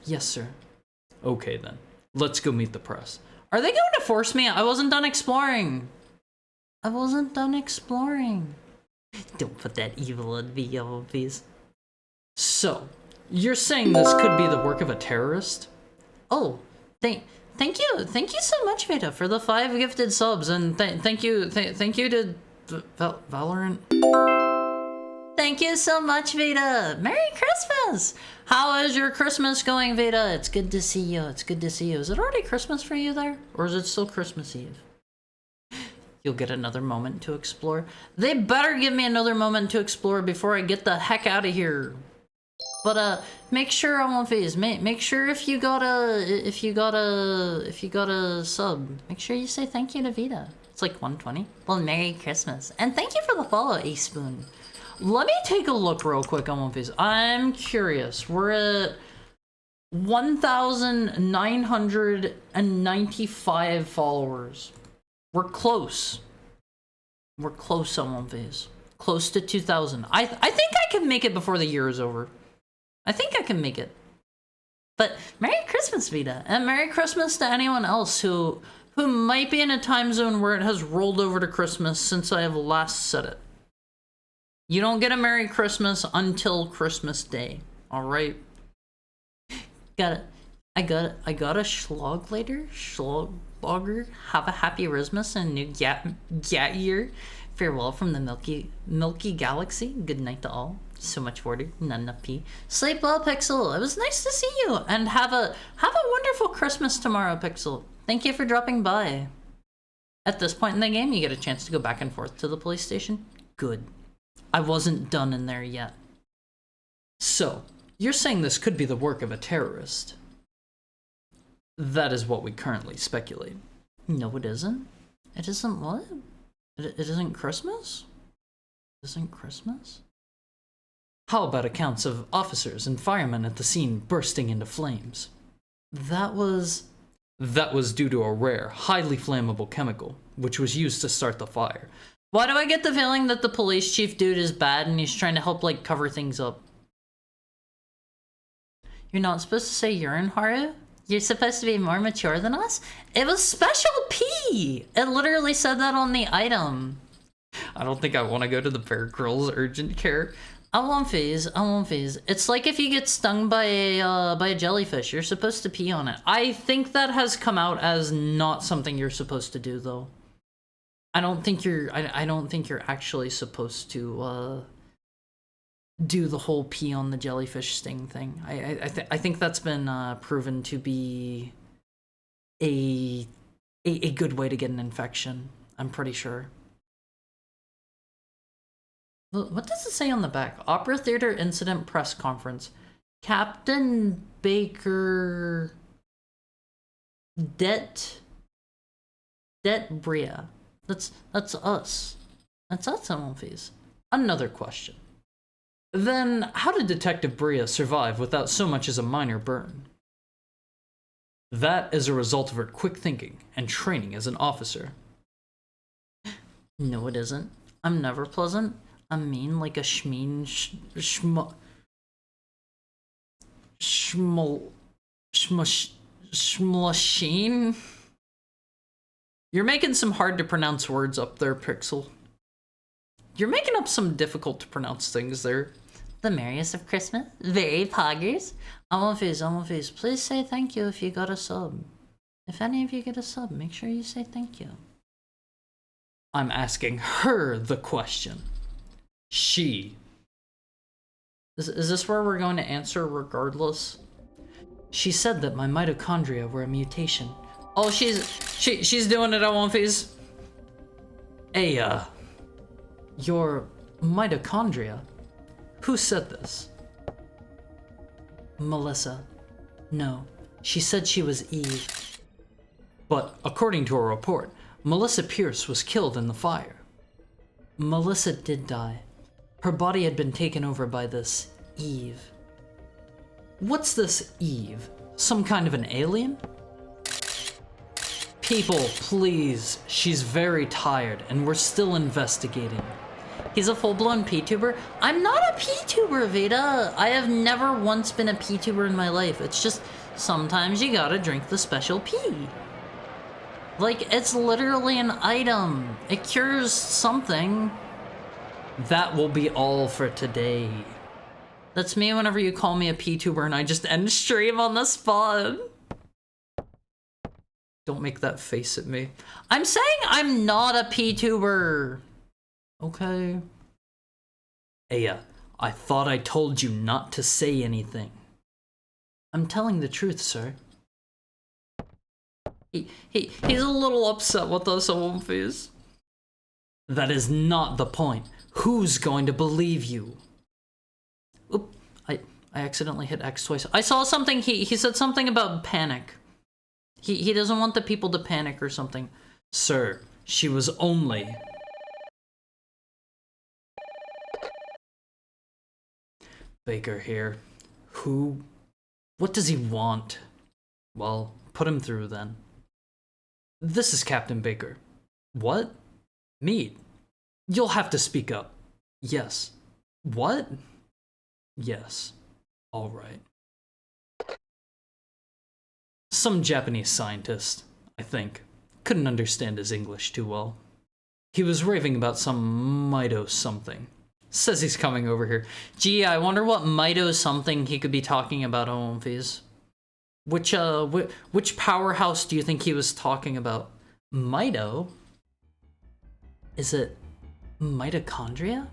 Speaker 1: Yes, sir.
Speaker 2: Okay then. Let's go meet the press.
Speaker 1: Are they going to force me? I wasn't done exploring. I wasn't done exploring. Don't put that evil on me, please.
Speaker 2: So, you're saying this could be the work of a terrorist?
Speaker 1: Oh, thank you so much, Veda, for the 5 gifted subs, and thank you to Valorant. Thank you so much, Veda. Merry Christmas. How is your Christmas going, Veda? It's good to see you. It's good to see you. Is it already Christmas for you there, or is it still Christmas Eve? You'll get another moment to explore. They better give me another moment to explore before I get the heck out of here. But make sure on phase. Make sure if you got a sub, make sure you say thank you to Vita. It's like 120. Well, Merry Christmas and thank you for the follow, A Spoon. Let me take a look real quick on One Piece. I'm curious. We're at 1,995 followers. We're close. We're close on One Piece. Close to 2,000. I think I can make it before the year is over. I think I can make it. But Merry Christmas, Vita, and Merry Christmas to anyone else who might be in a time zone where it has rolled over to Christmas since I have last said it. You don't get a Merry Christmas until Christmas Day, all right? I got a schlog later. Schlogger. Have a happy Christmas and new gat year. Farewell from the Milky Galaxy. Good night to all. So much water, not enough pee. Sleep well, Pixel. It was nice to see you, and have a wonderful Christmas tomorrow, Pixel. Thank you for dropping by. At this point in the game, you get a chance to go back and forth to the police station. Good. I wasn't done in there yet.
Speaker 2: So, you're saying this could be the work of a terrorist? That is what we currently speculate.
Speaker 1: No, it isn't. It isn't what? It isn't Christmas? It isn't Christmas?
Speaker 2: How about accounts of officers and firemen at the scene bursting into flames?
Speaker 1: That was
Speaker 2: due to a rare, highly flammable chemical, which was used to start the fire.
Speaker 1: Why do I get the feeling that the police chief dude is bad and he's trying to help, like, cover things up? You're not supposed to say urine, Haru? You're supposed to be more mature than us? It was special P! It literally said that on the item.
Speaker 2: I don't think I want to go to the Bear Grylls urgent care.
Speaker 1: I won't phase. It's like if you get stung by a jellyfish, you're supposed to pee on it. I think that has come out as not something you're supposed to do, though. I don't think you're actually supposed to do the whole pee on the jellyfish sting thing. I think that's been proven to be a good way to get an infection. I'm pretty sure. What does it say on the back? Opera Theater Incident Press Conference. Captain Baker Det Bria. That's us. That's us on One.
Speaker 2: Another question. Then, how did Detective Bria survive without so much as a minor burn? That is a result of her quick thinking and training as an officer.
Speaker 1: No, it isn't. I'm never pleasant. I'm mean like a shmeen shmlasheen. You're making some hard to pronounce words up there, Pixel. You're making up some difficult to pronounce things there. The merriest of Christmas. Very poggers. Almofiz, please say thank you if you got a sub. If any of you get a sub, make sure you say thank you. I'm asking her the question. She. Is this where we're going to answer regardless? She said that my mitochondria were a mutation. Oh, she's doing it, Almofiz. Aya. Your mitochondria? Who said this? Melissa. No, she said she was Eve. But according to a report, Melissa Pierce was killed in the fire. Melissa did die. Her body had been taken over by this Eve. What's this Eve? Some kind of an alien? People, please. She's very tired and we're still investigating. He's a full-blown P-tuber? I'm not a P-tuber, Veda. I have never once been a P-tuber in my life. It's just sometimes you gotta drink the special P. Like, it's literally an item. It cures something. That will be all for today. That's me whenever you call me a P-tuber and I just end stream on the spot. Don't make that face at me. I'm saying I'm not a P-tuber. Okay. Aya, I thought I told you not to say anything. I'm telling the truth, sir. He's a little upset with us, Almofiz. That is not the point. Who's going to believe you? Oop, I accidentally hit X twice. I saw something, he said something about panic. He doesn't want the people to panic or something. Sir, she was only... Baker here. Who? What does he want? Well, put him through then. This is Captain Baker. What? Meet. You'll have to speak up. Yes. What? Yes. All right. Some Japanese scientist, I think. Couldn't understand his English too well. He was raving about some Mito something. Says he's coming over here. Gee, I wonder what Mito something he could be talking about, Almofiz. Which powerhouse do you think he was talking about? Mito? Is it mitochondria?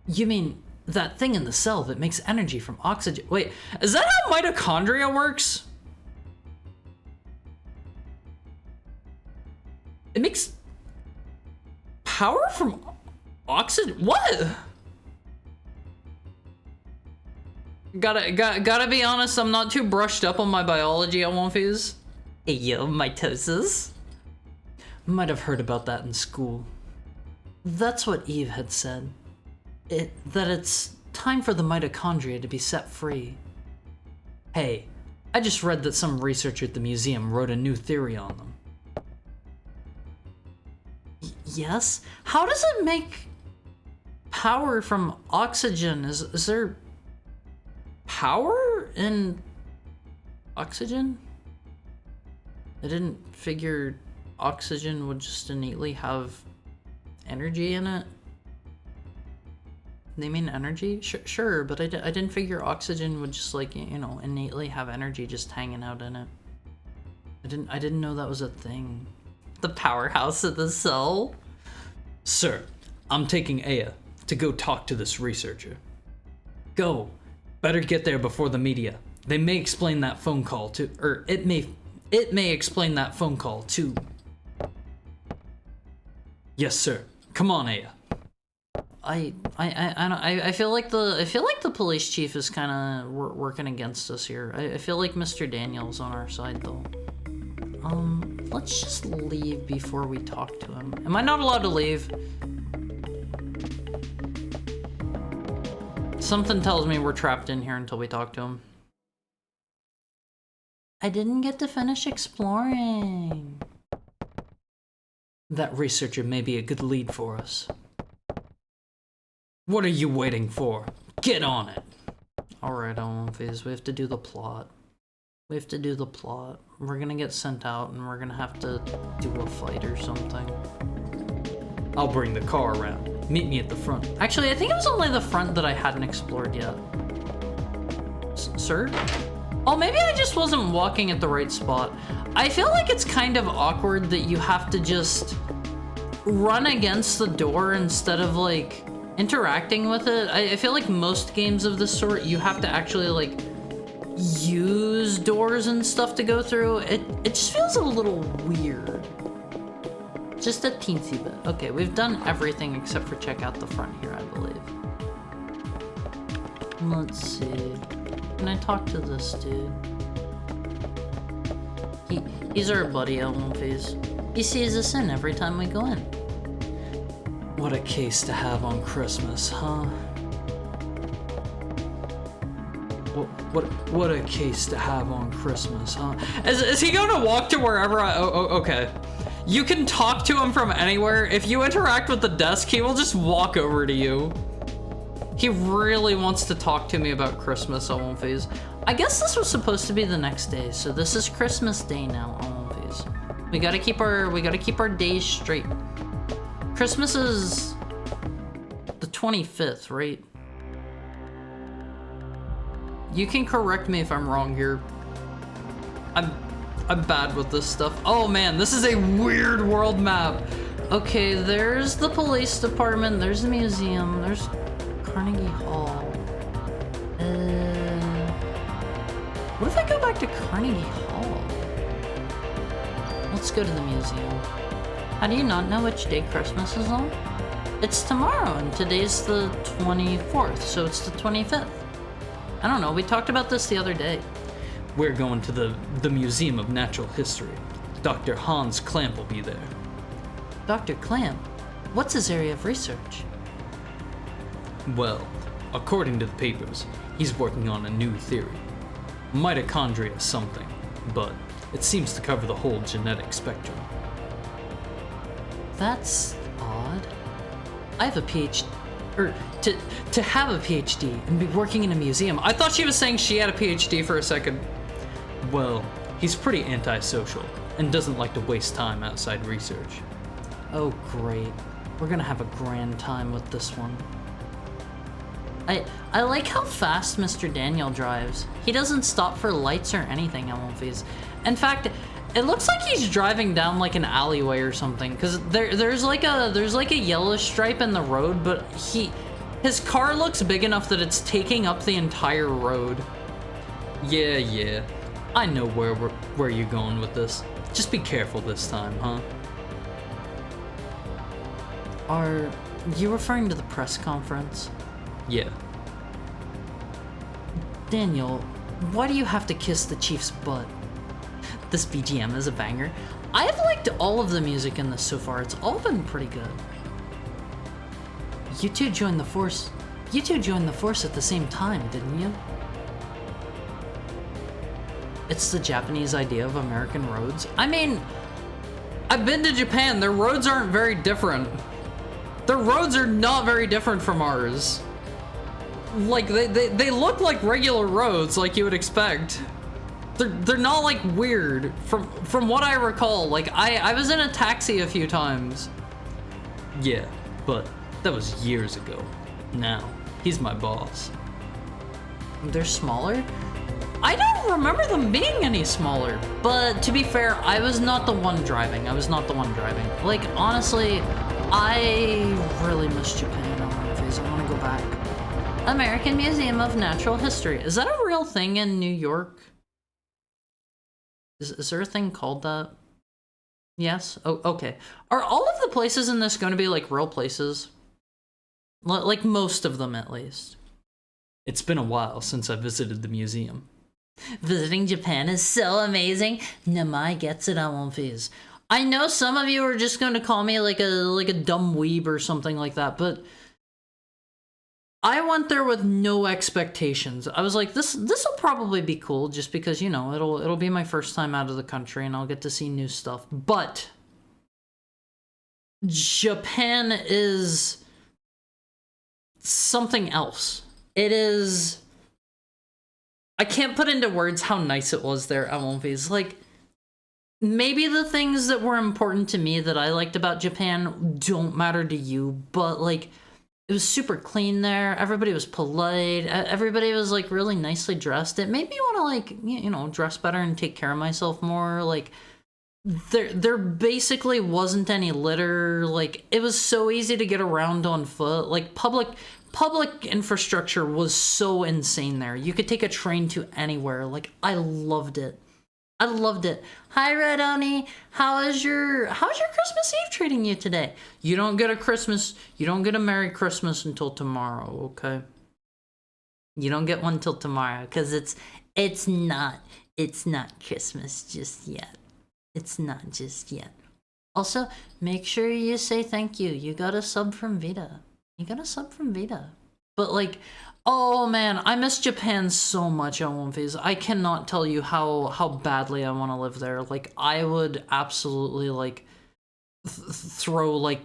Speaker 1: You mean that thing in the cell that makes energy from oxygen? Wait, is that how mitochondria works? It makes power from oxygen? What? Gotta be honest, I'm not too brushed up on my biology, Almofiz. Hey yo, mitosis. Might have heard about that in school. That's what Eve had said. That it's time for the mitochondria to be set free. Hey, I just read that some researcher at the museum wrote a new theory on them. Yes? How does it make power from oxygen? Is there power in oxygen? I didn't figure oxygen would just innately have energy in it. They mean energy? Sure, but I didn't figure oxygen would just, like, you know, innately have energy just hanging out in it. I didn't know that was a thing. The powerhouse of the cell? Sir, I'm taking Aya to go talk to this researcher. Go. Better get there before the media. They may explain that phone call to, or it may explain that phone call too. Yes, sir. Come on, Aya. I feel like the police chief is kind of working against us here. I feel like Mr. Daniel's on our side though. Let's just leave before we talk to him. Am I not allowed to leave? Something tells me we're trapped in here until we talk to him. I didn't get to finish exploring. That researcher may be a good lead for us. What are you waiting for? Get on it! Alright, Almofiz, we have to do the plot. We have to do the plot. We're gonna get sent out and we're gonna have to do a fight or something.
Speaker 2: I'll bring the car around. Meet me at the front.
Speaker 1: Actually, I think it was only the front that I hadn't explored yet. Sir? Oh, maybe I just wasn't walking at the right spot. I feel like it's kind of awkward that you have to just run against the door instead of, like, interacting with it. I feel like most games of this sort, you have to actually, like, use doors and stuff to go through. It just feels a little weird. Just a teensy bit. Okay, we've done everything except for check out the front here, I believe. Let's see. Can I talk to this dude? He's our buddy, Elmfies. He sees us in every time we go in.
Speaker 2: What a case to have on Christmas, huh? What a case to have on Christmas, huh?
Speaker 1: Is he going to walk to wherever okay. You can talk to him from anywhere. If you interact with the desk, he will just walk over to you. He really wants to talk to me about Christmas, Elmfies. I guess this was supposed to be the next day, so this is Christmas Day now, Elmfies. We gotta keep our days straight. Christmas is the 25th, right? You can correct me if I'm wrong here. I'm bad with this stuff. Oh man, this is a weird world map. Okay, there's the police department, there's the museum, there's Carnegie Hall. What if I go back to Carnegie Hall? Let's go to the museum. How do you not know which day Christmas is on? It's tomorrow, and today's the 24th, so it's the 25th. I don't know, we talked about this the other day.
Speaker 2: We're going to the Museum of Natural History. Dr. Hans Klamp will be there.
Speaker 1: Dr. Klamp? What's his area of research?
Speaker 2: Well, according to the papers, he's working on a new theory. Mitochondria something, but it seems to cover the whole genetic spectrum.
Speaker 1: That's odd. I have a PhD, or to have a PhD and be working in a museum. I thought she was saying she had a PhD for a second.
Speaker 2: Well, he's pretty antisocial and doesn't like to waste time outside research.
Speaker 1: Oh great, we're gonna have a grand time with this one. I like how fast Mr. Daniel drives. He doesn't stop for lights or anything, Elmfies. In fact, it looks like he's driving down like an alleyway or something, because there's like a yellow stripe in the road, but his car looks big enough that it's taking up the entire road.
Speaker 2: Yeah. I know where you're going with this. Just be careful this time, huh?
Speaker 1: Are you referring to the press conference?
Speaker 2: Yeah.
Speaker 1: Daniel, why do you have to kiss the chief's butt? This BGM is a banger. I have liked all of the music in this so far. It's all been pretty good. You two joined the force at the same time, didn't you? It's the Japanese idea of American roads. I mean, I've been to Japan. Their roads aren't very different. Their roads are not very different from ours. Like, they look like regular roads, like you would expect. They're not, like, weird. From what I recall, like, I was in a taxi a few times.
Speaker 2: Yeah, but that was years ago. Now, he's my boss.
Speaker 1: They're smaller? I don't remember them being any smaller. But to be fair, I was not the one driving. Like, honestly, I really miss Japan on one phase. I want to go back. American Museum of Natural History. Is that a real thing in New York? Is there a thing called that? Yes? Oh, okay. Are all of the places in this going to be, like, real places? Like, most of them, at least.
Speaker 2: It's been a while since I visited the museum.
Speaker 1: Visiting Japan is so amazing. Namai gets it on one phase. I know some of you are just going to call me like a dumb weeb or something like that, but I went there with no expectations. I was like, this will probably be cool just because, you know, it'll be my first time out of the country and I'll get to see new stuff. But Japan is something else. It is, I can't put into words how nice it was there at Movies. Like, maybe the things that were important to me that I liked about Japan don't matter to you, but like, it was super clean there. Everybody was polite. Everybody was like really nicely dressed. It made me want to like, you know, dress better and take care of myself more. Like, there basically wasn't any litter. Like, it was so easy to get around on foot. Like, public infrastructure was so insane there. You could take a train to anywhere. Like, I loved it. I loved it. Hi, Red Oni. How's your Christmas Eve treating you today? You don't get a Merry Christmas until tomorrow, okay? You don't get one till tomorrow, because it's not Christmas just yet. It's not just yet. Also, make sure you say thank you. You got a sub from Vita. But like, oh man, I miss Japan so much on One Phase. I cannot tell you how badly I want to live there. Like, I would absolutely like throw like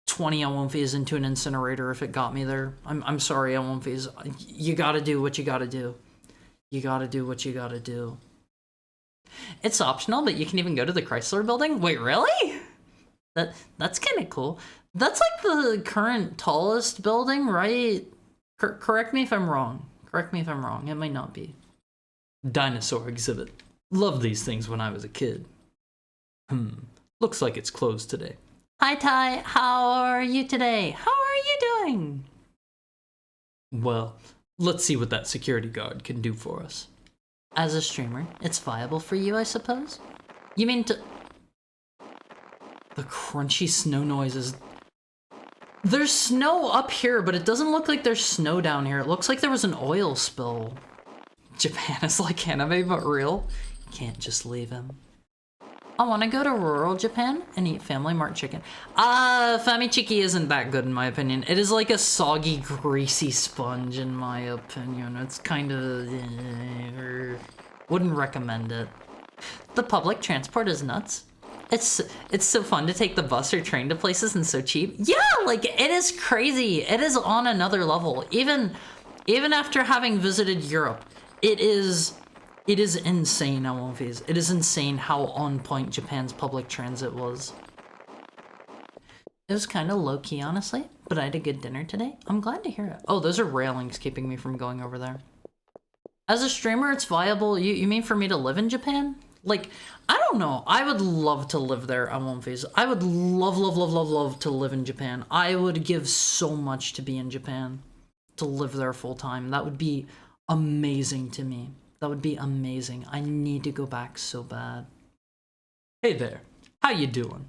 Speaker 1: 20 One Phase into an incinerator if it got me there. I'm sorry, One Phase. You gotta do what you gotta do. You gotta do what you gotta do. It's optional, but you can even go to the Chrysler building? Wait, really? That's kind of cool. That's like the current tallest building, right? Correct me if I'm wrong. It might not be.
Speaker 2: Dinosaur exhibit. Loved these things when I was a kid. Looks like it's closed today.
Speaker 1: Hi, Ty. How are you today? How are you doing?
Speaker 2: Well, let's see what that security guard can do for us.
Speaker 1: As a streamer, it's viable for you, I suppose? You mean to...
Speaker 2: The crunchy snow noises.
Speaker 1: There's snow up here, but it doesn't look like there's snow down here. It looks like there was an oil spill.
Speaker 2: Japan is like anime, but real.
Speaker 1: You can't just leave him. I want to go to rural Japan and eat Family Mart chicken. Famichiki isn't that good in my opinion. It is like a soggy, greasy sponge in my opinion. It's kind of... wouldn't recommend it. The public transport is nuts. It's so fun to take the bus or train to places and so cheap. Yeah, like, it is crazy. It is on another level. Even after having visited Europe, it is insane how movies. It is insane how on point Japan's public transit was. It was kind of low-key, honestly, but I had a good dinner today. I'm glad to hear it. Oh, those are railings keeping me from going over there. As a streamer, it's viable. You mean for me to live in Japan? Like, I don't know. I would love to live there on One Phase. I would love to live in Japan. I would give so much to be in Japan, to live there full time. That would be amazing to me. That would be amazing. I need to go back so bad.
Speaker 2: Hey there. How you doing?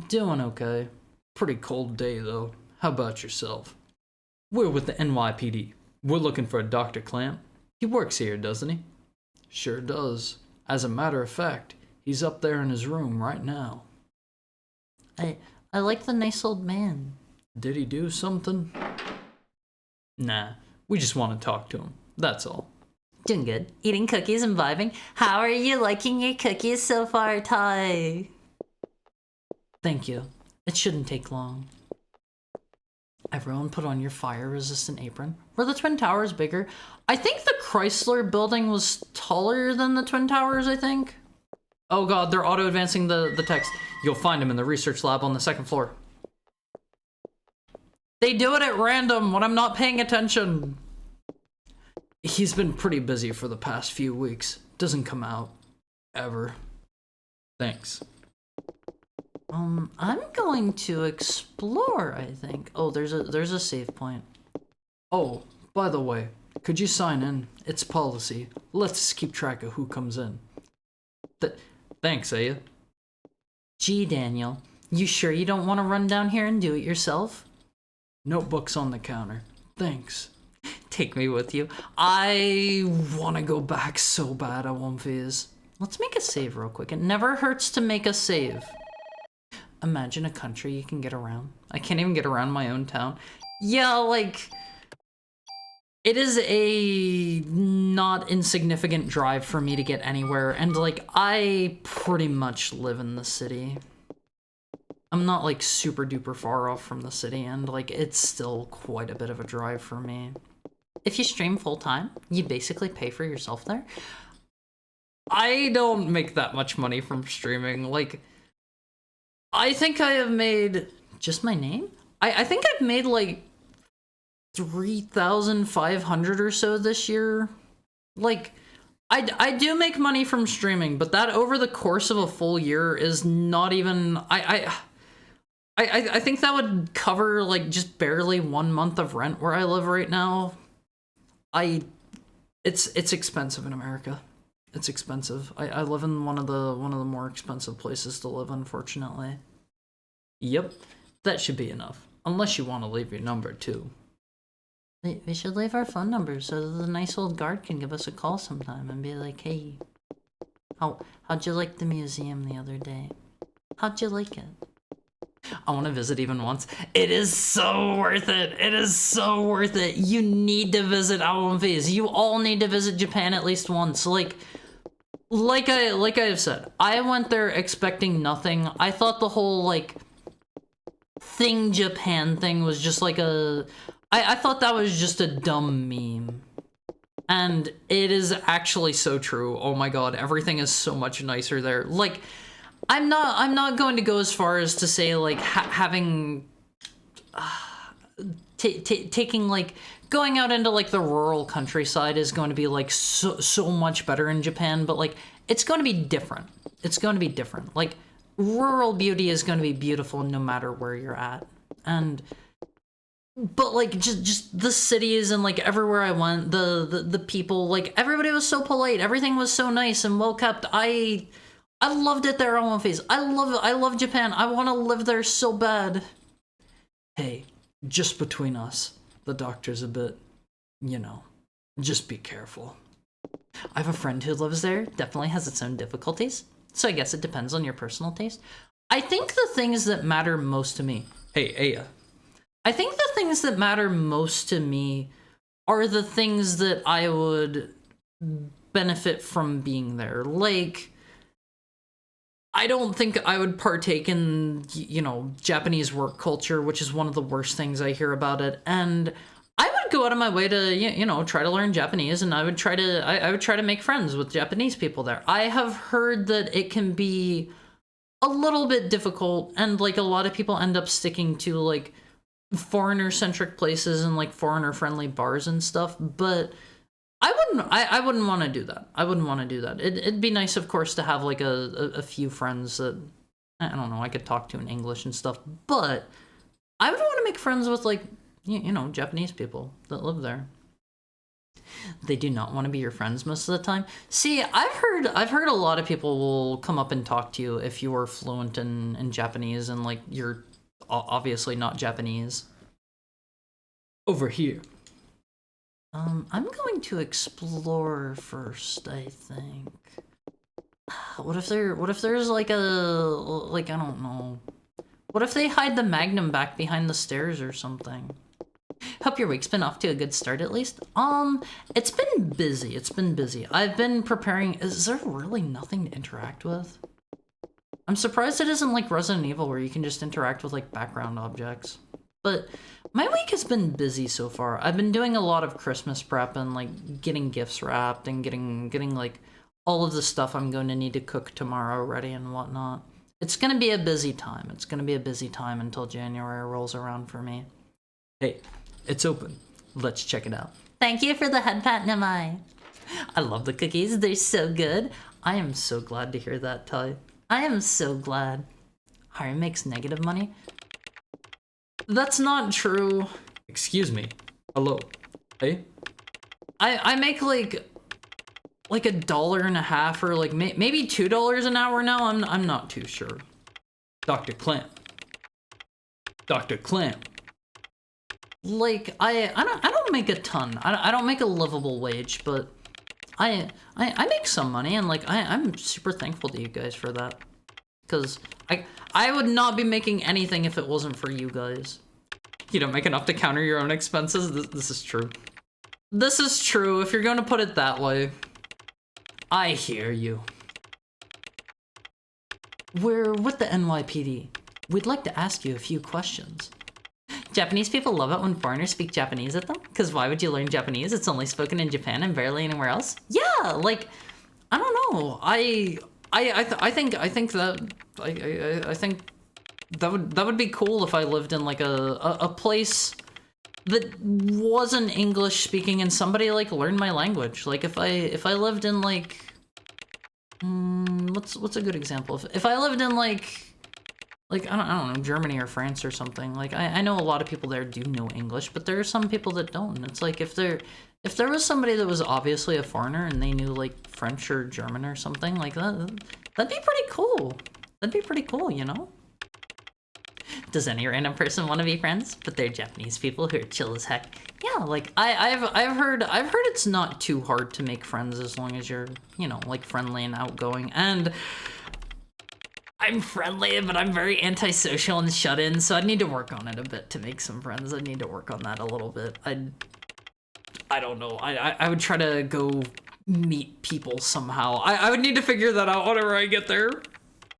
Speaker 1: Doing okay.
Speaker 2: Pretty cold day, though. How about yourself? We're with the NYPD. We're looking for a Dr. Clamp. He works here, doesn't he? Sure does. As a matter of fact, he's up there in his room right now.
Speaker 1: I like the nice old man.
Speaker 2: Did he do something? Nah, we just want to talk to him. That's all.
Speaker 1: Doing good. Eating cookies and vibing. How are you liking your cookies so far, Ty? Thank you. It shouldn't take long. Everyone put on your fire-resistant apron. Were the Twin Towers bigger? I think the Chrysler building was taller than the Twin Towers, I think. Oh god, they're auto-advancing the text.
Speaker 2: You'll find him in the research lab on the second floor.
Speaker 1: They do it at random when I'm not paying attention.
Speaker 2: He's been pretty busy for the past few weeks. Doesn't come out. Ever. Thanks.
Speaker 1: I'm going to explore, I think. Oh, there's a save point.
Speaker 2: Oh, by the way, could you sign in? It's policy. Let's keep track of who comes in. Thanks, Aya.
Speaker 1: Gee, Daniel, you sure you don't want to run down here and do it yourself?
Speaker 2: Notebook's on the counter. Thanks.
Speaker 1: Take me with you. I want to go back so bad at One Phase. Let's make a save real quick. It never hurts to make a save. Imagine a country you can get around. I can't even get around my own town. Yeah, like... It is a not insignificant drive for me to get anywhere, and like, I pretty much live in the city. I'm not like super duper far off from the city, and like, it's still quite a bit of a drive for me. If you stream full-time, you basically pay for yourself there. I don't make that much money from streaming. Like, I think I have made... Just my name? I think I've made, like, 3,500 or so this year. Like, I do make money from streaming, but that over the course of a full year is not even... I think that would cover, like, just barely 1 month of rent where I live right now. It's expensive in America. It's expensive. I live in one of the more expensive places to live, unfortunately. Yep, that should be enough. Unless you want to leave your number too. We should leave our phone numbers so that the nice old guard can give us a call sometime and be like, hey, how'd you like the museum the other day? How'd you like it? I want to visit even once. It is so worth it. It is so worth it. You need to visit Aomphis. You all need to visit Japan at least once. Like I have said, I went there expecting nothing. I thought the whole like thing Japan thing was just like I thought that was just a dumb meme. And it is actually so true. Oh my god, everything is so much nicer there. Like, I'm not going to go as far as to say like having taking like going out into like the rural countryside is going to be like so much better in Japan, but like it's going to be different. It's going to be different. Like rural beauty is going to be beautiful no matter where you're at. But like just the cities and like everywhere I went, the people, like everybody was so polite. Everything was so nice and well kept. I loved it there on my face. I love Japan. I want to live there so bad. Hey, just between us, the doctor's a bit, you know, just be careful. I have a friend who lives there, definitely has its own difficulties. So I guess it depends on your personal taste. I think the things that matter most to me... Hey, Aya. I think the things that matter most to me are the things that I would benefit from being there. Like, I don't think I would partake in, you know, Japanese work culture, which is one of the worst things I hear about it. And I would go out of my way to, you know, try to learn Japanese, and I would try to make friends with Japanese people there. I have heard that it can be a little bit difficult, and like a lot of people end up sticking to like foreigner-centric places and like foreigner-friendly bars and stuff, but I wouldn't want to do that. I wouldn't want to do that. It'd be nice, of course, to have like a few friends that, I don't know, I could talk to in English and stuff, but I would want to make friends with like, you know, Japanese people that live there. They do not want to be your friends most of the time. See, I've heard a lot of people will come up and talk to you if you are fluent in Japanese and like you're obviously not Japanese. Over here. I'm going to explore first, I think. What if there's like I don't know. What if they hide the Magnum back behind the stairs or something? Hope your week's been off to a good start at least. It's been busy. I've been preparing. Is there really nothing to interact with? I'm surprised it isn't like Resident Evil where you can just interact with like background objects. But my week has been busy so far. I've been doing a lot of Christmas prep and like getting gifts wrapped and getting like all of the stuff I'm going to need to cook tomorrow ready and whatnot. It's going to be a busy time. It's going to be a busy time until January rolls around for me. Hey, it's open. Let's check it out. Thank you for the head pat, Namai. I love the cookies. They're so good. I am so glad to hear that, Ty. I am so glad. Harry makes negative money. That's not true. Excuse me. Hello. Hey? I make like $1.50 or like maybe $2 an hour now. I'm not too sure. Dr. Clamp. Dr. Clamp. Like I don't make a ton. I don't make a livable wage, but I make some money, and like I'm super thankful to you guys for that. Cause I would not be making anything if it wasn't for you guys. You don't make enough to counter your own expenses? This is true. This is true, if you're gonna put it that way. I hear you. We're with the NYPD. We'd like to ask you a few questions. Japanese people love it when foreigners speak Japanese at them, because why would you learn Japanese? It's only spoken in Japan and barely anywhere else. Yeah, like, I don't know. I think that would be cool if I lived in like a place that wasn't English speaking and somebody like learned my language. Like if I lived in like what's a good example? If I lived in like I don't know, Germany or France or something. Like I know a lot of people there do know English, but there are some people that don't. And it's like if there was somebody that was obviously a foreigner and they knew like French or German or something like that'd be pretty cool. That'd be pretty cool, you know? Does any random person want to be friends? But they're Japanese people who are chill as heck. Yeah, like I've heard it's not too hard to make friends as long as you're, you know, like friendly and outgoing. And I'm friendly, but I'm very antisocial and shut in, so I'd need to work on it a bit to make some friends. I'd need to work on that a little bit. I don't know. I would try to go meet people somehow. I would need to figure that out whenever I get there.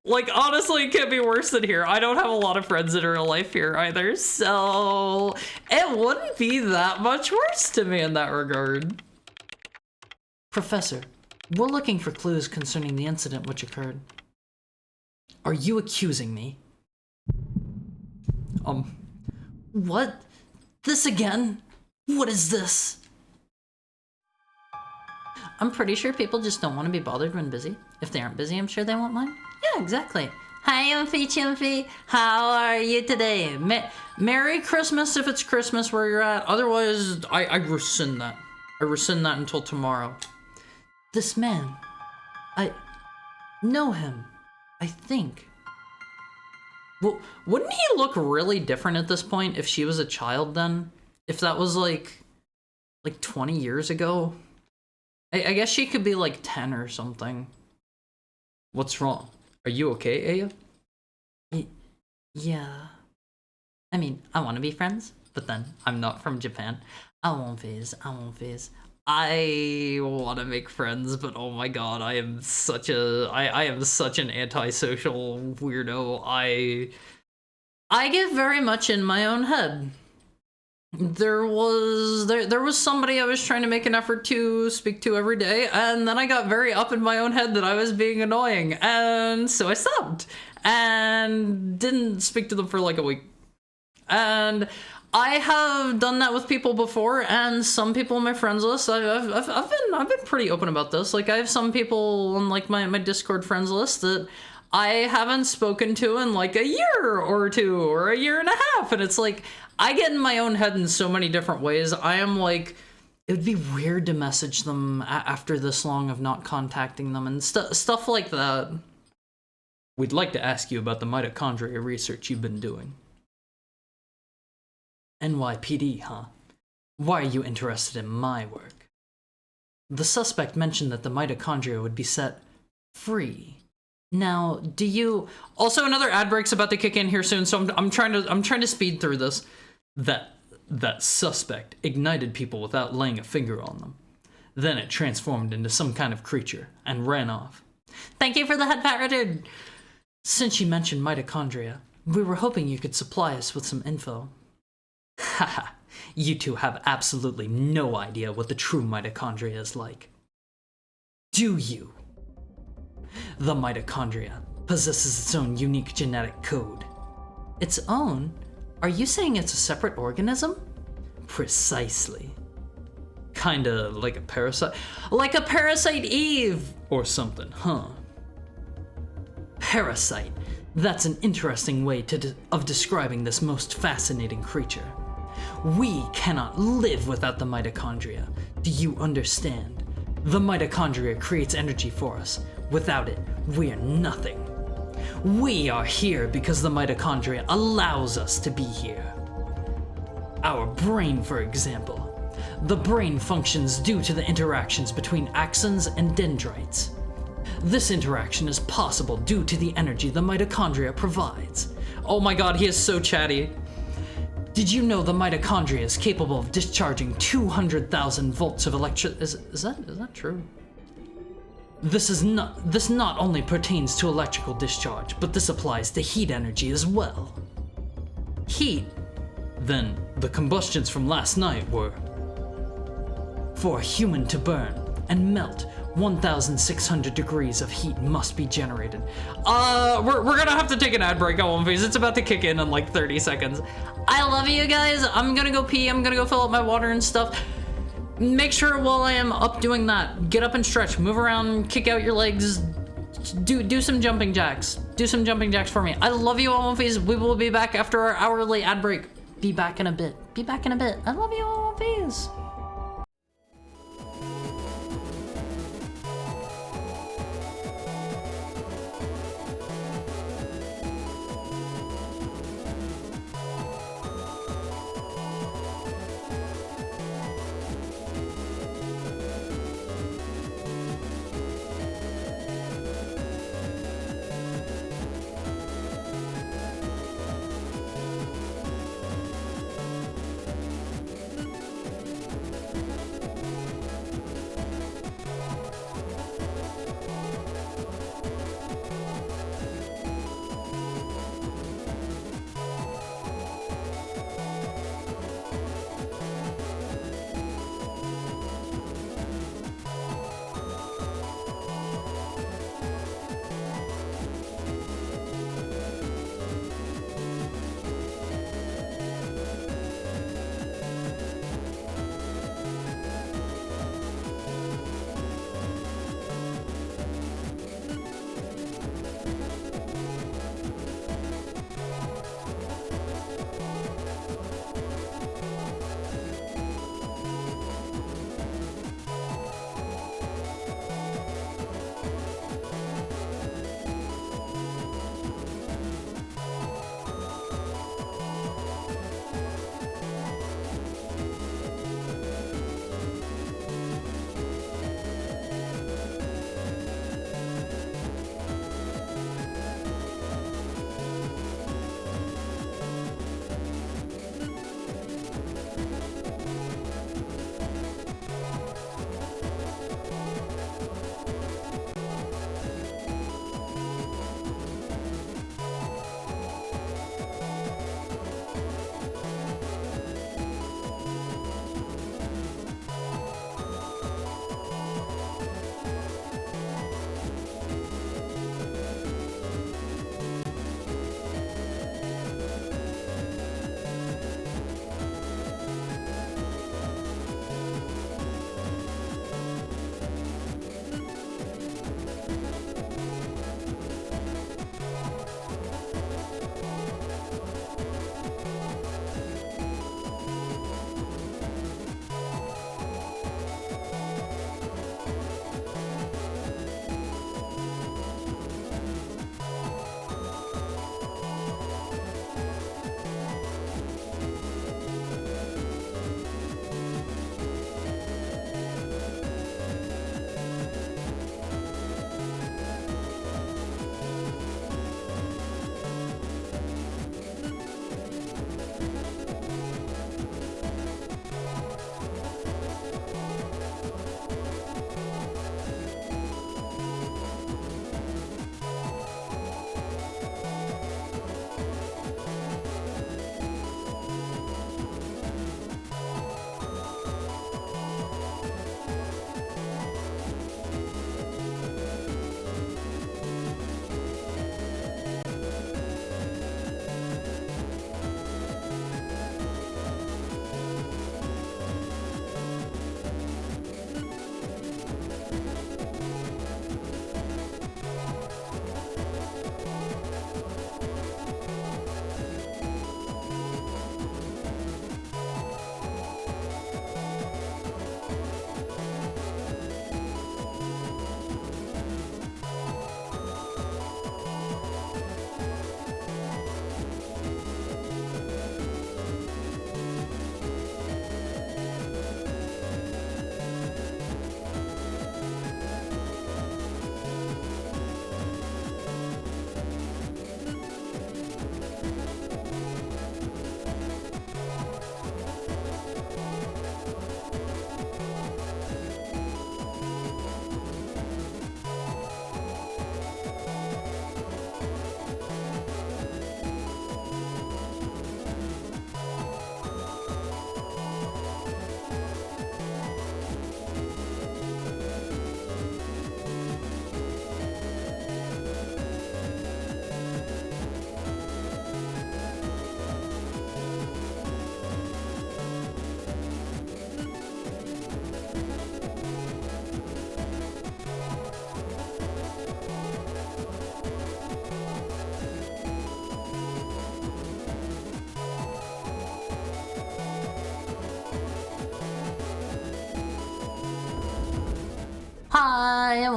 Speaker 1: Like, honestly, it can't be worse than here. I don't have a lot of friends in real life here either, so it wouldn't be that much worse to me in that regard. Professor, we're looking for clues concerning the incident which occurred. Are you accusing me? What? This again? What is this? I'm pretty sure people just don't want to be bothered when busy. If they aren't busy, I'm sure they won't mind. Yeah, exactly. Hi, Chimpy. How are you today? Merry Christmas if it's Christmas where you're at. Otherwise, I rescind that. I rescind that until tomorrow. This man, I know him, I think. Well, wouldn't he look really different at this point if she was a child then? If that was like 20 years ago? I guess she could be like 10 or something. What's wrong? Are you okay, Aya? Yeah. I mean, I want to be friends, but then I'm not from Japan. I won't phase. I want to make friends, but oh my god, I am such an antisocial weirdo. I get very much in my own head. There was somebody I was trying to make an effort to speak to every day, and then I got very up in my own head that I was being annoying, and so I stopped and didn't speak to them for like a week. And I have done that with people before, and some people on my friends list. I've been pretty open about this. Like I have some people on like my Discord friends list that I haven't spoken to in like a year or two or a year and a half, and it's like I get in my own head in so many different ways. I am like, it would be weird to message them after this long of not contacting them and stuff like that. We'd like to ask you about the mitochondria research you've been doing. NYPD, huh? Why are you interested in my work? The suspect mentioned that the mitochondria would be set free. Now, do you... Also, another ad break's about to kick in here soon, so I'm trying to speed through this. That suspect ignited people without laying a finger on them. Then it transformed into some kind of creature and ran off. Thank you for the head pat, Richard! Since you mentioned mitochondria, we were hoping you could supply us with some info. Haha, you two have absolutely no idea what the true mitochondria is like. Do you? The mitochondria possesses its own unique genetic code. Its own? Are you saying it's a separate organism? Precisely. Kinda like a parasite? Like a parasite Eve! Or something, huh? Parasite. That's an interesting way of describing this most fascinating creature. We cannot live without the mitochondria. Do you understand? The mitochondria creates energy for us. Without it, we're nothing. We are here because the mitochondria allows us to be here. Our brain, for example. The brain functions due to the interactions between axons and dendrites. This interaction is possible due to the energy the mitochondria provides. Oh my god, he is so chatty. Did you know the mitochondria is capable of discharging 200,000 volts of electricity? Is that true? This not only pertains to electrical discharge, but this applies to heat energy as well. Heat?
Speaker 2: Then the combustions from last night were... For a human to burn and melt, 1,600 degrees of heat must be generated.
Speaker 1: We're gonna have to take an ad break on One Piece. It's about to kick in like 30 seconds. I love you guys. I'm gonna go pee. I'm gonna go fill up my water and stuff. Make sure while I am up doing that, get up and stretch, move around, kick out your legs, do some jumping jacks. Do some jumping jacks for me. I love you all, One Piece. We will be back after our hourly ad break. Be back in a bit. Be back in a bit. I love you all, One Piece.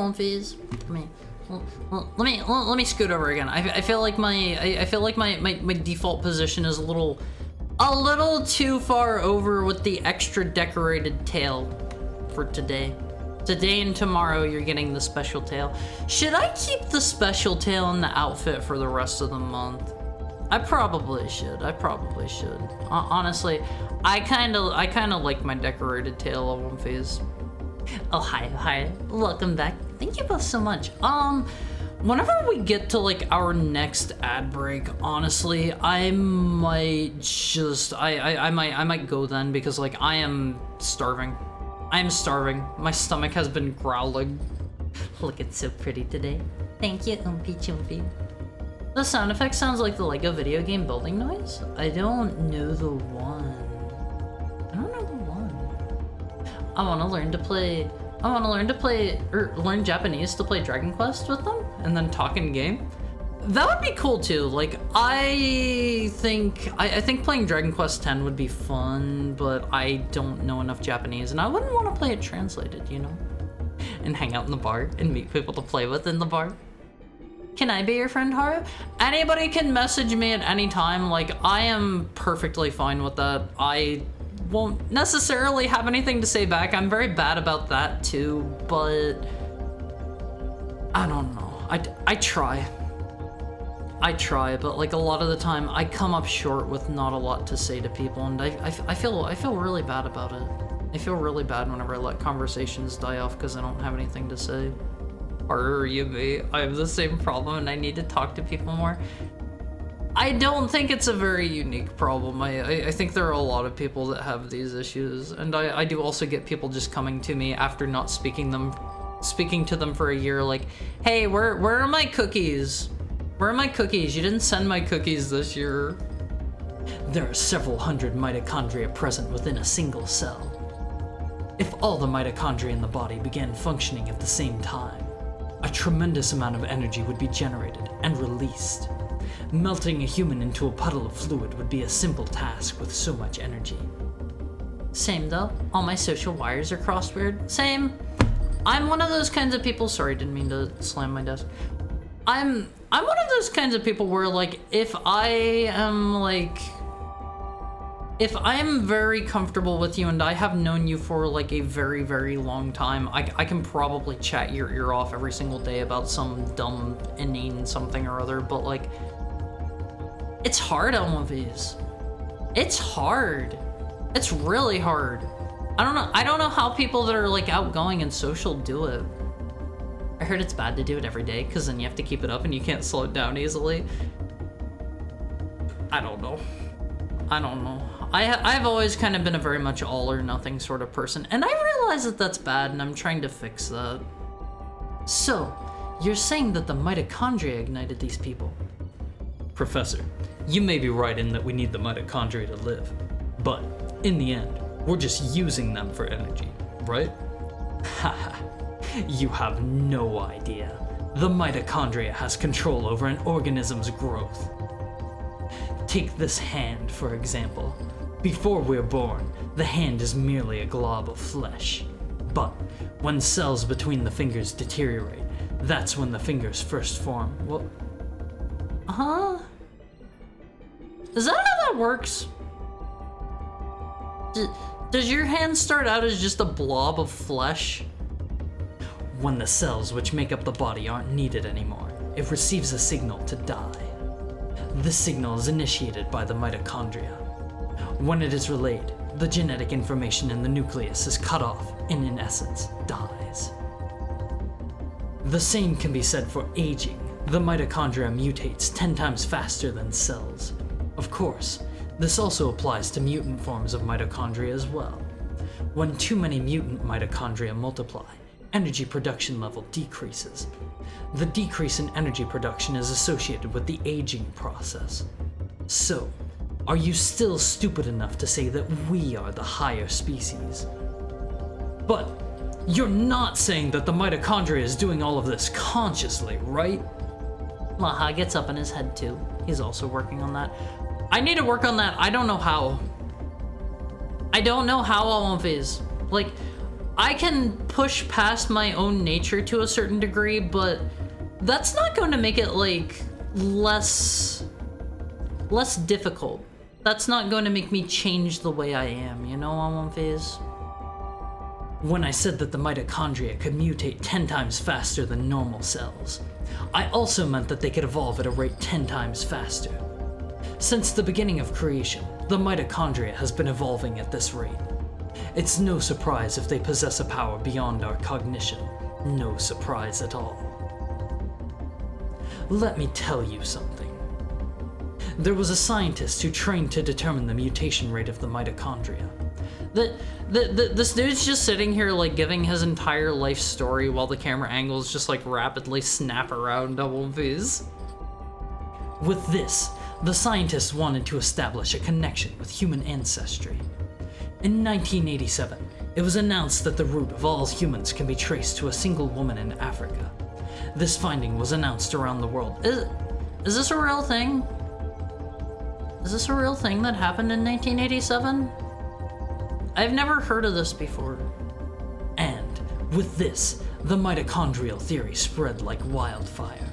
Speaker 1: Wolfies. Let me scoot over again. I feel like my default position is a little too far over with the extra decorated tail for today. Today and tomorrow you're getting the special tail. Should I keep the special tail in the outfit for the rest of the month? I probably should. Honestly, I kind of like my decorated tail of One Phase. Oh, hi. Welcome back. Thank you both so much. Whenever we get to like our next ad break, honestly, I might just I might go then, because like I am starving. I'm starving. My stomach has been growling. Looking so pretty today. Thank you, Umpy Chumpy. The sound effect sounds like the Lego video game building noise. I don't know the one. I want to learn to play or learn Japanese to play Dragon Quest with them and then talk in game. That would be cool too. Like I think playing Dragon Quest X would be fun, but I don't know enough Japanese and I wouldn't want to play it translated, you know? And hang out in the bar and meet people to play with in the bar. Can I be your friend, Haru? Anybody can message me at any time. Like I am perfectly fine with that. I won't necessarily have anything to say back. I'm very bad about that too, but I don't know. I try, but like a lot of the time I come up short with not a lot to say to people, and I feel really bad about it. I feel really bad whenever I let conversations die off because I don't have anything to say. Or you me, I have the same problem and I need to talk to people more. I don't think it's a very unique problem. I think there are a lot of people that have these issues, and I do also get people just coming to me after not speaking to them for a year, like, hey, where are my cookies? Where are my cookies? You didn't send my cookies this year.
Speaker 2: There are several hundred mitochondria present within a single cell. If all the mitochondria in the body began functioning at the same time, a tremendous amount of energy would be generated and released. Melting a human into a puddle of fluid would be a simple task with so much energy.
Speaker 1: Same though. All my social wires are crossed weird. Same. I'm one of those kinds of people. Sorry, didn't mean to slam my desk. I'm one of those kinds of people where like if I am very comfortable with you and I have known you for like a very, very long time, I can probably chat your ear off every single day about some dumb inane something or other, but like it's hard on one of these. It's hard. It's really hard. I don't know how people that are like outgoing and social do it. I heard it's bad to do it every day because then you have to keep it up and you can't slow it down easily. I don't know. I've always kind of been a very much all or nothing sort of person, and I realize that that's bad and I'm trying to fix that.
Speaker 2: So, you're saying that the mitochondria ignited these people? Professor, you may be right in that we need the mitochondria to live, but in the end, we're just using them for energy, right? Haha, you have no idea. The mitochondria has control over an organism's growth. Take this hand, for example. Before we're born, the hand is merely a glob of flesh. But when cells between the fingers deteriorate, that's when the fingers first form. What?
Speaker 1: Huh? Is that how that works? Does your hand start out as just a blob of flesh?
Speaker 2: When the cells which make up the body aren't needed anymore, it receives a signal to die. This signal is initiated by the mitochondria. When it is relayed, the genetic information in the nucleus is cut off and, in essence, dies. The same can be said for aging. The mitochondria mutates 10 times faster than cells. Of course, this also applies to mutant forms of mitochondria as well. When too many mutant mitochondria multiply, energy production level decreases. The decrease in energy production is associated with the aging process. So, are you still stupid enough to say that we are the higher species? But you're not saying that the mitochondria is doing all of this consciously, right?
Speaker 1: Laha gets up in his head too. He's also working on that. I need to work on that. I don't know how. I don't know how all of these. Like, I can push past my own nature to a certain degree, but that's not going to make it, like, less difficult. That's not going to make me change the way I am, you know, on one phase? When I said that the mitochondria could mutate 10 times faster than normal cells, I also meant that they could evolve at a rate 10 times faster. Since the beginning of creation, the mitochondria has been evolving at this rate. It's no surprise if they possess a power beyond our cognition. No surprise at all. Let me tell you something. There was a scientist who trained to determine the mutation rate of the mitochondria. This dude's just sitting here, like, giving his entire life story while the camera angles just, like, rapidly snap around double V's. With this, the scientists wanted to establish a connection with human ancestry. In 1987, it was announced that the root of all humans can be traced to a single woman in Africa. This finding was announced around the world. Is this a real thing? Is this a real thing that happened in 1987? I've never heard of this before. And with this, the mitochondrial theory spread like wildfire.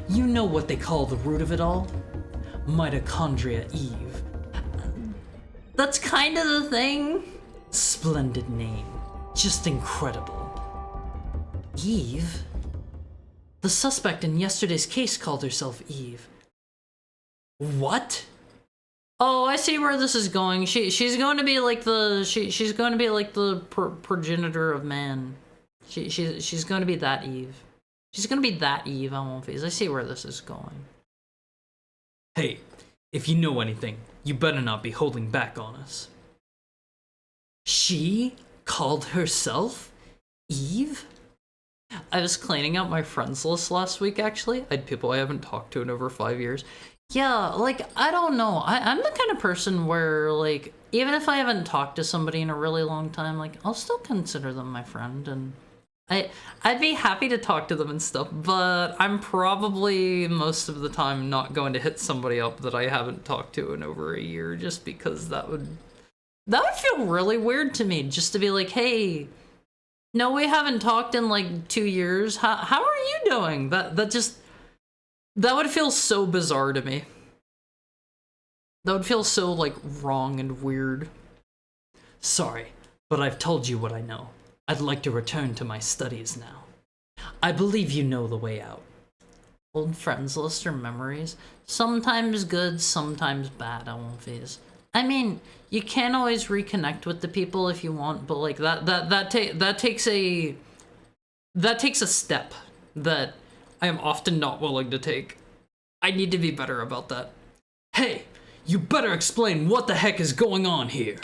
Speaker 1: You know what they call the root of it all? Mitochondria Eve. That's kind of the thing. Splendid name. Just incredible. Eve? The suspect in yesterday's case called herself Eve. What? Oh, I see where this is going. She's going to be like the she's going to be like the progenitor of man. She's going to be that Eve. She's going to be that Eve on One Phase. I see where this is going.
Speaker 2: Hey, if you know anything, you better not be holding back on us.
Speaker 1: She called herself Eve? I was cleaning out my friends list last week, actually. I had people I haven't talked to in over 5 years. Yeah, like, I don't know. I'm the kind of person where, like, even if I haven't talked to somebody in a really long time, like, I'll still consider them my friend, and I'd be happy to talk to them and stuff, but I'm probably most of the time not going to hit somebody up that I haven't talked to in over a year, just because that would feel really weird to me, just to be like, hey, no, we haven't talked in like 2 years. How are you doing? That would feel so bizarre to me. That would feel so, like, wrong and weird.
Speaker 2: Sorry, but I've told you what I know. I'd like to return to my studies now. I believe you know the way out.
Speaker 1: Old friends list or memories? Sometimes good, sometimes bad, I won't phase. I mean, you can always reconnect with the people if you want, but, like, that takes a step that I am often not willing to take. I need to be better about that.
Speaker 2: Hey, you better explain what the heck is going on here.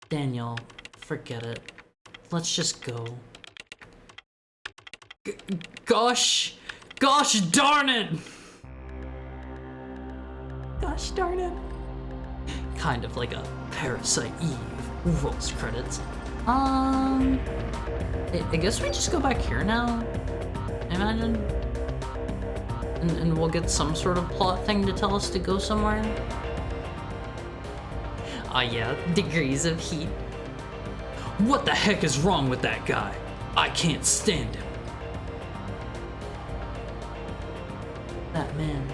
Speaker 1: Daniel, forget it. Let's just go.
Speaker 2: Gosh darn it!
Speaker 1: Gosh darn it. Kind of like a Parasite Eve. Rolls credits. I guess we just go back here now, I imagine. And we'll get some sort of plot thing to tell us to go somewhere. Ah, yeah, degrees of heat.
Speaker 2: What the heck is wrong with that guy? I can't stand him.
Speaker 1: That man.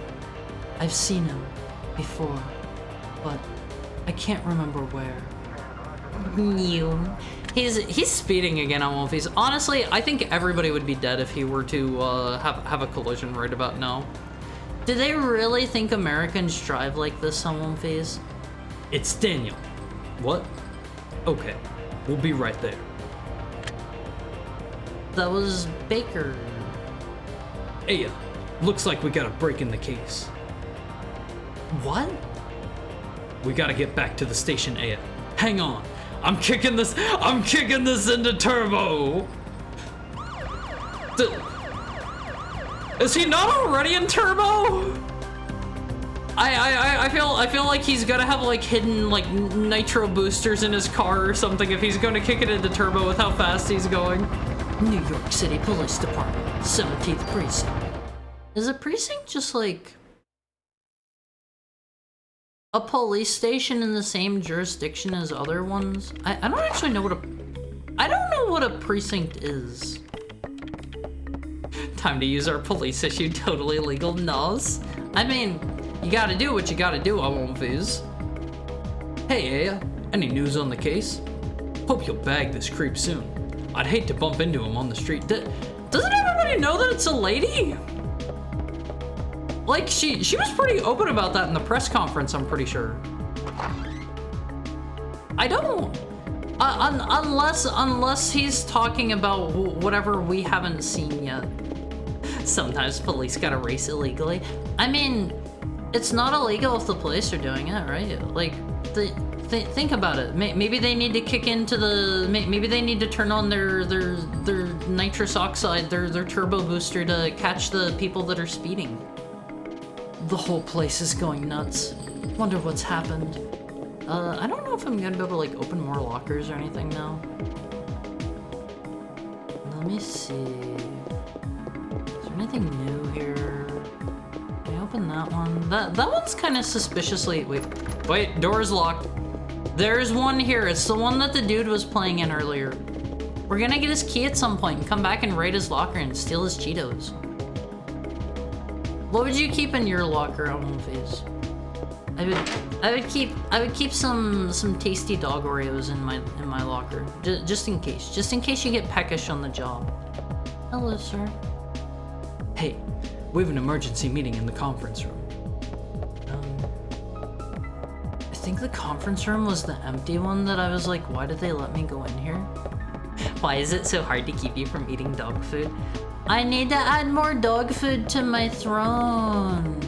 Speaker 1: I've seen him before, but I can't remember where. New. He's speeding again on One Piece. Honestly, I think everybody would be dead if he were to have a collision right about now. Do they really think Americans drive like this on One Piece?
Speaker 2: It's Daniel. What? Okay, we'll be right there.
Speaker 1: That was Baker.
Speaker 2: Aya, looks like we got a break in the case.
Speaker 1: What?
Speaker 2: We gotta get back to the station, Aya. Hang on. I'm kicking this into turbo! Is he not already in turbo?
Speaker 1: I feel like he's gonna have like hidden like nitro boosters in his car or something if he's gonna kick it into turbo with how fast he's going. New York City Police Department, 17th Precinct. Is a precinct just like a police station in the same jurisdiction as other ones? I don't actually know what I don't know what a precinct is. Time to use our police-issued totally legal NOS. I mean, you gotta do what you gotta do, I won't fizz. Hey, Aya, any news on the case? Hope you'll bag this creep soon. I'd hate to bump into him on the street. Doesn't everybody know that it's a lady? Like, she was pretty open about that in the press conference, I'm pretty sure. I don't... unless he's talking about whatever we haven't seen yet. Sometimes police gotta race illegally. I mean, it's not illegal if the police are doing it, right? Like, think about it. Maybe they need to kick into the... Maybe they need to turn on their nitrous oxide, their turbo booster to catch the people that are speeding. The whole place is going nuts. Wonder what's happened. I don't know if I'm gonna be able to, like, open more lockers or anything now. Let me see. Is there anything new here? Can I open that one? That one's kind of suspiciously... Wait, door's locked. There's one here. It's the one that the dude was playing in earlier. We're gonna get his key at some point and come back and raid his locker and steal his Cheetos. What would you keep in your locker, Phase? I would keep some tasty dog Oreos in my locker, just in case you get peckish on the job. Hello, sir.
Speaker 2: Hey, we have an emergency meeting in the conference room.
Speaker 1: I think the conference room was the empty one that I was like, why did they let me go in here? Why is it so hard to keep you from eating dog food? I need to add more dog food to my throne.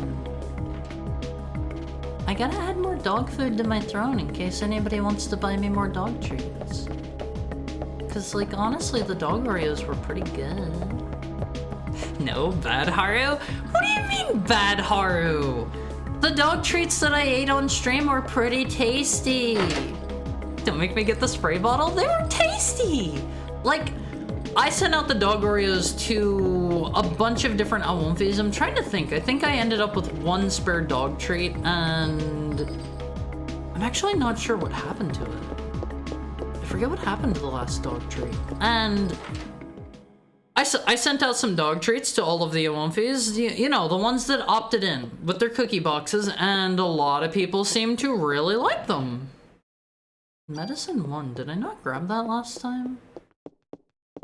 Speaker 1: I gotta add more dog food to my throne in case anybody wants to buy me more dog treats. Cause, like, honestly, the dog Oreos were pretty good. No, bad Haru? What do you mean, bad Haru? The dog treats that I ate on stream were pretty tasty. Don't make me get the spray bottle. They were tasty. Like, I sent out the dog Oreos to a bunch of different Awomfis. I'm trying to think. I think I ended up with one spare dog treat, and I'm actually not sure what happened to it. I forget what happened to the last dog treat. And I sent out some dog treats to all of the Awomfis, you know, the ones that opted in with their cookie boxes, and a lot of people seem to really like them. Medicine 1, did I not grab that last time?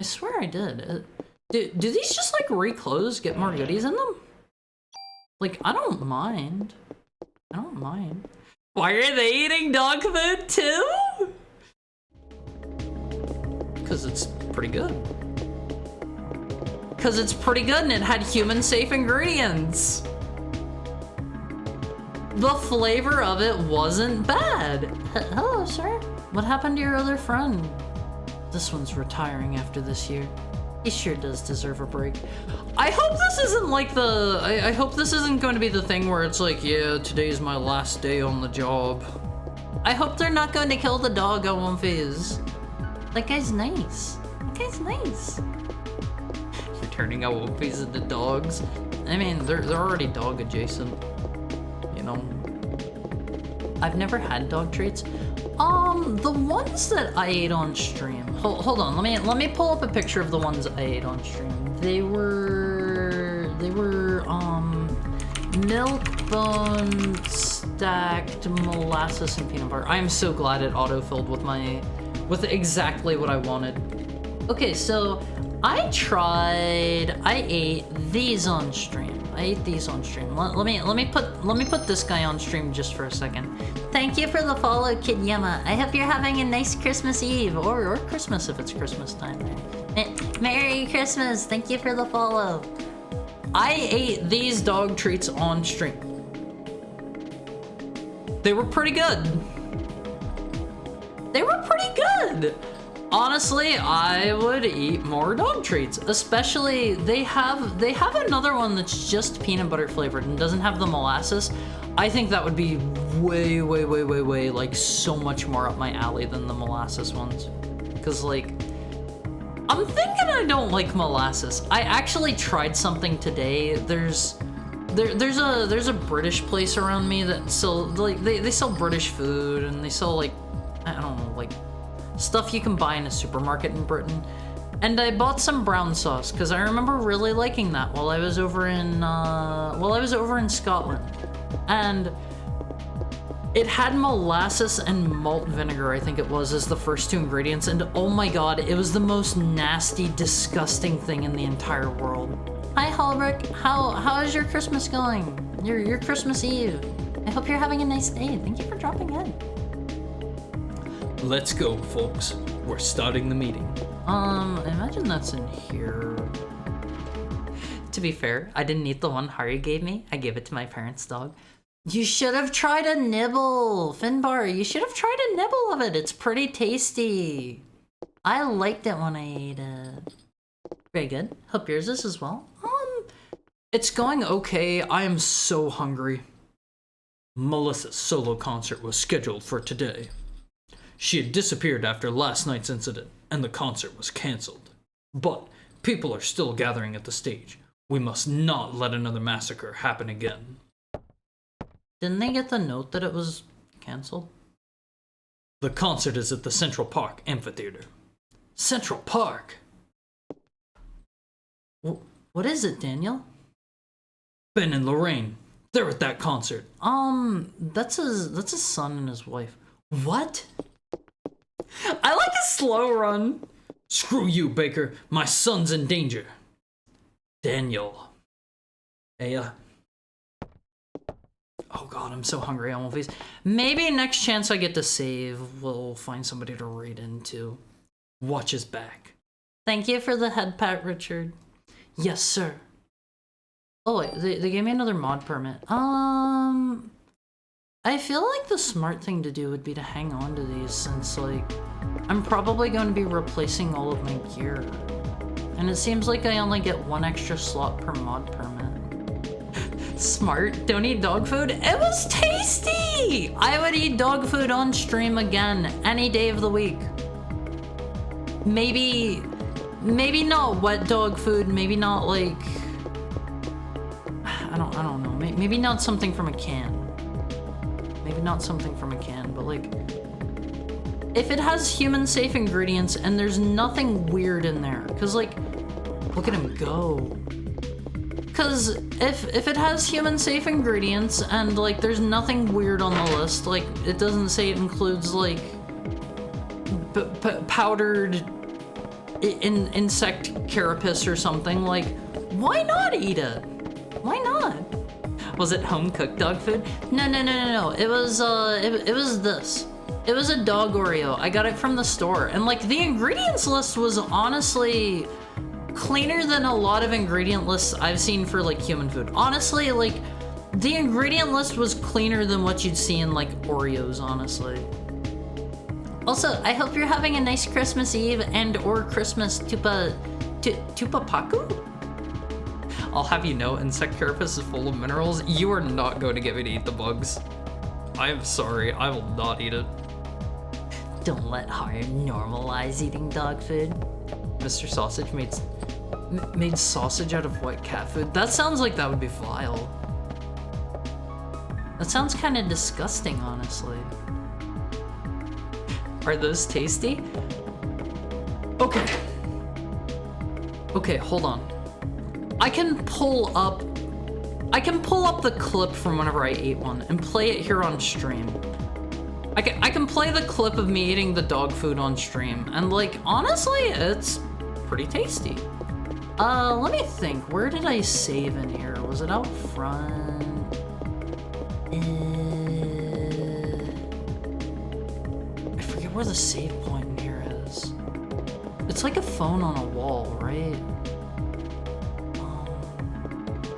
Speaker 1: I swear I did. Do these just, like, reclose, get more goodies in them? Like, I don't mind. I don't mind. Why are they eating dog food too? Because it's pretty good. Because it's pretty good and it had human-safe ingredients. The flavor of it wasn't bad. Hello, sir. What happened to your other friend? This one's retiring after this year. He sure does deserve a break. I hope this isn't like the... I hope this isn't going to be the thing where it's like, yeah, today's my last day on the job. I hope they're not going to kill the dog on one phase. That guy's nice. That guy's nice. You're turning Awomfis into dogs. I mean, they're already dog adjacent. You know. I've never had dog treats. The ones that I ate on stream. Hold on, let me pull up a picture of the ones I ate on stream. They were milk bone stacked molasses and peanut butter. I am so glad it autofilled with exactly what I wanted. Okay, so I ate these on stream. I ate these on stream. Let me put this guy on stream just for a second. Thank you for the follow, Kid Yama. I hope you're having a nice Christmas Eve or Christmas if it's Christmas time. Merry Christmas. Thank you for the follow. I ate these dog treats on stream. They were pretty good. They were pretty good. Honestly, I would eat more dog treats. Especially, they have another one that's just peanut butter flavored and doesn't have the molasses. I think that would be way, like, so much more up my alley than the molasses ones. Because, like, I'm thinking I don't like molasses. I actually tried something today. There's there's a British place around me that sell like they sell British food, and they sell like, I don't know, like stuff you can buy in a supermarket in Britain. And I bought some brown sauce because I remember really liking that while I was over in Scotland, and it had molasses and malt vinegar, I think it was, as the first 2 ingredients, and oh my god, it was the most nasty, disgusting thing in the entire world. Hi Holbrook, how is your Christmas going? Your Christmas Eve. I hope you're having a nice day. Thank you for dropping in.
Speaker 2: Let's go, folks. We're starting the meeting.
Speaker 1: I imagine that's in here. To be fair, I didn't eat the one Hari gave me. I gave it to my parents' dog. You should have tried a nibble, Finbar. You should have tried a nibble of it. It's pretty tasty. I liked it when I ate it. Very good. Hope yours is as well.
Speaker 2: It's going okay. I am so hungry. Melissa's solo concert was scheduled for today. She had disappeared after last night's incident, and the concert was cancelled. But people are still gathering at the stage. We must not let another massacre happen again.
Speaker 1: Didn't they get the note that it was cancelled?
Speaker 2: The concert is at the Central Park Amphitheater. Central Park?
Speaker 1: What is it, Daniel?
Speaker 2: Ben and Lorraine. They're at that concert.
Speaker 1: That's his son and his wife. What? I like a slow run.
Speaker 2: Screw you, Baker. My son's in danger. Daniel. Aya.
Speaker 1: Oh god, I'm so hungry. I'm always. Maybe next chance I get to save, we'll find somebody to raid into.
Speaker 2: Watch his back.
Speaker 1: Thank you for the head pat, Richard. Yes, sir. Oh wait, they gave me another mod permit. I feel like the smart thing to do would be to hang on to these, since like I'm probably going to be replacing all of my gear. And it seems like I only get 1 extra slot per mod permit. Smart, don't eat dog food. It was tasty! I would eat dog food on stream again, any day of the week. Maybe not wet dog food, maybe not like, I don't know, maybe not something from a can. Maybe not something from a can, but like, if it has human safe ingredients and there's nothing weird in there, cause like, look at him go. Cause if it has human safe ingredients and like there's nothing weird on the list, like it doesn't say it includes like powdered insect carapace or something, like why not eat it? Why not? Was it home cooked dog food? No. It was it was this. It was a dog Oreo. I got it from the store, and like the ingredients list was honestly cleaner than a lot of ingredient lists I've seen for like human food. Honestly, like the ingredient list was cleaner than what you'd see in like Oreos, honestly. Also, I hope you're having a nice Christmas Eve and or Christmas Tupapaku? I'll have you know, insect carapace is full of minerals. You are not going to get me to eat the bugs. I am sorry, I will not eat it. Don't let Hire normalize eating dog food. Mr. Sausage made sausage out of white cat food. That sounds like that would be vile. That sounds kind of disgusting, honestly. Are those tasty? Okay, hold on. I can pull up the clip from whenever I ate one and play it here on stream. I can play the clip of me eating the dog food on stream, and like honestly, it's pretty tasty. Let me think. Where did I save in here? Was it out front? I forget where the save point in here is. It's like a phone on a wall, right?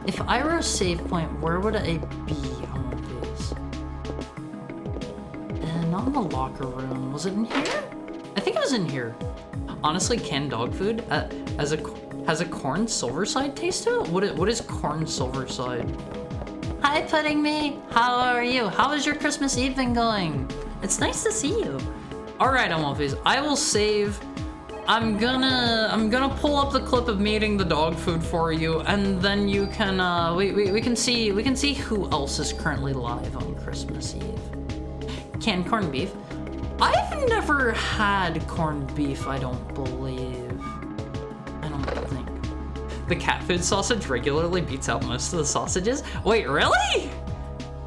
Speaker 1: If I were a save point, where would I be on this? Not in the locker room. Was it in here? I think it was in here. Honestly, canned dog food has a corn silverside taste to it? What is corn silverside? Hi, Pudding Me. How are you? How has your Christmas Eve been going? It's nice to see you. All right, Amalfis. I will save I'm gonna pull up the clip of me eating the dog food for you, and then you can we can see who else is currently live on Christmas Eve. Canned corned beef. I've never had corned beef, I don't believe. I don't think. The cat food sausage regularly beats out most of the sausages. Wait, really?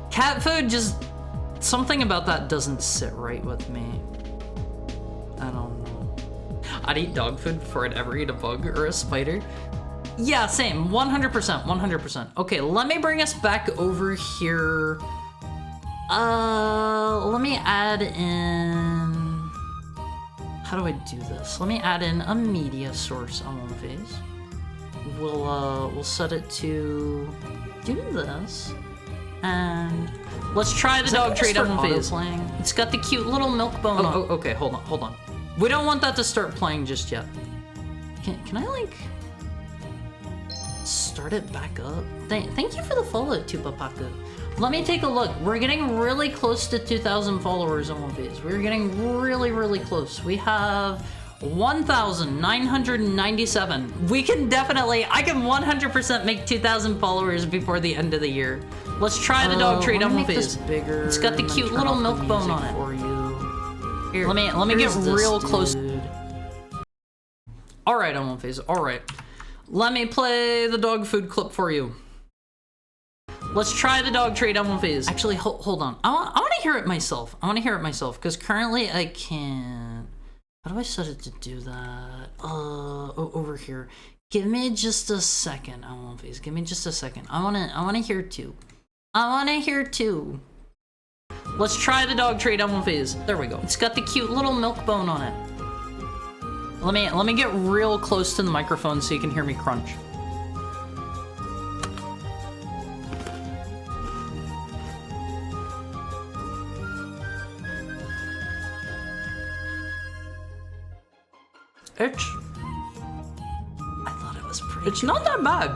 Speaker 1: Cat food just, something about that doesn't sit right with me. I don't know. I'd eat dog food before I'd ever eat a bug or a spider. Yeah, same, 100%, 100%. Okay, let me bring us back over here. Let me add in, how do I do this? Let me add in a media source on one phase. We'll set it to do this. And let's try the dog treat on one phase. It's got the cute little milk bone. Oh, okay, hold on. We don't want that to start playing just yet. Can I like start it back up? Thank you for the follow, Tupapaku. Let me take a look. We're getting really close to 2,000 followers on one phase. We're getting really, really close. We have 1,997. We can definitely, I can 100% make 2,000 followers before the end of the year. Let's try the dog treat on one phase. Bigger. It's got the cute little milk bone on it. For you. Here, let me get real close. All right, on one phase. All right. Let me play the dog food clip for you. Let's try the dog treat on one phase. Actually, hold on. I want to hear it myself. Because currently I can't. How do I set it to do that? Over here. Give me just a second on one phase. Give me just a second. I wanna hear two. Let's try the dog treat on one phase. There we go. It's got the cute little milk bone on it. Let me get real close to the microphone so you can hear me crunch. I thought it was pretty. It's not that bad.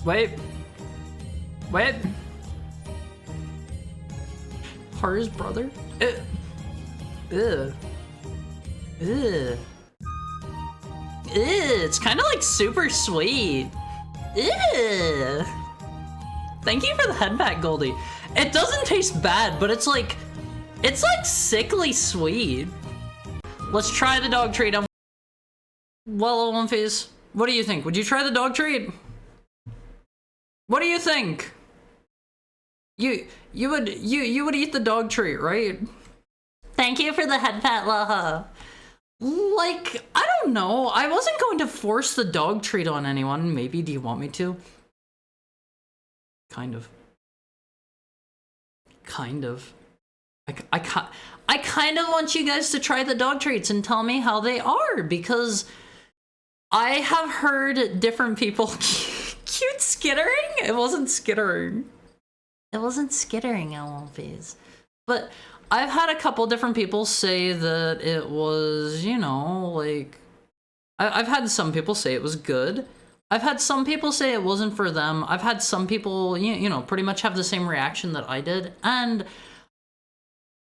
Speaker 1: Wait. Haru's brother? Ew. It's kind of like super sweet. Ew. Thank you for the head pat, Goldie. It doesn't taste bad, but it's like sickly sweet. Let's try the dog treat on. Well, one phase. What do you think? Would you try the dog treat? What do you think? You would eat the dog treat, right? Thank you for the head pat, Laha. Like, I don't know. I wasn't going to force the dog treat on anyone. Maybe. Do you want me to? Kind of. I kind of want you guys to try the dog treats and tell me how they are, because I have heard different people cute skittering? It wasn't skittering. It wasn't skittering, LLVs. But I've had a couple different people say that it was, you know, like, I've had some people say it was good. I've had some people say it wasn't for them. I've had some people, you know, pretty much have the same reaction that I did. And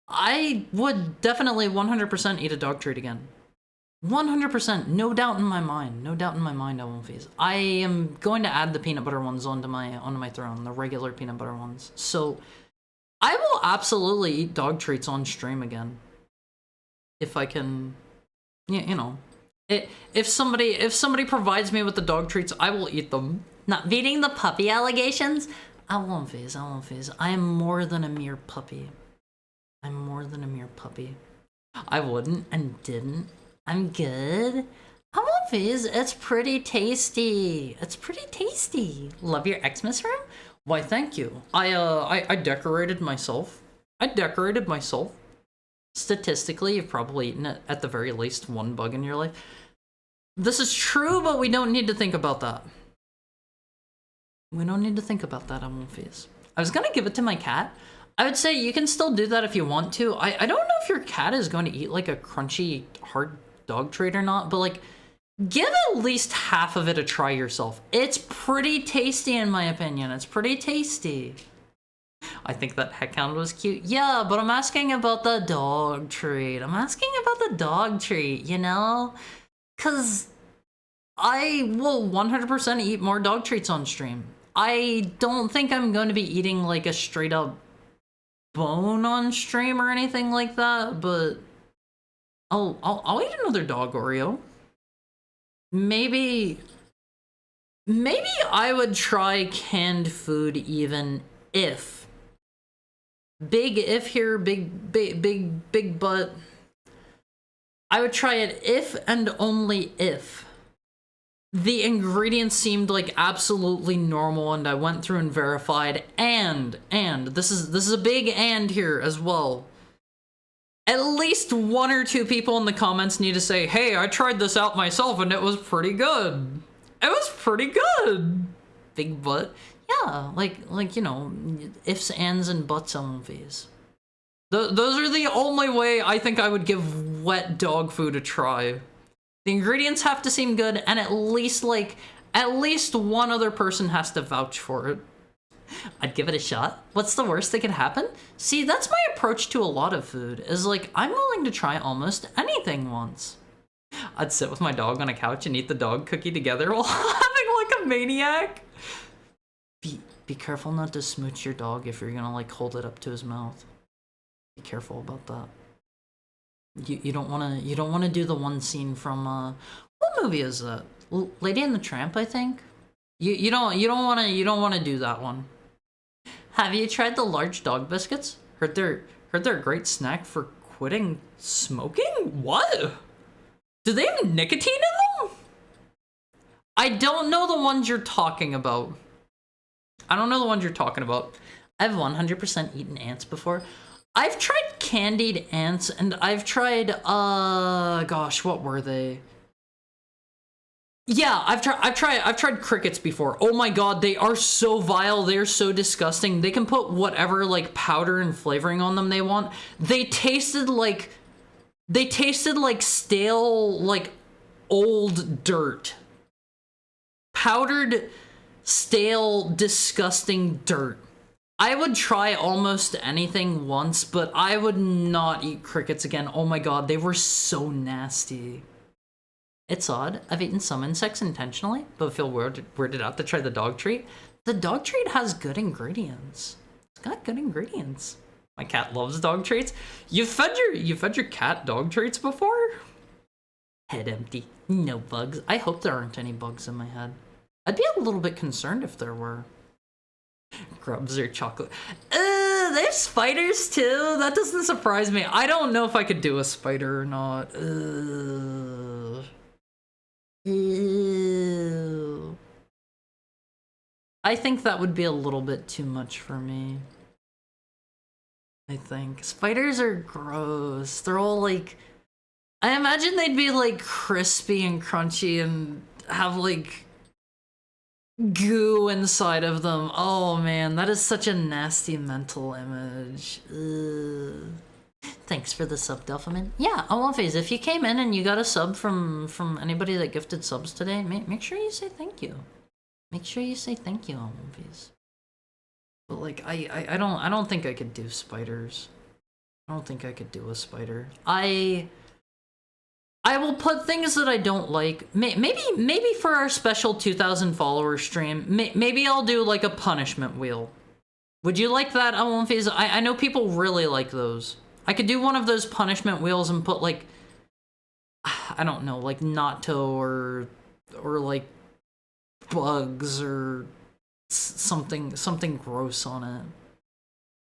Speaker 1: I would definitely 100% eat a dog treat again. 100%, no doubt in my mind. No doubt in my mind I won't phase. I am going to add the peanut butter ones onto my throne, the regular peanut butter ones. So I will absolutely eat dog treats on stream again. If I can, you know. If somebody provides me with the dog treats, I will eat them. Not beating the puppy allegations? I won't phase. I am more than a mere puppy. I'm more than a mere puppy. I wouldn't and didn't. I'm good. I won't phase. It's pretty tasty. It's pretty tasty. Love your Xmas room? Why, thank you. I decorated myself. Statistically, you've probably eaten at the very least one bug in your life. This is true, but we don't need to think about that. We don't need to think about that, I won't phase. I was gonna give it to my cat. I would say you can still do that if you want to. I don't know if your cat is going to eat like a crunchy, hard dog treat or not, but like, give at least half of it a try yourself. It's pretty tasty in my opinion. It's pretty tasty. I think that headcount was cute. Yeah, but I'm asking about the dog treat. I'm asking about the dog treat, you know? Because I will 100% eat more dog treats on stream. I don't think I'm going to be eating like a straight up bone on stream or anything like that, but I'll eat another dog Oreo. Maybe I would try canned food even if. Big if here, big but. I would try it if and only if the ingredients seemed like absolutely normal and I went through and verified, and this is a big and here as well. At least 1 or 2 people in the comments need to say, hey, I tried this out myself and it was pretty good. It was pretty good. Big butt. Yeah, like you know, ifs, ands, and buts movies. Those are the only way I think I would give wet dog food a try. The ingredients have to seem good, and at least one other person has to vouch for it. I'd give it a shot. What's the worst that could happen? See, that's my approach to a lot of food, is like, I'm willing to try almost anything once. I'd sit with my dog on a couch and eat the dog cookie together while having like a maniac. Be careful not to smooch your dog if you're gonna like hold it up to his mouth. Be careful about that. You don't wanna do the one scene from what movie is that? Lady and the Tramp, I think. You don't wanna do that one. Have you tried the large dog biscuits? Heard they're a great snack for quitting smoking? What? Do they have nicotine in them? I don't know the ones you're talking about. I've 100% eaten ants before. I've tried candied ants, and I've tried, gosh, what were they? Yeah, I've tried crickets before. Oh my god, they are so vile. They're so disgusting. They can put whatever like powder and flavoring on them they want. They tasted like stale, like old dirt. Powdered, stale, disgusting dirt. I would try almost anything once, but I would not eat crickets again. Oh my god, they were so nasty. It's odd. I've eaten some insects intentionally, but feel weirded out to try the dog treat. The dog treat has good ingredients. It's got good ingredients. My cat loves dog treats. You fed your cat dog treats before? Head empty. No bugs. I hope there aren't any bugs in my head. I'd be a little bit concerned if there were. Grubs or chocolate. They have spiders too. That doesn't surprise me. I don't know if I could do a spider or not. Ew. I think that would be a little bit too much for me. I think. Spiders are gross. They're all like... I imagine they'd be like crispy and crunchy and have like goo inside of them. Oh man, that is such a nasty mental image. Ugh. Thanks for the sub, Delphiman. Yeah, Phase, if you came in and you got a sub from anybody that gifted subs today, make sure you say thank you. Make sure you say thank you, Phase. But like, I don't think I could do spiders. I don't think I could do a spider. I will put things that I don't like. Maybe for our special 2,000 follower stream, maybe I'll do like a punishment wheel. Would you like that, Phase? I know people really like those. I could do one of those punishment wheels and put like, I don't know, like natto or like bugs or something gross on it.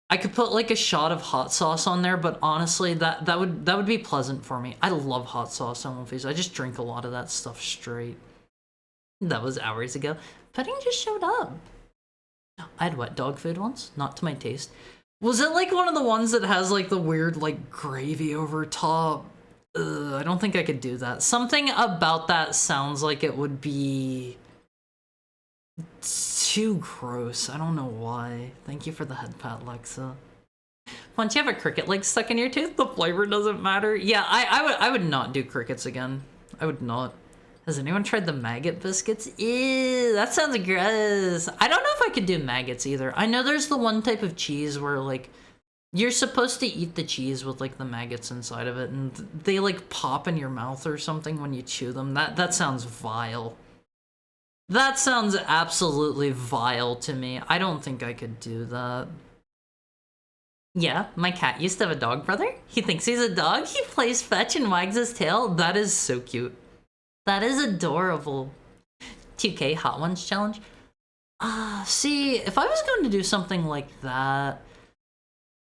Speaker 1: I could put like a shot of hot sauce on there, but honestly, that would be pleasant for me. I love hot sauce on Face. I just drink a lot of that stuff straight. That was hours ago. Pudding just showed up. I had wet dog food once, not to my taste. Was it like one of the ones that has like the weird like gravy over top? Ugh, I don't think I could do that. Something about that sounds like it would be too gross. I don't know why. Thank you for the head pat, Lexa. Once you have a cricket leg stuck in your tooth, the flavor doesn't matter. Yeah, I would not do crickets again. I would not. Has anyone tried the maggot biscuits? Ew, that sounds gross. I don't know if I could do maggots either. I know there's the one type of cheese where, like, you're supposed to eat the cheese with, like, the maggots inside of it, and they, like, pop in your mouth or something when you chew them. That sounds vile. That sounds absolutely vile to me. I don't think I could do that. Yeah, my cat used to have a dog brother. He thinks he's a dog. He plays fetch and wags his tail. That is so cute. That is adorable. 2K Hot Ones challenge. See, if I was going to do something like that,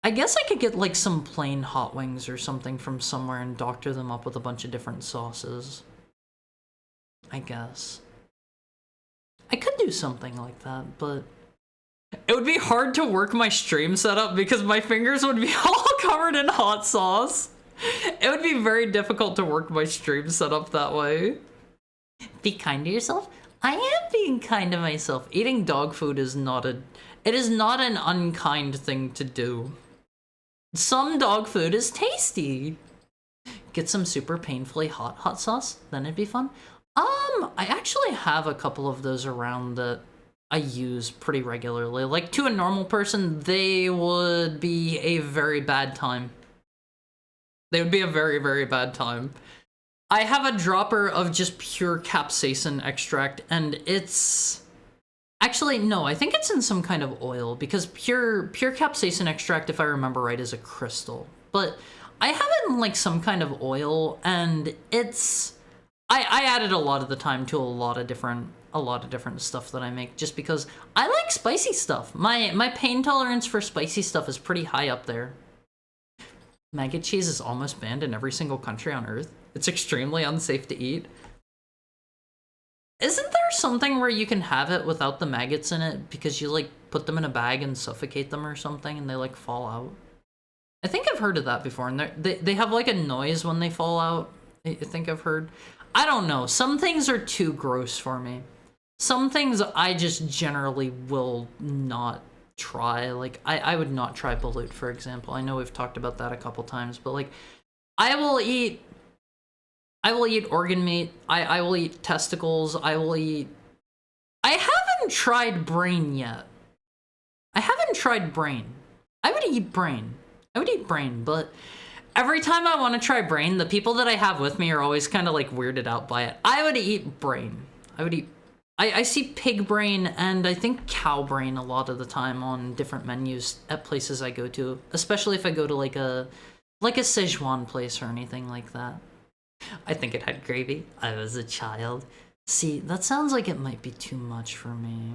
Speaker 1: I guess I could get like some plain hot wings or something from somewhere and doctor them up with a bunch of different sauces. I guess. I could do something like that, but it would be hard to work my stream setup because my fingers would be all covered in hot sauce. It would be very difficult to work my stream setup that way. Be kind to yourself? I am being kind to myself. Eating dog food is not an unkind thing to do. Some dog food is tasty. Get some super painfully hot sauce, then it'd be fun. I actually have a couple of those around that I use pretty regularly. Like, to a normal person, they would be a very bad time. They would be a very, very bad time. I have a dropper of just pure capsaicin extract, and it's... Actually, no, I think it's in some kind of oil, because pure capsaicin extract, if I remember right, is a crystal. But I have it in, like, some kind of oil, and it's... I add it a lot of the time to a lot of different stuff that I make, just because I like spicy stuff. My pain tolerance for spicy stuff is pretty high up there. Maggot cheese is almost banned in every single country on Earth. It's extremely unsafe to eat. Isn't there something where you can have it without the maggots in it because you, like, put them in a bag and suffocate them or something and they, like, fall out? I think I've heard of that before, and they have, like, a noise when they fall out. I think I've heard. I don't know. Some things are too gross for me. Some things I just generally will not try. Like, I would not try balut, for example. I know we've talked about that a couple times, but, like, I will eat organ meat. I will eat testicles. I haven't tried brain yet. I haven't tried brain. I would eat brain. But every time I want to try brain, the people that I have with me are always kind of, like, weirded out by it. I would eat brain. I see pig brain and I think cow brain a lot of the time on different menus at places I go to, especially if I go to, like a Szechuan place or anything like that. I think it had gravy. I was a child. See, that sounds like it might be too much for me.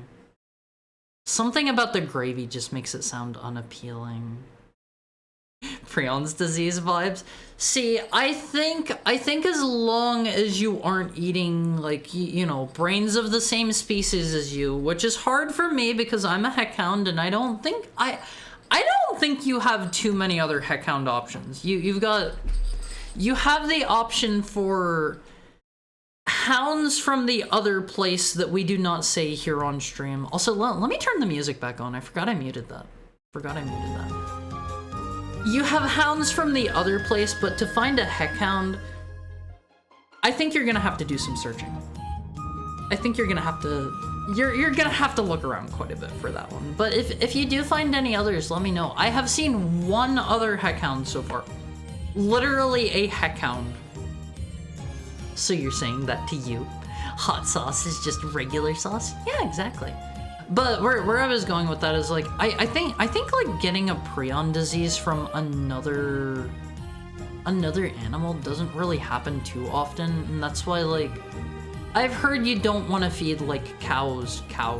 Speaker 1: Something about the gravy just makes it sound unappealing. Prions disease vibes. See, I think as long as you aren't eating, like, you know, brains of the same species as you, which is hard for me because I'm a heckhound and I don't think you have too many other heckhound options. You have the option for hounds from the other place that we do not say here on stream. Also, let me turn the music back on. I forgot I muted that. You have hounds from the other place, but to find a heckhound, I think you're gonna have to do some searching. I think you're gonna have to look around quite a bit for that one. But if you do find any others, let me know. I have seen one other heckhound so far. Literally a heckhound. So you're saying that to you? Hot sauce is just regular sauce? Yeah, exactly. But where I was going with that is, like, I think like getting a prion disease from another animal doesn't really happen too often, and that's why, like, I've heard you don't want to feed, like, cow,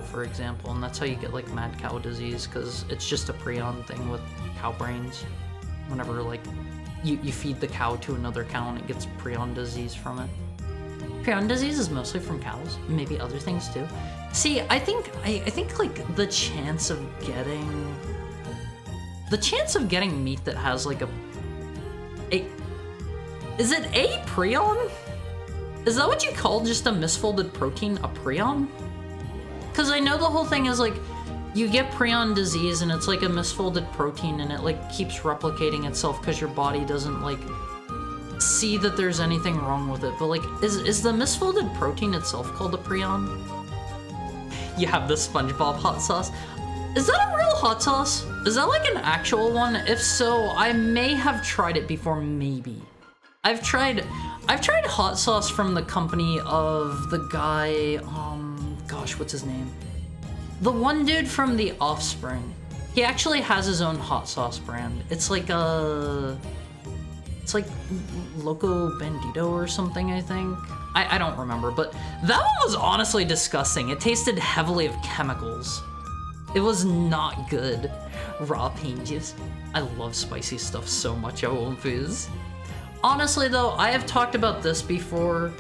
Speaker 1: for example, and that's how you get, like, mad cow disease, because it's just a prion thing with cow brains. Whenever, like, you feed the cow to another cow and it gets prion disease from it. Prion disease is mostly from cows, maybe other things too. See, I think like the chance of getting meat that has like is it a prion? Is that what you call just a misfolded protein, a prion? Because I know the whole thing is like you get prion disease and it's like a misfolded protein and it like keeps replicating itself because your body doesn't like see that there's anything wrong with it, but like, is the misfolded protein itself called a prion? You have the SpongeBob hot sauce. Is that a real hot sauce? Is that like an actual one? If so, I may have tried it before, maybe. I've tried hot sauce from the company of the guy, gosh, what's his name? The one dude from The Offspring. He actually has his own hot sauce brand. It's like Loco Bandito or something, I think. I don't remember, but that one was honestly disgusting. It tasted heavily of chemicals. It was not good. Raw pain juice. I love spicy stuff so much, I won't fizz. Honestly though, I have talked about this before.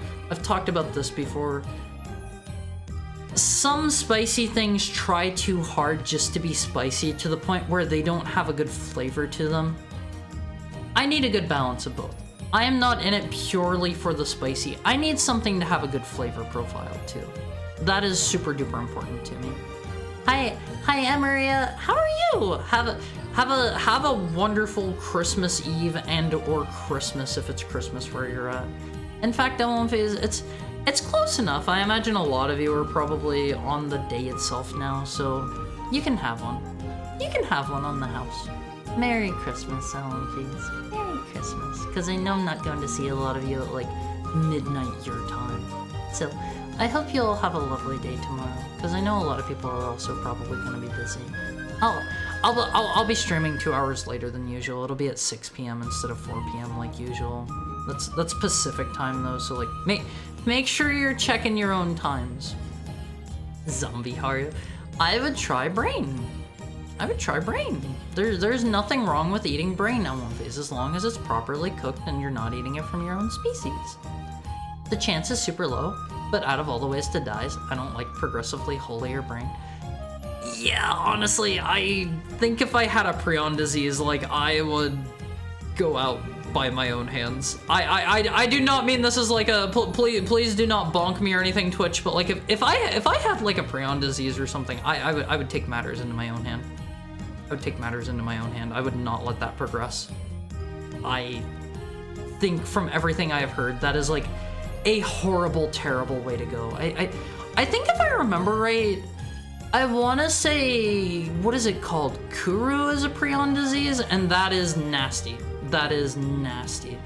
Speaker 1: Some spicy things try too hard just to be spicy to the point where they don't have a good flavor to them. I need a good balance of both. I am not in it purely for the spicy. I need something to have a good flavor profile too. That is super duper important to me. Hi Amaria, how are you? Have a wonderful Christmas Eve and or Christmas if it's Christmas where you're at. In fact, it's close enough. I imagine a lot of you are probably on the day itself now, so you can have one. You can have one on the house. Merry Christmas, Ellen, please. Merry Christmas. Because I know I'm not going to see a lot of you at like midnight your time. So I hope you'll have a lovely day tomorrow. Because I know a lot of people are also probably going to be busy. I'll be streaming 2 hours later than usual. It'll be at 6 p.m. instead of 4 p.m. like usual. That's Pacific time though, so like make sure you're checking your own times. Zombie Haru. I would try brain. There's nothing wrong with eating brain nowadays as long as it's properly cooked and you're not eating it from your own species. The chance is super low, but out of all the ways to die, I don't like progressively holier brain. Yeah, honestly, I think if I had a prion disease, like, I would go out by my own hands. I do not mean this as like a, please do not bonk me or anything, Twitch, but like, if I had like a prion disease or something, I would take matters into my own hand. I would not let that progress. I think from everything I have heard, that is like a horrible, terrible way to go. I think if I remember right, I want to say, what is it called? Kuru is a prion disease, and that is nasty. That is nasty.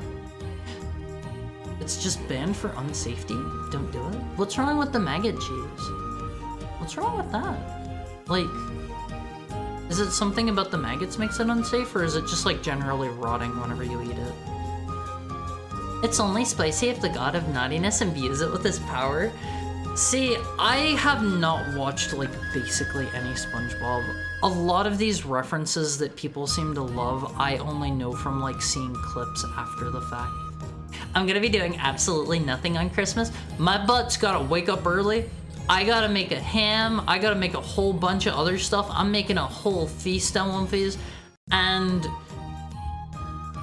Speaker 1: It's just banned for unsafety? Don't do it? What's wrong with the maggot cheese? What's wrong with that? Like, is it something about the maggots makes it unsafe, or is it just like generally rotting whenever you eat it? It's only spicy if the god of naughtiness imbues it with his power. See, I have not watched like basically any SpongeBob. A lot of these references that people seem to love, I only know from like seeing clips after the fact. I'm gonna be doing absolutely nothing on Christmas. My butt's gotta wake up early. I gotta make a ham. I gotta make a whole bunch of other stuff. I'm making a whole feast on One Phase. And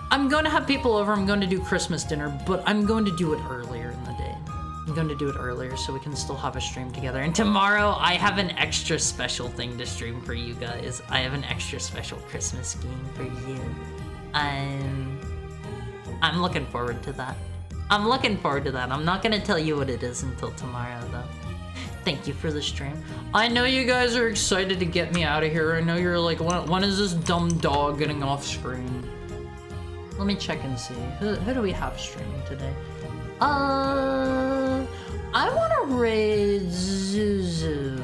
Speaker 1: I'm going to have people over. I'm going to do Christmas dinner, but I'm going to do it earlier in the day. I'm going to do it earlier so we can still have a stream together. And tomorrow, I have an extra special thing to stream for you guys. I have an extra special Christmas game for you. I'm looking forward to that. I'm not going to tell you what it is until tomorrow, though. Thank you for the stream. I know you guys are excited to get me out of here. I know you're like, when is this dumb dog getting off screen? Let me check and see. Who do we have streaming today? I want to raid Zuzu.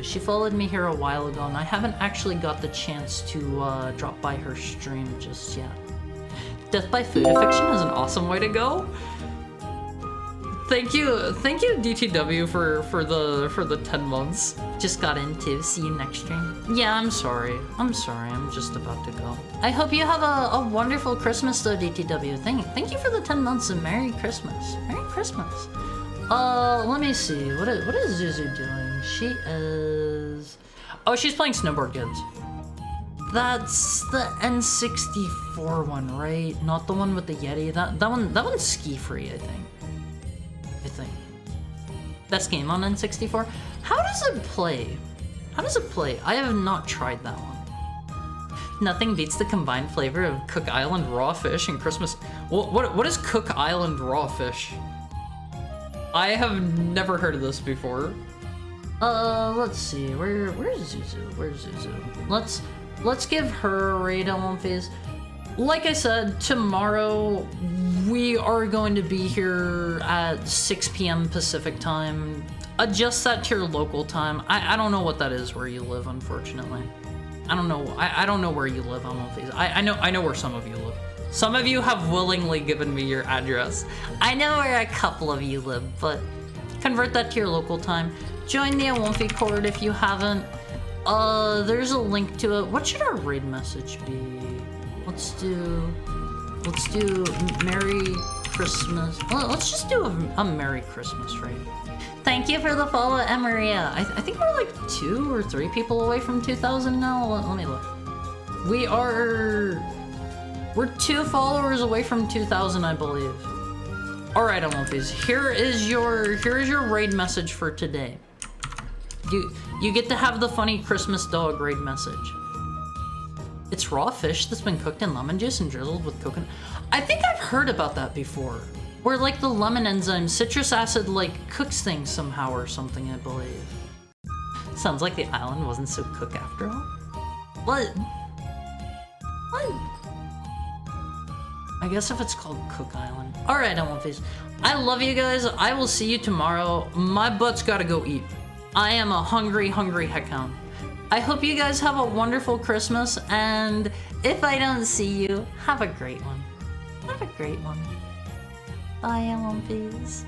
Speaker 1: She followed me here a while ago, and I haven't actually got the chance to drop by her stream just yet. Death by food affliction is an awesome way to go. Thank you, DTW for the 10 months. Just got in too. See you next stream. Yeah, I'm sorry. I'm just about to go. I hope you have a wonderful Christmas though, DTW. Thank you for the 10 months and Merry Christmas. Merry Christmas. Let me see. What is Zuzu doing? She is... Oh, she's playing Snowboard Kids. That's the N64 one, right? Not the one with the Yeti. That one's ski free, I think. Best game on N64. How does it play? I have not tried that one. Nothing beats the combined flavor of Cook Island raw fish and Christmas. What is Cook Island raw fish? I have never heard of this before. Let's see. Where's Zuzu? Where's Zuzu? Let's give her a raid on One Phase. Like I said, tomorrow we are going to be here at 6 p.m. Pacific time. Adjust that to your local time. I don't know what that is where you live, unfortunately. I don't know. I don't know where you live on One Phase. I know where some of you live. Some of you have willingly given me your address. I know where a couple of you live, but convert that to your local time. Join the Awonfi Court if you haven't. There's a link to it. What should our raid message be? Let's do Merry Christmas. Well, let's just do a Merry Christmas raid. Thank you for the follow, Emaria. I think we're like 2 or 3 people away from 2,000 now. Let me look. We're 2 followers away from 2,000, I believe. All right, Amorphis. Here is your raid message for today. You get to have the funny Christmas dog raid message. It's raw fish that's been cooked in lemon juice and drizzled with coconut. I think I've heard about that before. Where like the lemon enzyme, citrus acid like cooks things somehow or something, I believe. Sounds like the island wasn't so cook after all. What? I guess if it's called Cook Island. All right, Amorphis. I love you guys. I will see you tomorrow. My butt's gotta go eat. I am a hungry, hungry heckhound. I hope you guys have a wonderful Christmas, and if I don't see you, have a great one. Have a great one. Bye, Amorphis.